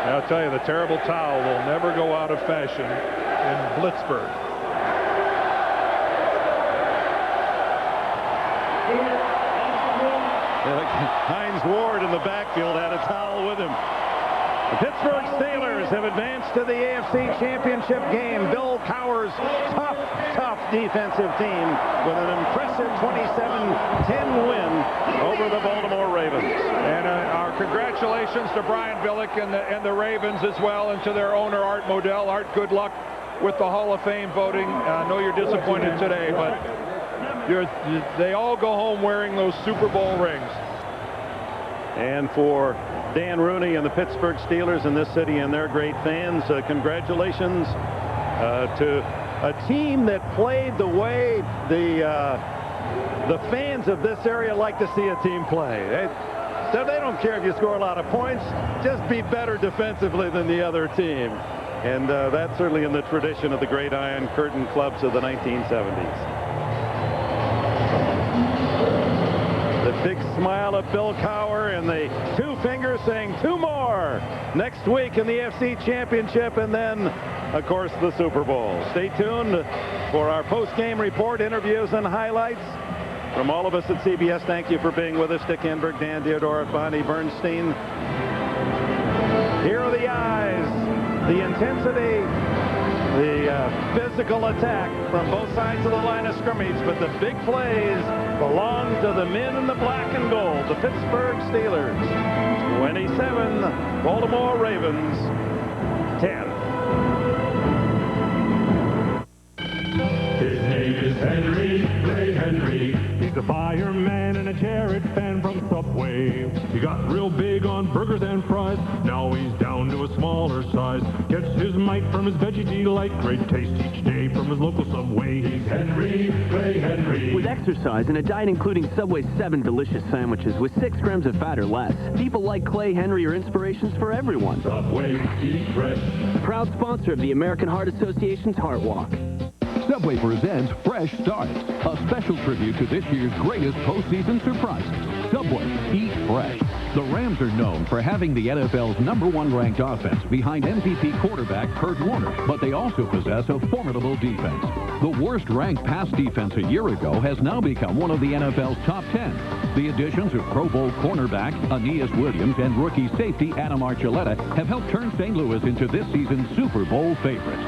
[SPEAKER 4] I'll tell you, the terrible towel will never go out of fashion in Pittsburgh.
[SPEAKER 6] Hines Ward in the backfield had a towel with him. The Pittsburgh Steelers have advanced to the AFC Championship game. Bill Cowher's tough defensive team with an impressive 27-10 win over the Baltimore Ravens.
[SPEAKER 4] And our congratulations to Brian Billick and the Ravens as well, and to their owner, Art Modell. Art, good luck with the Hall of Fame voting. I know you're disappointed today, but they all go home wearing those Super Bowl rings.
[SPEAKER 6] And for Dan Rooney and the Pittsburgh Steelers in this city and their great fans, congratulations to a team that played the way the fans of this area like to see a team play. They don't care if you score a lot of points, just be better defensively than the other team. And that's certainly in the tradition of the great Iron Curtain clubs of the 1970s. The big smile of Bill Cowher and the two fingers saying 2 more next week in the AFC Championship, and then, of course, the Super Bowl. Stay tuned for our post-game report, interviews, and highlights. From all of us at CBS, thank you for being with us. Dick Enberg, Dan Diodorov, Bonnie Bernstein. Here are the eyes, the intensity, the physical attack from both sides of the line of scrimmage, but the big plays belong to the men in the black and gold, the Pittsburgh Steelers. 27, Baltimore Ravens 10.
[SPEAKER 17] His name is Henry, Ray Henry. He's a fireman and a Jared fan from Subway. He got real big on burgers and fries. Now he's down to a smaller size. Gets his might from his veggie delight. Great taste each day from his local Subway. He's Henry, Ray Henry.
[SPEAKER 9] With exercise and a diet including Subway's 7 delicious sandwiches with 6 grams of fat or less, people like Clay Henry are inspirations for everyone.
[SPEAKER 17] Subway, eat fresh.
[SPEAKER 9] Proud sponsor of the American Heart Association's Heart Walk.
[SPEAKER 11] Subway presents Fresh Starts, a special tribute to this year's greatest postseason surprises. Subway, eat fresh. The Rams are known for having the NFL's #1 ranked offense behind MVP quarterback Kurt Warner, but they also possess a formidable defense. The worst ranked pass defense a year ago has now become one of the NFL's top 10. The additions of Pro Bowl cornerback Aeneas Williams and rookie safety Adam Archuleta have helped turn St. Louis into this season's Super Bowl favorite.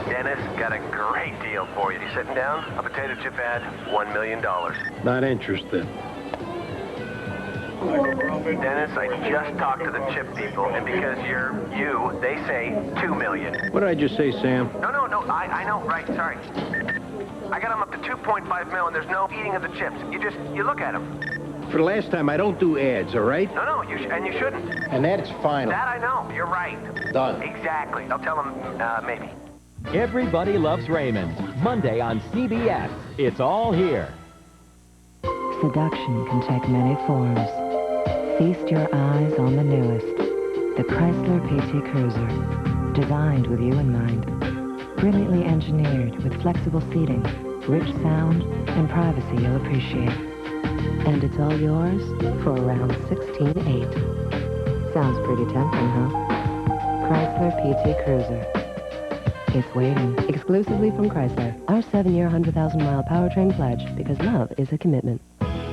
[SPEAKER 20] Dennis, got a great deal for you. You sitting down? A potato chip ad, $1 million.
[SPEAKER 13] Not interested.
[SPEAKER 20] Dennis, I just talked to the chip people, and because you're you, they say $2 million.
[SPEAKER 13] What did I just say, Sam?
[SPEAKER 20] No, I know, right, sorry. I got them up to $2.5 million. There's no eating of the chips. You look at them.
[SPEAKER 13] For the last time, I don't do ads, all right?
[SPEAKER 20] No, and you shouldn't.
[SPEAKER 13] And that's final.
[SPEAKER 20] That I know, you're right.
[SPEAKER 13] Done.
[SPEAKER 20] Exactly. I'll tell them, maybe.
[SPEAKER 18] Everybody Loves Raymond. Monday on CBS. It's all here.
[SPEAKER 19] Seduction can take many forms.
[SPEAKER 1] Feast your eyes on the newest, the Chrysler PT Cruiser. Designed with you in mind. Brilliantly engineered with flexible seating, rich sound, and privacy you'll appreciate. And it's all yours for around $16,800. Sounds pretty tempting, huh? Chrysler PT Cruiser. It's waiting. Exclusively from Chrysler. Our 7-year, 100,000-mile powertrain pledge, because love is a commitment.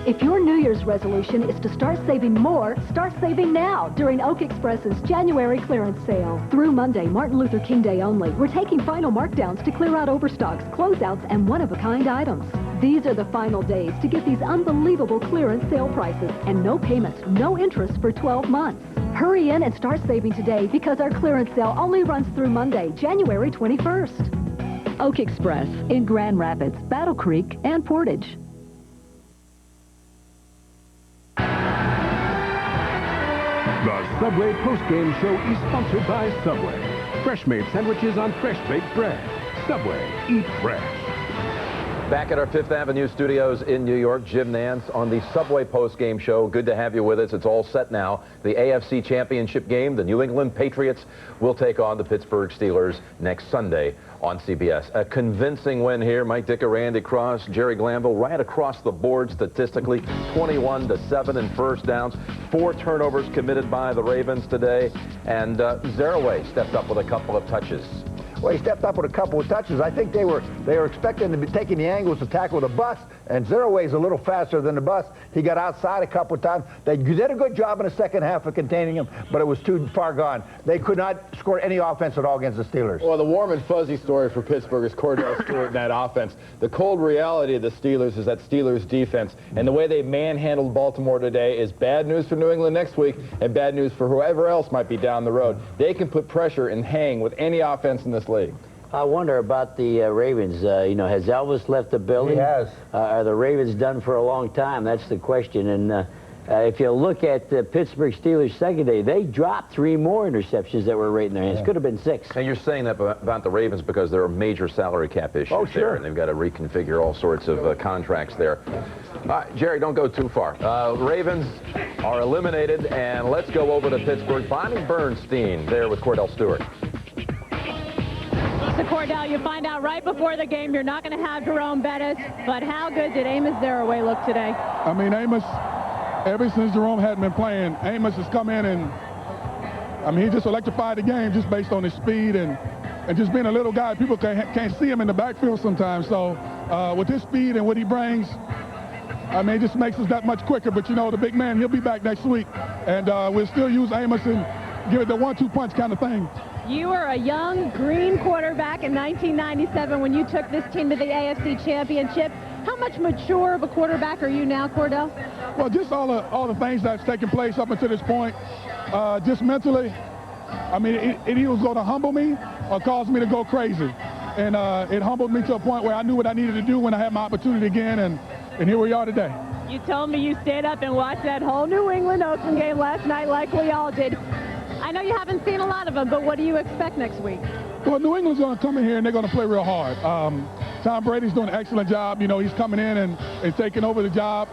[SPEAKER 7] If your New Year's resolution is to start saving more, start saving now during Oak Express's January clearance sale. Through Monday, Martin Luther King Day only, we're taking final markdowns to clear out overstocks, closeouts, and one-of-a-kind items. These are the final days to get these unbelievable clearance sale prices and no payments, no interest for 12 months. Hurry in and start saving today because our clearance sale only runs through Monday, January 21st. Oak Express in Grand Rapids, Battle Creek, and Portage.
[SPEAKER 21] The Subway Postgame Show is sponsored by Subway. Fresh-made sandwiches on fresh-baked bread. Subway, eat fresh.
[SPEAKER 8] Back at our Fifth Avenue studios in New York, Jim Nance on the Subway Postgame Show. Good to have you with us. It's all set now. The AFC Championship game, the New England Patriots will take on the Pittsburgh Steelers next Sunday on CBS. A convincing win here. Mike Dicker, Randy Cross, Jerry Glanville, right across the board statistically. 21-7 in first downs. 4 turnovers committed by the Ravens today. And Zaraway stepped up with a couple of touches.
[SPEAKER 19] Well, he stepped up with a couple of touches. I think they were expecting to be taking the angles to tackle the bus, and Zaraway's a little faster than the bus. He got outside a couple of times. They did a good job in the second half of containing him, but it was too far gone. They could not score any offense at all against the Steelers.
[SPEAKER 22] Well, the warm and fuzzy story for Pittsburgh is Cordell Stewart in that offense. The cold reality of the Steelers is that Steelers defense, and the way they manhandled Baltimore today is bad news for New England next week and bad news for whoever else might be down the road. They can put pressure and hang with any offense in this league.
[SPEAKER 23] I wonder about the Ravens. You know, has Elvis left the building?
[SPEAKER 19] He has.
[SPEAKER 23] Are the Ravens done for a long time? That's the question. And if you look at the Pittsburgh Steelers secondary, they dropped 3 more interceptions that were right in their hands. Could have been 6.
[SPEAKER 8] And you're saying that about the Ravens because there are major salary cap issues there, and they've got to reconfigure all sorts of contracts there. Jerry, don't go too far. Ravens are eliminated, and let's go over to Pittsburgh. Bonnie Bernstein there with Cordell Stewart.
[SPEAKER 26] So Cordell, you find out right before the game you're not going to have Jerome Bettis, but how good did Amos Zaraway look today?
[SPEAKER 28] I mean, Amos, ever since Jerome hadn't been playing, Amos has come in and, I mean, he just electrified the game just based on his speed and just being a little guy. People can't see him in the backfield sometimes. So with his speed and what he brings, I mean, it just makes us that much quicker. But, you know, the big man, he'll be back next week. And we'll still use Amos and give it the 1-2 punch kind of thing.
[SPEAKER 26] You were a young green quarterback in 1997 when you took this team to the AFC Championship. How much mature of a quarterback are you now, Cordell?
[SPEAKER 28] Well, just all the things that's taken place up until this point, just mentally, I mean, it either was going to humble me or cause me to go crazy. And it humbled me to a point where I knew what I needed to do when I had my opportunity again, and here we are today.
[SPEAKER 26] You told me you stayed up and watched that whole New England-Oakland game last night like we all did. I know you haven't seen a lot of them, but what do you expect next week?
[SPEAKER 28] Well, New England's going to come in here and they're going to play real hard. Tom Brady's doing an excellent job. You know, he's coming in and taking over the job.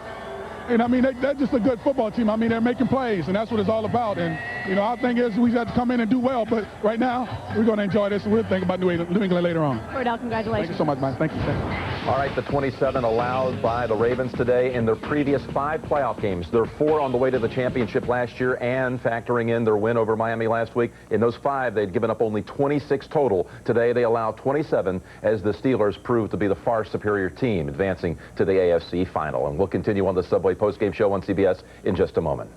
[SPEAKER 28] And, I mean, they're just a good football team. I mean, they're making plays, and that's what it's all about. And, you know, our thing is we have to come in and do well. But right now, we're going to enjoy this, and we'll think about New England later on.
[SPEAKER 26] Cordell, congratulations.
[SPEAKER 28] Thank you so much, Mike. Thank you.
[SPEAKER 8] All right, the 27 allowed by the Ravens today in their previous 5 playoff games. There are 4 on the way to the championship last year, and factoring in their win over Miami last week. In those 5, they'd given up only 26 total. Today, they allowed 27 as the Steelers proved to be the far superior team, advancing to the AFC final. And we'll continue on the Subway postgame show on CBS in just a moment.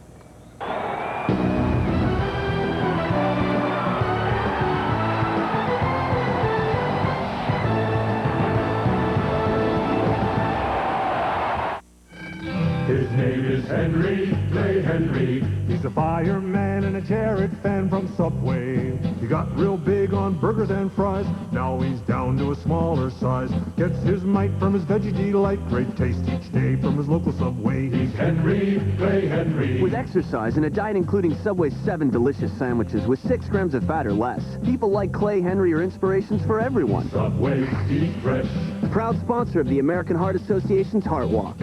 [SPEAKER 17] His name is Henry, Clay Henry. He's a fireman and a Jared fan from Subway. He got real big on burgers and fries. Now he's down to a smaller size. Gets his might from his veggie delight. Great taste each day from his local Subway. He's Henry, Clay Henry.
[SPEAKER 9] With exercise and a diet including Subway's 7 delicious sandwiches with 6 grams of fat or less, people like Clay Henry are inspirations for everyone.
[SPEAKER 17] Subway, eat fresh.
[SPEAKER 9] Proud sponsor of the American Heart Association's Heart Walk.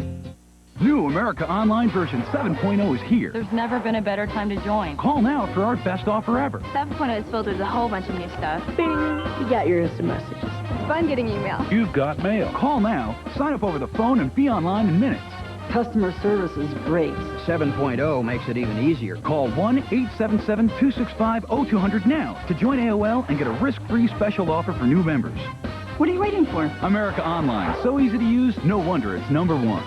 [SPEAKER 11] New America Online version 7.0 is here.
[SPEAKER 2] There's never been a better time to join.
[SPEAKER 11] Call now for our best offer ever.
[SPEAKER 2] 7.0 is filled with a whole bunch of new stuff.
[SPEAKER 10] Bing! You got your instant messages.
[SPEAKER 2] It's fun getting email.
[SPEAKER 11] You've got mail. Call now, sign up over the phone, and be online in minutes.
[SPEAKER 10] Customer service is great.
[SPEAKER 12] 7.0 makes it even easier.
[SPEAKER 11] Call 1-877-265-0200 now to join AOL and get a risk-free special offer for new members.
[SPEAKER 10] What are you waiting for?
[SPEAKER 11] America Online. So easy to use, no wonder it's #1.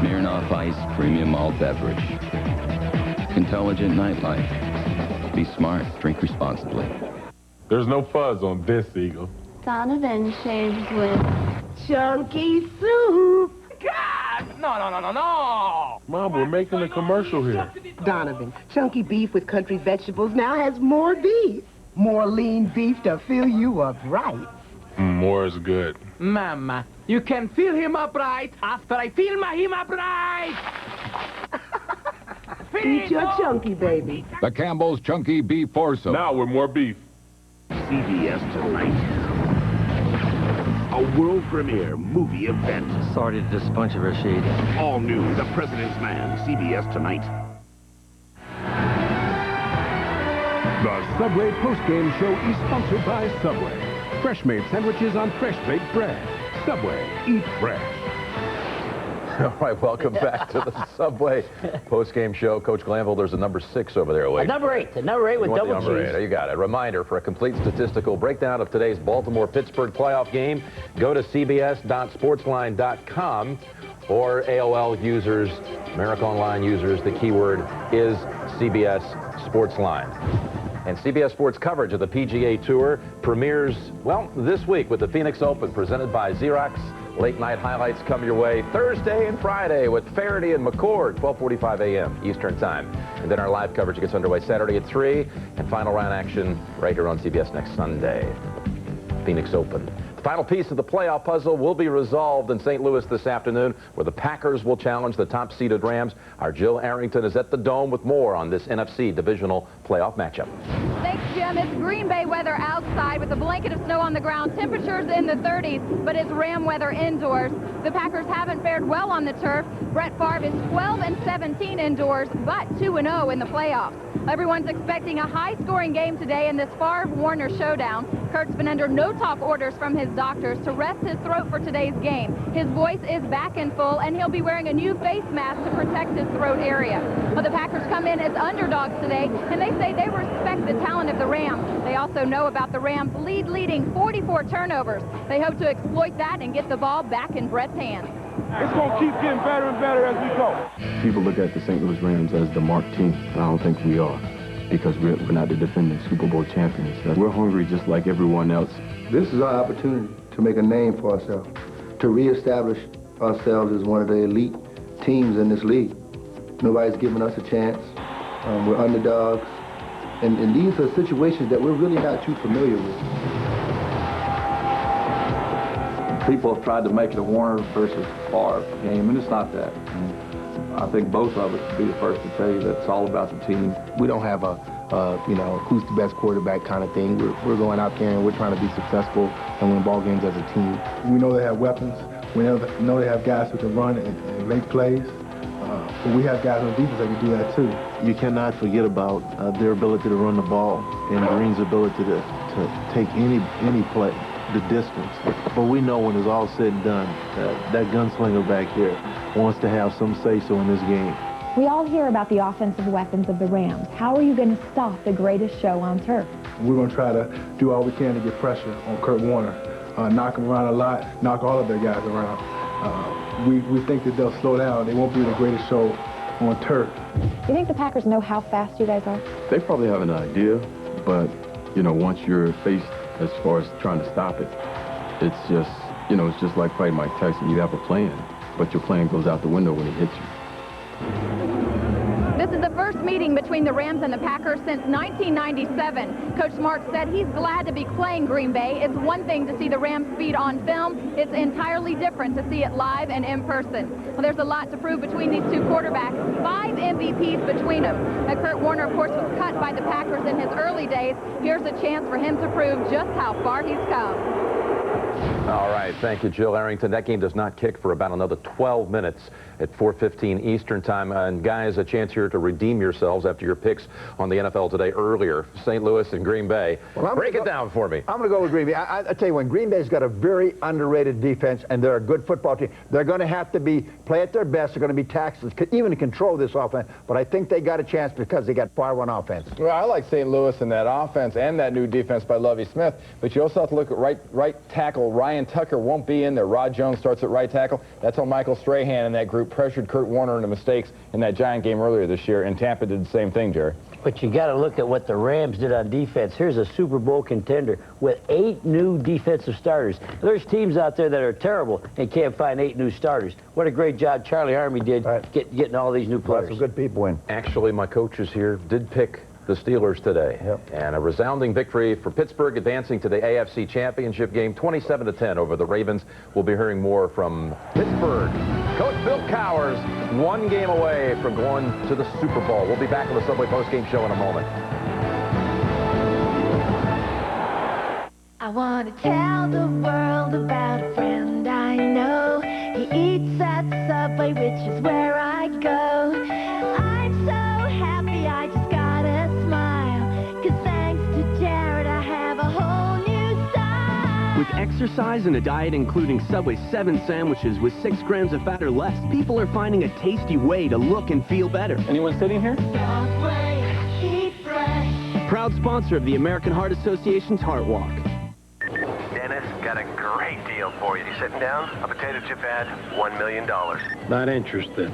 [SPEAKER 25] Smirnoff Ice Premium Malt Beverage. Intelligent nightlife. Be smart. Drink responsibly.
[SPEAKER 14] There's no fuzz on this, Eagle.
[SPEAKER 15] Donovan shaves with
[SPEAKER 16] chunky soup. God! No!
[SPEAKER 14] Mom, we're making a commercial here.
[SPEAKER 16] Donovan, chunky beef with country vegetables now has more beef. More lean beef to fill you up right.
[SPEAKER 14] More is good.
[SPEAKER 16] Mama, you can fill him up right after I fill him up right. Eat your chunky, baby.
[SPEAKER 11] The Campbell's Chunky Beef Foursome.
[SPEAKER 14] Now we're more beef.
[SPEAKER 24] CBS Tonight. A world premiere movie event.
[SPEAKER 27] Sorry to disappoint you, Rashid.
[SPEAKER 24] All new, The President's Man, CBS Tonight.
[SPEAKER 21] The Subway Postgame Show is sponsored by Subway. Fresh-made sandwiches on fresh-baked bread. Subway, eat fresh.
[SPEAKER 8] All right, welcome back to the Subway post-game show. Coach Glanville, there's a number 6 over there waiting.
[SPEAKER 23] Number 8 with double
[SPEAKER 8] number
[SPEAKER 23] G's.
[SPEAKER 8] 8. You got it. Reminder, for a complete statistical breakdown of today's Baltimore-Pittsburgh playoff game, go to cbs.sportsline.com, or AOL users, America Online users, the keyword is CBS Sportsline. And CBS Sports coverage of the PGA Tour premieres, well, this week with the Phoenix Open presented by Xerox. Late night highlights come your way Thursday and Friday with Faraday and McCord, 12:45 a.m. Eastern Time. And then our live coverage gets underway Saturday at 3, and final round action right here on CBS next Sunday. Phoenix Open. The final piece of the playoff puzzle will be resolved in St. Louis this afternoon, where the Packers will challenge the top-seeded Rams. Our Jill Arrington is at the Dome with more on this NFC divisional playoff matchup.
[SPEAKER 26] Thanks, Jim. It's Green Bay weather outside with a blanket of snow on the ground. Temperatures in the 30s, but it's Ram weather indoors. The Packers haven't fared well on the turf. Brett Favre is 12-17 indoors, but 2-0 in the playoffs. Everyone's expecting a high-scoring game today in this Favre-Warner showdown. Kurt's been under no talk orders from his doctors to rest his throat for today's game. His voice is back in full, and he'll be wearing a new face mask to protect his throat area. Well, the Packers come in as underdogs today, and they say they respect the talent of the Rams. They also know about the Rams' leading 44 turnovers. They hope to exploit that and get the ball back in Brett's hands.
[SPEAKER 14] It's going to keep getting better and better as we go.
[SPEAKER 29] People look at the St. Louis Rams as the marked team, and I don't think we are, because we're not the defending Super Bowl champions. We're hungry just like everyone else.
[SPEAKER 30] This is our opportunity to make a name for ourselves, to reestablish ourselves as one of the elite teams in this league. Nobody's giving us a chance. We're underdogs, and these are situations that we're really not too familiar with.
[SPEAKER 25] People have tried to make it a Warner versus Favre game, and it's not that. I think both of us would be the first to tell you that it's all about the team.
[SPEAKER 31] We don't have a, who's the best quarterback kind of thing. We're going out there and we're trying to be successful and win ball games as a team.
[SPEAKER 30] We know they have weapons. We know they have guys who can run and make plays. But we have guys on defense that can do that too.
[SPEAKER 32] You cannot forget about their ability to run the ball and Green's ability to take any play, the distance. But we know when it's all said and done, that gunslinger back there wants to have some say-so in this game.
[SPEAKER 33] We all hear about the offensive weapons of the Rams. How are you going to stop the greatest show on turf?
[SPEAKER 30] We're going to try to do all we can to get pressure on Kurt Warner, knock him around a lot, knock all of their guys around. We think that they'll slow down. They won't be the greatest show on turf.
[SPEAKER 33] Do you think the Packers know how fast you guys are?
[SPEAKER 29] They probably have an idea, but, once you're faced as far as trying to stop it, it's just, it's just like fighting Mike Tyson. You have a plan, but your plan goes out the window when he hits you.
[SPEAKER 26] This is the first meeting between the Rams and the Packers since 1997. Coach Smart said he's glad to be playing Green Bay. It's one thing to see the Rams' speed on film. It's entirely different to see it live and in person. Well, there's a lot to prove between these two quarterbacks. 5 MVPs between them. Now, Kurt Warner, of course, was cut by the Packers in his early days. Here's a chance for him to prove just how far he's come.
[SPEAKER 8] All right, thank you, Jill Arrington. That game does not kick for about another 12 minutes at 4:15 Eastern time. And guys, a chance here to redeem yourselves after your picks on the NFL today earlier. St. Louis and Green Bay.
[SPEAKER 1] Well,
[SPEAKER 8] break it down for me.
[SPEAKER 1] I'm going to go with Green Bay. I tell you, when Green Bay's got a very underrated defense and they're a good football team, they're going to have to play at their best. They're going to be taxed even to control this offense. But I think they got a chance because they got far one offense.
[SPEAKER 31] Well, I like St. Louis and that offense and that new defense by Lovie Smith. But you also have to look at right tackle. Ryan Tucker won't be in there. Rod Jones starts at right tackle. That's how Michael Strahan and that group pressured Kurt Warner into mistakes in that Giant game earlier this year. And Tampa did the same thing, Jerry.
[SPEAKER 23] But you got to look at what the Rams did on defense. Here's a Super Bowl contender with 8 new defensive starters. There's teams out there that are terrible and can't find 8 new starters. What a great job Charlie Armey did getting all these new players.
[SPEAKER 1] Some good people in.
[SPEAKER 8] Actually, my coaches here did pick the Steelers today.
[SPEAKER 1] Yep.
[SPEAKER 8] And a resounding victory for Pittsburgh, advancing to the AFC Championship game, 27-10 over the Ravens. We'll be hearing more from Pittsburgh. Coach Bill Cowers, 1 game away from going to the Super Bowl. We'll be back on the Subway Postgame Show in a moment.
[SPEAKER 3] I want to tell the world about a friend I know. He eats at Subway, which is where I go. I'm so happy I just got a smile, 'cause thanks to Jared I have a whole new style.
[SPEAKER 9] With exercise and a diet including Subway 7 sandwiches with 6 grams of fat or less, people are finding a tasty way to look and feel better.
[SPEAKER 31] Anyone sitting here?
[SPEAKER 3] Subway, eat fresh.
[SPEAKER 9] Proud sponsor of the American Heart Association's Heart Walk.
[SPEAKER 4] Dennis, got a great deal for you. You sitting down? A potato chip ad, $1 million.
[SPEAKER 5] Not interested.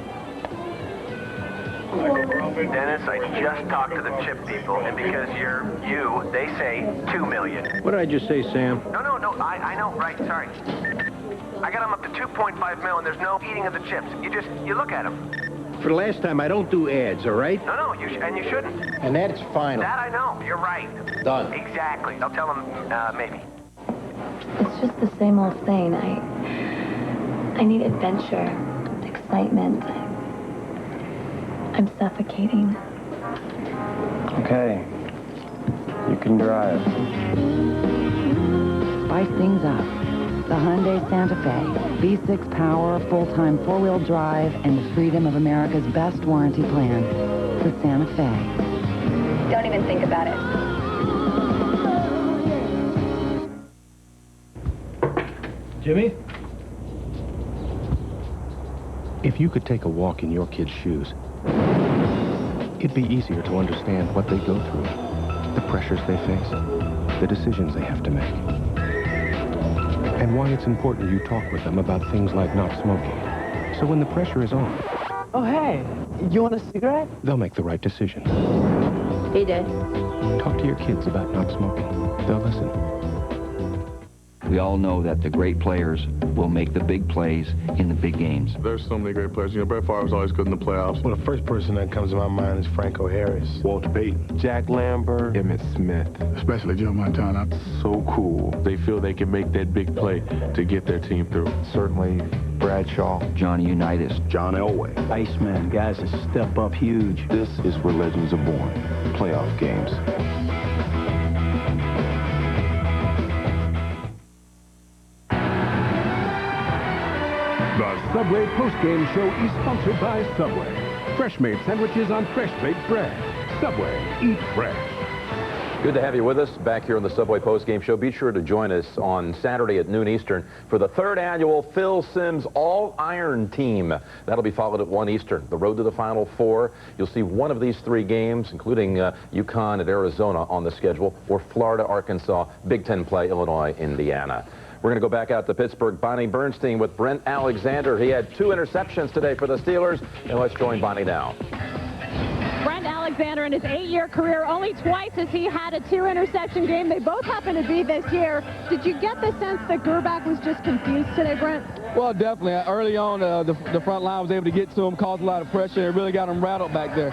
[SPEAKER 4] Dennis, I just talked to the chip people, and because you're you, they say $2 million.
[SPEAKER 5] What did I just say, Sam?
[SPEAKER 4] No, I know, right, sorry. I got them up to $2.5 million. There's no eating of the chips. You look at them.
[SPEAKER 5] For the last time, I don't do ads, all right?
[SPEAKER 4] No, and you shouldn't.
[SPEAKER 5] And that's final.
[SPEAKER 4] That I know, you're right.
[SPEAKER 5] Done.
[SPEAKER 4] Exactly. I'll tell them, maybe.
[SPEAKER 15] It's just the same old thing. I need adventure, excitement. I'm suffocating.
[SPEAKER 31] Okay. You can drive.
[SPEAKER 6] Spice things up. The Hyundai Santa Fe. V6 power, full-time 4-wheel drive, and the freedom of America's best warranty plan. The Santa Fe.
[SPEAKER 15] Don't even think about it.
[SPEAKER 31] Jimmy? If you could take a walk in your kids' shoes, it'd be easier to understand what they go through, the pressures they face, the decisions they have to make, and why it's important you talk with them about things like not smoking. So when the pressure is on,
[SPEAKER 10] Oh, hey, you want a cigarette?
[SPEAKER 31] they'll make the right decision.
[SPEAKER 15] He did.
[SPEAKER 31] Talk to your kids about not smoking. They'll listen.
[SPEAKER 12] We all know that the great players will make the big plays in the big games.
[SPEAKER 14] There's so many great players. You know, Brett Favre was always good in the playoffs.
[SPEAKER 31] Well, the first person that comes to my mind is Franco Harris,
[SPEAKER 14] Walter Payton,
[SPEAKER 31] Jack Lambert, Emmitt Smith,
[SPEAKER 14] especially Joe Montana.
[SPEAKER 31] so cool.
[SPEAKER 14] They feel they can make that big play to get their team through.
[SPEAKER 31] Certainly Bradshaw,
[SPEAKER 12] Johnny Unitas,
[SPEAKER 14] John Elway.
[SPEAKER 31] Iceman, guys that step up huge. This is where legends are born. Playoff games.
[SPEAKER 21] The Subway Postgame Show is sponsored by Subway. Fresh-made sandwiches on fresh-baked bread. Subway, eat fresh.
[SPEAKER 8] Good to have you with us back here on the Subway Postgame Show. Be sure to join us on Saturday at noon Eastern for the 3rd annual Phil Simms All-Iron Team. That'll be followed at 1 Eastern. The road to the Final Four. You'll see one of these 3 games, including UConn at Arizona on the schedule, or Florida, Arkansas, Big Ten play, Illinois, Indiana. We're going to go back out to Pittsburgh. Bonnie Bernstein with Brent Alexander. He had 2 interceptions today for the Steelers. And let's join Bonnie now.
[SPEAKER 7] Brent Alexander in his 8-year career, only twice has he had a 2-interception game. They both happen to be this year. Did you get the sense that Gerback was just confused today, Brent?
[SPEAKER 13] Well, definitely. Early on, the front line was able to get to him, caused a lot of pressure, and really got him rattled back there.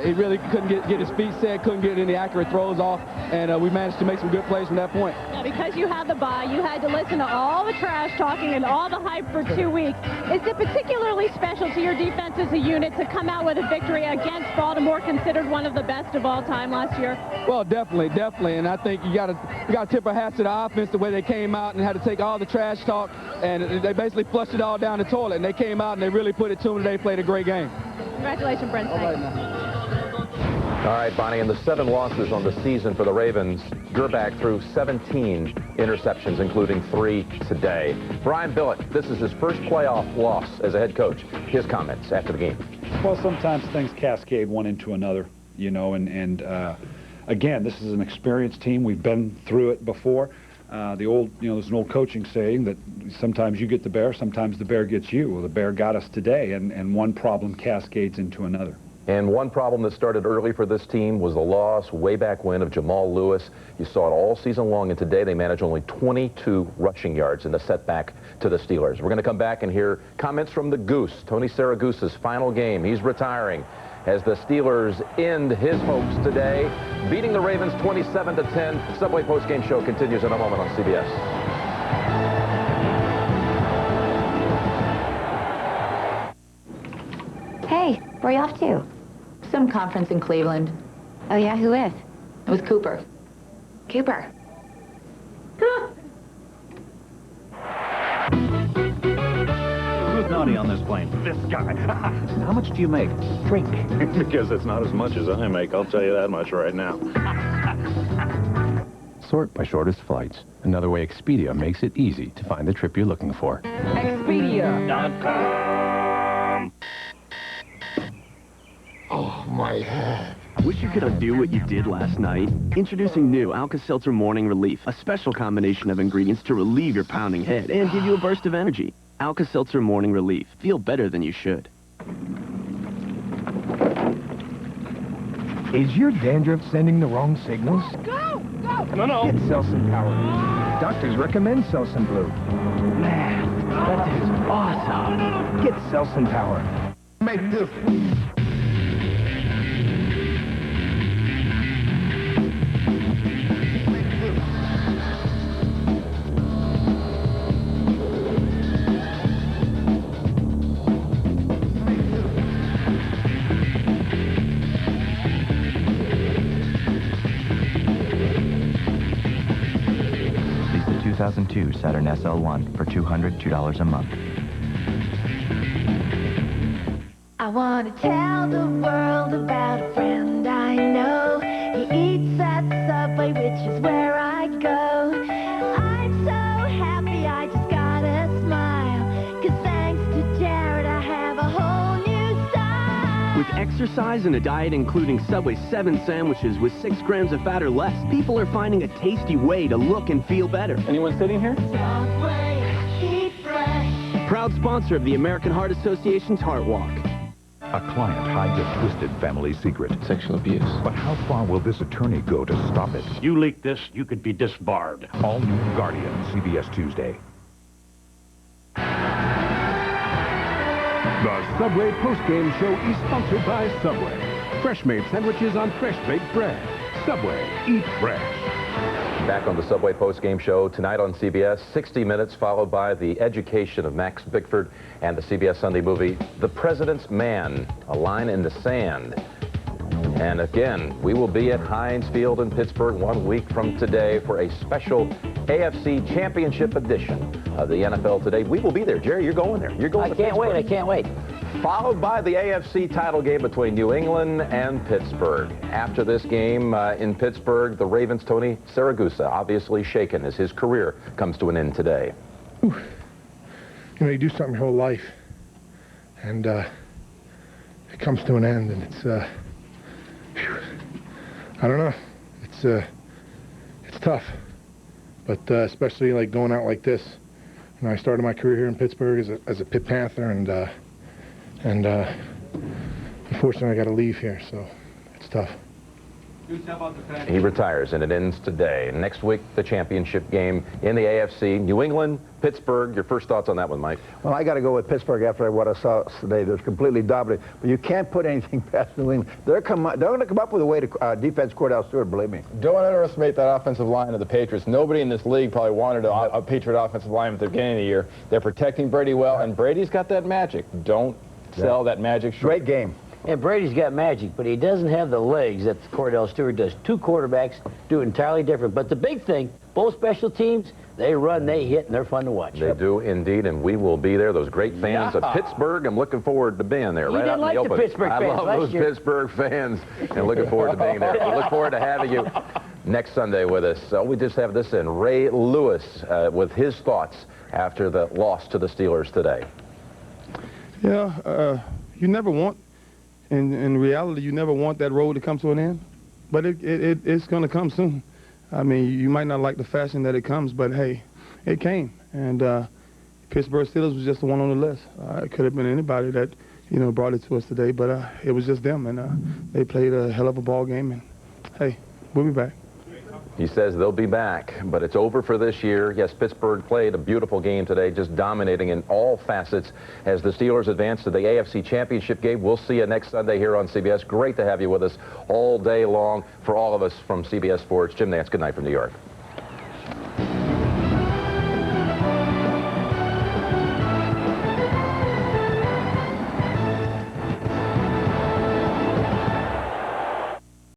[SPEAKER 2] he really couldn't get his feet set, couldn't get any accurate throws off, and we managed to make some good plays from that point.
[SPEAKER 7] Now, because you had the bye, you had to listen to all the trash talking and all the hype for 2 weeks. Is it particularly special to your defense as a unit to come out with a victory against Baltimore, considered one of the best of all time last year?
[SPEAKER 2] Well, definitely, and I think you got to tip our hats to the offense, the way they came out and had to take all the trash talk, and they basically flushed it all down the toilet, and they came out and they really put it to them. They played a great game.
[SPEAKER 7] Congratulations, Brent.
[SPEAKER 2] All right, now.
[SPEAKER 8] All right, Bonnie, in the 7 losses on the season for the Ravens, Gerback threw 17 interceptions, including 3 today. Brian Billett, this is his first playoff loss as a head coach. His comments after the game.
[SPEAKER 11] Well, sometimes things cascade one into another, you know, and again, this is an experienced team. We've been through it before. There's an old coaching saying that sometimes you get the bear, sometimes the bear gets you. Well, the bear got us today, and one problem cascades into another.
[SPEAKER 8] And one problem that started early for this team was the loss way back when of Jamal Lewis. You saw it all season long, and today they managed only 22 rushing yards in the setback to the Steelers. We're going to come back and hear comments from the Goose, Tony Saragusa's final game. He's retiring as the Steelers end his hopes today, beating the Ravens 27-10. Subway postgame show continues in a moment on CBS.
[SPEAKER 13] Hey, where are you off to? Some conference in Cleveland. Oh, yeah? Who with? With Cooper. Cooper.
[SPEAKER 16] Who's naughty on this plane? This guy.
[SPEAKER 31] How much do you make?
[SPEAKER 16] Drink. Because it's not as much as I make, I'll tell you that much right now.
[SPEAKER 31] Sort by shortest flights. Another way Expedia makes it easy to find the trip you're looking for.
[SPEAKER 16] Expedia.com.
[SPEAKER 31] Oh, my head.
[SPEAKER 9] Wish you could undo what you did last night? Introducing new Alka-Seltzer Morning Relief, a special combination of ingredients to relieve your pounding head and give you a burst of energy. Alka-Seltzer Morning Relief. Feel better than you should.
[SPEAKER 31] Is your dandruff sending the wrong signals?
[SPEAKER 13] Go! Go!
[SPEAKER 16] No.
[SPEAKER 31] Get Selsun Power. Doctors recommend Selsun Blue.
[SPEAKER 9] Man, that is awesome.
[SPEAKER 31] Get Selsun Power. Make this.
[SPEAKER 17] Lease the 2002 Saturn SL1 for $202 a month.
[SPEAKER 3] I want to tell the world about a friend I know. He eats at Subway, which is where I go. I'm so happy I just gotta smile. 'Cause thanks to Jared, I have a whole new style.
[SPEAKER 9] With exercise and a diet including Subway 7 sandwiches with 6 grams of fat or less, people are finding a tasty way to look and feel better.
[SPEAKER 2] Anyone sitting here?
[SPEAKER 3] Subway, eat fresh.
[SPEAKER 9] Proud sponsor of the American Heart Association's Heart Walk.
[SPEAKER 18] A client hides a twisted family secret. Sexual abuse. But how far will this attorney go to stop it?
[SPEAKER 16] You leak this, you could be disbarred.
[SPEAKER 18] All new Guardian, CBS Tuesday.
[SPEAKER 21] The Subway postgame show is sponsored by Subway. Fresh-made sandwiches on fresh-baked bread. Subway, eat fresh.
[SPEAKER 8] Back on the Subway postgame show tonight on CBS, 60 Minutes, followed by the education of Max Bickford and the CBS Sunday movie, The President's Man, A Line in the Sand. And again, we will be at Heinz Field in Pittsburgh 1 week from today for a special AFC Championship edition of the NFL Today. We will be there. Jerry, you're going there. You're going to Pittsburgh.
[SPEAKER 23] I can't wait.
[SPEAKER 8] Followed by the AFC title game between New England and Pittsburgh. After this game in Pittsburgh, the Ravens' Tony Saragusa obviously shaken as his career comes to an end today.
[SPEAKER 19] You know, you do something your whole life, and it comes to an end, and it's, I don't know, it's tough, but especially like going out like this. You know, I started my career here in Pittsburgh as a Pitt Panther, and unfortunately I got to leave here, so it's tough.
[SPEAKER 8] He retires, and it ends today. Next week, the championship game in the AFC. New England, Pittsburgh. Your first thoughts on that one, Mike?
[SPEAKER 1] Well, I got to go with Pittsburgh after what I saw today. They're completely dominant. But you can't put anything past New England. They're going to come up with a way to defense Cordell Stewart, believe me.
[SPEAKER 5] Don't underestimate that offensive line of the Patriots. Nobody in this league probably wanted a Patriot offensive line at the beginning of the year. They're protecting Brady well, and Brady's got that magic. Don't sell that magic short.
[SPEAKER 1] Great game.
[SPEAKER 23] And Brady's got magic, but he doesn't have the legs that Cordell Stewart does. Two quarterbacks do entirely different. But the big thing, both special teams, they run, they hit, and they're fun to watch.
[SPEAKER 8] They do indeed, and we will be there. Those great fans of Pittsburgh, I'm looking forward to being there.
[SPEAKER 23] You
[SPEAKER 8] right
[SPEAKER 23] didn't
[SPEAKER 8] out in the
[SPEAKER 23] like the
[SPEAKER 8] open.
[SPEAKER 23] Pittsburgh fans
[SPEAKER 8] I love
[SPEAKER 23] last
[SPEAKER 8] those
[SPEAKER 23] year.
[SPEAKER 8] Pittsburgh fans, and looking forward to being there. We look forward to having you next Sunday with us. We just have this in. Ray Lewis with his thoughts after the loss to the Steelers today.
[SPEAKER 19] Yeah, you never want, in reality, you never want that road to come to an end, but it's going to come soon. I mean, you might not like the fashion that it comes, but hey, it came. And Pittsburgh Steelers was just the one on the list. It could have been anybody that, you know, brought it to us today, but it was just them, and they played a hell of a ball game, and hey, we'll be back.
[SPEAKER 8] He says they'll be back, but it's over for this year. Yes, Pittsburgh played a beautiful game today, just dominating in all facets as the Steelers advance to the AFC Championship game. We'll see you next Sunday here on CBS. Great to have you with us all day long. For all of us from CBS Sports, Jim Nance, good night from New York.